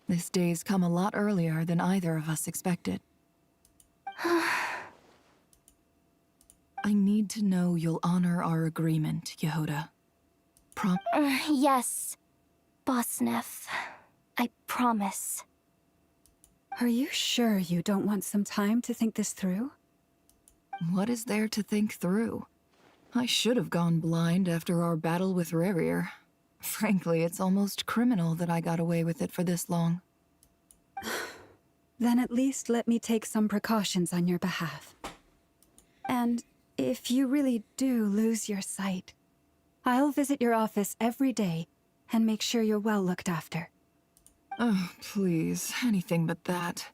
This day's come a lot earlier than either of us expected. I need to know you'll honor our agreement, Yehoda. Yes, Boss Neff. I promise. Are you sure you don't want some time to think this through? What is there to think through? I should have gone blind after our battle with Rerir. Frankly, it's almost criminal that I got away with it for this long. Then at least let me take some precautions on your behalf. And if you really do lose your sight, I'll visit your office every day and make sure you're well looked after. Oh, please, anything but that.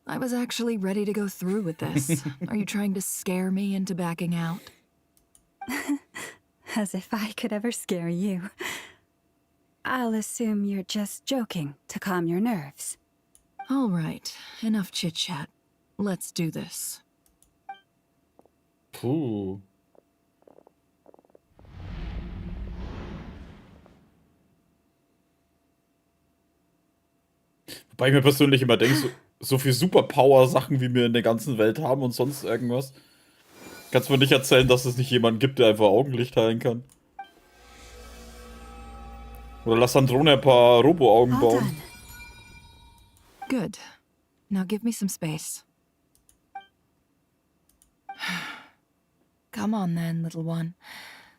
I was actually ready to go through with this. Are you trying to scare me into backing out? As if I could ever scare you. I'll assume you're just joking to calm your nerves. All right, enough chit-chat. Let's do this. Puh. Wobei ich mir persönlich immer denke, so viel Superpower-Sachen, wie wir in der ganzen Welt haben und sonst irgendwas. Kannst du mir nicht erzählen, dass es nicht jemanden gibt, der einfach Augenlicht heilen kann? Oder lass Androne ein paar Robo-Augen bauen. Good. Now give me some space. Come on then, little one.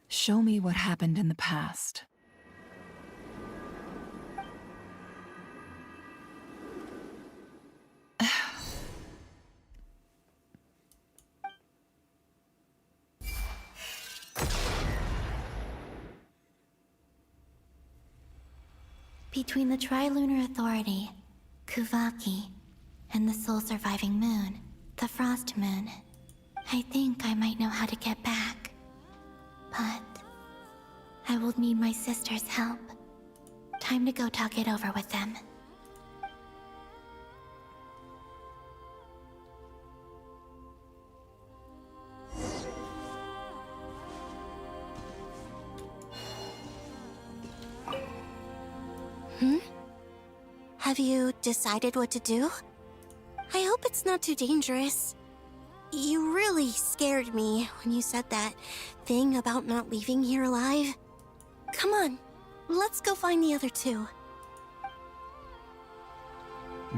Show me what happened in the past. Between the Trilunar Authority, Kuvaki, and the sole-surviving moon, the Frost Moon, I think I might know how to get back. But I will need my sister's help. Time to go talk it over with them. Have you decided what to do? I hope it's not too dangerous. You really scared me when you said that thing about not leaving here alive. Come on, let's go find the other two.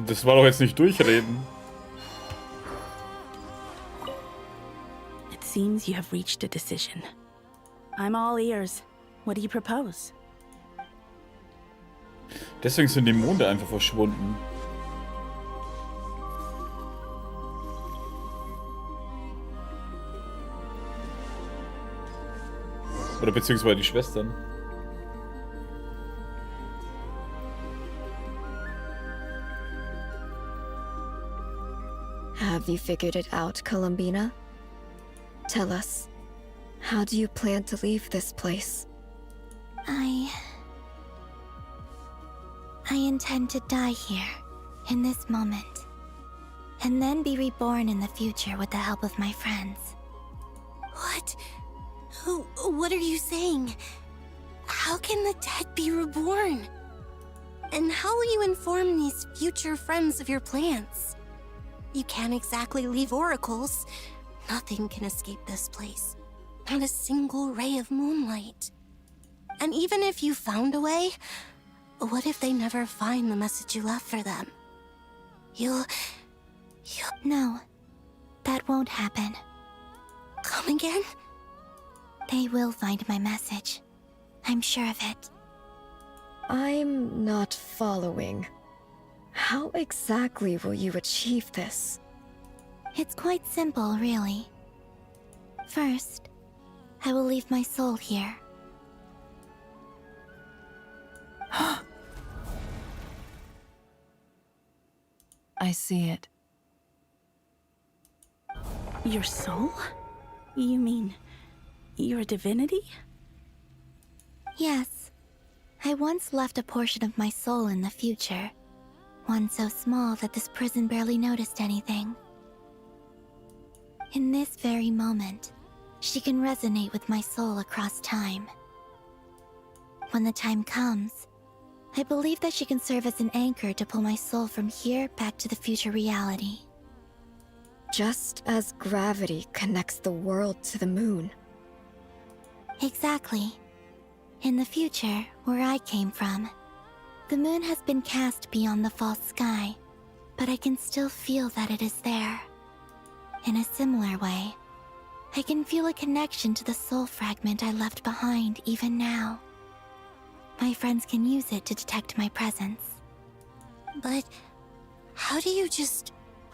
Das war doch jetzt nicht durchreden. It seems you have reached a decision. I'm all ears. What do you propose? Deswegen sind die Monde einfach verschwunden. Oder beziehungsweise die Schwestern. Have you figured it out, Columbina? Tell us, how do you plan to leave this place? I intend to die here, in this moment, and then be reborn in the future with the help of my friends. What? What are you saying? How can the dead be reborn? And how will you inform these future friends of your plans? You can't exactly leave oracles. Nothing can escape this place. Not a single ray of moonlight. And even if you found a way, what if they never find the message you left for them? You'll... No, that won't happen. Come again? They will find my message. I'm sure of it. I'm not following. How exactly will you achieve this? It's quite simple, really. First, I will leave my soul here. I see it. Your soul? You mean you're a divinity? Yes. I once left a portion of my soul in the future. One so small that this prison barely noticed anything. In this very moment, she can resonate with my soul across time. When the time comes, I believe that she can serve as an anchor to pull my soul from here back to the future reality. Just as gravity connects the world to the moon. Exactly. In the future, where I came from, the moon has been cast beyond the false sky, but I can still feel that it is there. In a similar way, I can feel a connection to the soul fragment I left behind even now. My friends can use it to detect my presence. But how do you just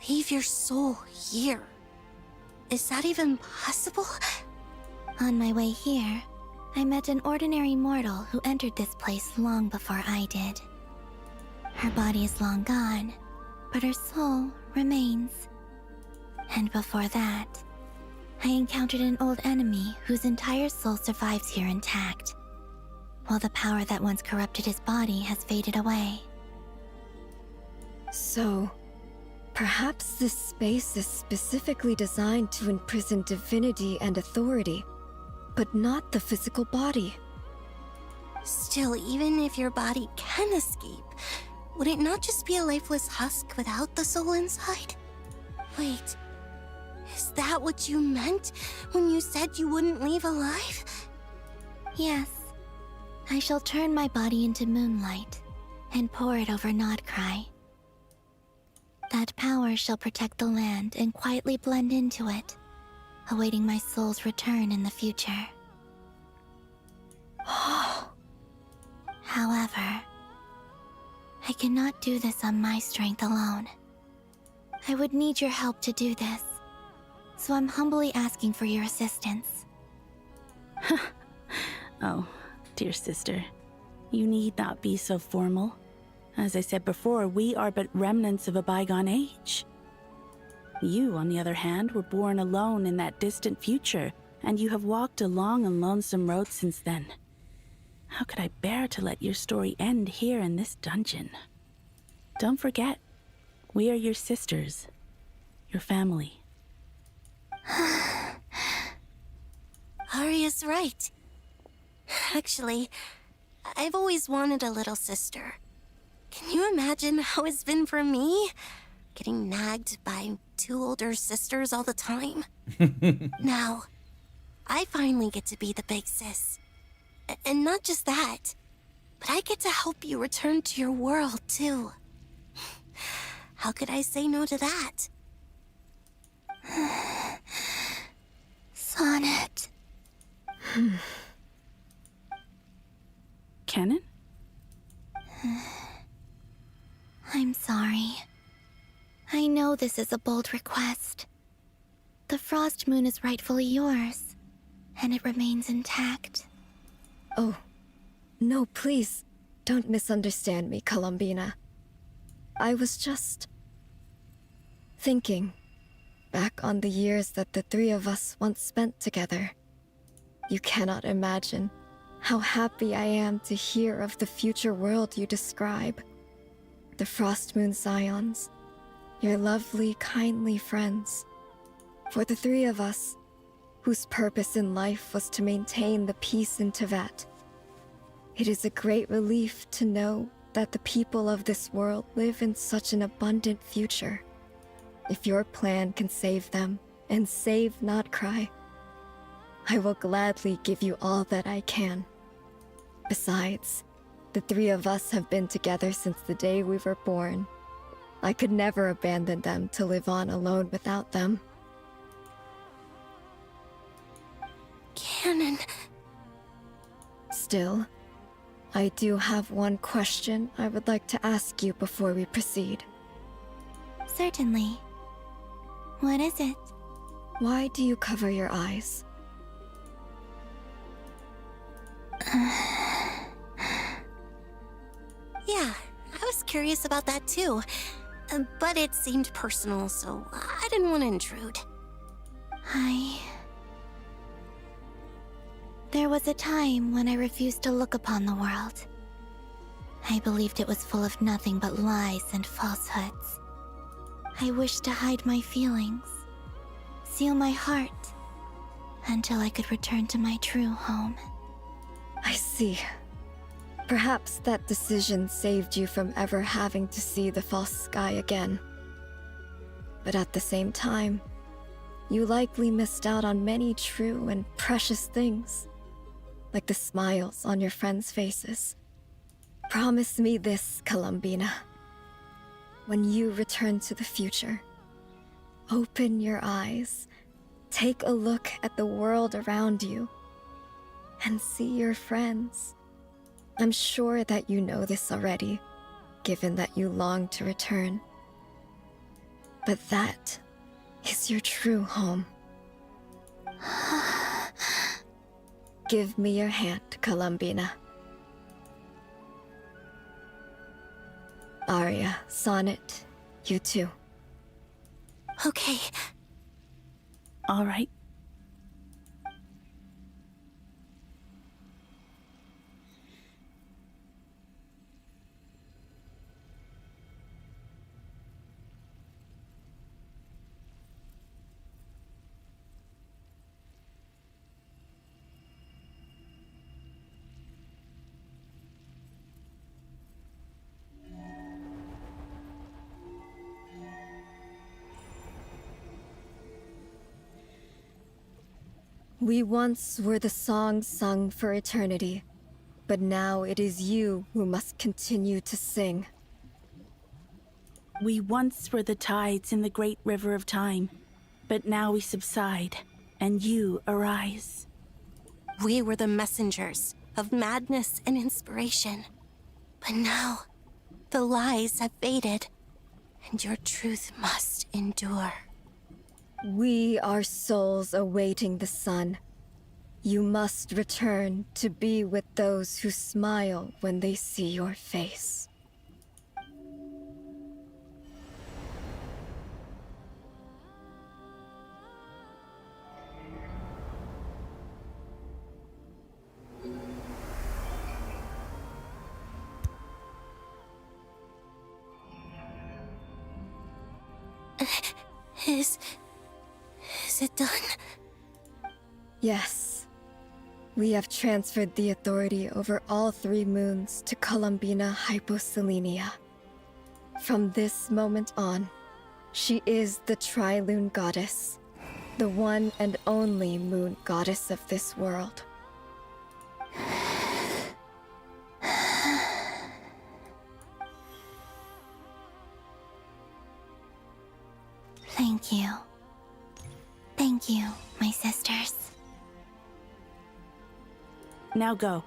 leave your soul here? Is that even possible? On my way here, I met an ordinary mortal who entered this place long before I did. Her body is long gone, but her soul remains. And before that, I encountered an old enemy whose entire soul survives here intact, while the power that once corrupted his body has faded away. So, perhaps this space is specifically designed to imprison divinity and authority, but not the physical body. Still, even if your body can escape, would it not just be a lifeless husk without the soul inside? Wait, is that what you meant when you said you wouldn't leave alive? Yes. I shall turn my body into moonlight and pour it over Nodcry. That power shall protect the land and quietly blend into it, awaiting my soul's return in the future. However, I cannot do this on my strength alone. I would need your help to do this, so I'm humbly asking for your assistance. Oh, dear sister, you need not be so formal. As I said before, we are but remnants of a bygone age. You, on the other hand, were born alone in that distant future, and you have walked a long and lonesome road since then. How could I bear to let your story end here in this dungeon? Don't forget, we are your sisters, your family. Arya's right. Actually, I've always wanted a little sister. Can you imagine how it's been for me? Getting nagged by two older sisters all the time. Now, I finally get to be the big sis. And not just that, but I get to help you return to your world, too. How could I say no to that? Sonnet. Canon? I'm sorry. I know this is a bold request. The Frost Moon is rightfully yours, and it remains intact. Oh, no, please, don't misunderstand me, Columbina. I was just thinking back on the years that the three of us once spent together. You cannot imagine how happy I am to hear of the future world you describe. The Frost Moon Scions, your lovely, kindly friends. For the three of us, whose purpose in life was to maintain the peace in Teyvat. It is a great relief to know that the people of this world live in such an abundant future. If your plan can save them, and save not cry, I will gladly give you all that I can. Besides, the three of us have been together since the day we were born. I could never abandon them to live on alone without them. Canon. Still, I do have one question I would like to ask you before we proceed. Certainly. What is it? Why do you cover your eyes? Yeah, I was curious about that too. But it seemed personal, so I didn't want to intrude. There was a time when I refused to look upon the world. I believed it was full of nothing but lies and falsehoods. I wished to hide my feelings, seal my heart, until I could return to my true home. I see. Perhaps that decision saved you from ever having to see the false sky again. But at the same time, you likely missed out on many true and precious things, like the smiles on your friends' faces. Promise me this, Columbina. When you return to the future, open your eyes, take a look at the world around you, and see your friends. I'm sure that you know this already, given that you long to return. But that is your true home. Give me your hand, Columbina. Aria, Sonnet, you too. Okay. All right. We once were the songs sung for eternity, but now it is you who must continue to sing. We once were the tides in the great river of time, but now we subside, and you arise. We were the messengers of madness and inspiration. But now, the lies have faded, and your truth must endure. We are souls awaiting the sun. You must return to be with those who smile when they see your face. Is it done? Yes. We have transferred the authority over all 3 moons to Columbina Hyposelenia. From this moment on, she is the Tri-Lune Goddess, the one and only moon goddess of this world. Thank you. Thank you, my sisters. Now go,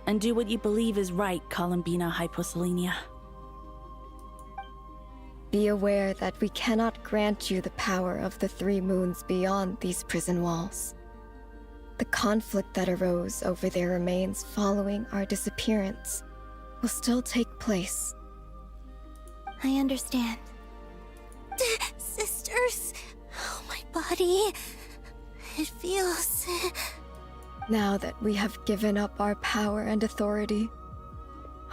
and do what you believe is right, Columbina Hyposelenia. Be aware that we cannot grant you the power of the 3 moons beyond these prison walls. The conflict that arose over their remains following our disappearance will still take place. I understand. Sisters, oh, my body. It feels... Now that we have given up our power and authority,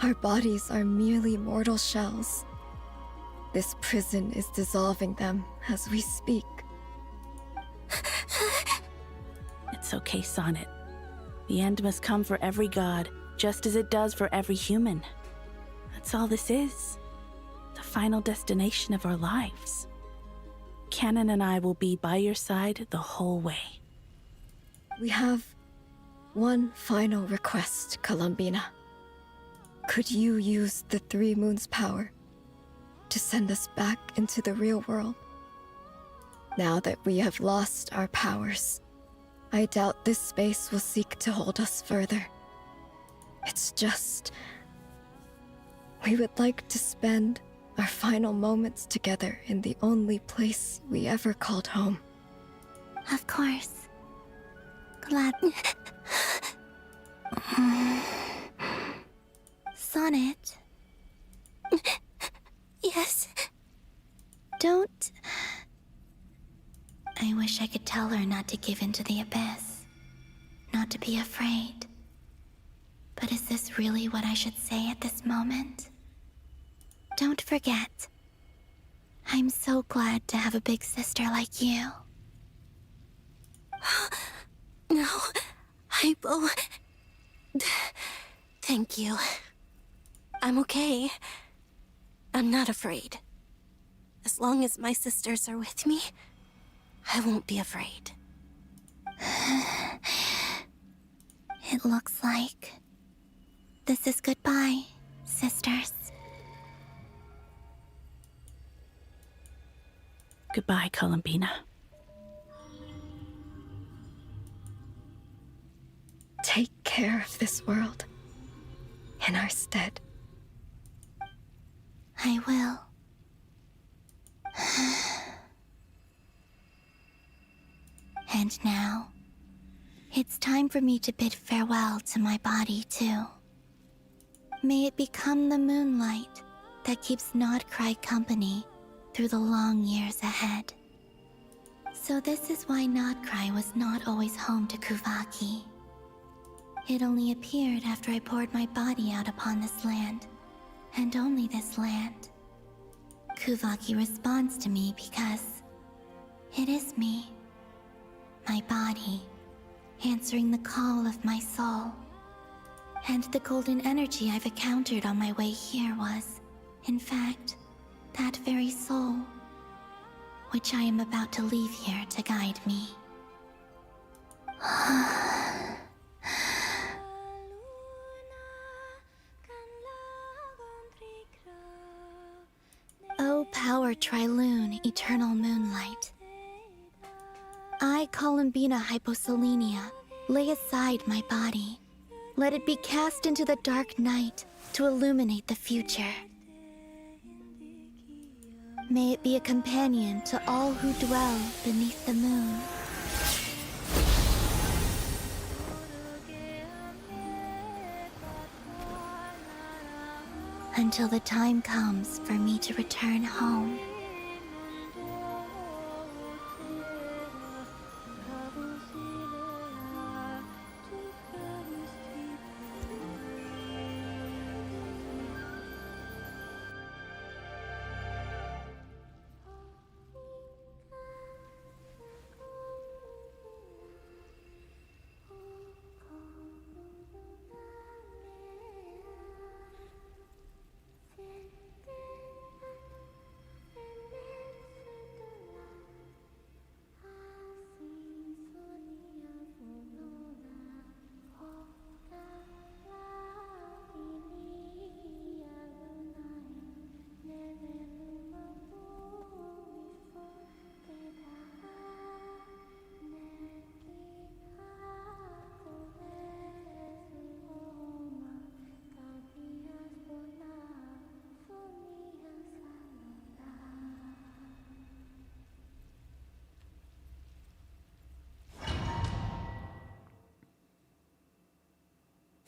our bodies are merely mortal shells. This prison is dissolving them as we speak. It's okay, Sonnet. The end must come for every god, just as it does for every human. That's all this is. The final destination of our lives. Canon and I will be by your side the whole way. We have one final request, Columbina. Could you use the 3 moons' power to send us back into the real world? Now that we have lost our powers, I doubt this space will seek to hold us further. It's just... we would like to spend our final moments together in the only place we ever called home. Of course. Glad... Sonnet? Yes? Don't... I wish I could tell her not to give in to the abyss. Not to be afraid. But is this really what I should say at this moment? Don't forget. I'm so glad to have a big sister like you. No, Hypo. Thank you. I'm okay. I'm not afraid. As long as my sisters are with me, I won't be afraid. It looks like this is goodbye, sisters. Goodbye, Columbina. Take care of this world in our stead. I will. And now, it's time for me to bid farewell to my body, too. May it become the moonlight that keeps Nodcry company through the long years ahead. So this is why Nodcry was not always home to Kuvaki. It only appeared after I poured my body out upon this land, and only this land. Kuvaki responds to me because it is me, my body, answering the call of my soul. And the golden energy I've encountered on my way here was, in fact, that very soul, which I am about to leave here to guide me. O power Trilune, eternal moonlight. I, Columbina Hyposelenia, lay aside my body. Let it be cast into the dark night to illuminate the future. May it be a companion to all who dwell beneath the moon. Until the time comes for me to return home.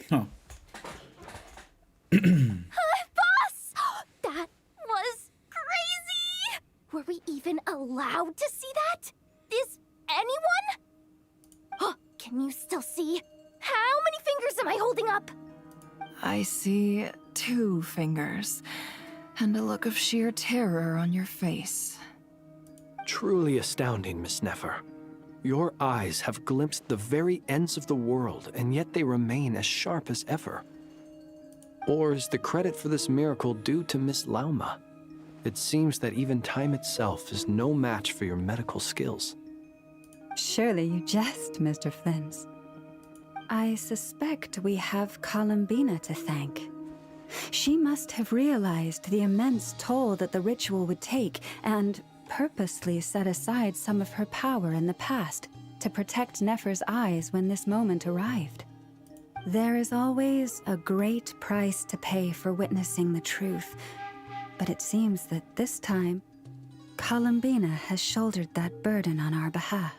Huh. Boss! That was crazy! Were we even allowed to see that? Is anyone? Oh, can you still see? How many fingers am I holding up? I see 2 fingers, and a look of sheer terror on your face. Truly astounding, Miss Nefer. Your eyes have glimpsed the very ends of the world, and yet they remain as sharp as ever. Or is the credit for this miracle due to Miss Lauma? It seems that even time itself is no match for your medical skills. Surely you jest, Mr. Flins. I suspect we have Columbina to thank. She must have realized the immense toll that the ritual would take and purposely set aside some of her power in the past to protect Nefer's eyes when this moment arrived. There is always a great price to pay for witnessing the truth, but it seems that this time, Columbina has shouldered that burden on our behalf.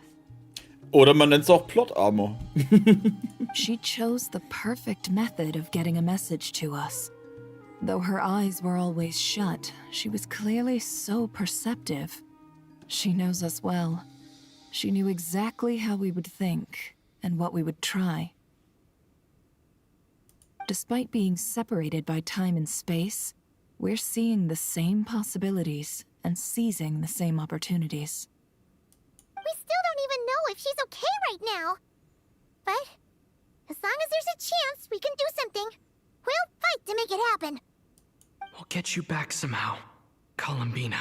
Oder man nennt es auch Plot Armor. She chose the perfect method of getting a message to us. Though her eyes were always shut, she was clearly so perceptive. She knows us well. She knew exactly how we would think and what we would try. Despite being separated by time and space, we're seeing the same possibilities and seizing the same opportunities. We still don't even know if she's okay right now. But as long as there's a chance we can do something, we'll fight to make it happen. We'll get you back somehow, Columbina.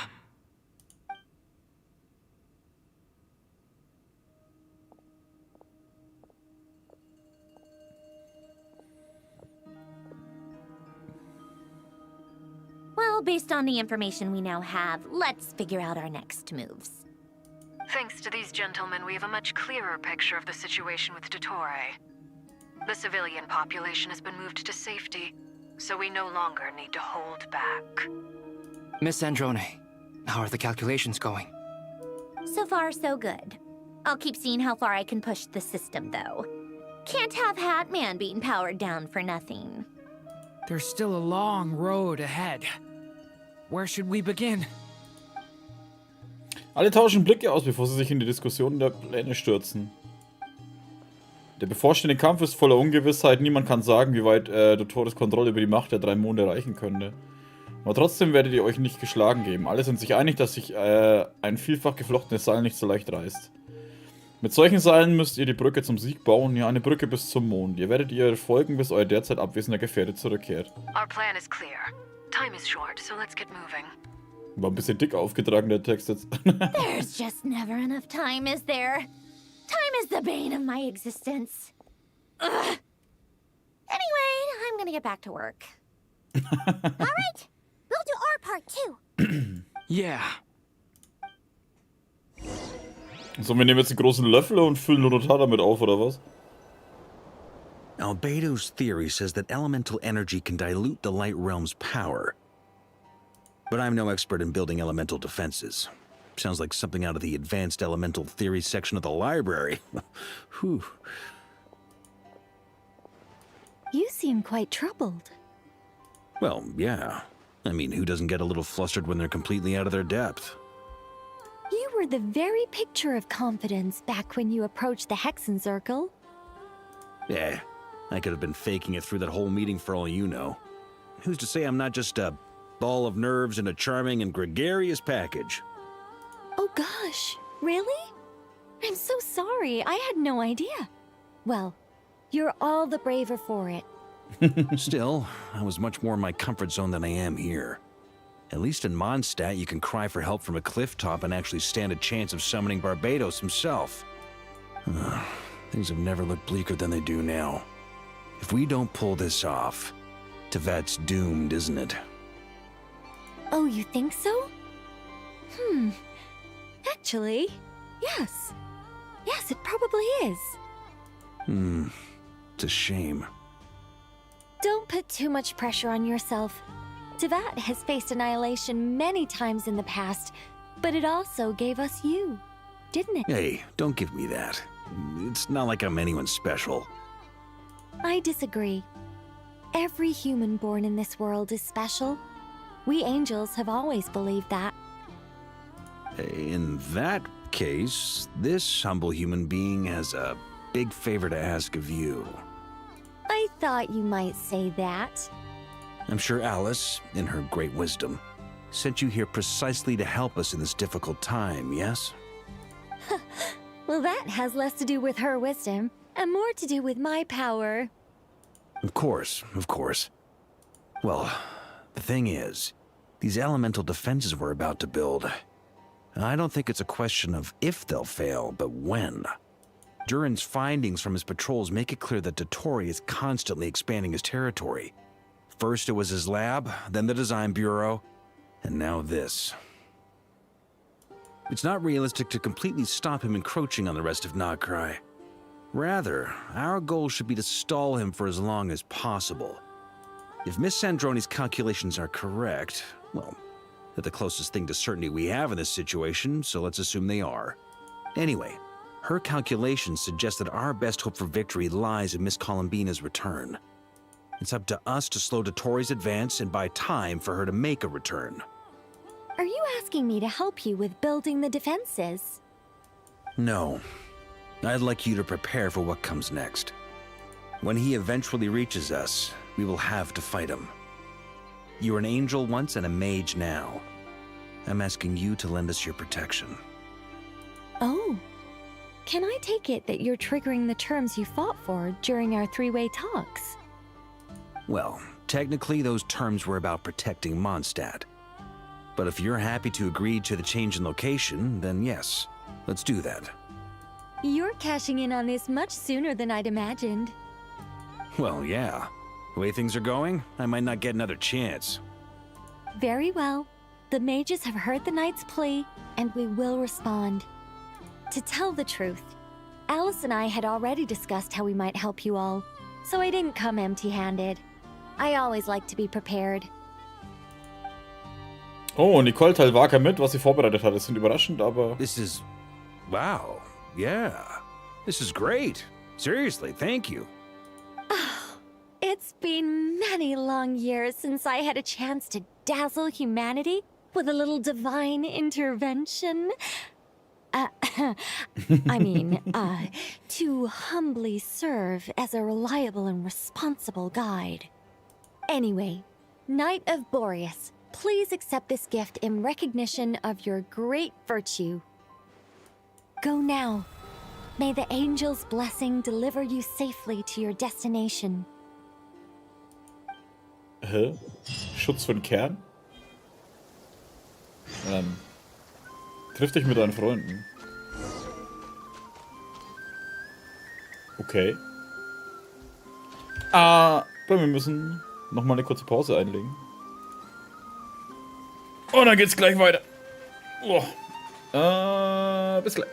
Well, based on the information we now have, let's figure out our next moves. Thanks to these gentlemen, we have a much clearer picture of the situation with Dottore. The civilian population has been moved to safety, so we no longer need to hold back. Miss Androne, how are the calculations going? So far, so good. I'll keep seeing how far I can push the system, though. Can't have Hat Man being powered down for nothing. There's still a long road ahead. Where should we begin? Alle tauschen Blicke aus, bevor sie sich in die Diskussion der Pläne stürzen. Der bevorstehende Kampf ist voller Ungewissheit. Niemand kann sagen, wie weit Dottores Kontrolle über die Macht der 3 Monde reichen könnte. Aber trotzdem werdet ihr euch nicht geschlagen geben. Alle sind sich einig, dass sich ein vielfach geflochtenes Seil nicht so leicht reißt. Mit solchen Seilen müsst ihr die Brücke zum Sieg bauen, ja, eine Brücke bis zum Mond. Ihr werdet ihr folgen, bis euer derzeit abwesender Gefährte zurückkehrt. Our plan is clear. Time is short, so let's get moving. War ein bisschen dick aufgetragen, der Text jetzt. There's just never enough time, is there? Time is the bane of my existence. Ugh. Anyway, I'm gonna get back to work. Alright, we'll do our part too. Yeah. So, wir nehmen jetzt einen großen Löffel und füllen Notar damit auf, oder was? Albedo's theory says that elemental energy can dilute the light realm's power. But I'm no expert in building elemental defenses. Sounds like something out of the advanced elemental theory section of the library. Whew. You seem quite troubled. Well, yeah. I mean, who doesn't get a little flustered when they're completely out of their depth? You were the very picture of confidence back when you approached the Hexen Circle. Yeah, I could have been faking it through that whole meeting for all you know. Who's to say I'm not just a ball of nerves in a charming and gregarious package? Oh gosh, really? I'm so sorry, I had no idea. Well, you're all the braver for it. Still, I was much more in my comfort zone than I am here. At least in Mondstadt, you can cry for help from a cliff top and actually stand a chance of summoning Barbados himself. Things have never looked bleaker than they do now. If we don't pull this off, Tevat's doomed, isn't it? Oh, you think so? Actually, yes. Yes, it probably is. It's a shame. Don't put too much pressure on yourself. Tevat has faced annihilation many times in the past, but it also gave us you, didn't it? Hey, don't give me that. It's not like I'm anyone special. I disagree. Every human born in this world is special. We angels have always believed that. In that case, this humble human being has a big favor to ask of you. I thought you might say that. I'm sure Alice, in her great wisdom, sent you here precisely to help us in this difficult time, yes? Well, that has less to do with her wisdom and more to do with my power. Of course, of course. Well, the thing is, These elemental defenses we're about to build, I don't think it's a question of if they'll fail, but when. Durin's findings from his patrols make it clear that Dottore is constantly expanding his territory. First it was his lab, then the design bureau, and now this. It's not realistic to completely stop him encroaching on the rest of Nagrai. Rather, our goal should be to stall him for as long as possible. If Miss Sandroni's calculations are correct, well, they're the closest thing to certainty we have in this situation, so let's assume they are. Anyway, her calculations suggest that our best hope for victory lies in Miss Columbina's return. It's up to us to slow Dottore's advance and buy time for her to make a return. Are you asking me to help you with building the defenses? No. I'd like you to prepare for what comes next. When he eventually reaches us, we will have to fight him. You were an angel once and a mage now. I'm asking you to lend us your protection. Oh. Can I take it that you're triggering the terms you fought for during our three-way talks? Well, technically those terms were about protecting Mondstadt. But if you're happy to agree to the change in location, then yes, let's do that. You're cashing in on this much sooner than I'd imagined. Well, yeah. The way things are going, I might not get another chance. Very well. The mages have heard the knight's plea, and we will respond. To tell the truth, Alice and I had already discussed how we might help you all, so I didn't come empty-handed. I always like to be prepared. Oh, Nicole teilt Waka mit, was sie vorbereitet hat. Das sind überraschend, aber... This is... wow. Yeah. This is great. Seriously, thank you. Oh, it's been many long years since I had a chance to dazzle humanity with a little divine intervention. To humbly serve as a reliable and responsible guide. Anyway, Knight of Boreas, please accept this gift in recognition of your great virtue. Go now. May the angel's blessing deliver you safely to your destination. Hä? Schutz von Kern? Triff dich mit deinen Freunden. Okay. Aber wir müssen nochmal eine kurze Pause einlegen. Und dann geht's gleich weiter. Oh. Bis gleich.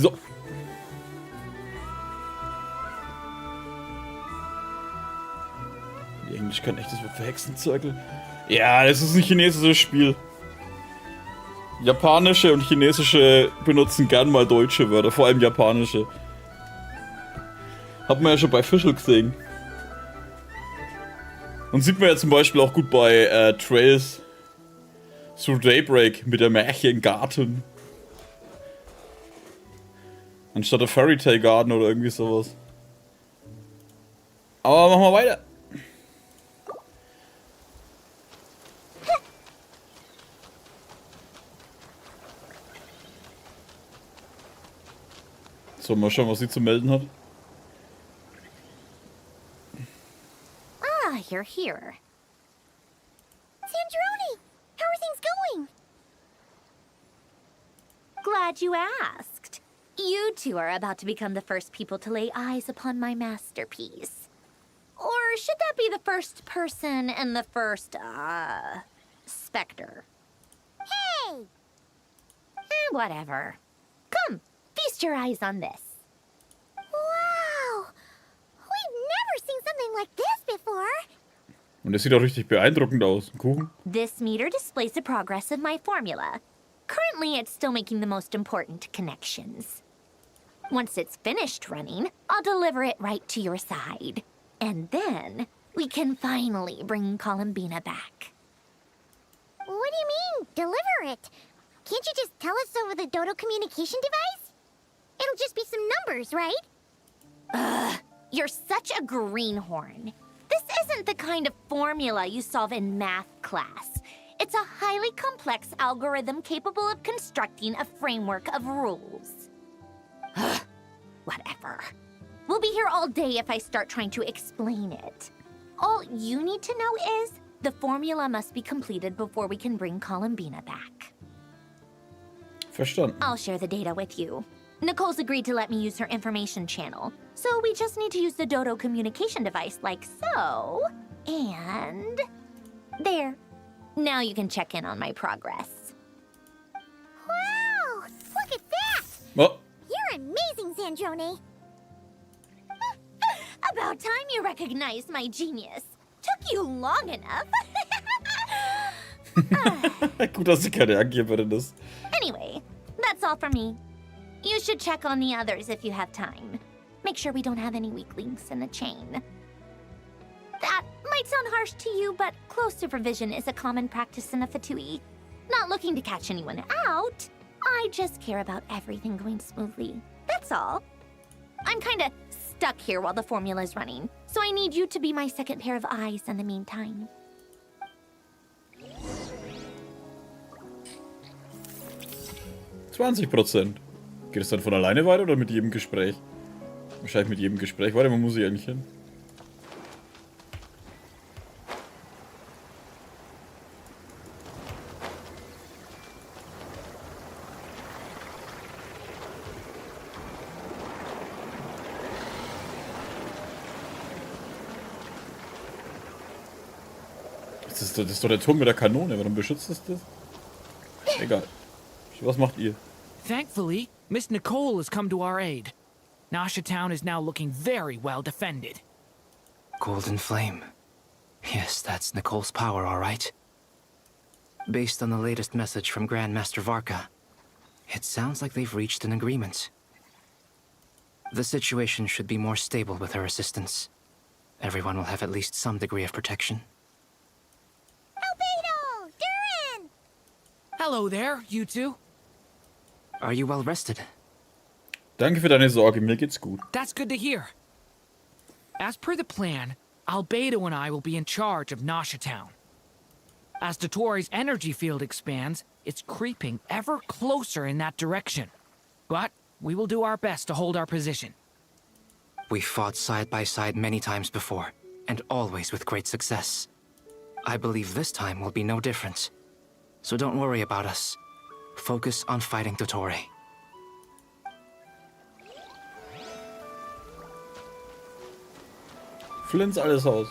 So. Englisch kann echtes Wort für Hexenzirkel. Ja, das ist ein chinesisches Spiel. Japanische und chinesische benutzen gern mal deutsche Wörter, vor allem japanische. Hat man ja schon bei Fischl gesehen. Und sieht man ja zum Beispiel auch gut bei Trails Through Daybreak mit der Märchengarten. Anstatt der Fairy Tale Garden oder irgendwie sowas. Aber machen wir weiter. So, mal schauen, was sie zu melden hat. Ah, you're here. Sandrone, how are things going? Glad you asked. You two are about to become the first people to lay eyes upon my masterpiece. Or should that be the first person and the first, specter? Hey! Whatever. Come, feast your eyes on this. Wow! We've never seen something like this before. Und das sieht auch richtig beeindruckend aus. Ein Kuchen. This meter displays the progress of my formula. Currently, it's still making the most important connections. Once it's finished running, I'll deliver it right to your side. And then, we can finally bring Columbina back. What do you mean, deliver it? Can't you just tell us over the Dodo communication device? It'll just be some numbers, right? Ugh, you're such a greenhorn. This isn't the kind of formula you solve in math class. It's a highly complex algorithm capable of constructing a framework of rules. Ugh, whatever. We'll be here all day if I start trying to explain it. All you need to know is the formula must be completed before we can bring Columbina back. Verstanden. I'll share the data with you. Nicole's agreed to let me use her information channel, so we just need to use the Dodo communication device like so. And there. Now you can check in on my progress. Wow! Look at that! Oh. You're amazing, Sandrone. About time you recognized my genius. Took you long enough. Gut, dass sie keine Angeberin ist. Anyway, that's all for me. You should check on the others if you have time. Make sure we don't have any weak links in the chain. That might sound harsh to you, but close supervision is a common practice in a Fatui. Not looking to catch anyone out. I just care about everything going smoothly. That's all. I'm kinda stuck here while the formula's running, so I need you to be my second pair of eyes in the meantime. 20%. Geht es dann von alleine weiter oder mit jedem Gespräch? Wahrscheinlich mit jedem Gespräch. Warte, wo muss ich eigentlich hin? Das ist doch der Turm mit der Kanone. Warum beschützt es das? Egal. Was macht ihr? Thankfully, Miss Nicole has come to our aid. Nasha Town is now looking very well defended. Golden Flame. Yes, that's Nicole's power, all right. Based on the latest message from Grandmaster Varka, it sounds like they've reached an agreement. The situation should be more stable with her assistance. Everyone will have at least some degree of protection. Albedo! Durin! Hello there, you two. Are you well rested? Danke für deine Sorge, mir geht's gut. That's good to hear. As per the plan, Albedo and I will be in charge of Nasha Town. As Dotori's energy field expands, it's creeping ever closer in that direction. But we will do our best to hold our position. We've fought side by side many times before, and always with great success. I believe this time will be no different. So don't worry about us. Focus on fighting Dotori. Flynn's alles aus.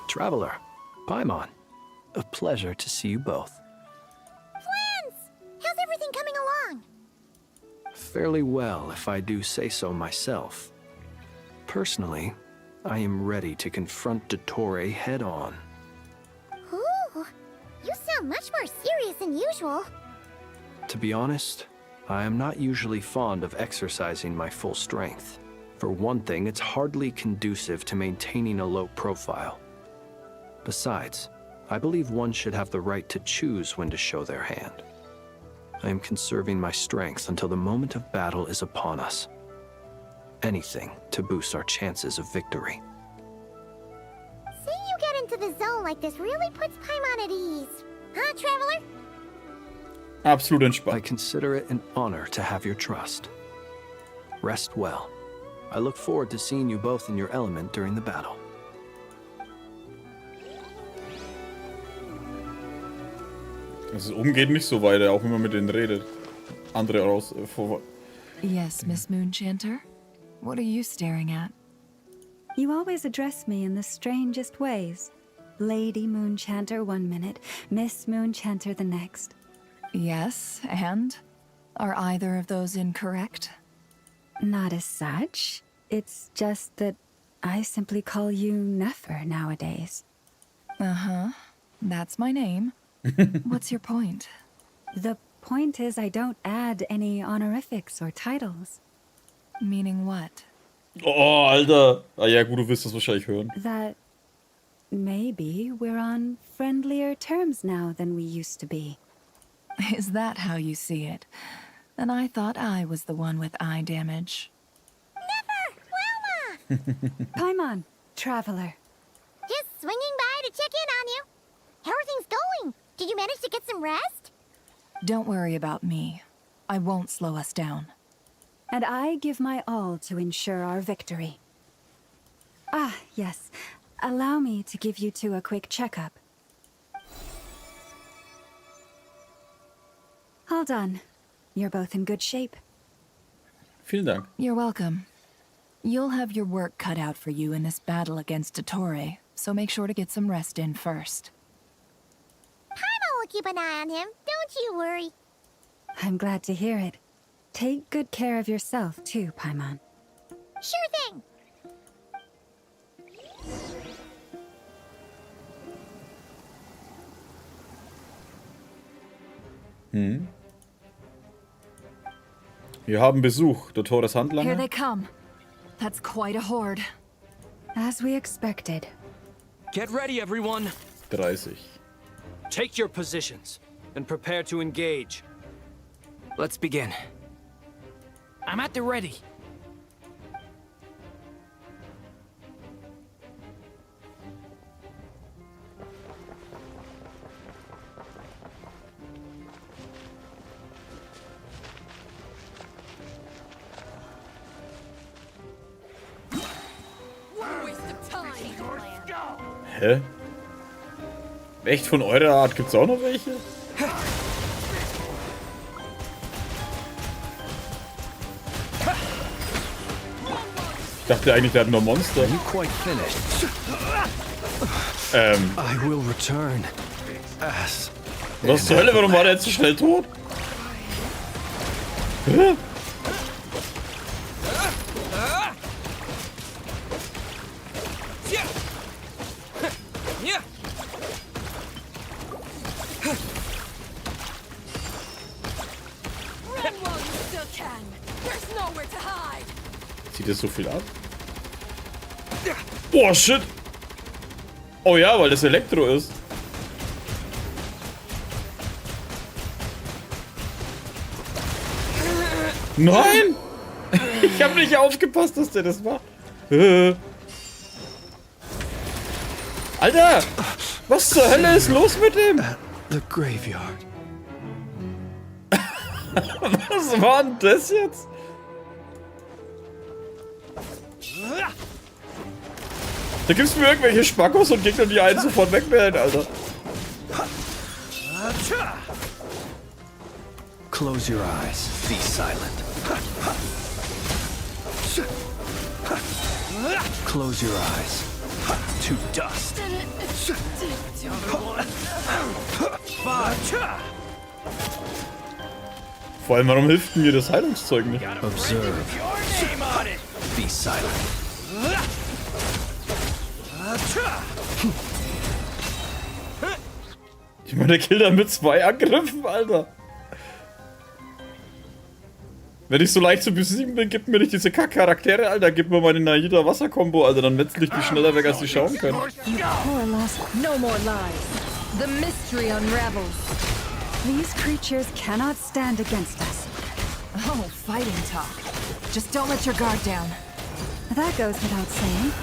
Traveler, Paimon, a pleasure to see you both. Flins! How's everything coming along? fairly well, if I do say so myself. Personally, I am ready to confront Dottore head-on. Ooh, you sound much more serious than usual. To be honest, I am not usually fond of exercising my full strength. For one thing, it's hardly conducive to maintaining a low profile. Besides, I believe one should have the right to choose when to show their hand. I am conserving my strength until the moment of battle is upon us. Anything to boost our chances of victory. Seeing you get into the zone like this really puts Paimon at ease. Huh, Traveler? Absolut entspannt. I consider it an honor to have your trust. Rest well. I look forward to seeing you both in your element during the battle. Also umgeht nicht so weiter, auch wenn man mit denen redet. Andere raus. Yes, Miss Moonchanter? What are you staring at? You always address me in the strangest ways. Lady Moonchanter 1 minute, Miss Moonchanter the next. Yes, and? Are either of those incorrect? Not as such. It's just that I simply call you Nefer nowadays. Uh-huh. That's my name. What's your point? The point is I don't add any honorifics or titles. Meaning what? Oh, Alter. Ah ja, gut, du wirst das wahrscheinlich hören. That maybe we're on friendlier terms now than we used to be. Is that how you see it? Then I thought I was the one with eye damage. Never! Wilma! Paimon, Traveler. Just swinging by to check in on you. How are things going? Did you manage to get some rest? Don't worry about me. I won't slow us down. And I give my all to ensure our victory. Ah, yes. Allow me to give you two a quick checkup. All done. You're both in good shape. Vielen Dank. You're welcome. You'll have your work cut out for you in this battle against Dottore, so make sure to get some rest in first. Paimon will keep an eye on him, don't you worry. I'm glad to hear it. Take good care of yourself, too, Paimon. Sure thing. Wir haben Besuch. Dottores Here Handlanger. they come. That's quite a horde. As we expected. Get ready, everyone. 30. Take your positions and prepare to engage. Let's begin. I'm at the ready. Hä? Echt, von eurer Art gibt's auch noch welche? Ich dachte eigentlich, der hat nur Monster. You quite finished. I will return. As Was zur Hölle, warum war der jetzt so schnell tot? Hä? Zieht das so viel ab? Oh, shit! Oh ja, weil das Elektro ist. Nein! Ich habe nicht aufgepasst, dass der das macht. Alter! Was zur Hölle ist los mit dem? the graveyard. Was war denn das jetzt? Da gibt's mir irgendwelche Spackos und Gegner, die einen sofort wegmähen, Alter. Close your eyes. Be silent. Close your eyes. To dust. Vor allem, warum hilft mir das Heilungszeug nicht? Observe. Be silent. Ich meine, der killt dann mit 2 Angriffen, Alter. Wenn ich so leicht zu besiegen bin, gib mir nicht diese Kack-Charaktere, Alter. Gib mir meine Naida Wasser-Kombo, Alter. Dann metzle ich die schneller weg, als die schauen können. You poor lost. No more lies. The mystery unravels. These creatures cannot stand against us. Oh, fighting talk. Just don't let your guard down. That goes without saying.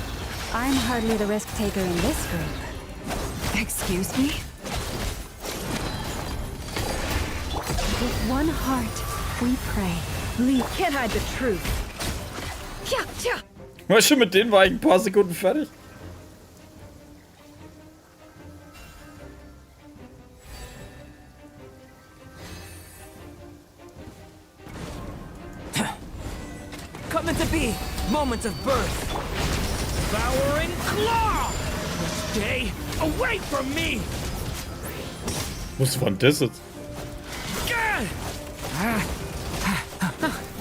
I'm hardly the risk taker in this group. Excuse me? With one heart, we pray. Leave can't hide the truth. Tja, tja. Weißt du, mit denen war ich ein paar Sekunden fertig. Coming to be moments of birth. Devouring claw! Stay away from me! Was war denn das jetzt?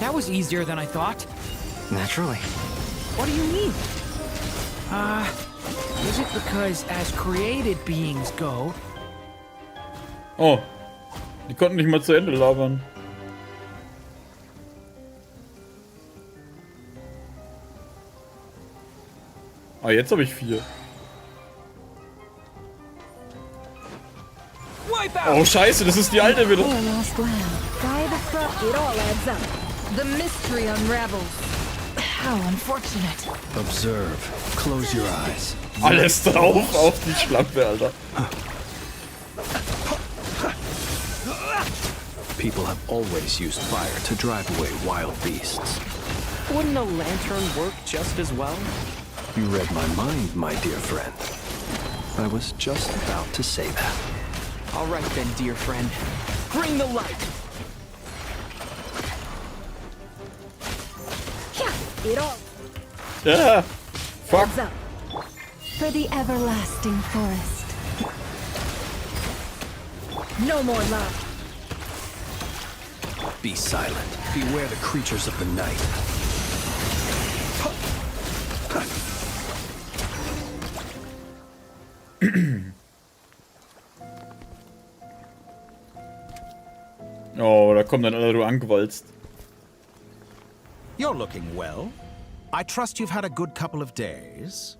That was easier than I thought. Naturally. What do you mean? Is it because as created beings go... Oh. Die konnten nicht mal zu Ende labern. Ah, jetzt habe ich 4. Oh, scheiße, das ist die alte wieder. The mystery unravels. How unfortunate. Observe. Close your eyes. Alles drauf auf die Schlampe, Alter. People have always used fire to drive away wild beasts. Wouldn't a lantern work just as well? You read my mind, my dear friend. I was just about to say that. All right then, dear friend. Bring the light. Yeah. Fuck. For the everlasting forest. No more love. Be silent. Beware the creatures of the night. Oh, da kommt dann alle angewalzt. You're looking well. I trust you've had a good couple of days.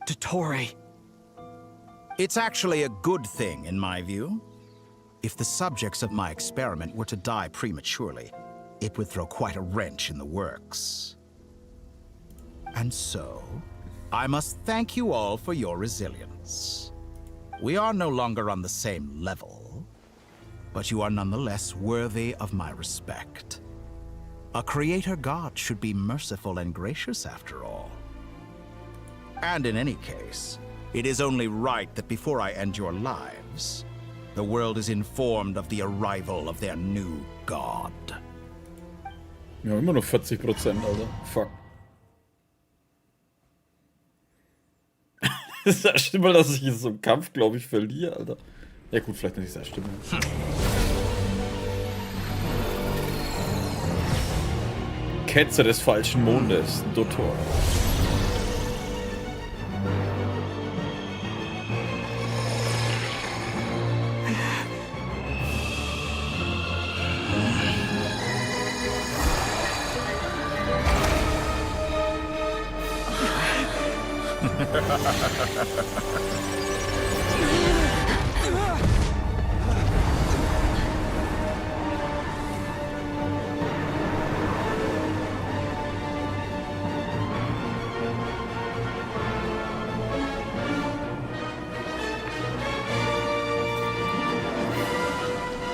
Dottore. It's actually a good thing, in my view. If the subjects of my experiment were to die prematurely, it would throw quite a wrench in the works. And so, I must thank you all for your resilience. We are no longer on the same level, but you are nonetheless worthy of my respect. A creator god should be merciful and gracious after all. And in any case, it is only right that before I end your lives, the world is informed of the arrival of their new god. Ja, immer noch 40%, Alter. Fuck. Das ist ja Stimme, dass ich in so einem Kampf, glaube ich, verliere, Alter. Ja gut, vielleicht nicht sehr Stimme. Ketzer des falschen Mondes, Dottore.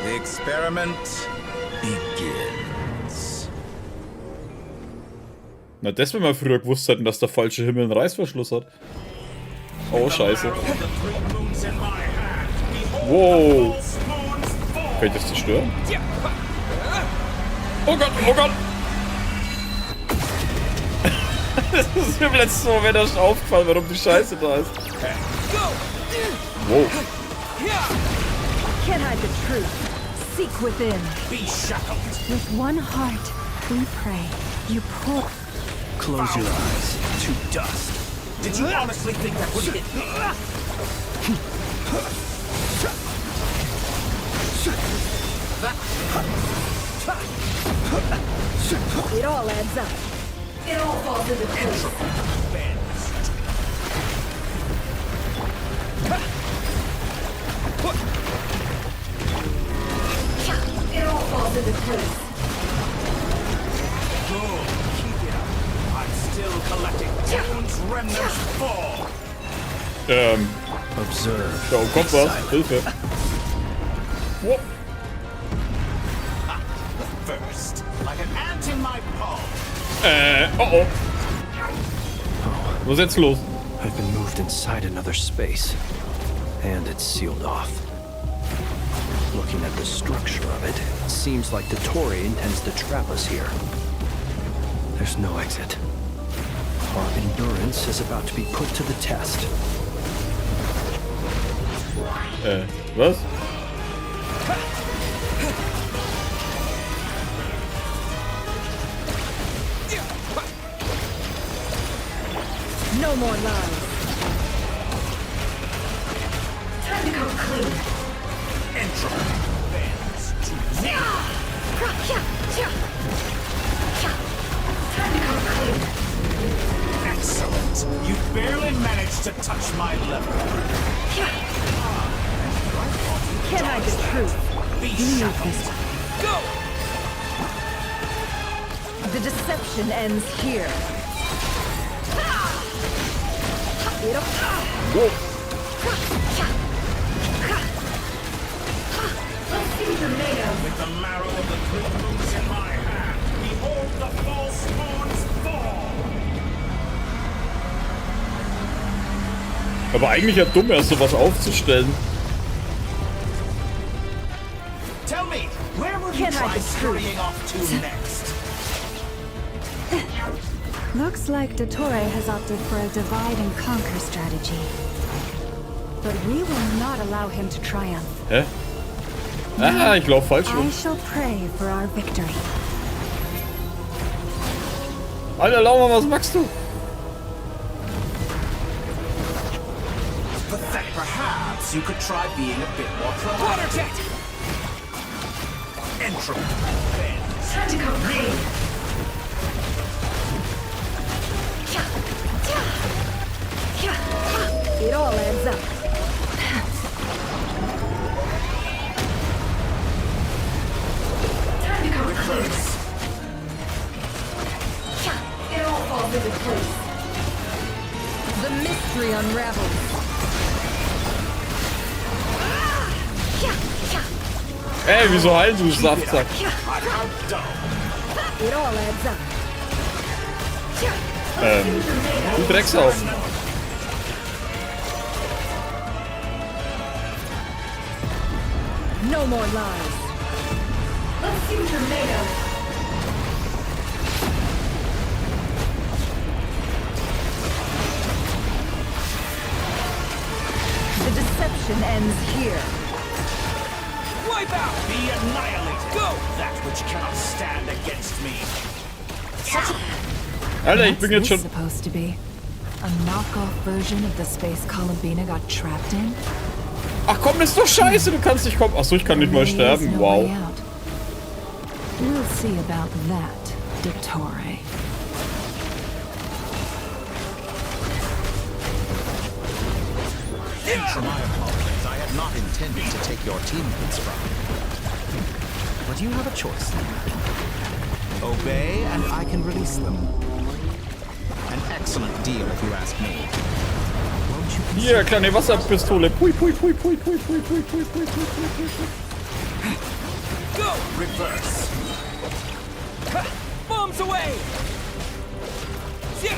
The experiment begins. Na, das, wenn wir früher gewusst hätten, dass der falsche Himmel einen Reißverschluss hat. Oh, scheiße. Wow. Kann ich das zerstören? Oh Gott, oh Gott. Das ist mir letztes Mal wieder schon aufgefallen, warum die Scheiße da ist. Wow. Can't hide the truth. seek within. Be shackled. With one heart, we pray. You pour. Close your eyes. To dust. Did you honestly think that would hit me? It all adds up. It all falls into place. It all falls into place. Good. Keep it up. I'm still collecting Jones remnants fall. Observe. Da kommt was. Hilfe. Whoop. First, like an ant in my palm. Oh. Was ist jetzt los? I've been moved inside another space, and it's sealed off. Looking at the structure of it, it seems like the Tory intends to trap us here. There's no exit. Our endurance is about to be put to the test. Was? No more lies. Time to come clean. Entropy bends to zero. Time to come clean. Excellent. You barely managed to touch my level. Can I get truth? Be Leave shackled. this one. Go! The deception ends here. Whoa. With the marrow of the criminals in my hand, behold the false spawns fall. Aber eigentlich ja dumm, erst sowas aufzustellen. Tell me, where will you Can I try get through? scurrying off to next? Looks like Dottore has opted for a divide and conquer strategy. But we will not allow him to triumph. Hä? Ah, ich lauf falsch I rum. shall pray for our victory. Alter, Lauma, was machst du? Pathetic. Perhaps you could try being a bit more proactive. Entropy bends. Time to go clean. It all adds up. Time to go clean. It all falls into place. The mystery unravels. Ey, wieso heilen du Saftsack? It all adds up. Du Drecksau. No more lies. Let's see what you're made of. The deception ends here. Wipe out! Be annihilated! Go! That which cannot stand against me. Alter, ich bin jetzt schon... Supposed to be a knockoff version of the space Columbina got trapped in. Ach komm, ist doch scheiße, du kannst nicht kommen. Achso, ich kann nicht mal sterben. Wow. We'll see about that, Dottore. Enter my apologies. I had not intended to take your teammates from you. But you have a choice. Obey, and I can release them. An excellent deal, if you ask me. Hier, kleine Wasserpistole. Pui, pui, pui, pui, pui, pui, pui, pui, pui, pui, pui, pui. Go! Reverse. Bombs away! Yeah.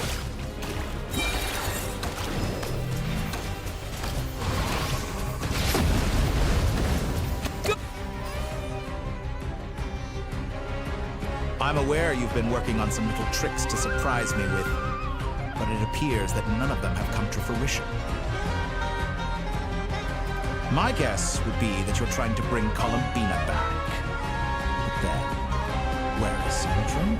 I'm aware you've been working on some little tricks to surprise me with, but it appears that none of them have come to fruition. My guess would be that you're trying to bring Columbina back. Sandrone?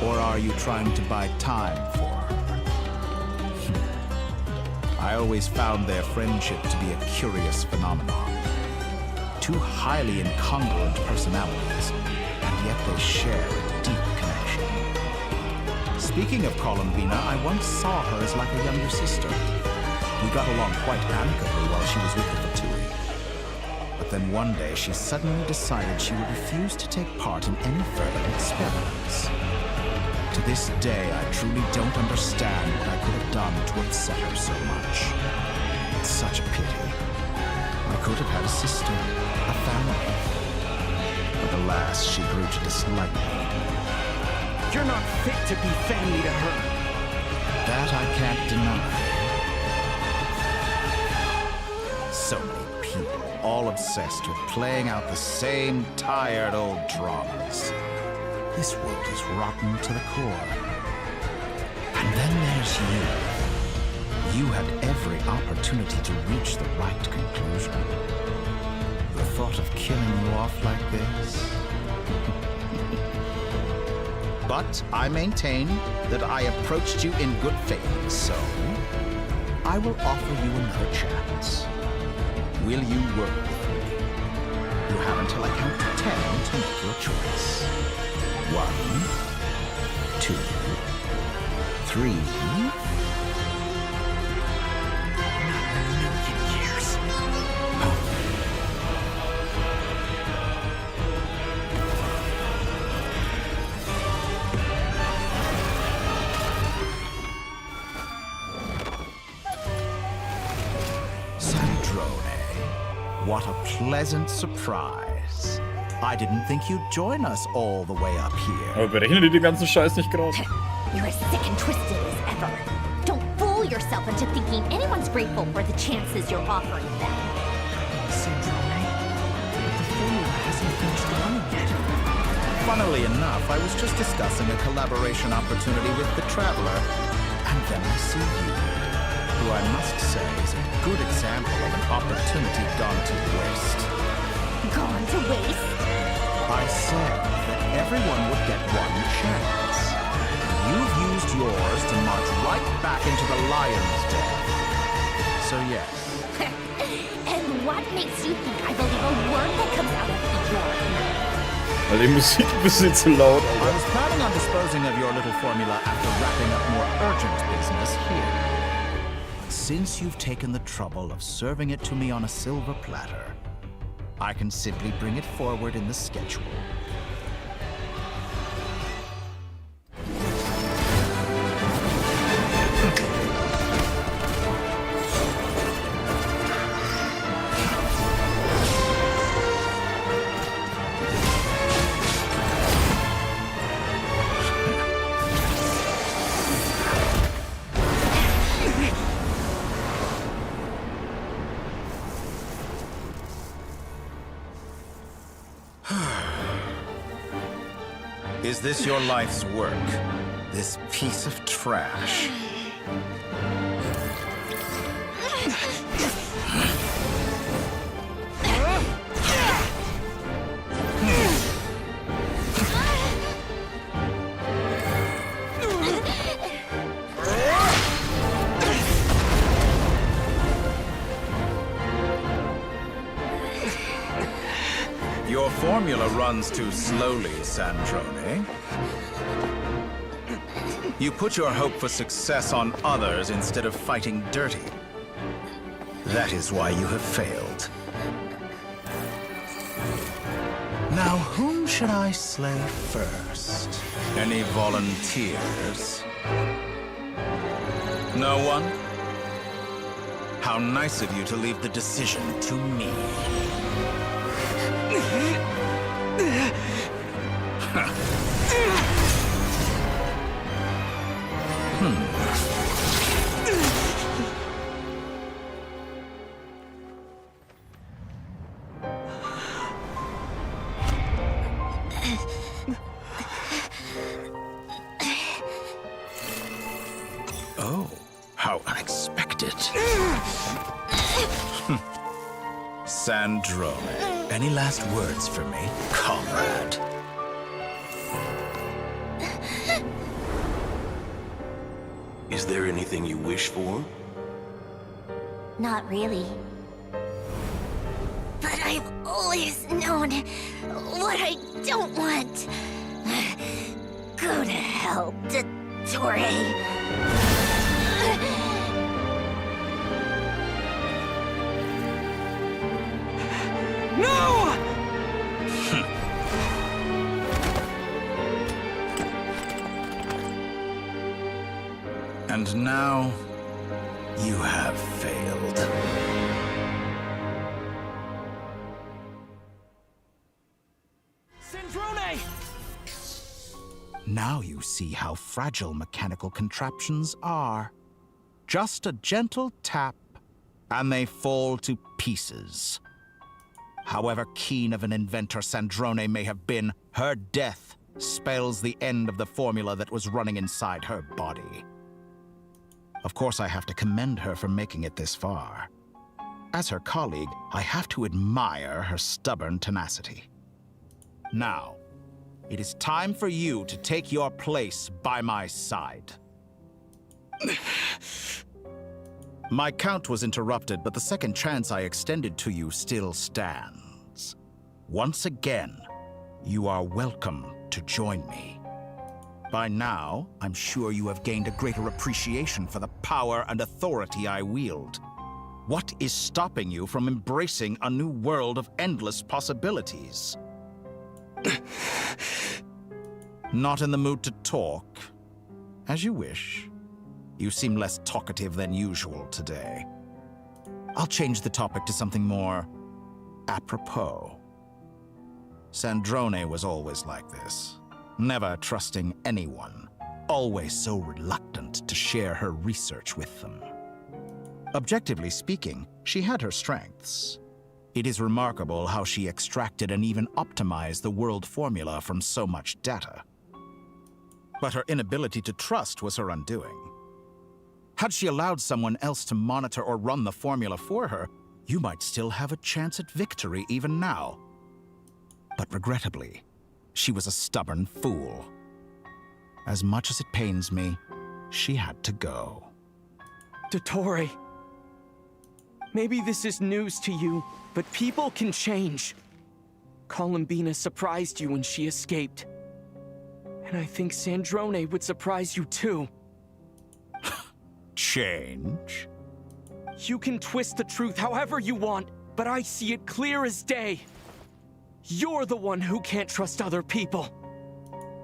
Or are you trying to buy time for her? I always found their friendship to be a curious phenomenon. Two highly incongruent personalities, and yet they share a deep connection. Speaking of Columbina, I once saw her as like a younger sister. We got along quite amicably while she was with the Fatui. But then one day she suddenly decided she would refuse to take part in any further experiments. To this day, I truly don't understand what I could have done to upset her so much. It's such a pity. I could have had a sister, a family. But alas, she grew to dislike me. You're not fit to be family to her. That I can't deny. So many people, all obsessed with playing out the same tired old dramas. This world is rotten to the core. And then there's you. You had every opportunity to reach the right conclusion. The thought of killing you off like this? But I maintain that I approached you in good faith, so I will offer you another chance. Will you work with me? You have until I count to 10 to make your choice. 1, 2, 3. What a pleasant surprise. I didn't think you'd join us all the way up here. Aber berechnen die den ganzen Scheiß nicht gerade? You're as sick and twisted as ever. Don't fool yourself into thinking anyone's grateful for the chances you're offering them. Sandrone, the formula hasn't finished running yet. Funnily enough, I was just discussing a collaboration opportunity with the Traveler, and then I see you, who I must say is a good example of an opportunity gone to waste. Gone to waste? I said that everyone would get one chance. You've used yours to march right back into the lion's den. So yes. And what makes you think I believe a word that comes out of your mouth? Weil die Musik ein bisschen zu laut, Alter. I was planning on disposing of your little formula after wrapping up more urgent business here. Since you've taken the trouble of serving it to me on a silver platter, I can simply bring it forward in the schedule. Is this your life's work? This piece of trash? Your formula runs too slowly, Sandrone. You put your hope for success on others instead of fighting dirty. That is why you have failed. Now, whom should I slay first? Any volunteers? No one? How nice of you to leave the decision to me. Oh, how unexpected. Sandrone, any last words for me, comrade? Is there anything you wish for? Not really. But I've always known what I don't want. Go to hell, Dottore. No! And now, you have failed. Sandrone! Now you see how fragile mechanical contraptions are. Just a gentle tap, and they fall to pieces. However keen of an inventor Sandrone may have been, her death spells the end of the formula that was running inside her body. Of course, I have to commend her for making it this far. As her colleague, I have to admire her stubborn tenacity. Now, it is time for you to take your place by my side. My count was interrupted, but the second chance I extended to you still stands. Once again, you are welcome to join me. By now, I'm sure you have gained a greater appreciation for the power and authority I wield. What is stopping you from embracing a new world of endless possibilities? Not in the mood to talk? As you wish. You seem less talkative than usual today. I'll change the topic to something more apropos. Sandrone was always like this. Never trusting anyone, always so reluctant to share her research with them. Objectively speaking, she had her strengths. It is remarkable how she extracted and even optimized the world formula from so much data. But her inability to trust was her undoing. Had she allowed someone else to monitor or run the formula for her, you might still have a chance at victory even now. But regrettably, she was a stubborn fool. As much as it pains me, she had to go. Dottore, maybe this is news to you, but people can change. Columbina surprised you when she escaped. And I think Sandrone would surprise you too. Change? You can twist the truth however you want, but I see it clear as day. You're the one who can't trust other people.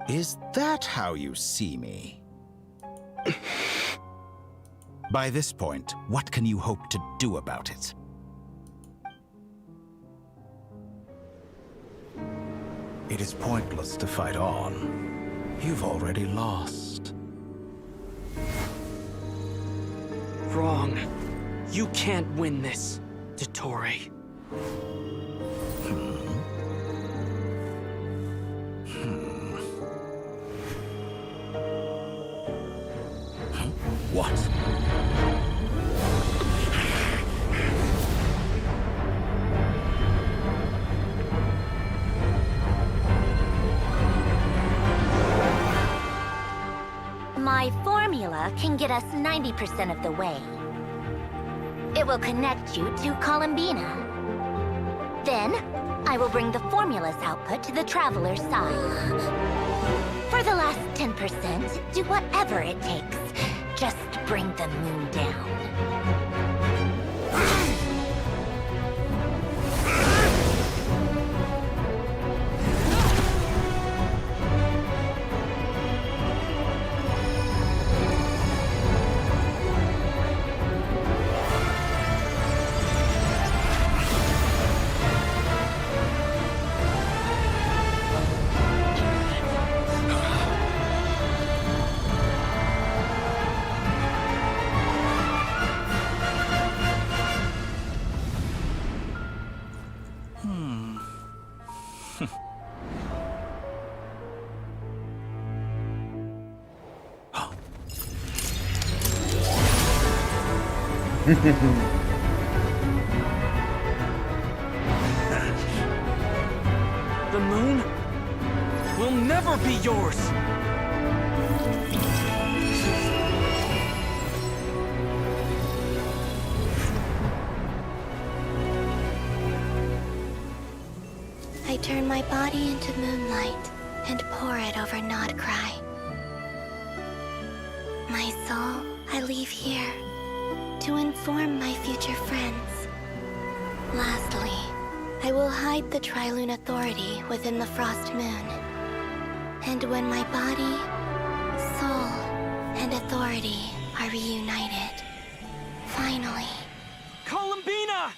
Is that how you see me? By this point, what can you hope to do about it? It is pointless to fight on. You've already lost. Wrong. You can't win this, Dottore. What? My formula can get us 90% of the way. It will connect you to Columbina. Then, I will bring the formula's output to the Traveler's side. For the last 10%, do whatever it takes. Just bring the moon down. The moon will never be yours. turn my body into moonlight and pour it over Nodcry. My soul, I leave here to inform my future friends. Lastly, I will hide the Trilune Authority within the Frost Moon. And when my body, soul, and authority are reunited, finally... Columbina!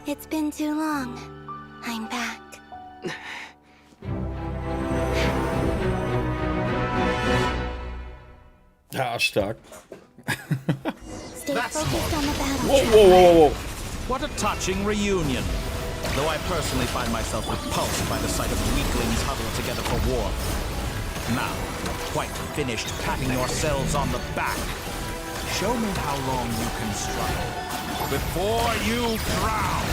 It's been too long. I'm back. Ja, stark. Stay focused on the battle. Whoa. What a touching reunion. Though I personally find myself repulsed by the sight of weaklings huddled together for war. Now, quite finished patting yourselves on the back. Show me how long you can struggle before you drown.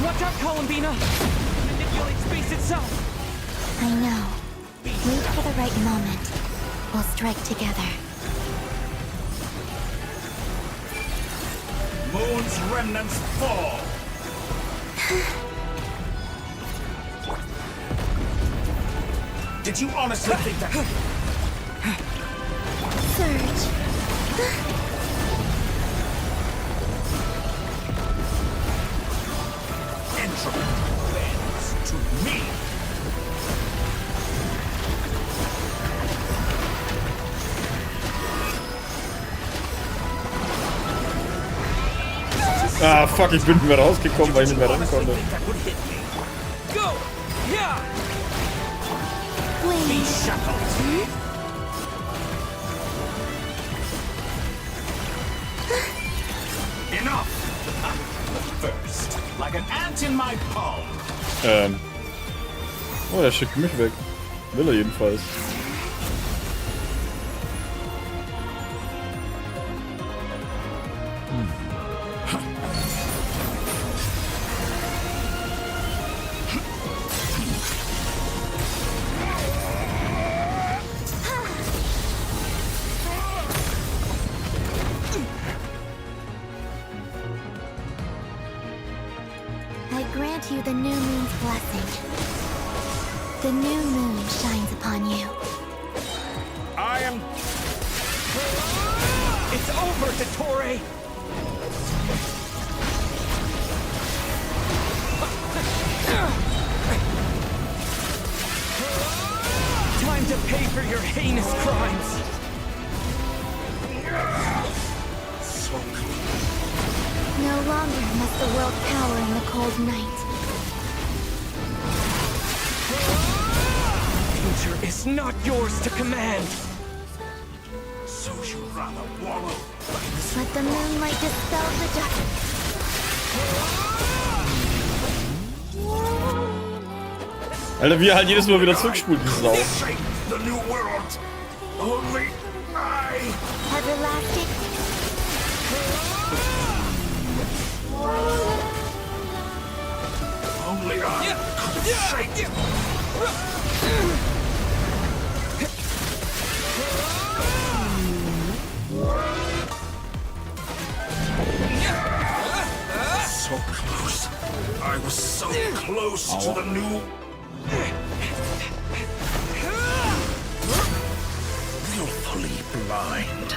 Watch out, Columbina! Manipulate space itself! I know. Wait for the right moment. We'll strike together. Moon's remnants fall. Did you honestly think that? Surge. Entropy bends to me. Ah, fuck, ich bin nicht mehr rausgekommen, weil ich nicht mehr rennen konnte. Go! Yeah! Be shackled. Enough! First, like an ant in my palm. Oh, der schickt mich weg. Will er jedenfalls. I grant you the new moon's blessing. The new moon shines upon you. I am... It's over, Dottore! Time to pay for your heinous crimes! No longer must the world cower in the cold night. Future is not yours to command! So you rather wallow like this? Let the moonlight dispel the darkness. Alter, wie er halt jedes Mal wieder zurückspult, die Sau. The new world. Only I. Everlasting. Only I could shake it. So close. I was so close to the new... Willfully blind.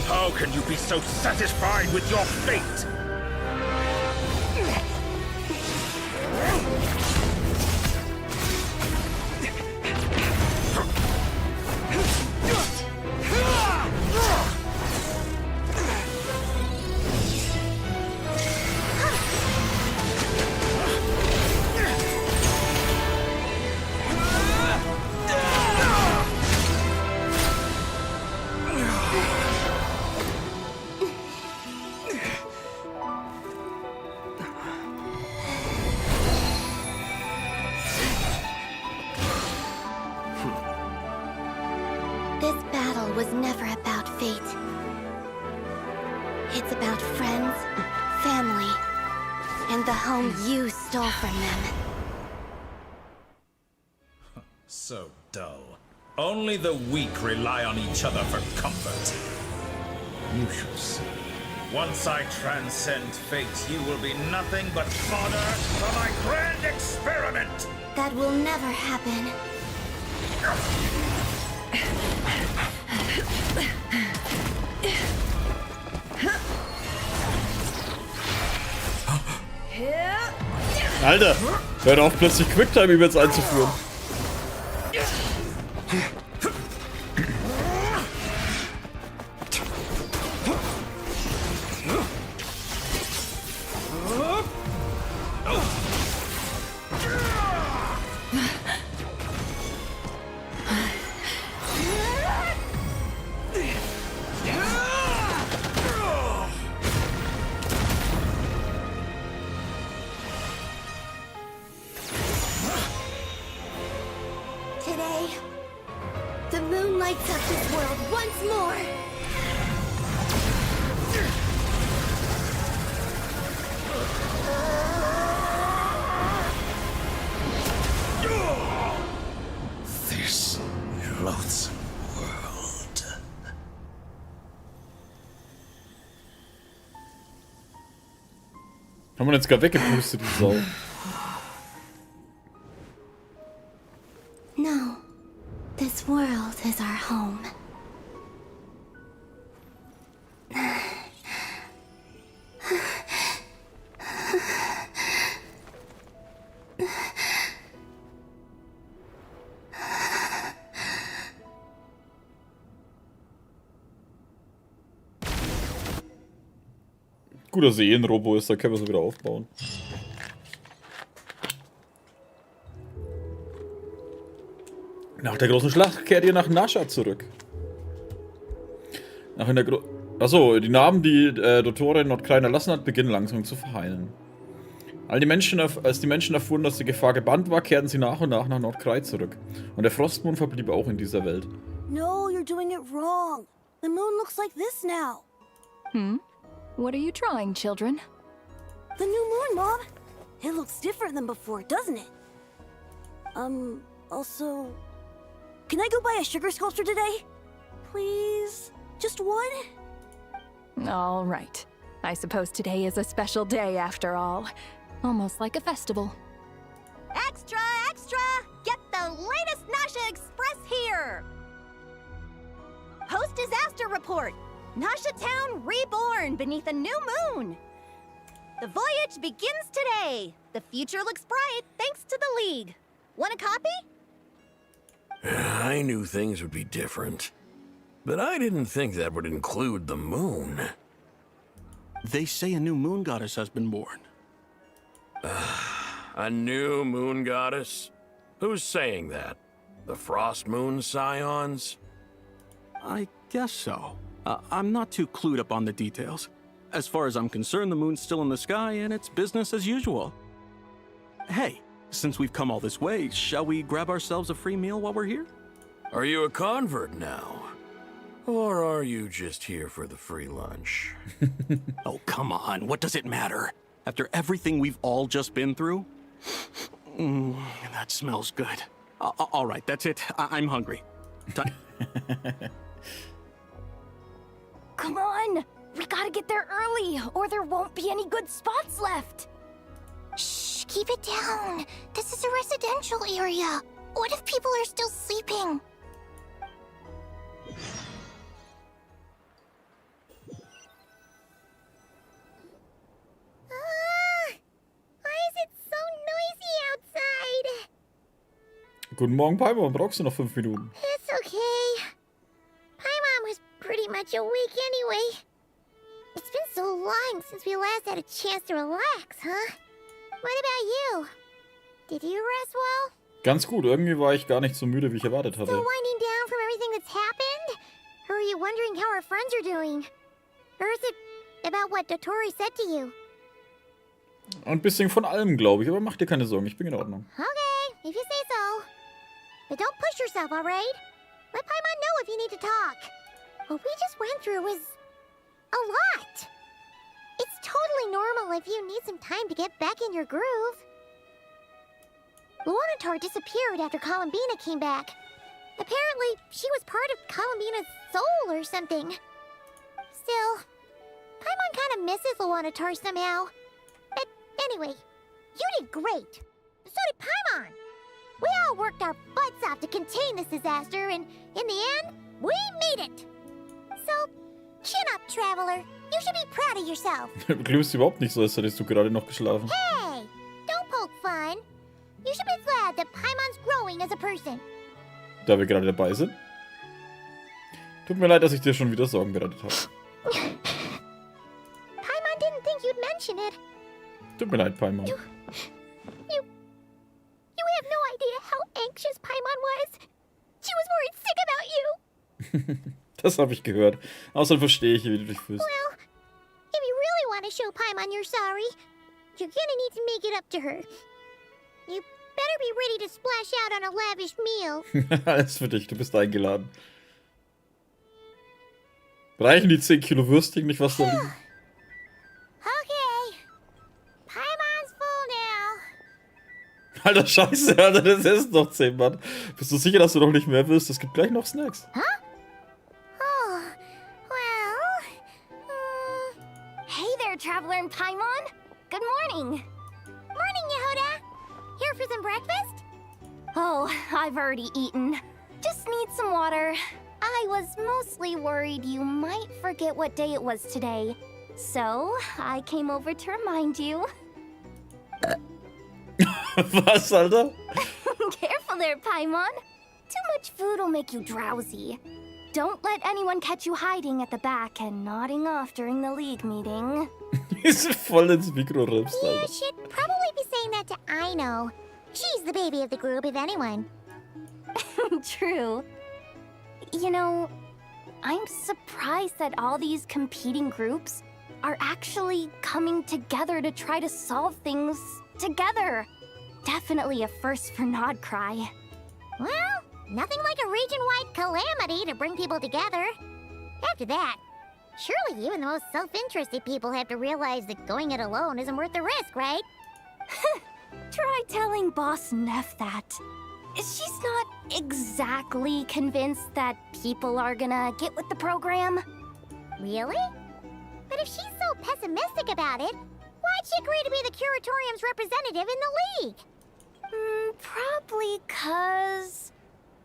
How can you be so satisfied with your fate? It's about friends, family, and the home you stole from them. So dull. Only the weak rely on each other for comfort. You shall see. Once I transcend fate, you will be nothing but fodder for my grand experiment! That will never happen. Alter, hört auf, plötzlich Quicktime-Events einzuführen. Today, the moon lights up this world once more. This loathsome world. Haben wir jetzt gar weggepustet, die Sau. No, this world is our home. Gut, dass er eh ein Robo ist, da können wir es wieder aufbauen. Nach der großen Schlacht kehrt ihr nach Nasha zurück. Achso, die Narben, die Dottore in Nordkrein erlassen hat, beginnen langsam zu verheilen. Als die Menschen erfuhren, dass die Gefahr gebannt war, kehrten sie nach und nach Nordkrein zurück. Und der Frostmond verblieb auch in dieser Welt. No, you're doing it wrong. The moon looks like this now. What are you drawing, children? The new moon, Mom. It looks different than before, doesn't it? Also, can I go buy a sugar sculpture today? Please? Just one? All right. I suppose today is a special day after all. Almost like a festival. Extra, extra! Get the latest Nasha Express here! Post-disaster report! Nasha Town reborn beneath a new moon! The voyage begins today! The future looks bright thanks to the League. Want a copy? I knew things would be different, but I didn't think that would include the moon. They say a new moon goddess has been born. A new moon goddess? Who's saying that? The Frost Moon Scions? I guess so. I'm not too clued up on the details. As far as I'm concerned, the moon's still in the sky and it's business as usual. Hey, since we've come all this way, shall we grab ourselves a free meal while we're here? Are you a convert now? Or are you just here for the free lunch? Oh, come on. What does it matter? After everything we've all just been through? That smells good. All right, that's it. I'm hungry. Come on! We gotta get there early, or there won't be any good spots left! Shh, keep it down. This is a residential area. What if people are still sleeping? Why is it so noisy outside? Guten Morgen, Paimon. Brauchst du noch 5 Minuten? It's okay. Paimon was pretty much awake anyway. It's been so long since we last had a chance to relax, huh? What about you? Did you rest well? Ganz gut. Irgendwie war ich gar nicht so müde, wie ich erwartet hatte. Still winding down from everything that's happened? Or are you wondering how our friends are doing? Or is it about what Dottore said to you? Ein bisschen von allem, glaube ich. Aber mach dir keine Sorgen. Ich bin in Ordnung. Okay, if you say so. But don't push yourself, alright? Let Paimon know if you need to talk. What we just went through was a lot. if you need some time to get back in your groove. Luanatar disappeared after Columbina came back. Apparently, she was part of Columbina's soul or something. Still, Paimon kind of misses Luanatar somehow. But anyway, you did great. So did Paimon. We all worked our butts off to contain this disaster, and in the end, we made it. So, chin up, Traveler. You should be proud of yourself. Du klingst überhaupt nicht so, als hättest du gerade noch geschlafen. Hey, don't poke fun. You should be glad that Paimon's growing as a person. Da wir gerade dabei sind. Tut mir leid, dass ich dir schon wieder Sorgen bereitet habe. Paimon didn't think you'd mention it. Tut mir leid, Paimon. You have no idea how anxious Paimon was. She was worried sick about you. Das habe ich gehört. Außerdem verstehe ich, wie du dich fühlst. Well, if you really want to show Paimon you're sorry, you're gonna need to make it up to her. You better be ready to splash out on a lavish meal. Alles für dich, du bist eingeladen. Reichen die 10 Kilo Würstchen nicht, was da liegt? Okay. Paimon's full now. Alter, scheiße, Alter, das ist noch 10, Mann. Bist du sicher, dass du noch nicht mehr willst? Es gibt gleich noch Snacks. Huh? Oh, well... Hey there, Traveler and Paimon. Good morning. Morning, Yehuda. Here for some breakfast? Oh, I've already eaten. Just need some water. I was mostly worried you might forget what day it was today. So, I came over to remind you. Was, Alter? Careful there, Paimon. Too much food will make you drowsy. Don't let anyone catch you hiding at the back and nodding off during the league meeting. Ist voll ins Mikro rülpst, You Alter. should probably be saying that to Aino. She's the baby of the group, if anyone. True. You know, I'm surprised that all these competing groups are actually coming together to try to solve things together. Definitely a first for Nodcry. Well, nothing like a region-wide calamity to bring people together. After that, surely even the most self-interested people have to realize that going it alone isn't worth the risk, right? Try telling Boss Neff that. She's not exactly convinced that people are gonna get with the program. Really? But if she's so pessimistic about it, why'd she agree to be the Curatorium's representative in the league? Probably 'cause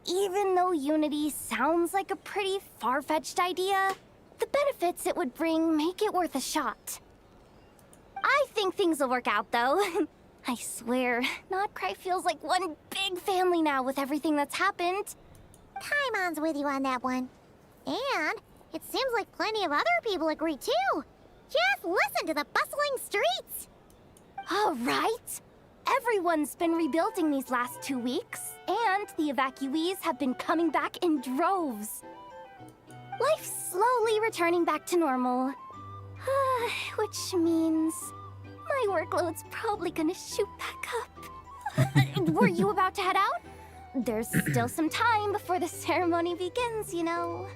even though Unity sounds like a pretty far-fetched idea, the benefits it would bring make it worth a shot. I think things will work out, though. I swear, Nodcry feels like one big family now with everything that's happened. Paimon's with you on that one. And it seems like plenty of other people agree, too. Just listen to the bustling streets. All right. Everyone's been rebuilding these last 2 weeks, and the evacuees have been coming back in droves. Life's slowly returning back to normal. Which means my workload's probably gonna shoot back up. Were you about to head out? There's still some time before the ceremony begins, you know.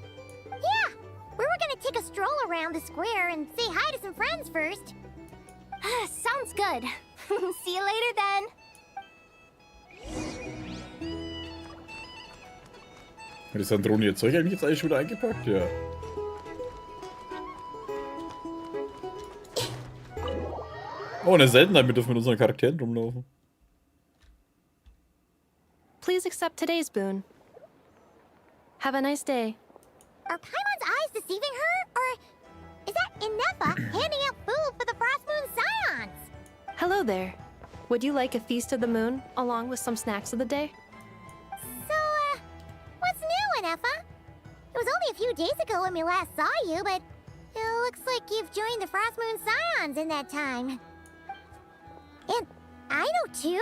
Yeah, we were gonna take a stroll around the square and say hi to some friends first. Sounds good. See you later then. Hat die Sandrone ihr Zeug eigentlich jetzt eigentlich schon wieder eingepackt? Ja. Oh, eine Seltenheit, wir dürfen mit unseren Charakteren rumlaufen. Please accept today's boon. Have a nice day. Are Paimon's eyes deceiving her? Or is that Inefa handing out food for the Frost Moon Scions? Hello there. Would you like a feast of the moon, along with some snacks of the day? So, what's new, Inefa? It was only a few days ago when we last saw you, but it looks like you've joined the Frost Moon Scions in that time. And I know too?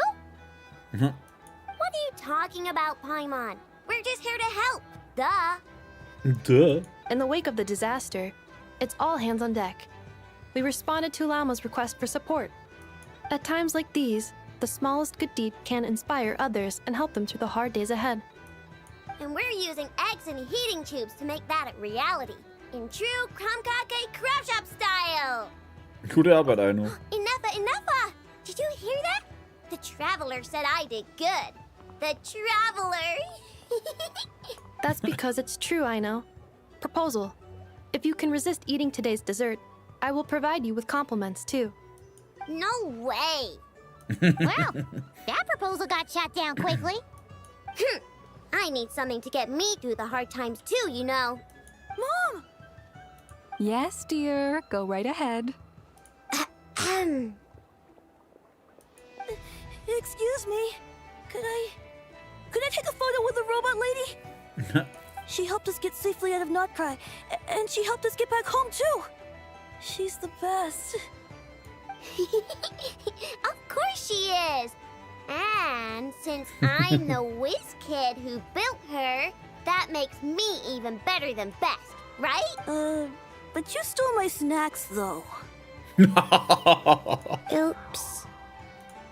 What are you talking about, Paimon? We're just here to help. Duh. Duh. In the wake of the disaster, it's all hands on deck. We responded to Lama's request for support. At times like these, the smallest good deed can inspire others and help them through the hard days ahead. And we're using eggs and heating tubes to make that a reality. In true Krumkake Crab Shop style. Gute Arbeit, Aino. Enough traveler said I did good. The traveler! That's because it's true, I know. Proposal. If you can resist eating today's dessert, I will provide you with compliments, too. No way! Wow, that proposal got shot down quickly. I need something to get me through the hard times too, you know. Mom! Yes, dear. Go right ahead. Excuse me. Could I take a photo with the robot lady? She helped us get safely out of Notcry, and she helped us get back home too. She's the best. Of course she is. And since I'm the whiz kid who built her, that makes me even better than best, right? But you stole my snacks though. Oops.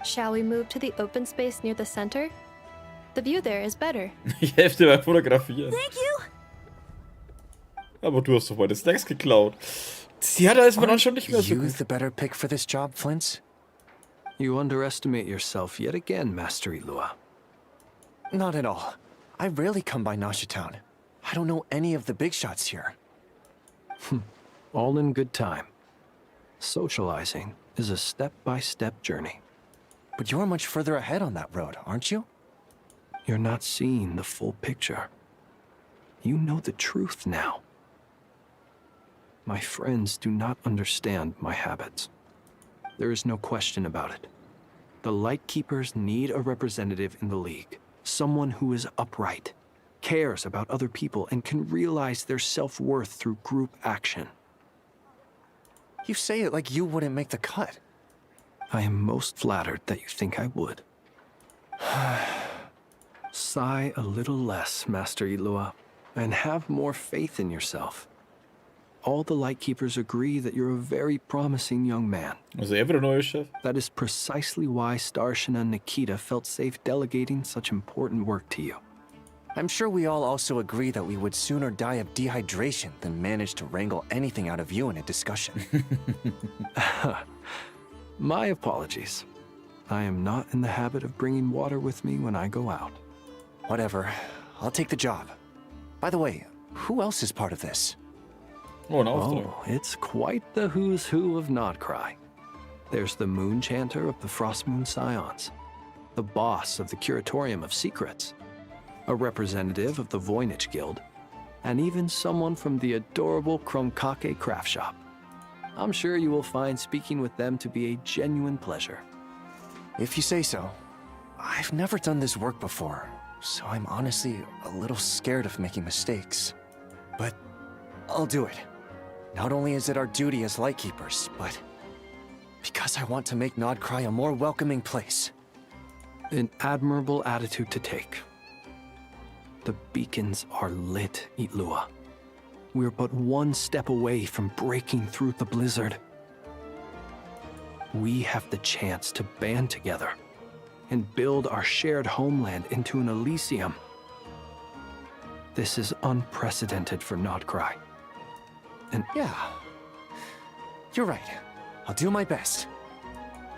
Shall we move to the open space near the center? The view there is better. Ich helfe dir beim Fotografieren. Thank you. Aber du hast doch meine Snacks geklaut. Sie hat ist man dann schon nicht mehr so You gut. the better pick for this job, Flint? You underestimate yourself yet again, Master Ilua. Not at all. I rarely come by Nasha Town. I don't know any of the big shots here. All in good time. Socializing is a step-by-step journey. But you're much further ahead on that road, aren't you? You're not seeing the full picture. You know the truth now. My friends do not understand my habits. There is no question about it. The Lightkeepers need a representative in the League. Someone who is upright, cares about other people, and can realize their self-worth through group action. You say it like you wouldn't make the cut. I am most flattered that you think I would. Sigh a little less, Master Ilua, and have more faith in yourself. All the Lightkeepers agree that you're a very promising young man. Also er wird der neue Chef. That is precisely why Starshina Nikita felt safe delegating such important work to you. I'm sure we all also agree that we would sooner die of dehydration than manage to wrangle anything out of you in a discussion. My apologies. I am not in the habit of bringing water with me when I go out. Whatever. I'll take the job. By the way, who else is part of this? Oh, it's quite the who's who of Notcry. There's the Moon Chanter of the Frostmoon Scions, the boss of the Curatorium of Secrets, a representative of the Voynich Guild, and even someone from the adorable Kromkake craft shop. I'm sure you will find speaking with them to be a genuine pleasure. If you say so. I've never done this work before, so I'm honestly a little scared of making mistakes. But I'll do it. Not only is it our duty as Lightkeepers, but because I want to make Notcry a more welcoming place. An admirable attitude to take. The beacons are lit, Ilua. We're but one step away from breaking through the blizzard. We have the chance to band together and build our shared homeland into an Elysium. This is unprecedented for Notcry. And yeah, you're right. I'll do my best.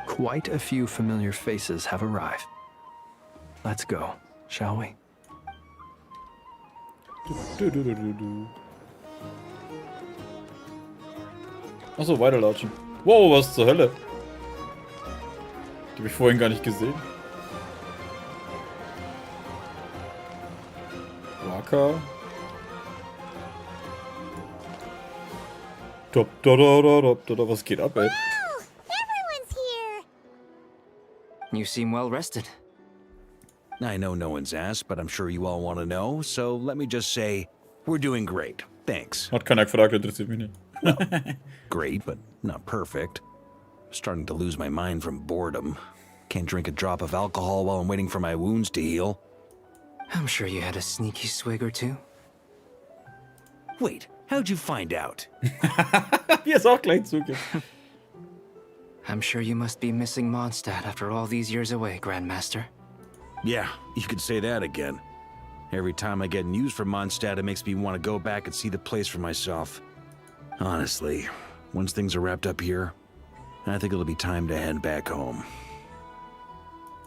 Quite a few familiar faces have arrived. Let's go, shall we? Achso, weiterlatschen. Wow, was zur Hölle? Die habe ich vorhin gar nicht gesehen. Waka. Was geht ab, ey? Everyone's here. You seem well rested. I know no one's asked, but I'm sure you all want to know, so let me just say, we're doing great. Thanks. Hat keiner gefragt, interessiert mich nicht. Great, but not perfect. Starting to lose my mind from boredom. Can't drink a drop of alcohol while I'm waiting for my wounds to heal. I'm sure you had a sneaky swig or two. Wait, how'd you find out? Hier ist auch gleich Zug. I'm sure you must be missing Mondstadt after all these years away, Grandmaster. Yeah, you could say that again. Every time I get news from Mondstadt, it makes me want to go back and see the place for myself. Honestly, once things are wrapped up here, I think it'll be time to head back home.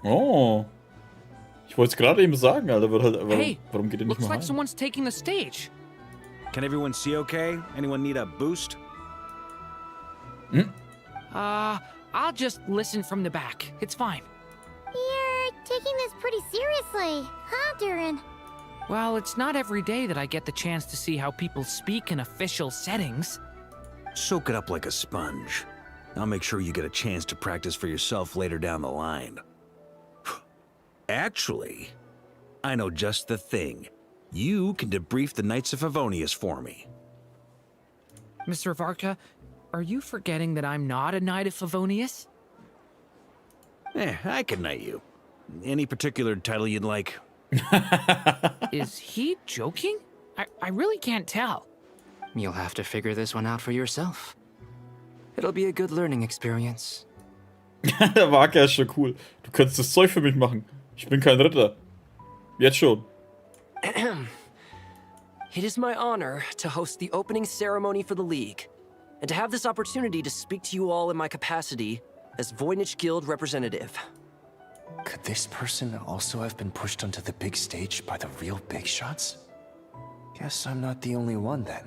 Oh. Ich wollte es gerade eben sagen, Alter. Hey, Warum geht ihr nicht looks mal like rein? someone's taking the stage. Can everyone see okay? Anyone need a boost? I'll just listen from the back. It's fine. You're taking this pretty seriously, huh, Durin? Well, it's not every day that I get the chance to see how people speak in official settings. Soak it up like a sponge. I'll make sure you get a chance to practice for yourself later down the line. Actually, I know just the thing. You can debrief the Knights of Favonius for me. Mr. Varka, are you forgetting that I'm not a Knight of Favonius? I can knight you. Any particular title you'd like? Is he joking? I really can't tell. You'll have to figure this one out for yourself. It'll be a good learning experience. Der Waka ist schon cool. Du könntest das Zeug für mich machen. Ich bin kein Ritter. Jetzt schon. It is my honor to host the opening ceremony for the League, and to have this opportunity to speak to you all in my capacity as Voynich Guild representative. Could this person also have been pushed onto the big stage by the real big shots? Guess I'm not the only one then.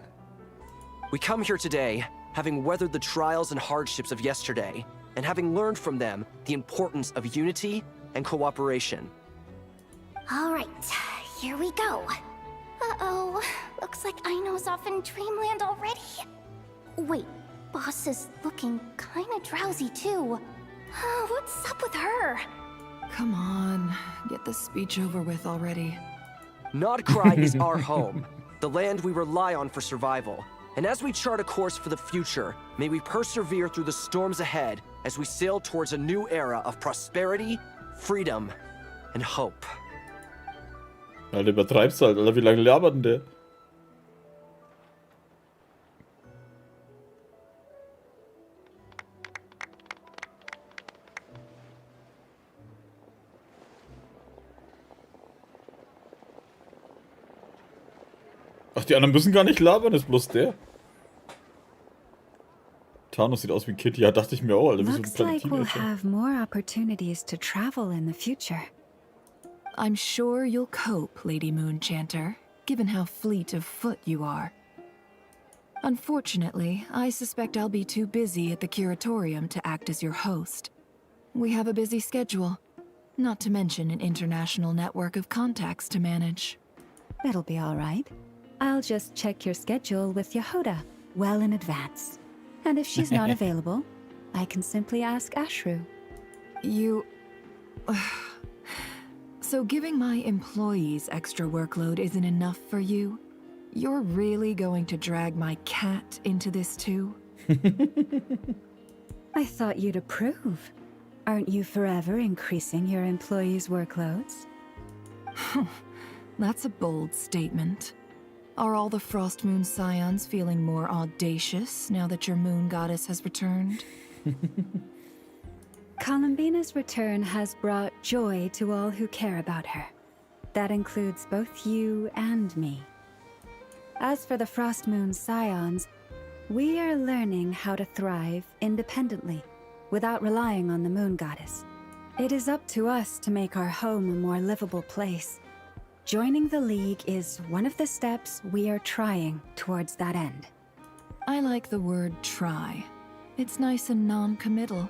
We come here today, having weathered the trials and hardships of yesterday, and having learned from them the importance of unity and cooperation. All right, here we go. Uh-oh, looks like Aino's off in Dreamland already. Wait, Boss is looking kinda drowsy too. What's up with her? Come on, get the speech over with already. Nodcry is our home, the land we rely on for survival. And as we chart a course for the future, may we persevere through the storms ahead as we sail towards a new era of prosperity, freedom, and hope. Alter, übertreibst halt, Alter. Wie lange labert denn der? Ach, die anderen müssen gar nicht labern, ist bloß der. Thanos sieht aus wie ein Kind. Ja, dachte ich mir auch, Alter. Wie so ein Looks kleiner like we'll Teenager. have more opportunities to travel in the future. I'm sure you'll cope, Lady Moonchanter, given how fleet of foot you are. Unfortunately, I suspect I'll be too busy at the curatorium to act as your host. We have a busy schedule, not to mention an international network of contacts to manage. It'll be all right. I'll just check your schedule with Yehoda well in advance. And if she's not available, I can simply ask Ashru. You... So giving my employees extra workload isn't enough for you? You're really going to drag my cat into this too? I thought you'd approve. Aren't you forever increasing your employees' workloads? That's a bold statement. Are all the Frost Moon Scions feeling more audacious now that your moon goddess has returned? Columbina's return has brought joy to all who care about her. That includes both you and me. As for the Frost Moon Scions, we are learning how to thrive independently, without relying on the moon goddess. It is up to us to make our home a more livable place. Joining the League is one of the steps we are trying towards that end. I like the word try. It's nice and non-committal.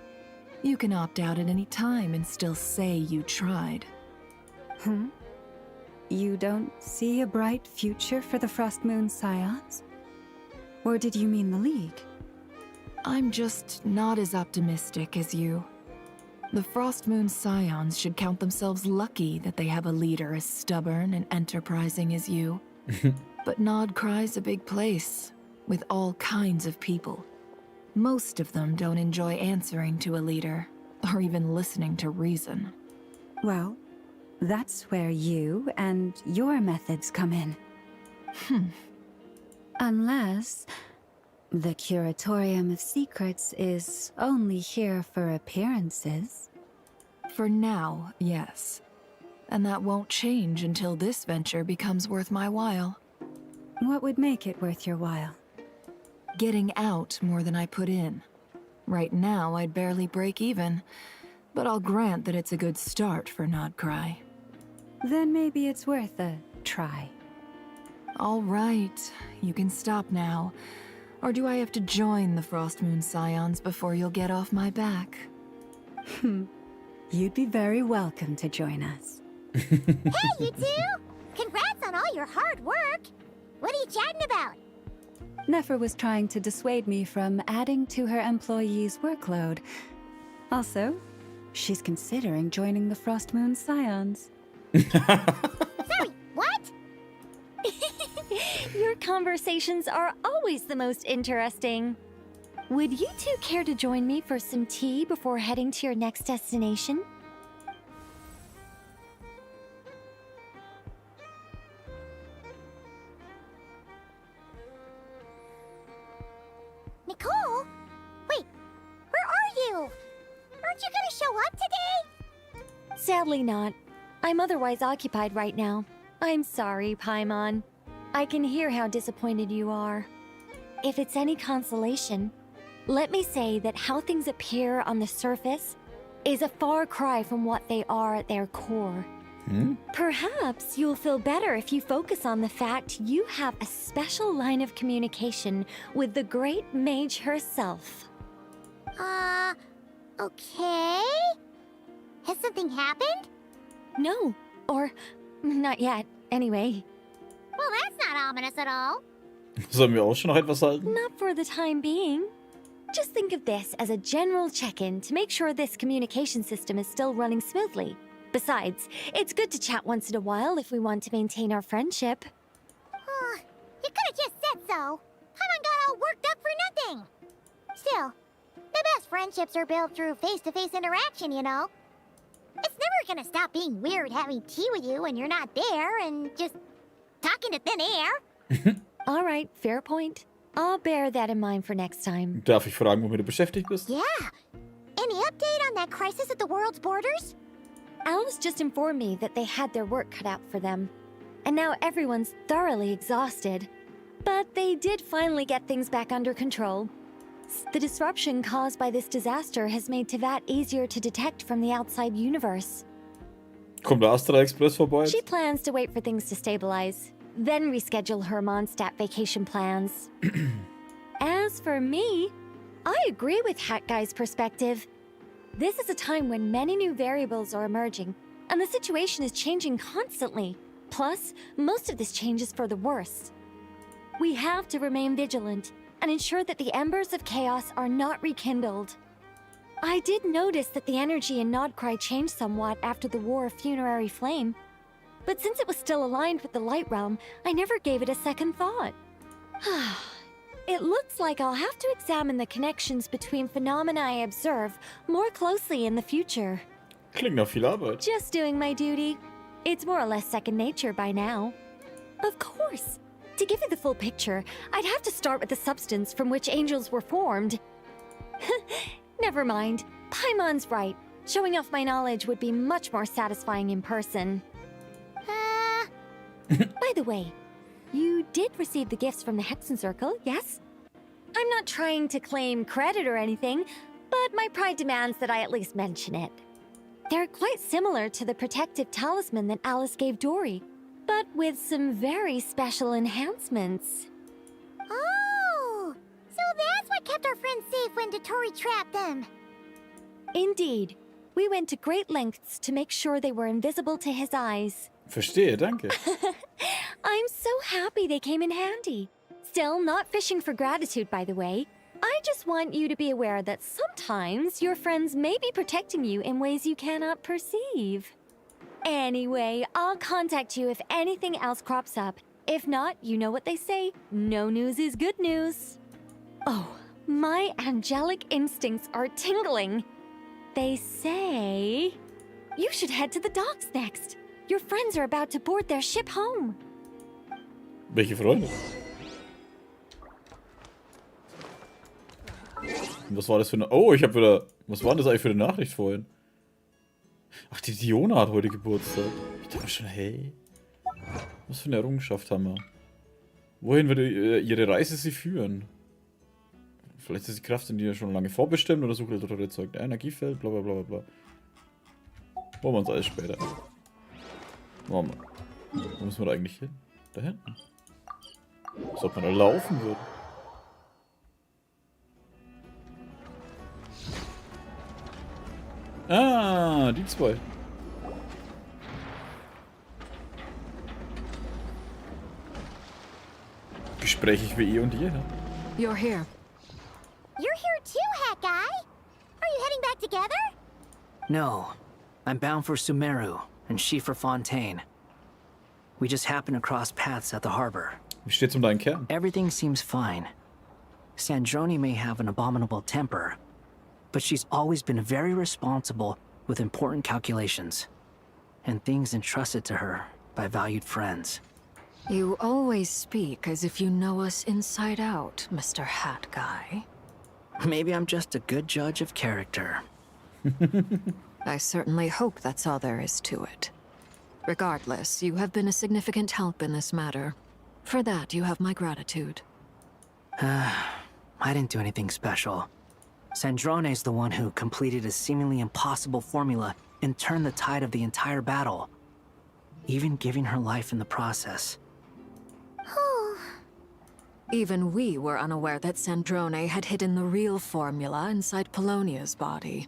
You can opt out at any time and still say you tried. You don't see a bright future for the Frost Moon Scions? Or did you mean the League? I'm just not as optimistic as you. The Frost Moon Scions should count themselves lucky that they have a leader as stubborn and enterprising as you. But Nodcry's a big place, with all kinds of people. Most of them don't enjoy answering to a leader, or even listening to reason. Well, that's where you and your methods come in. Unless the Curatorium of Secrets is only here for appearances. For now, yes. And that won't change until this venture becomes worth my while. What would make it worth your while? Getting out more than I put in. Right now, I'd barely break even. but I'll grant that it's a good start for Nodcry. Then maybe it's worth a try. All right, you can stop now. Or do I have to join the Frostmoon Scions before you'll get off my back? You'd be very welcome to join us. Hey, you two! Congrats on all your hard work! What are you chatting about? Nefer was trying to dissuade me from adding to her employees' workload. Also, she's considering joining the Frostmoon Scions. Sorry, what? Your conversations are always the most interesting. Would you two care to join me for some tea before heading to your next destination? Nicole? Wait, where are you? Aren't you gonna show up today? Sadly not. I'm otherwise occupied right now. I'm sorry, Paimon. I can hear how disappointed you are. If it's any consolation, let me say that how things appear on the surface is a far cry from what they are at their core. Perhaps you'll feel better if you focus on the fact you have a special line of communication with the great mage herself. Okay? Has something happened? No, or not yet, anyway. Well, that's not ominous at all. Sollen wir auch schon noch etwas halten? Not for the time being. Just think of this as a general check-in to make sure this communication system is still running smoothly. Besides, it's good to chat once in a while if we want to maintain our friendship. You could have just said so. Paimon got all worked up for nothing. Still, the best friendships are built through face-to-face interaction, you know. It's never gonna stop being weird having tea with you when you're not there and just talking to thin air. All right, fair point. I'll bear that in mind for next time. Darf ich fragen, womit du beschäftigt bist? Yeah. Any update on that crisis at the world's borders? Alice just informed me that they had their work cut out for them. And now everyone's thoroughly exhausted. But they did finally get things back under control. The disruption caused by this disaster has made Teyvat easier to detect from the outside universe. Kommt der Astra Express vorbei? She plans to wait for things to stabilize, then reschedule her Mondstadt vacation plans. As for me, I agree with Hat Guy's perspective. This is a time when many new variables are emerging, and the situation is changing constantly. Plus, most of this change is for the worse. We have to remain vigilant and ensure that the embers of chaos are not rekindled. I did notice that the energy in Nodcry changed somewhat after the War of Funerary Flame, but since it was still aligned with the Light Realm, I never gave it a second thought. It looks like I'll have to examine the connections between phenomena I observe more closely in the future. Klingt nach viel Arbeit. Just doing my duty. It's more or less second nature by now. Of course. To give you the full picture, I'd have to start with the substance from which angels were formed. Never mind. Paimon's right. Showing off my knowledge would be much more satisfying in person. By the way, you did receive the gifts from the Hexen Circle, yes? I'm not trying to claim credit or anything, but my pride demands that I at least mention it. They're quite similar to the protective talisman that Alice gave Dory, but with some very special enhancements. Oh, so that's what kept our friends safe when Dory trapped them. Indeed. We went to great lengths to make sure they were invisible to his eyes. Verstehe, danke. I'm so happy they came in handy. Still, not fishing for gratitude, by the way. I just want you to be aware that sometimes your friends may be protecting you in ways you cannot perceive. Anyway, I'll contact you if anything else crops up. If not, you know what they say, no news is good news. Oh, my angelic instincts are tingling. They say you should head to the docks next. Your friends are about to board their ship home. Welche Freunde? Was war das für eine... Oh, ich habe wieder... Was war das eigentlich für eine Nachricht vorhin? Ach, die Diona hat heute Geburtstag. Ich dachte schon, hey. Was für eine Errungenschaft haben wir? Wohin würde ihre Reise sie führen? Vielleicht ist die Kraft in dir schon lange vorbestimmt oder sucht dort erzeugt Energiefeld, bla bla bla bla. Holen wir uns alles später. Machen wir. Wo müssen wir da eigentlich hin? Da hinten. Als ob man da laufen würde. Ah, die zwei. Gesprächig wie eh und je. You're here. You're here too, Hat Guy. Are you heading back together? No. I'm bound for Sumeru, and she for Fontaine. We just happened to cross paths at the harbor. Wie steht's um deinen Kern? Everything seems fine. Sandrone may have an abominable temper, but she's always been very responsible with important calculations, and things entrusted to her by valued friends. You always speak as if you know us inside out, Mr. Hat Guy. Maybe I'm just a good judge of character. I certainly hope that's all there is to it. Regardless, you have been a significant help in this matter. For that, you have my gratitude. I didn't do anything special. Sandrone's the one who completed a seemingly impossible formula and turned the tide of the entire battle, even giving her life in the process. Even we were unaware that Sandrone had hidden the real formula inside Polonia's body.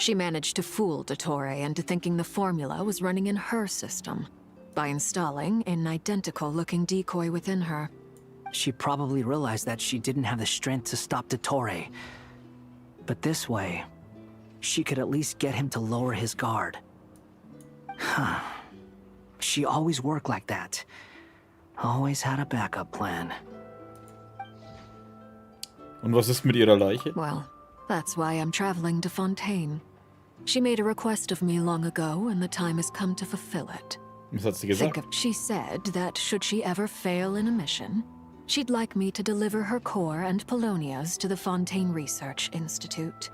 She managed to fool Dottore into thinking the formula was running in her system by installing an identical-looking decoy within her. She probably realized that she didn't have the strength to stop Dottore. But this way, she could at least get him to lower his guard. She always worked like that. Always had a backup plan. Und was ist mit ihrer Leiche? Well, that's why I'm traveling to Fontaine. She made a request of me long ago, and the time has come to fulfill it. Was hat sie gesagt? She said that should she ever fail in a mission, she'd like me to deliver her core and Polonia's to the Fontaine Research Institute.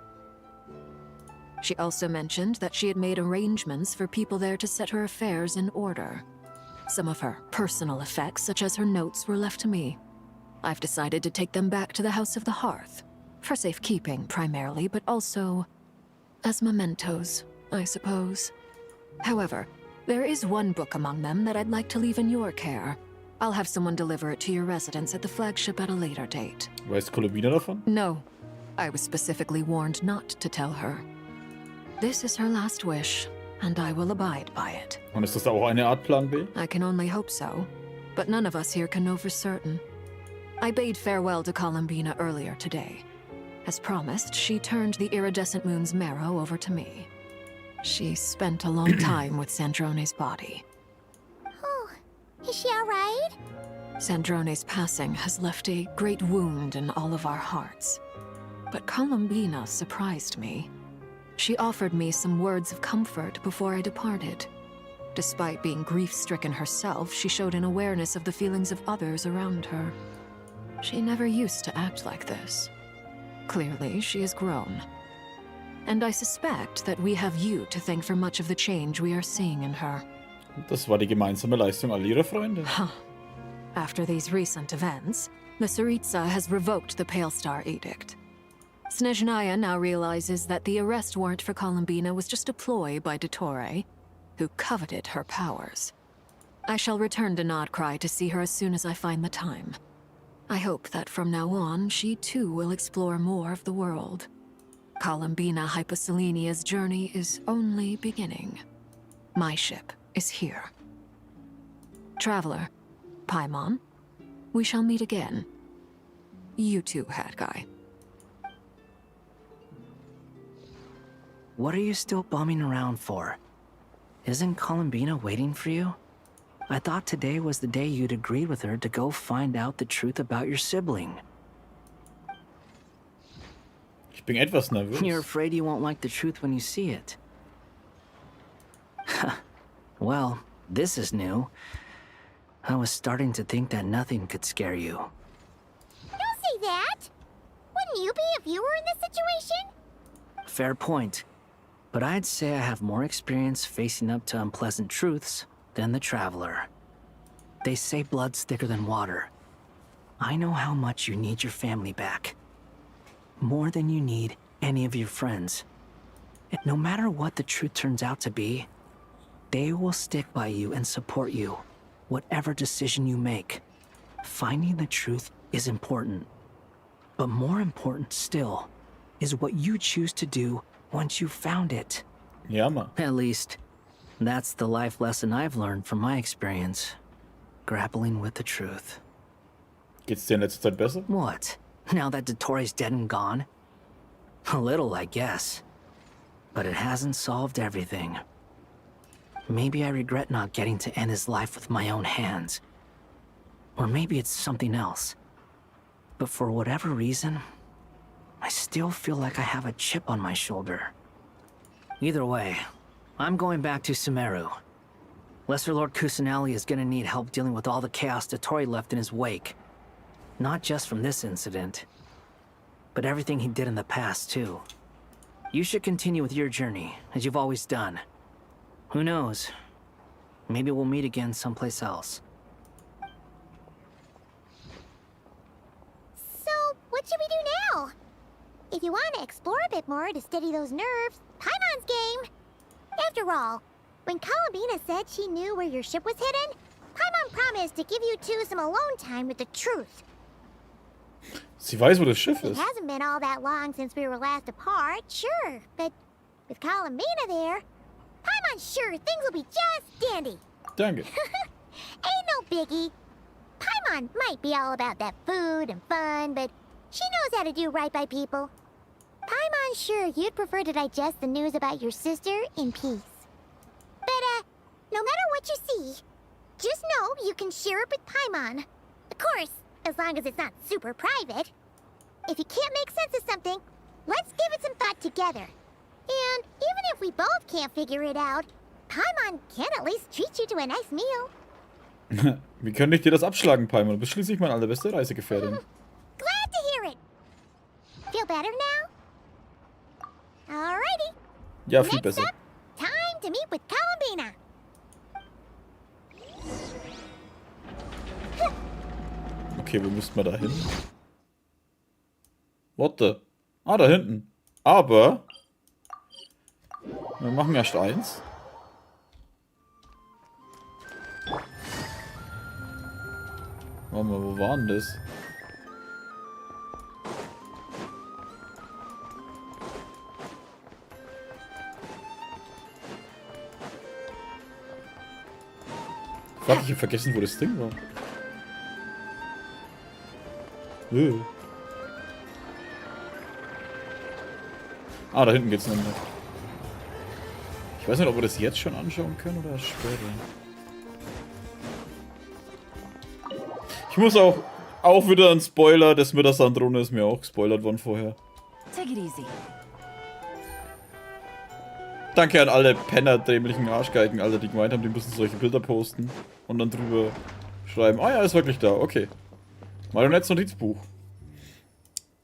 She also mentioned that she had made arrangements for people there to set her affairs in order. Some of her personal effects, such as her notes, were left to me. I've decided to take them back to the House of the Hearth, for safekeeping primarily, but also as mementos, I suppose. However, there is one book among them that I'd like to leave in your care. I'll have someone deliver it to your residence at the flagship at a later date. Weiß Columbina davon? No. I was specifically warned not to tell her. This is her last wish, and I will abide by it. Und ist das auch eine Art Plan B? I can only hope so, but none of us here can know for certain. I bade farewell to Columbina earlier today. As promised, she turned the iridescent moon's marrow over to me. She spent a long time with Sandrone's body. Oh, is she all right? Sandrone's passing has left a great wound in all of our hearts. But Columbina surprised me. She offered me some words of comfort before I departed. Despite being grief-stricken herself, she showed an awareness of the feelings of others around her. She never used to act like this. Clearly, she has grown. And I suspect that we have you to thank for much of the change we are seeing in her. Das war die gemeinsame Leistung all ihrer Freunde. Huh. After these recent events, the Tsaritsa has revoked the Pale Star Edict. Snezhnaya now realizes that the arrest warrant for Columbina was just a ploy by Dottore, who coveted her powers. I shall return to Nodcry to see her as soon as I find the time. I hope that from now on, she too will explore more of the world. Columbina Hyposelenia's journey is only beginning. My ship is here. Traveler, Paimon, we shall meet again. You too, Hat Guy. What are you still bumming around for? Isn't Columbina waiting for you? I thought today was the day you'd agreed with her to go find out the truth about your sibling. Ich bin etwas nervös. You're afraid you won't like the truth when you see it. Well, this is new. I was starting to think that nothing could scare you. Don't say that! Wouldn't you be if you were in this situation? Fair point. But I'd say I have more experience facing up to unpleasant truths than the Traveler. They say blood's thicker than water. I know how much you need your family back. More than you need any of your friends. No matter what the truth turns out to be, they will stick by you and support you, whatever decision you make. Finding the truth is important. But more important still is what you choose to do once you've found it. Ja, Mann. At least, that's the life lesson I've learned from my experience. Grappling with the truth. Geht's dir in letzter Zeit besser? What? Now that Dottoro's dead and gone? A little, I guess. But it hasn't solved everything. Maybe I regret not getting to end his life with my own hands. Or maybe it's something else. But for whatever reason, I still feel like I have a chip on my shoulder. Either way, I'm going back to Sumeru. Lesser Lord Kusanali is gonna need help dealing with all the chaos Dottori left in his wake. Not just from this incident, but everything he did in the past, too. You should continue with your journey, as you've always done. Who knows? Maybe we'll meet again someplace else. So, what should we do now? If you want to explore a bit more to steady those nerves, Paimon's game. After all, when Columbina said she knew where your ship was hidden, Paimon promised to give you two some alone time with the truth. Sie weiß, wo das Schiff It ist. hasn't been all that long since we were last apart, sure, but with Columbina there, Paimon's sure things will be just dandy. Danke. Ain't no biggie. Paimon might be all about that food and fun, but she knows how to do right by people. Paimon's sure you'd prefer to digest the news about your sister in peace. But, no matter what you see, just know you can share it with Paimon. Of course, as long as it's not super private. If you can't make sense of something, let's give it some thought together. And even if we both can't figure it out, Paimon can at least treat you to a nice meal. Wie könnte ich dir das abschlagen, Paimon? Du bist schließlich meine allerbeste Reisegefährtin. Glad to hear it. Feel better now? Alrighty. Ja, viel Next besser. up, time to meet with Columbina. Okay, wo müssten wir da hin? What the? Ah, da hinten. Aber wir machen erst eins. Warte mal, wo war denn das? Fuck, ich hab vergessen, wo das Ding war. Ah, da hinten geht's noch. Ich weiß nicht, ob wir das jetzt schon anschauen können oder erst später. Ich muss auch wieder ein Spoiler, das mit der Sandrone ist mir auch gespoilert worden vorher. Take it easy. Danke an alle Penner, dämlichen Arschgeigen, Alter, die gemeint haben, die müssen solche Bilder posten und dann drüber schreiben, ah ja, ist wirklich da, okay. Marionettes-Notizbuch.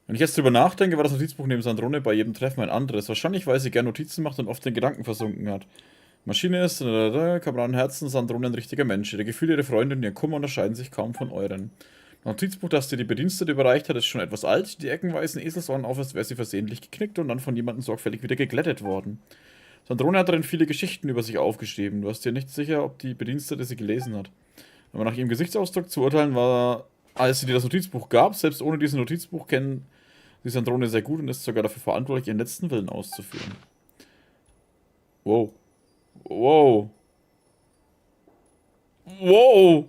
Wenn ich jetzt drüber nachdenke, war das Notizbuch neben Sandrone bei jedem Treffen ein anderes. Wahrscheinlich, weil sie gern Notizen macht und oft in Gedanken versunken hat. Maschine ist, Kameradenherzen, Sandrone ein richtiger Mensch. Ihre Gefühle, ihre Freunde und ihr Kummer unterscheiden sich kaum von euren. Das Notizbuch, das dir die Bedienstete überreicht hat, ist schon etwas alt. Die Ecken weisen Eselsohren auf, als wäre sie versehentlich geknickt und dann von jemandem sorgfältig wieder geglättet worden. Sandrone hat darin viele Geschichten über sich aufgeschrieben. Du hast dir nicht sicher, ob die Bedienstete sie gelesen hat. Wenn man nach ihrem Gesichtsausdruck zu urteilen war, als sie dir das Notizbuch gab, selbst ohne dieses Notizbuch kennen sie Sandrone sehr gut und ist sogar dafür verantwortlich, ihren letzten Willen auszuführen. Wow. Wow. Wow.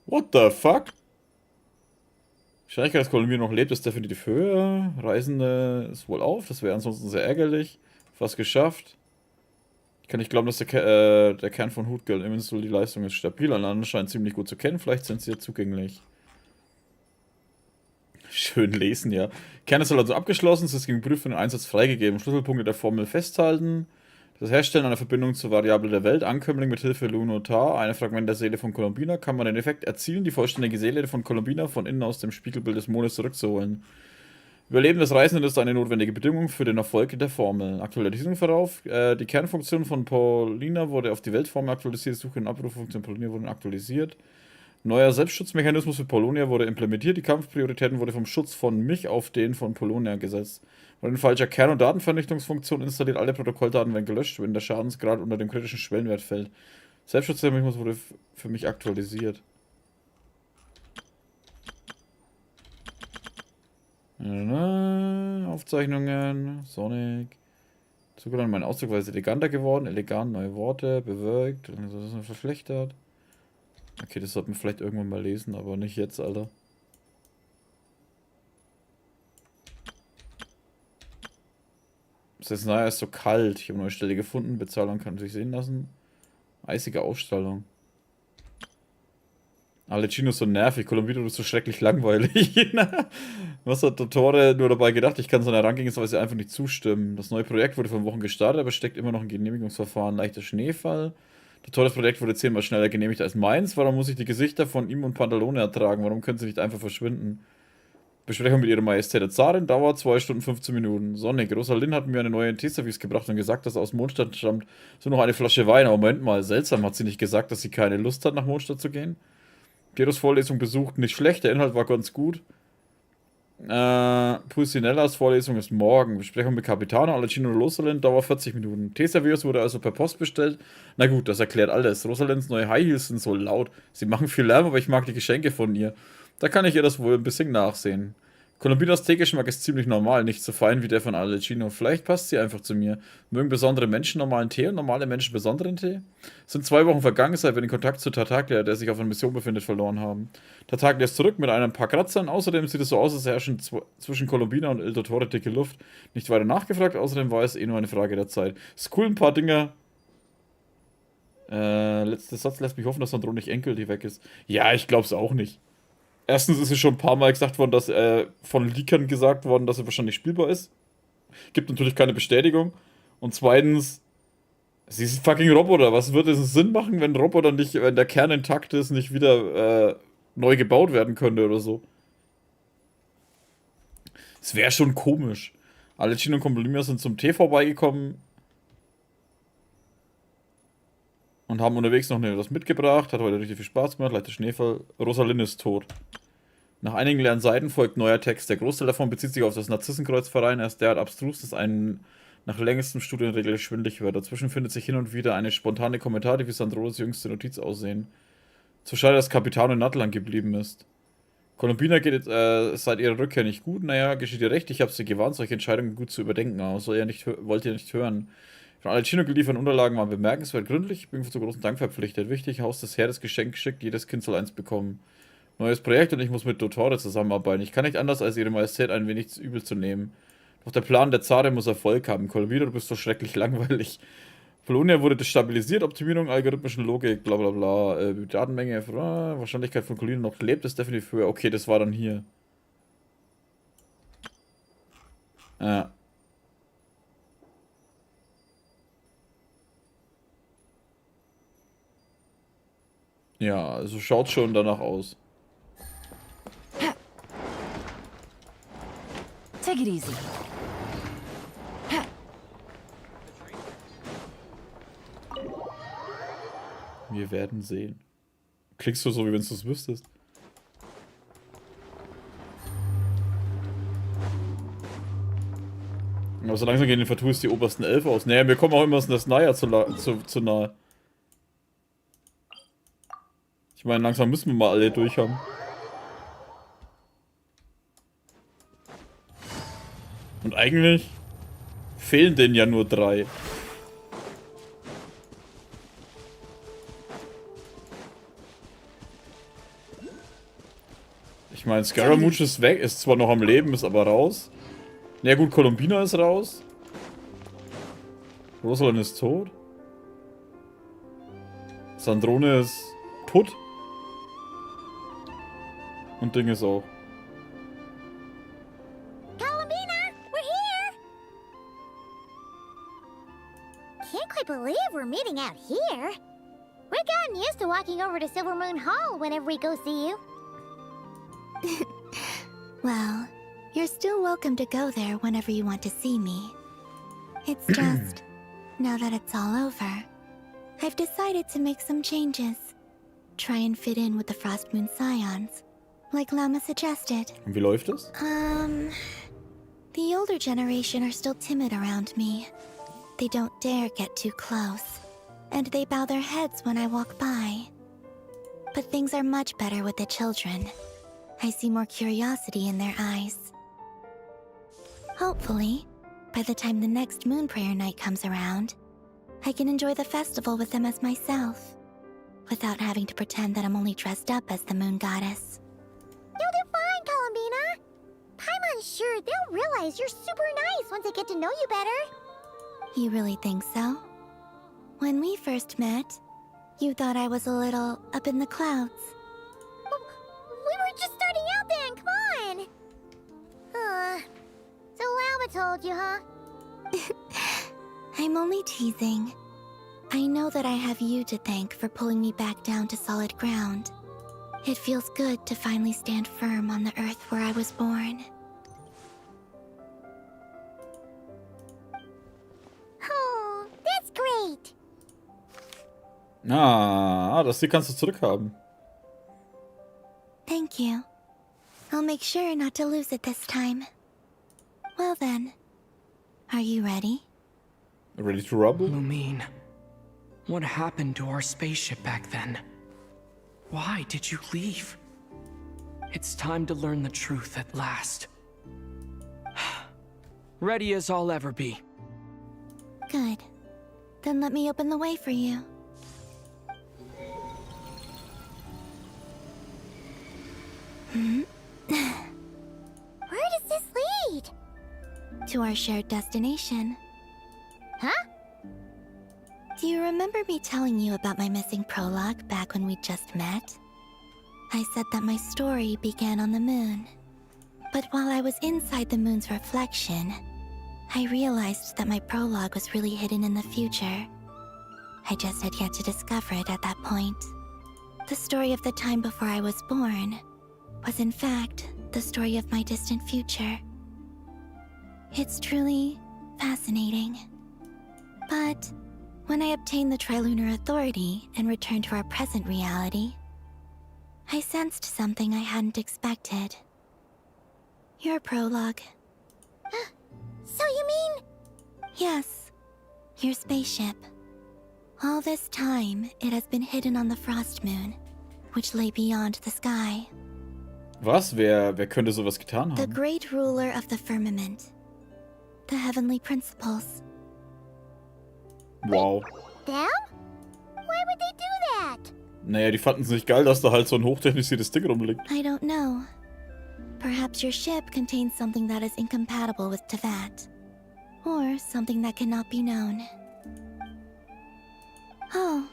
What the fuck? Wahrscheinlichkeit, dass Kolumbien noch lebt, ist definitiv höher. Reisende ist wohl auf, das wäre ansonsten sehr ärgerlich. Fast geschafft. Ich kann nicht glauben, dass der Kern von Hutgirl immerhin so die Leistung ist stabil. Alle anderen scheinen ziemlich gut zu kennen, vielleicht sind sie ja zugänglich. Schön lesen, ja. Kern ist also abgeschlossen, es ist gegen Prüfung und Einsatz freigegeben. Schlüsselpunkte der Formel festhalten. Das Herstellen einer Verbindung zur Variable der Welt, Ankömmling mit Hilfe Lunotar, ein Fragment der Seele von Columbina, kann man den Effekt erzielen, die vollständige Seele von Columbina von innen aus dem Spiegelbild des Mondes zurückzuholen. Überleben des Reisenden ist eine notwendige Bedingung für den Erfolg der Formel. Aktualisierungsverlauf. Die Kernfunktion von Paulina wurde auf die Weltformel aktualisiert. Suche- und Abruffunktion Paulina wurden aktualisiert. Neuer Selbstschutzmechanismus für Polonia wurde implementiert. Die Kampfprioritäten wurde vom Schutz von mich auf den von Polonia gesetzt. Wurde ein falscher Kern- und Datenvernichtungsfunktion installiert. Alle Protokolldaten werden gelöscht, wenn der Schadensgrad unter dem kritischen Schwellenwert fällt. Selbstschutzmechanismus wurde für mich aktualisiert. Aufzeichnungen, Sonic. Sogar mein Ausdruck war eleganter geworden, elegant, neue Worte, bewirkt, das ist verschlechtert. Okay, das sollte man vielleicht irgendwann mal lesen, aber nicht jetzt, Alter. Das ist naja, ist so kalt. Ich habe eine neue Stelle gefunden, Bezahlung kann sich sehen lassen. Eisige Ausstrahlung. Alecino ist so nervig, Colombino ist so schrecklich langweilig. Was hat Dottore nur dabei gedacht? Ich kann so herangehen, weil sie einfach nicht zustimmen. Das neue Projekt wurde vor Wochen gestartet, aber steckt immer noch ein Genehmigungsverfahren. Leichter Schneefall. Dottores Projekt wurde 10-mal schneller genehmigt als meins. Warum muss ich die Gesichter von ihm und Pantalone ertragen? Warum können sie nicht einfach verschwinden? Besprechung mit ihrer Majestät der Zarin dauert 2 Stunden 15 Minuten. Sonnig, Rosalind hat mir eine neue Teeservice gebracht und gesagt, dass aus Mondstadt stammt so noch eine Flasche Wein. Aber Moment mal, seltsam, hat sie nicht gesagt, dass sie keine Lust hat, nach Mondstadt zu gehen? Geros Vorlesung besucht, nicht schlecht, der Inhalt war ganz gut. Pulcinellas Vorlesung ist morgen. Besprechung mit Capitano, Alecino und Rosalind dauert 40 Minuten. Teeservice wurde also per Post bestellt. Na gut, das erklärt alles. Rosalinds neue High Heels sind so laut. Sie machen viel Lärm, aber ich mag die Geschenke von ihr. Da kann ich ihr das wohl ein bisschen nachsehen. Colombinas Teegeschmack ist ziemlich normal, nicht so fein wie der von Alecino. Vielleicht passt sie einfach zu mir. Mögen besondere Menschen normalen Tee und normale Menschen besonderen Tee? Es sind 2 Wochen vergangen, seit wir den Kontakt zu Tartaglia, der sich auf einer Mission befindet, verloren haben. Tartaglia ist zurück mit ein paar Kratzern. Außerdem sieht es so aus, als herrschen zwischen Colombina und Il Dottore dicke Luft. Nicht weiter nachgefragt, außerdem war es eh nur eine Frage der Zeit. Ist cool, ein paar Dinger. Letzter Satz lässt mich hoffen, dass Sandro nicht endgültig weg ist. Ja, ich glaub's auch nicht. Erstens ist es schon ein paar Mal gesagt worden, dass von Leakern gesagt worden, dass er wahrscheinlich spielbar ist. Gibt natürlich keine Bestätigung. Und zweitens, sie ist ein fucking Roboter. Was würde es Sinn machen, wenn Roboter nicht, wenn der Kern intakt ist, nicht wieder neu gebaut werden könnte oder so? Es wäre schon komisch. Alecino und Colombina sind zum Tee vorbeigekommen und haben unterwegs noch etwas mitgebracht. Hat heute richtig viel Spaß gemacht. Leichter Schneefall. Rosalind ist tot. Nach einigen leeren Seiten folgt neuer Text. Der Großteil davon bezieht sich auf das Narzissenkreuzverein. Er ist derart abstrus, dass einen nach längstem Studien regelrecht schwindelig wird. Dazwischen findet sich hin und wieder eine spontane Kommentar, die wie Sandros jüngste Notiz aussehen. So schade, dass Capitano in Natlan geblieben ist. Colombina geht seit ihrer Rückkehr nicht gut. Naja, geschieht ihr recht. Ich habe sie gewarnt, solche Entscheidungen gut zu überdenken. Aber wollt ihr nicht hören. Von Alecino gelieferten Unterlagen waren bemerkenswert gründlich. Ich bin zu großen Dank verpflichtet. Wichtig, Haus des Herres Geschenk geschickt. Jedes Kind soll eins bekommen. Neues Projekt und ich muss mit Dottore zusammenarbeiten. Ich kann nicht anders, als ihre Majestät ein wenig übel zu nehmen. Doch der Plan der Zarin muss Erfolg haben. Colombina, du bist so schrecklich langweilig. Polonia wurde destabilisiert, Optimierung algorithmischen Logik, bla bla bla. Datenmenge, Wahrscheinlichkeit von Colina noch lebt, ist definitiv höher. Okay, das war dann hier. Ja. Ja, also schaut schon danach aus. Take it easy. Wir werden sehen. Klingst du so, wie wenn du es wüsstest? Aber so langsam gehen den Vertu ist die obersten 11 aus. Naja, wir kommen auch immer aus das Naja zu nahe. Ich meine, langsam müssen wir mal alle durch haben. Und eigentlich fehlen denen ja nur 3. Ich meine, Scaramouche ist weg, ist zwar noch am Leben, ist aber raus. Ja gut, Colombina ist raus. Rosalind ist tot. Sandrone ist putt. Und Ding ist auch. Can't quite believe we're meeting out here. We've gotten used to walking over to Silver Moon Hall whenever we go see you. Well, You're still welcome to go there whenever you want to see me. It's just, now that it's all over, I've decided to make some changes. Try and fit in with the Frost Moon Scions, like Llama suggested. Und wie läuft das? The older generation are still timid around me. They don't dare get too close, and they bow their heads when I walk by. But things are much better with the children. I see more curiosity in their eyes. Hopefully, by the time the next Moon Prayer Night comes around, I can enjoy the festival with them as myself, without having to pretend that I'm only dressed up as the Moon Goddess. No, they're fine, Columbina. Paimon's sure they'll realize you're super nice once they get to know you better. You really think so? When we first met, you thought I was a little up in the clouds. We were just starting out then, come on! So Llama told you, huh? I'm only teasing. I know that I have you to thank for pulling me back down to solid ground. It feels good to finally stand firm on the earth where I was born. Oh, that's great! Das hier kannst du zurückhaben. Thank you. I'll make sure not to lose it this time. Well then, are you ready? Ready to rumble? Lumine, what happened to our spaceship back then? Why did you leave? It's time to learn the truth at last. Ready as I'll ever be. Good. Then let me open the way for you. Where does this lead? To our shared destination. Huh? Do you remember me telling you about my missing prologue back when we just met? I said that my story began on the moon. But while I was inside the moon's reflection, I realized that my prologue was really hidden in the future. I just had yet to discover it at that point. The story of the time before I was born was in fact the story of my distant future. It's truly fascinating. But when I obtained the Trilunar Authority and returned to our present reality, I sensed something I hadn't expected. Your prologue. So you mean... Yes, your spaceship. All this time, it has been hidden on the Frost Moon, which lay beyond the sky. Was? Wer könnte sowas getan haben? The great ruler of the firmament. The heavenly principles. Wow. Them? Why would they do that? Naja, die fanden es nicht geil, dass da halt so ein hochtechnisiertes Ding rumliegt. I don't know. Perhaps your ship contains something that is incompatible with Teyvat. Or something that cannot be known. Oh,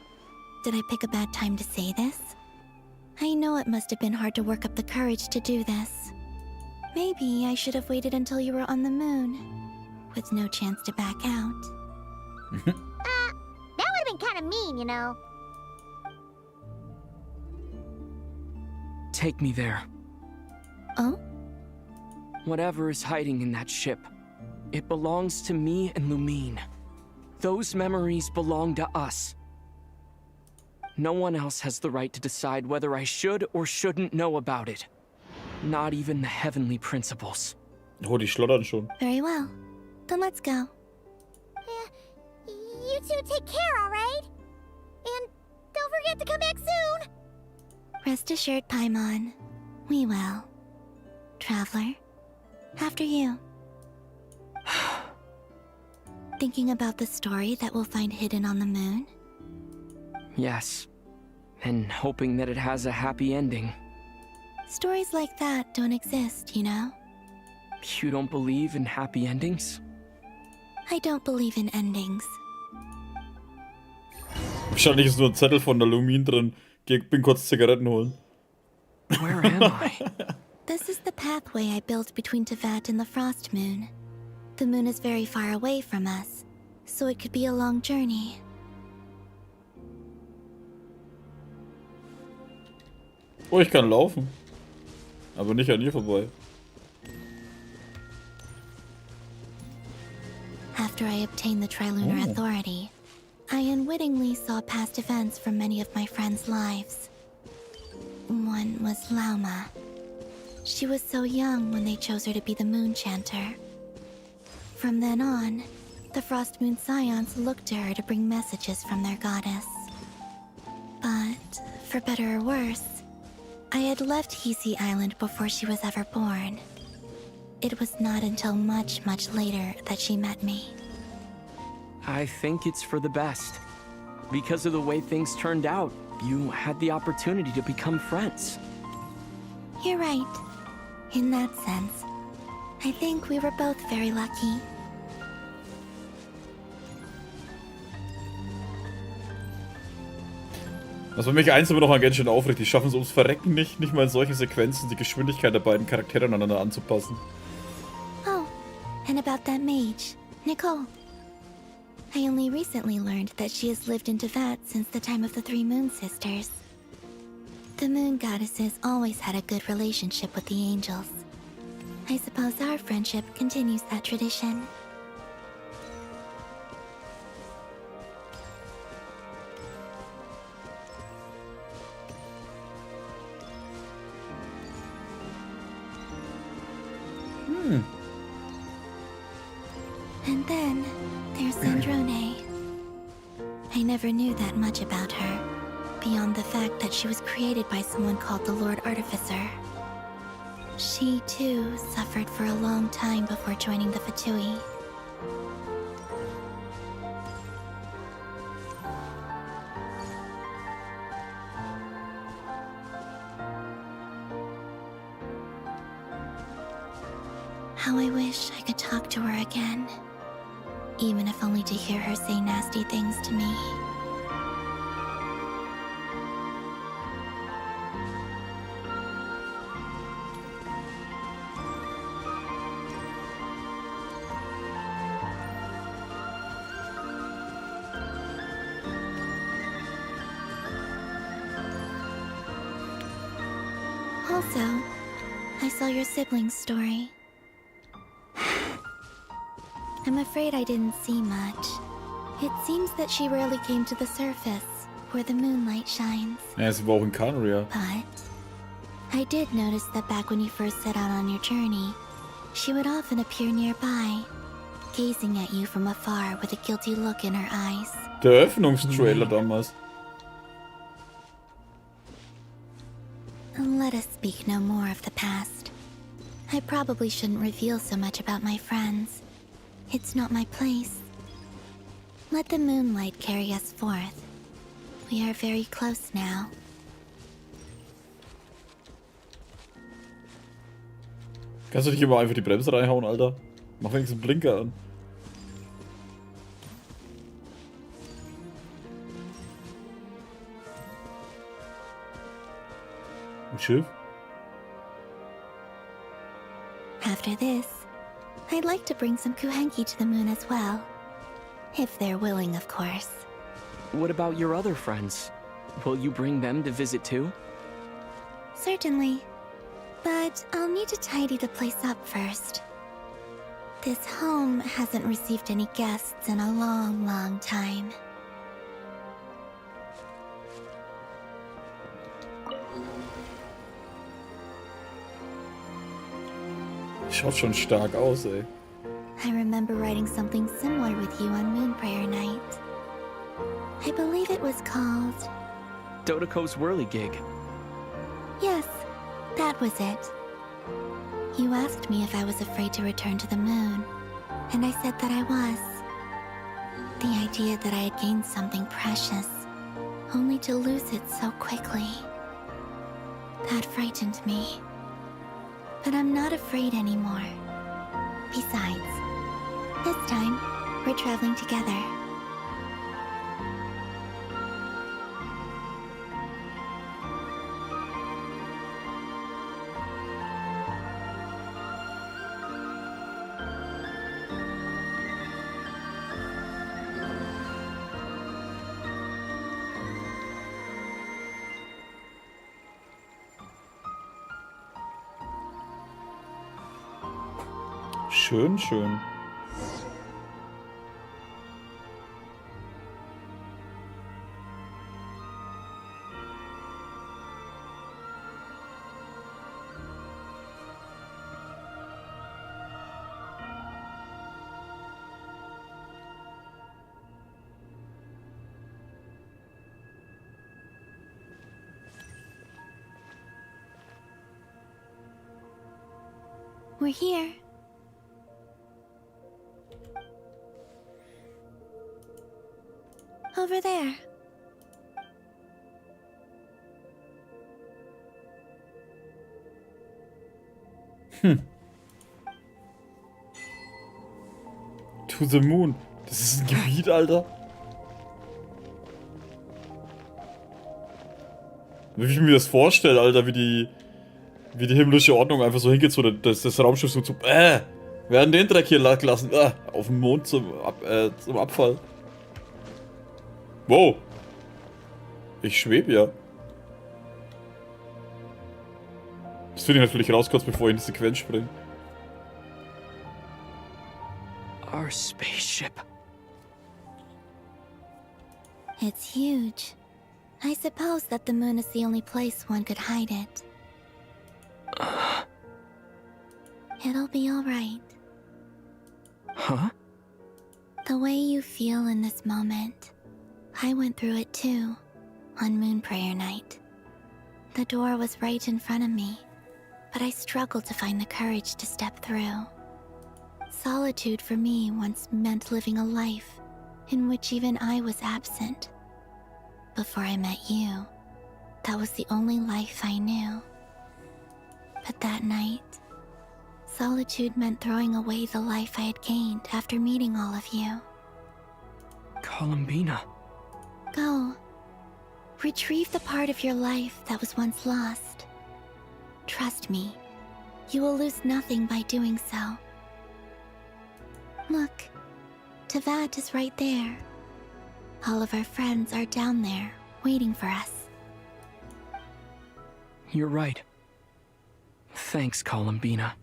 did I pick a bad time to say this? I know it must have been hard to work up the courage to do this. Maybe I should have waited until you were on the moon, with no chance to back out. That would have been kind of mean, you know. Take me there. Oh? Whatever is hiding in that ship, it belongs to me and Lumine. Those memories belong to us. No one else has the right to decide whether I should or shouldn't know about it. Not even the heavenly principles. Oh, die schlottern schon. Very well. Then let's go. You two take care, alright? And don't forget to come back soon! Rest assured, Paimon. We will. Traveler, after you. Thinking about the story that we'll find hidden on the moon? Yes. And hoping that it has a happy ending. Stories like that don't exist, you know? You don't believe in happy endings? I don't believe in endings. Wahrscheinlich ist nur ein Zettel von der Lumin drin. Bin kurz Zigaretten holen. Where am I? This is the pathway I built between Teyvat and the Frost Moon. The moon is very far away from us, so it could be a long journey. Oh, ich kann laufen. Aber nicht an ihr vorbei. After I obtained the Trilunar Authority, I unwittingly saw past events from many of my friends' lives. One was Lauma. She was so young when they chose her to be the Moon Chanter. From then on, the Frost Moon Scions looked to her to bring messages from their goddess. But, for better or worse, I had left Hisi Island before she was ever born. It was not until much, much later that she met me. I think it's for the best. Because of the way things turned out, you had the opportunity to become friends. You're right. In that sense, I think we were both very lucky. Was für mich eins aber noch an Genshin aufregt, die schaffen es ums Verrecken nicht mal in solchen Sequenzen die Geschwindigkeit der beiden Charaktere aneinander anzupassen. Oh, and about that mage, Nicole. I only recently learned that she has lived in Teyvat since the time of the Three Moon Sisters. The Moon Goddesses always had a good relationship with the angels. I suppose our friendship continues that tradition. And then, there's Sandrone. I never knew that much about her, beyond the fact that she was created by someone called the Lord Artificer. She, too, suffered for a long time before joining the Fatui. How I wish I could talk to her again. Even if only to hear her say nasty things to me. Also, I saw your siblings' story. I'm afraid I didn't see much. It seems that she rarely came to the surface, where the moonlight shines. Ja, sie war auch in Kanaria. But I did notice that back when you first set out on your journey, she would often appear nearby, gazing at you from afar with a guilty look in her eyes. Der Eröffnungstrailer damals. Let us speak no more of the past. I probably shouldn't reveal so much about my friends. It's not my place. Let the moonlight carry us forth. We are very close now. Kannst du nicht immer einfach die Bremse reinhauen, Alter? Mach wenigstens einen Blinker an. Ein Schiff? After this, I'd like to bring some Kuhenki to the moon as well. If they're willing, of course. What about your other friends? Will you bring them to visit too? Certainly. But I'll need to tidy the place up first. This home hasn't received any guests in a long, long time. Schaut schon stark aus, ey. I remember writing something similar with you on Moonprayer Night. I believe it was called... Dodoko's whirligig. Yes, that was it. You asked me if I was afraid to return to the moon, and I said that I was. The idea that I had gained something precious, only to lose it so quickly. That frightened me. But I'm not afraid anymore. Besides, this time, we're traveling together. Schön, schön. We're here. Over there. To the moon. Das ist ein Gebiet, Alter. Wie ich mir das vorstelle, Alter, wie die himmlische Ordnung einfach so hingeht, so das Raumschiff so zu. Wir werden den Dreck hier lassen. Auf dem Mond zum Abfall. Wow. Ich schwebe ja. Das finde ich natürlich raus, kurz bevor ich in die Sequenz springe. Our spaceship. It's huge. I suppose that the moon is the only place one could hide it. It'll be all right. Huh? The way you feel in this moment, I went through it too, on Moon Prayer Night. The door was right in front of me, but I struggled to find the courage to step through. Solitude for me once meant living a life in which even I was absent. Before I met you, that was the only life I knew. But that night, solitude meant throwing away the life I had gained after meeting all of you. Columbina. Go. Retrieve the part of your life that was once lost. Trust me, you will lose nothing by doing so. Look, Teyvat is right there. All of our friends are down there, waiting for us. You're right. Thanks, Columbina.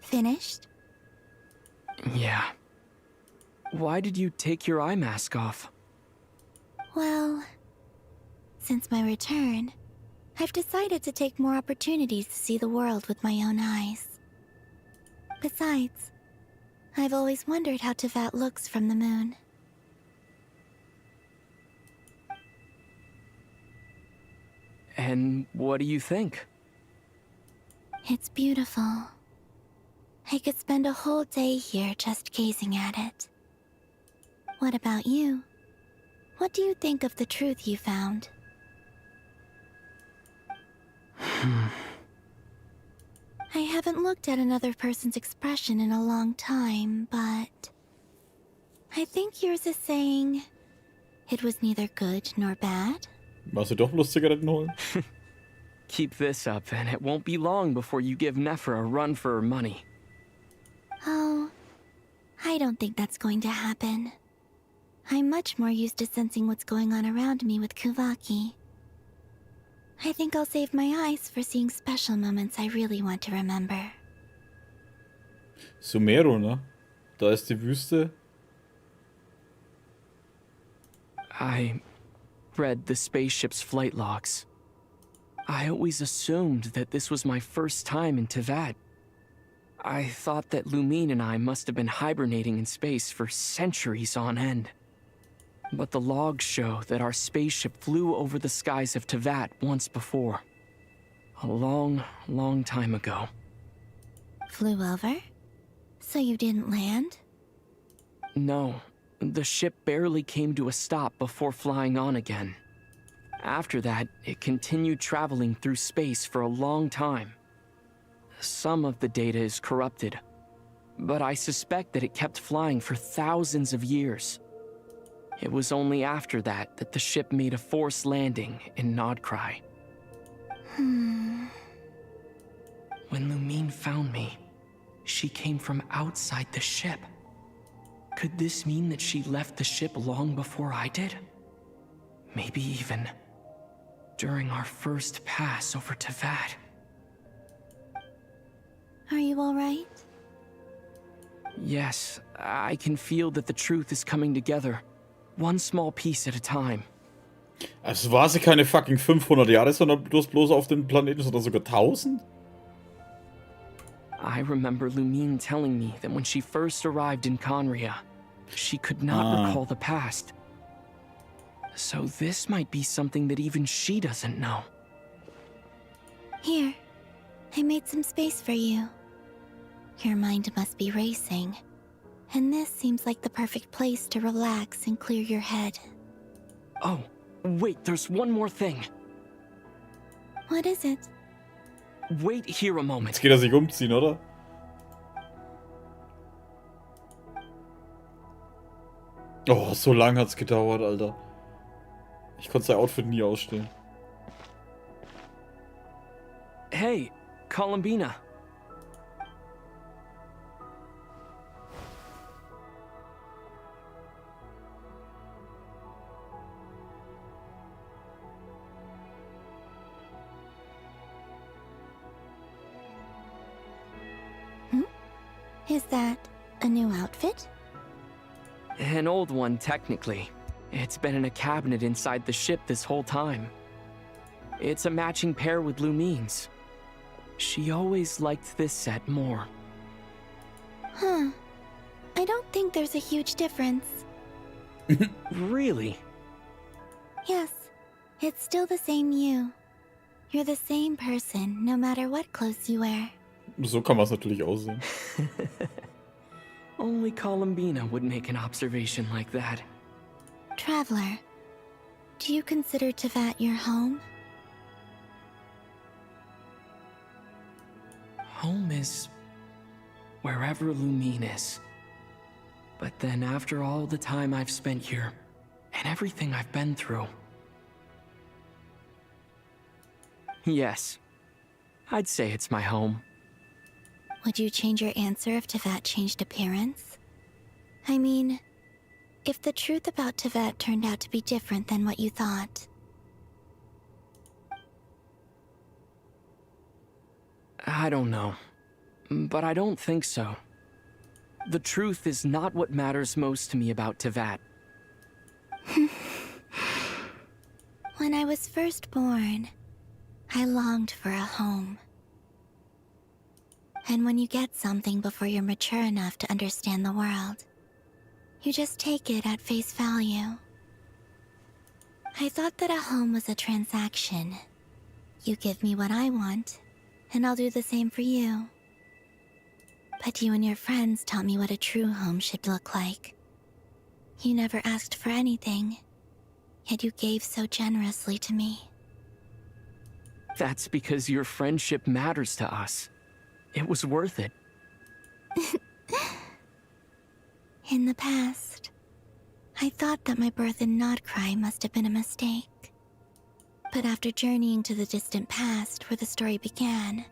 Finished? Yeah. Why did you take your eye mask off? Well, since my return, I've decided to take more opportunities to see the world with my own eyes. Besides, I've always wondered how Teyvat looks from the moon. And what do you think? It's beautiful. I could spend a whole day here just gazing at it. What about you? What do you think of the truth you found? I haven't looked at another person's expression in a long time, but I think yours is saying it was neither good nor bad. Warst du doch bloß Zigaretten holen? Keep this up, and it won't be long before you give Nefer a run for her money. Oh, I don't think that's going to happen. I'm much more used to sensing what's going on around me with Kuvaki. I think I'll save my eyes for seeing special moments I really want to remember. Sumeru, ne? Da ist die Wüste. I read the spaceship's flight logs. I always assumed that this was my first time in Teyvat. I thought that Lumine and I must have been hibernating in space for centuries on end. But the logs show that our spaceship flew over the skies of Teyvat once before. A long, long time ago. Flew over? So you didn't land? No, the ship barely came to a stop before flying on again. After that, it continued traveling through space for a long time. Some of the data is corrupted, but I suspect that it kept flying for thousands of years. It was only after that that the ship made a forced landing in Nodcry. When Lumine found me, she came from outside the ship. Could this mean that she left the ship long before I did? Maybe even during our first pass over Teyvat. Are you all right? Yes, I can feel that the truth is coming together, one small piece at a time. Also war sie keine fucking 500 Jahre, sondern bloß auf dem Planeten, sondern sogar 1000? I remember Lumine telling me that when she first arrived in Conria, she could not recall the past. So this might be something that even she doesn't know. Here, I made some space for you. Your mind must be racing, and this seems like the perfect place to relax and clear your head. Oh, wait, there's one more thing. What is it? Wait here a moment. Jetzt geht sich umziehen, oder? Oh, so lang hat's gedauert, Alter. Ich konnte sein Outfit nie ausstellen. Hey, Columbina. Is that a new outfit? An old one, technically. It's been in a cabinet inside the ship this whole time. It's a matching pair with Lumine's. She always liked this set more. Huh. I don't think there's a huge difference. Really? Yes. It's still the same you. You're the same person, no matter what clothes you wear. So kann man es natürlich aussehen. Only Columbina would make an observation like that. Traveler, do you consider Teyvat your home? Home is wherever Lumine is. But then after all the time I've spent here, and everything I've been through... Yes, I'd say it's my home. Would you change your answer if Teyvat changed appearance? I mean, if the truth about Teyvat turned out to be different than what you thought. I don't know, but I don't think so. The truth is not what matters most to me about Teyvat. When I was first born, I longed for a home. And when you get something before you're mature enough to understand the world, you just take it at face value. I thought that a home was a transaction. You give me what I want, and I'll do the same for you. But you and your friends taught me what a true home should look like. You never asked for anything, yet you gave so generously to me. That's because your friendship matters to us. It was worth it. In the past, I thought that my birth in Nodcry must have been a mistake. But after journeying to the distant past where the story began,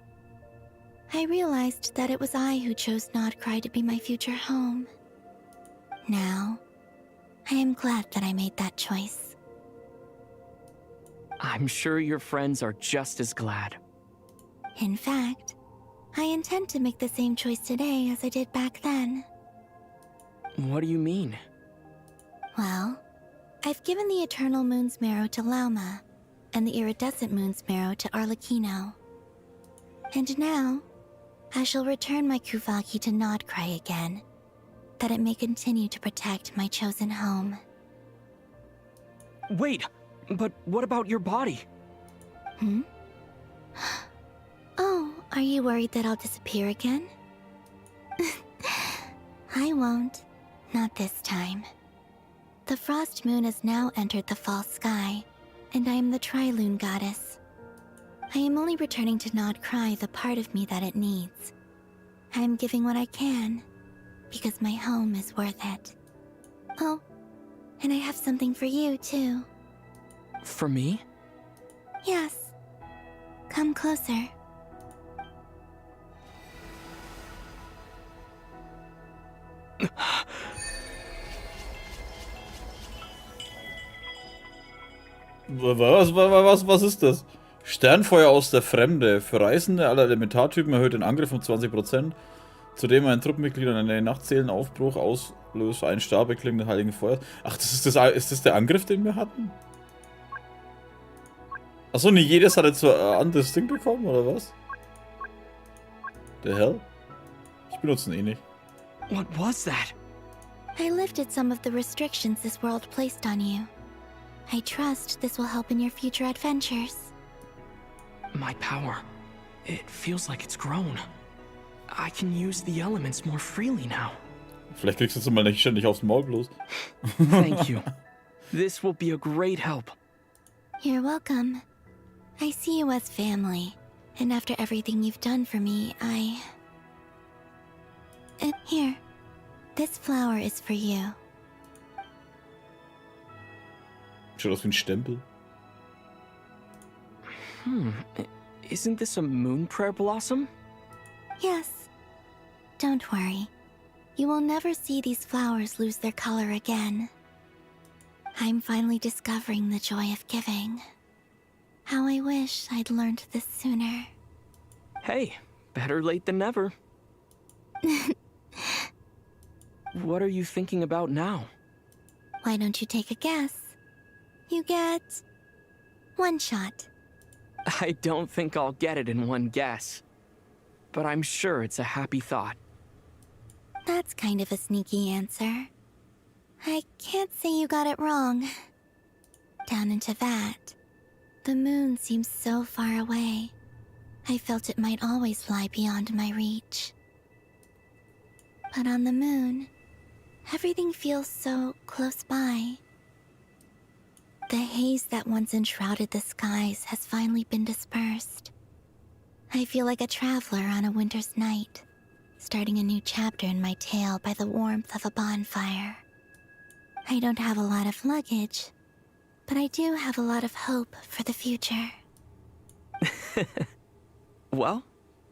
I realized that it was I who chose Nodcry to be my future home. Now, I am glad that I made that choice. I'm sure your friends are just as glad. In fact, I intend to make the same choice today as I did back then. What do you mean? Well, I've given the Eternal Moon's Marrow to Lauma, and the Iridescent Moon's Marrow to Arlecchino. And now, I shall return my Kuvaki to Nodcry again, that it may continue to protect my chosen home. Wait, but what about your body? Oh, are you worried that I'll disappear again? I won't. Not this time. The frost moon has now entered the fall sky, and I am the Triloon goddess. I am only returning to not cry the part of me that it needs. I am giving what I can, because my home is worth it. Oh, and I have something for you, too. For me? Yes. Come closer. Was ist das? Sternfeuer aus der Fremde. Für Reisende aller Elementartypen erhöht den Angriff um 20%. Zudem ein Truppenmitglied an einen Nachtseelenaufbruch auslöst ein Stab klingende heiligen Feuers. Ach, ist das der Angriff, den wir hatten? Achso, nicht jedes hat jetzt so ein anderes Ding bekommen, oder was? The hell? Ich benutze ihn eh nicht. What was that? I lifted some of the restrictions this world placed on you. I trust this will help in your future adventures. My power. It feels like it's grown. I can use the elements more freely now. Vielleicht kriegst du jetzt mal nicht ständig aufs Maul bloß. Thank you. This will be a great help. You're welcome. I see you as family, and after everything you've done for me, here. This flower is for you. Schaut aus wie ein Stempel. Isn't this a moon prayer blossom? Yes. Don't worry. You will never see these flowers lose their color again. I'm finally discovering the joy of giving. How I wish I'd learned this sooner. Hey, better late than never. What are you thinking about now? Why don't you take a guess? You get one shot. I don't think I'll get it in one guess. But I'm sure it's a happy thought. That's kind of a sneaky answer. I can't say you got it wrong. Down into that, the moon seems so far away. I felt it might always lie beyond my reach. But on the moon, everything feels so close by. The haze that once enshrouded the skies has finally been dispersed. I feel like a traveler on a winter's night, starting a new chapter in my tale by the warmth of a bonfire. I don't have a lot of luggage, but I do have a lot of hope for the future. Well,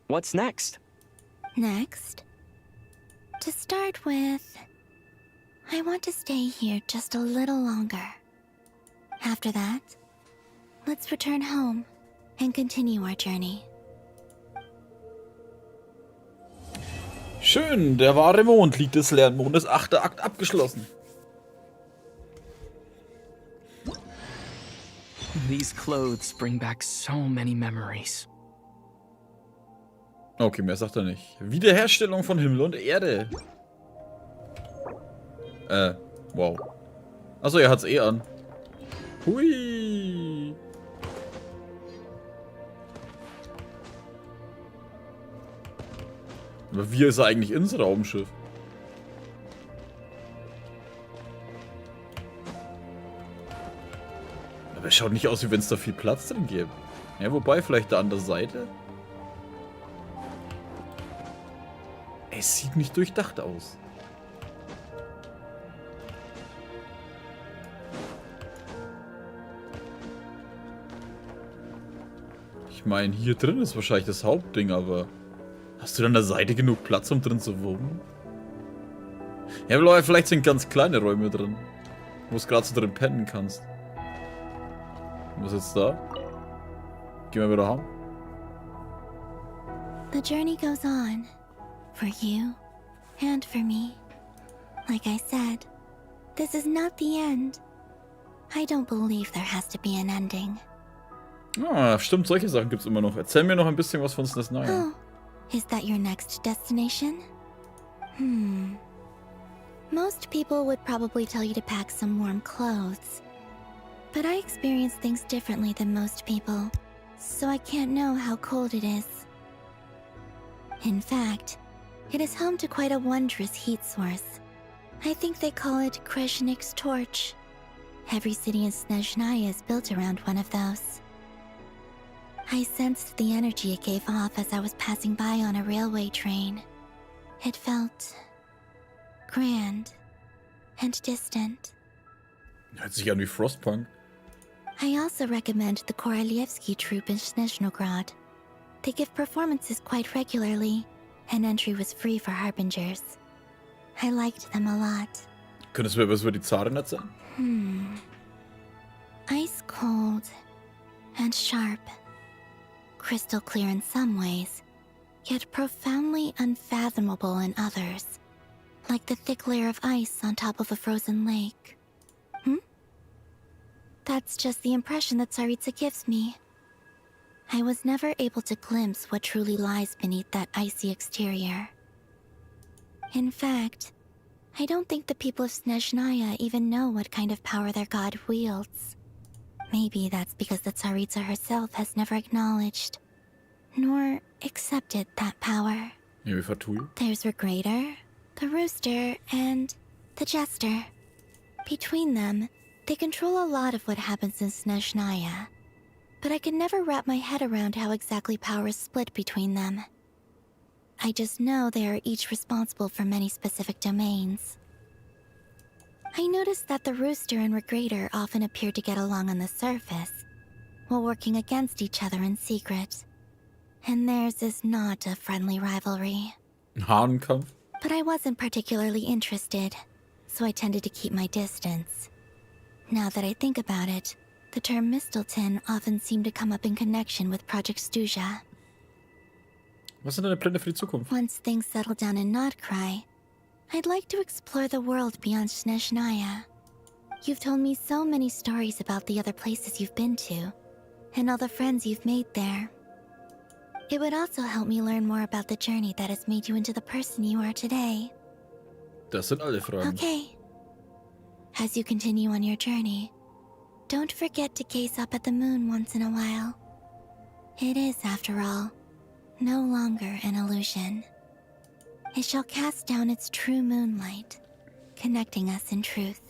what's next? Next? To start with, I want to stay here just a little longer. After that, let's return home and continue our journey. Schön, der wahre Mond liegt des leeren Mondes, 8. Akt abgeschlossen. These clothes bring back so many memories. Okay, mehr sagt er nicht. Wiederherstellung von Himmel und Erde. Wow. Achso, er hat's eh an. Hui. Aber wie ist er eigentlich ins Raumschiff? Aber es schaut nicht aus, wie wenn es da viel Platz drin gäbe. Ja, wobei, vielleicht da an der Seite. Es sieht nicht durchdacht aus. Ich meine, hier drin ist wahrscheinlich das Hauptding, aber hast du dann an der Seite genug Platz, um drin zu wohnen? Ja, aber vielleicht sind ganz kleine Räume drin, wo du gerade so drin pennen kannst. Was ist jetzt da? Gehen wir wieder heim. The journey goes on, for you and for me. Like I said, this is not the end. I don't believe there has to be an ending. Ah, stimmt, solche Sachen gibt's immer noch. Erzähl mir noch ein bisschen was von Snezhnaya. Oh, is that your next destination? Most people would probably tell you to pack some warm clothes. But I experience things differently than most people, so I can't know how cold it is. In fact, it is home to quite a wondrous heat source. I think they call it Kreshnik's torch. Every city in Snezhnaya is built around one of those. I sensed the energy it gave off as I was passing by on a railway train. It felt grand and distant. Hört sich an wie Frostpunk. I also recommend the Korolievsky troupe in Snezhnograd. They give performances quite regularly, and entry was free for harbingers. I liked them a lot. Könntest du mir was über die Zarin erzählen? Ice cold and sharp. Crystal clear in some ways, yet profoundly unfathomable in others. Like the thick layer of ice on top of a frozen lake. That's just the impression that Tsaritsa gives me. I was never able to glimpse what truly lies beneath that icy exterior. In fact, I don't think the people of Snezhnaya even know what kind of power their god wields. Maybe that's because the Tsaritsa herself has never acknowledged, nor accepted that power. Ja, wie Fatui. There's Regrator, the Rooster, and the Jester. Between them, they control a lot of what happens in Snezhnaya, but I could never wrap my head around how exactly power is split between them. I just know they are each responsible for many specific domains. I noticed that the Rooster and Regrator often appeared to get along on the surface, while working against each other in secret. And theirs is not a friendly rivalry. Hahnenkampf? But I wasn't particularly interested, so I tended to keep my distance. Now that I think about it, the term Mistelton often seemed to come up in connection with Project Stuja. Was sind deine Pläne für die Zukunft? Once things settle down in Notcry, I'd like to explore the world beyond Snezhnaya. You've told me so many stories about the other places you've been to, and all the friends you've made there. It would also help me learn more about the journey that has made you into the person you are today. Das sind alle Fragen. Okay. As you continue on your journey, don't forget to gaze up at the moon once in a while. It is, after all, no longer an illusion. It shall cast down its true moonlight, connecting us in truth.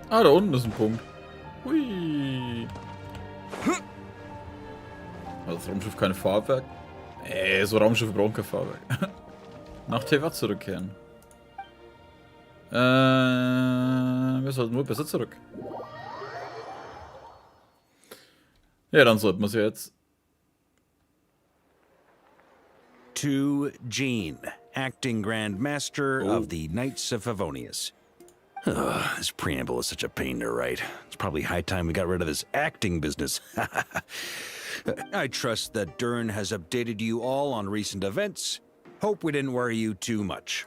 Ah, da unten ist ein Punkt. Hui. Also das Raumschiff keine Fahrwerk. So Raumschiffe brauchen kein Fahrwerk. Nach Teva zurückkehren. Wir sollten nur besser zurück. Ja, dann sollten wir es ja jetzt. To Jean, acting Grand Master of the Knights of Favonius. This preamble is such a pain to write. It's probably high time we got rid of this acting business. I trust that Dern has updated you all on recent events. Hope we didn't worry you too much.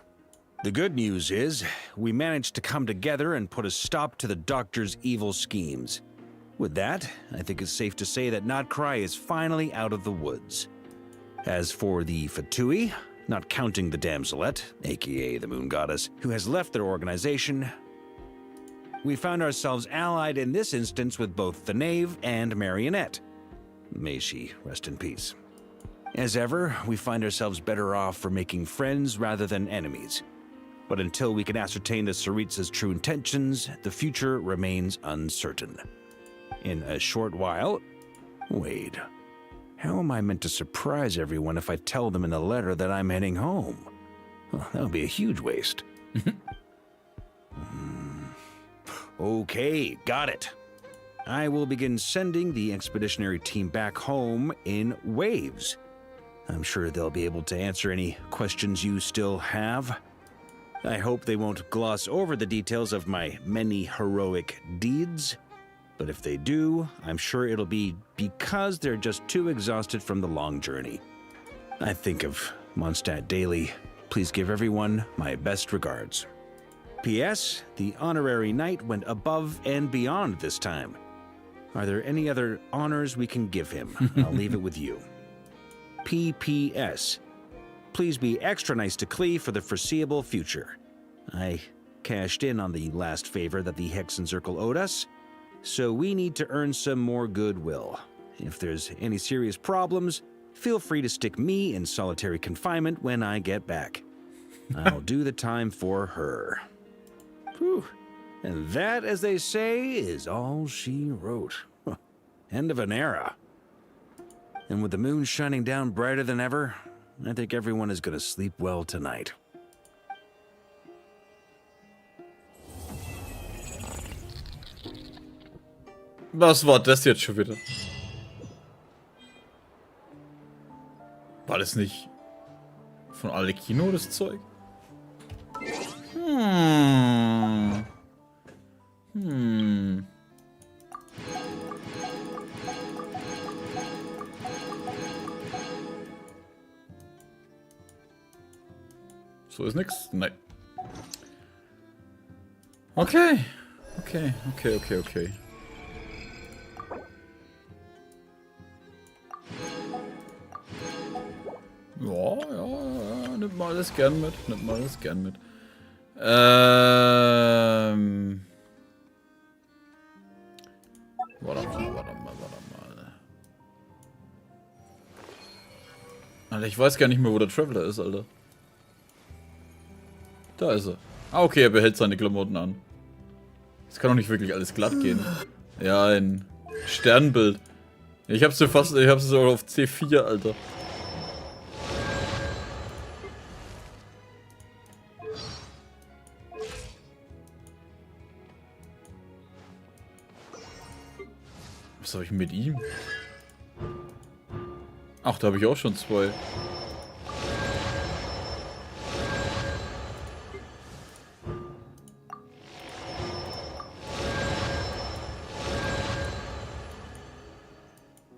The good news is, we managed to come together and put a stop to the Doctor's evil schemes. With that, I think it's safe to say that Notcry is finally out of the woods. As for the Fatui, not counting the Damselette, aka the Moon Goddess, who has left their organization, we found ourselves allied in this instance with both the Knave and Marionette. May she rest in peace. As ever, we find ourselves better off for making friends rather than enemies. But until we can ascertain the Tsaritsa's true intentions, the future remains uncertain. In a short while... Wait. How am I meant to surprise everyone if I tell them in a letter that I'm heading home? Well, that would be a huge waste. Okay, got it. I will begin sending the expeditionary team back home in waves. I'm sure they'll be able to answer any questions you still have. I hope they won't gloss over the details of my many heroic deeds. But if they do, I'm sure it'll be because they're just too exhausted from the long journey. I think of Mondstadt daily. Please give everyone my best regards. P.S. The honorary knight went above and beyond this time. Are there any other honors we can give him? I'll leave it with you. P.P.S. Please be extra nice to Klee for the foreseeable future. I cashed in on the last favor that the Hexen Circle owed us. so we need to earn some more goodwill. If there's any serious problems, feel free to stick me in solitary confinement when I get back. I'll do the time for her. Whew. And that, as they say, is all she wrote. End of an era. And with the moon shining down brighter than ever, I think everyone is gonna sleep well tonight. Was war das jetzt schon wieder? War das nicht von alle Kino, das Zeug? So ist nix? Nein. Okay. Okay. Ja, nimmt mal alles gern mit. Warte mal. Alter, ich weiß gar nicht mehr, wo der Traveler ist, Alter. Da ist er. Ah, okay, er behält seine Klamotten an. Das kann doch nicht wirklich alles glatt gehen. Ja, ein Sternbild. Ich hab's sogar auf C4, Alter. Was habe ich mit ihm? Ach, da habe ich auch schon 2.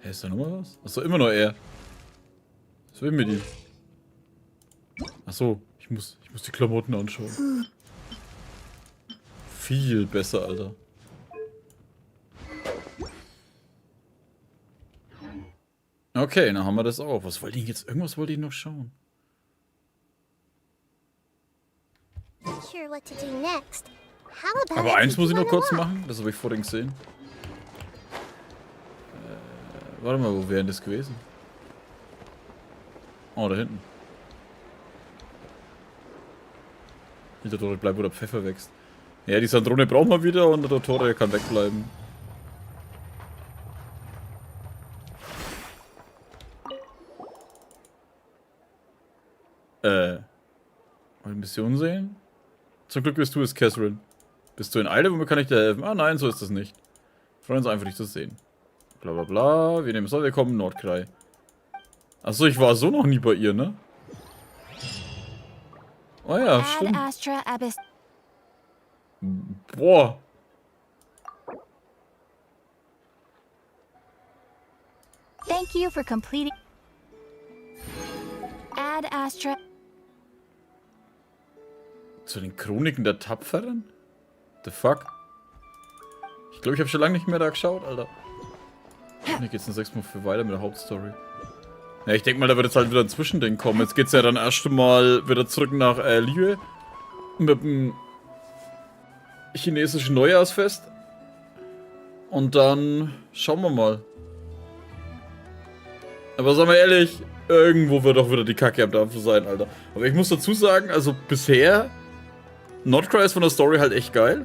Hä, ist da nochmal was? Achso, immer noch er. Was will mit ihm? Achso, ich muss die Klamotten anschauen. Viel besser, Alter. Okay, dann haben wir das auch. Was wollte ich jetzt? Irgendwas wollte ich noch schauen. Aber eins muss ich noch kurz machen. Das habe ich vorhin gesehen. Warte mal, wo wäre denn das gewesen? Oh, da hinten. Hinter Tore bleibt, wo der Pfeffer wächst. Ja, die Sandrone brauchen wir wieder und der Tore kann wegbleiben. Mal die Mission sehen? Zum Glück bist du es, Catherine. Bist du in Eile? Womit kann ich dir helfen? Ah nein, so ist das nicht. Freuen uns einfach, dich zu sehen. Bla bla bla. Wir nehmen es an, wir kommen Nordkrei. Achso, ich war so noch nie bei ihr, ne? Oh ja, stimmt. Boah. Thank you for completing. Ad Astra. Zu den Chroniken der Tapferen? The fuck? Ich glaube, ich habe schon lange nicht mehr da geschaut, Alter. Hier geht's in 6 Monate weiter mit der Hauptstory. Ja, ich denke mal, da wird jetzt halt wieder ein Zwischending kommen. Jetzt geht's ja dann erst mal wieder zurück nach Liebe. Mit dem chinesischen Neujahrsfest. Und dann schauen wir mal. Aber sagen wir ehrlich, irgendwo wird doch wieder die Kacke am Dampfen sein, Alter. Aber ich muss dazu sagen, also bisher, Nordkrei ist von der Story halt echt geil.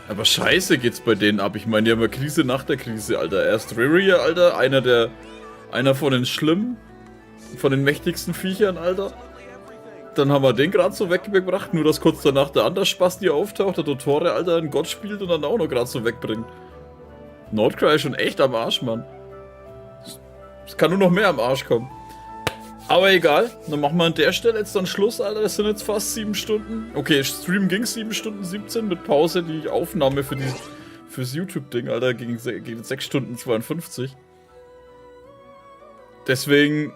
Aber scheiße geht's bei denen ab. Ich meine, die haben ja Krise nach der Krise, Alter. Erst Reria, Alter, einer von den schlimmen, von den mächtigsten Viechern, Alter. Dann haben wir den gerade so weggebracht, nur dass kurz danach der andere Spasti auftaucht, der Dottore, Alter, einen Gott spielt und dann auch noch gerade so wegbringt. Nordkrei ist schon echt am Arsch, Mann. Es kann nur noch mehr am Arsch kommen. Aber egal, dann machen wir an der Stelle jetzt dann Schluss, Alter. Das sind jetzt fast 7 Stunden. Okay, Stream ging 7 Stunden 17 mit Pause. Die Aufnahme fürs YouTube-Ding, Alter, ging 6 Stunden 52. Deswegen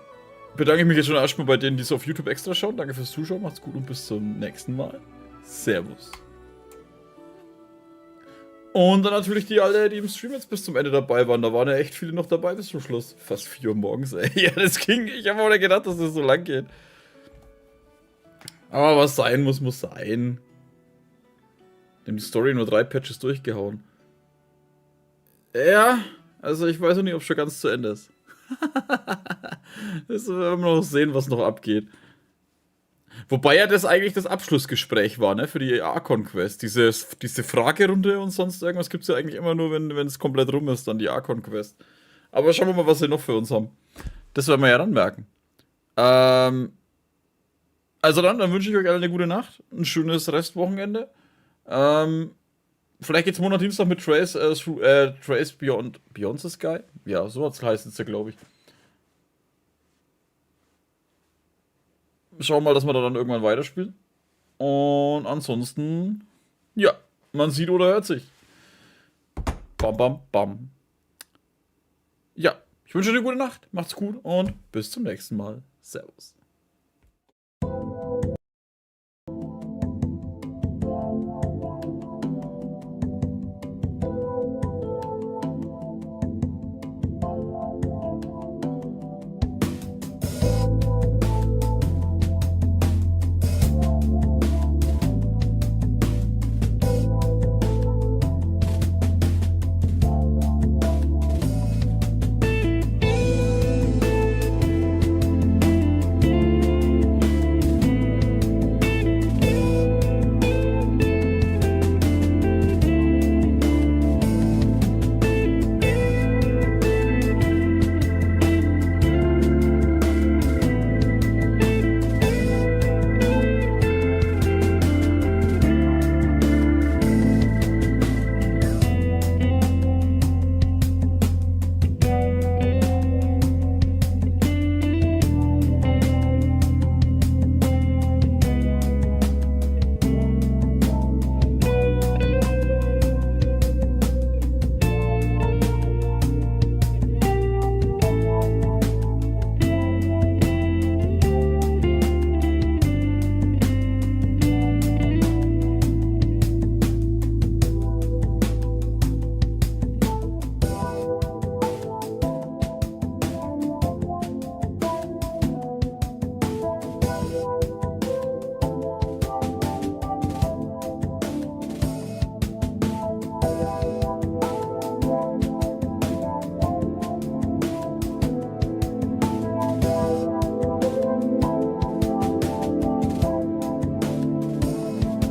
bedanke ich mich jetzt schon erstmal bei denen, die es auf YouTube extra schauen. Danke fürs Zuschauen, macht's gut und bis zum nächsten Mal. Servus. Und dann natürlich die alle, die im Stream jetzt bis zum Ende dabei waren. Da waren ja echt viele noch dabei bis zum Schluss. Fast 4 Uhr morgens, ey. Ja, das ging. Ich habe auch nicht gedacht, dass das so lang geht. Aber was sein muss, muss sein. Dem die Story nur 3 Patches durchgehauen. Ja, also ich weiß noch nicht, ob es schon ganz zu Ende ist. Das werden wir noch sehen, was noch abgeht. Wobei ja das eigentlich das Abschlussgespräch war, ne, für die Archon-Quest. Diese Fragerunde und sonst irgendwas gibt es ja eigentlich immer nur, wenn es komplett rum ist, dann die Archon-Quest. Aber schauen wir mal, was sie noch für uns haben. Das werden wir ja dann merken. Also dann wünsche ich euch alle eine gute Nacht, ein schönes Restwochenende. Vielleicht geht's Montag, Dienstag mit Trace Beyond the Sky? Ja, so heißt es ja, glaube ich. Schauen wir mal, dass wir da dann irgendwann weiterspielen. Und ansonsten, ja, man sieht oder hört sich. Bam, bam, bam. Ja, ich wünsche dir eine gute Nacht, macht's gut und bis zum nächsten Mal. Servus.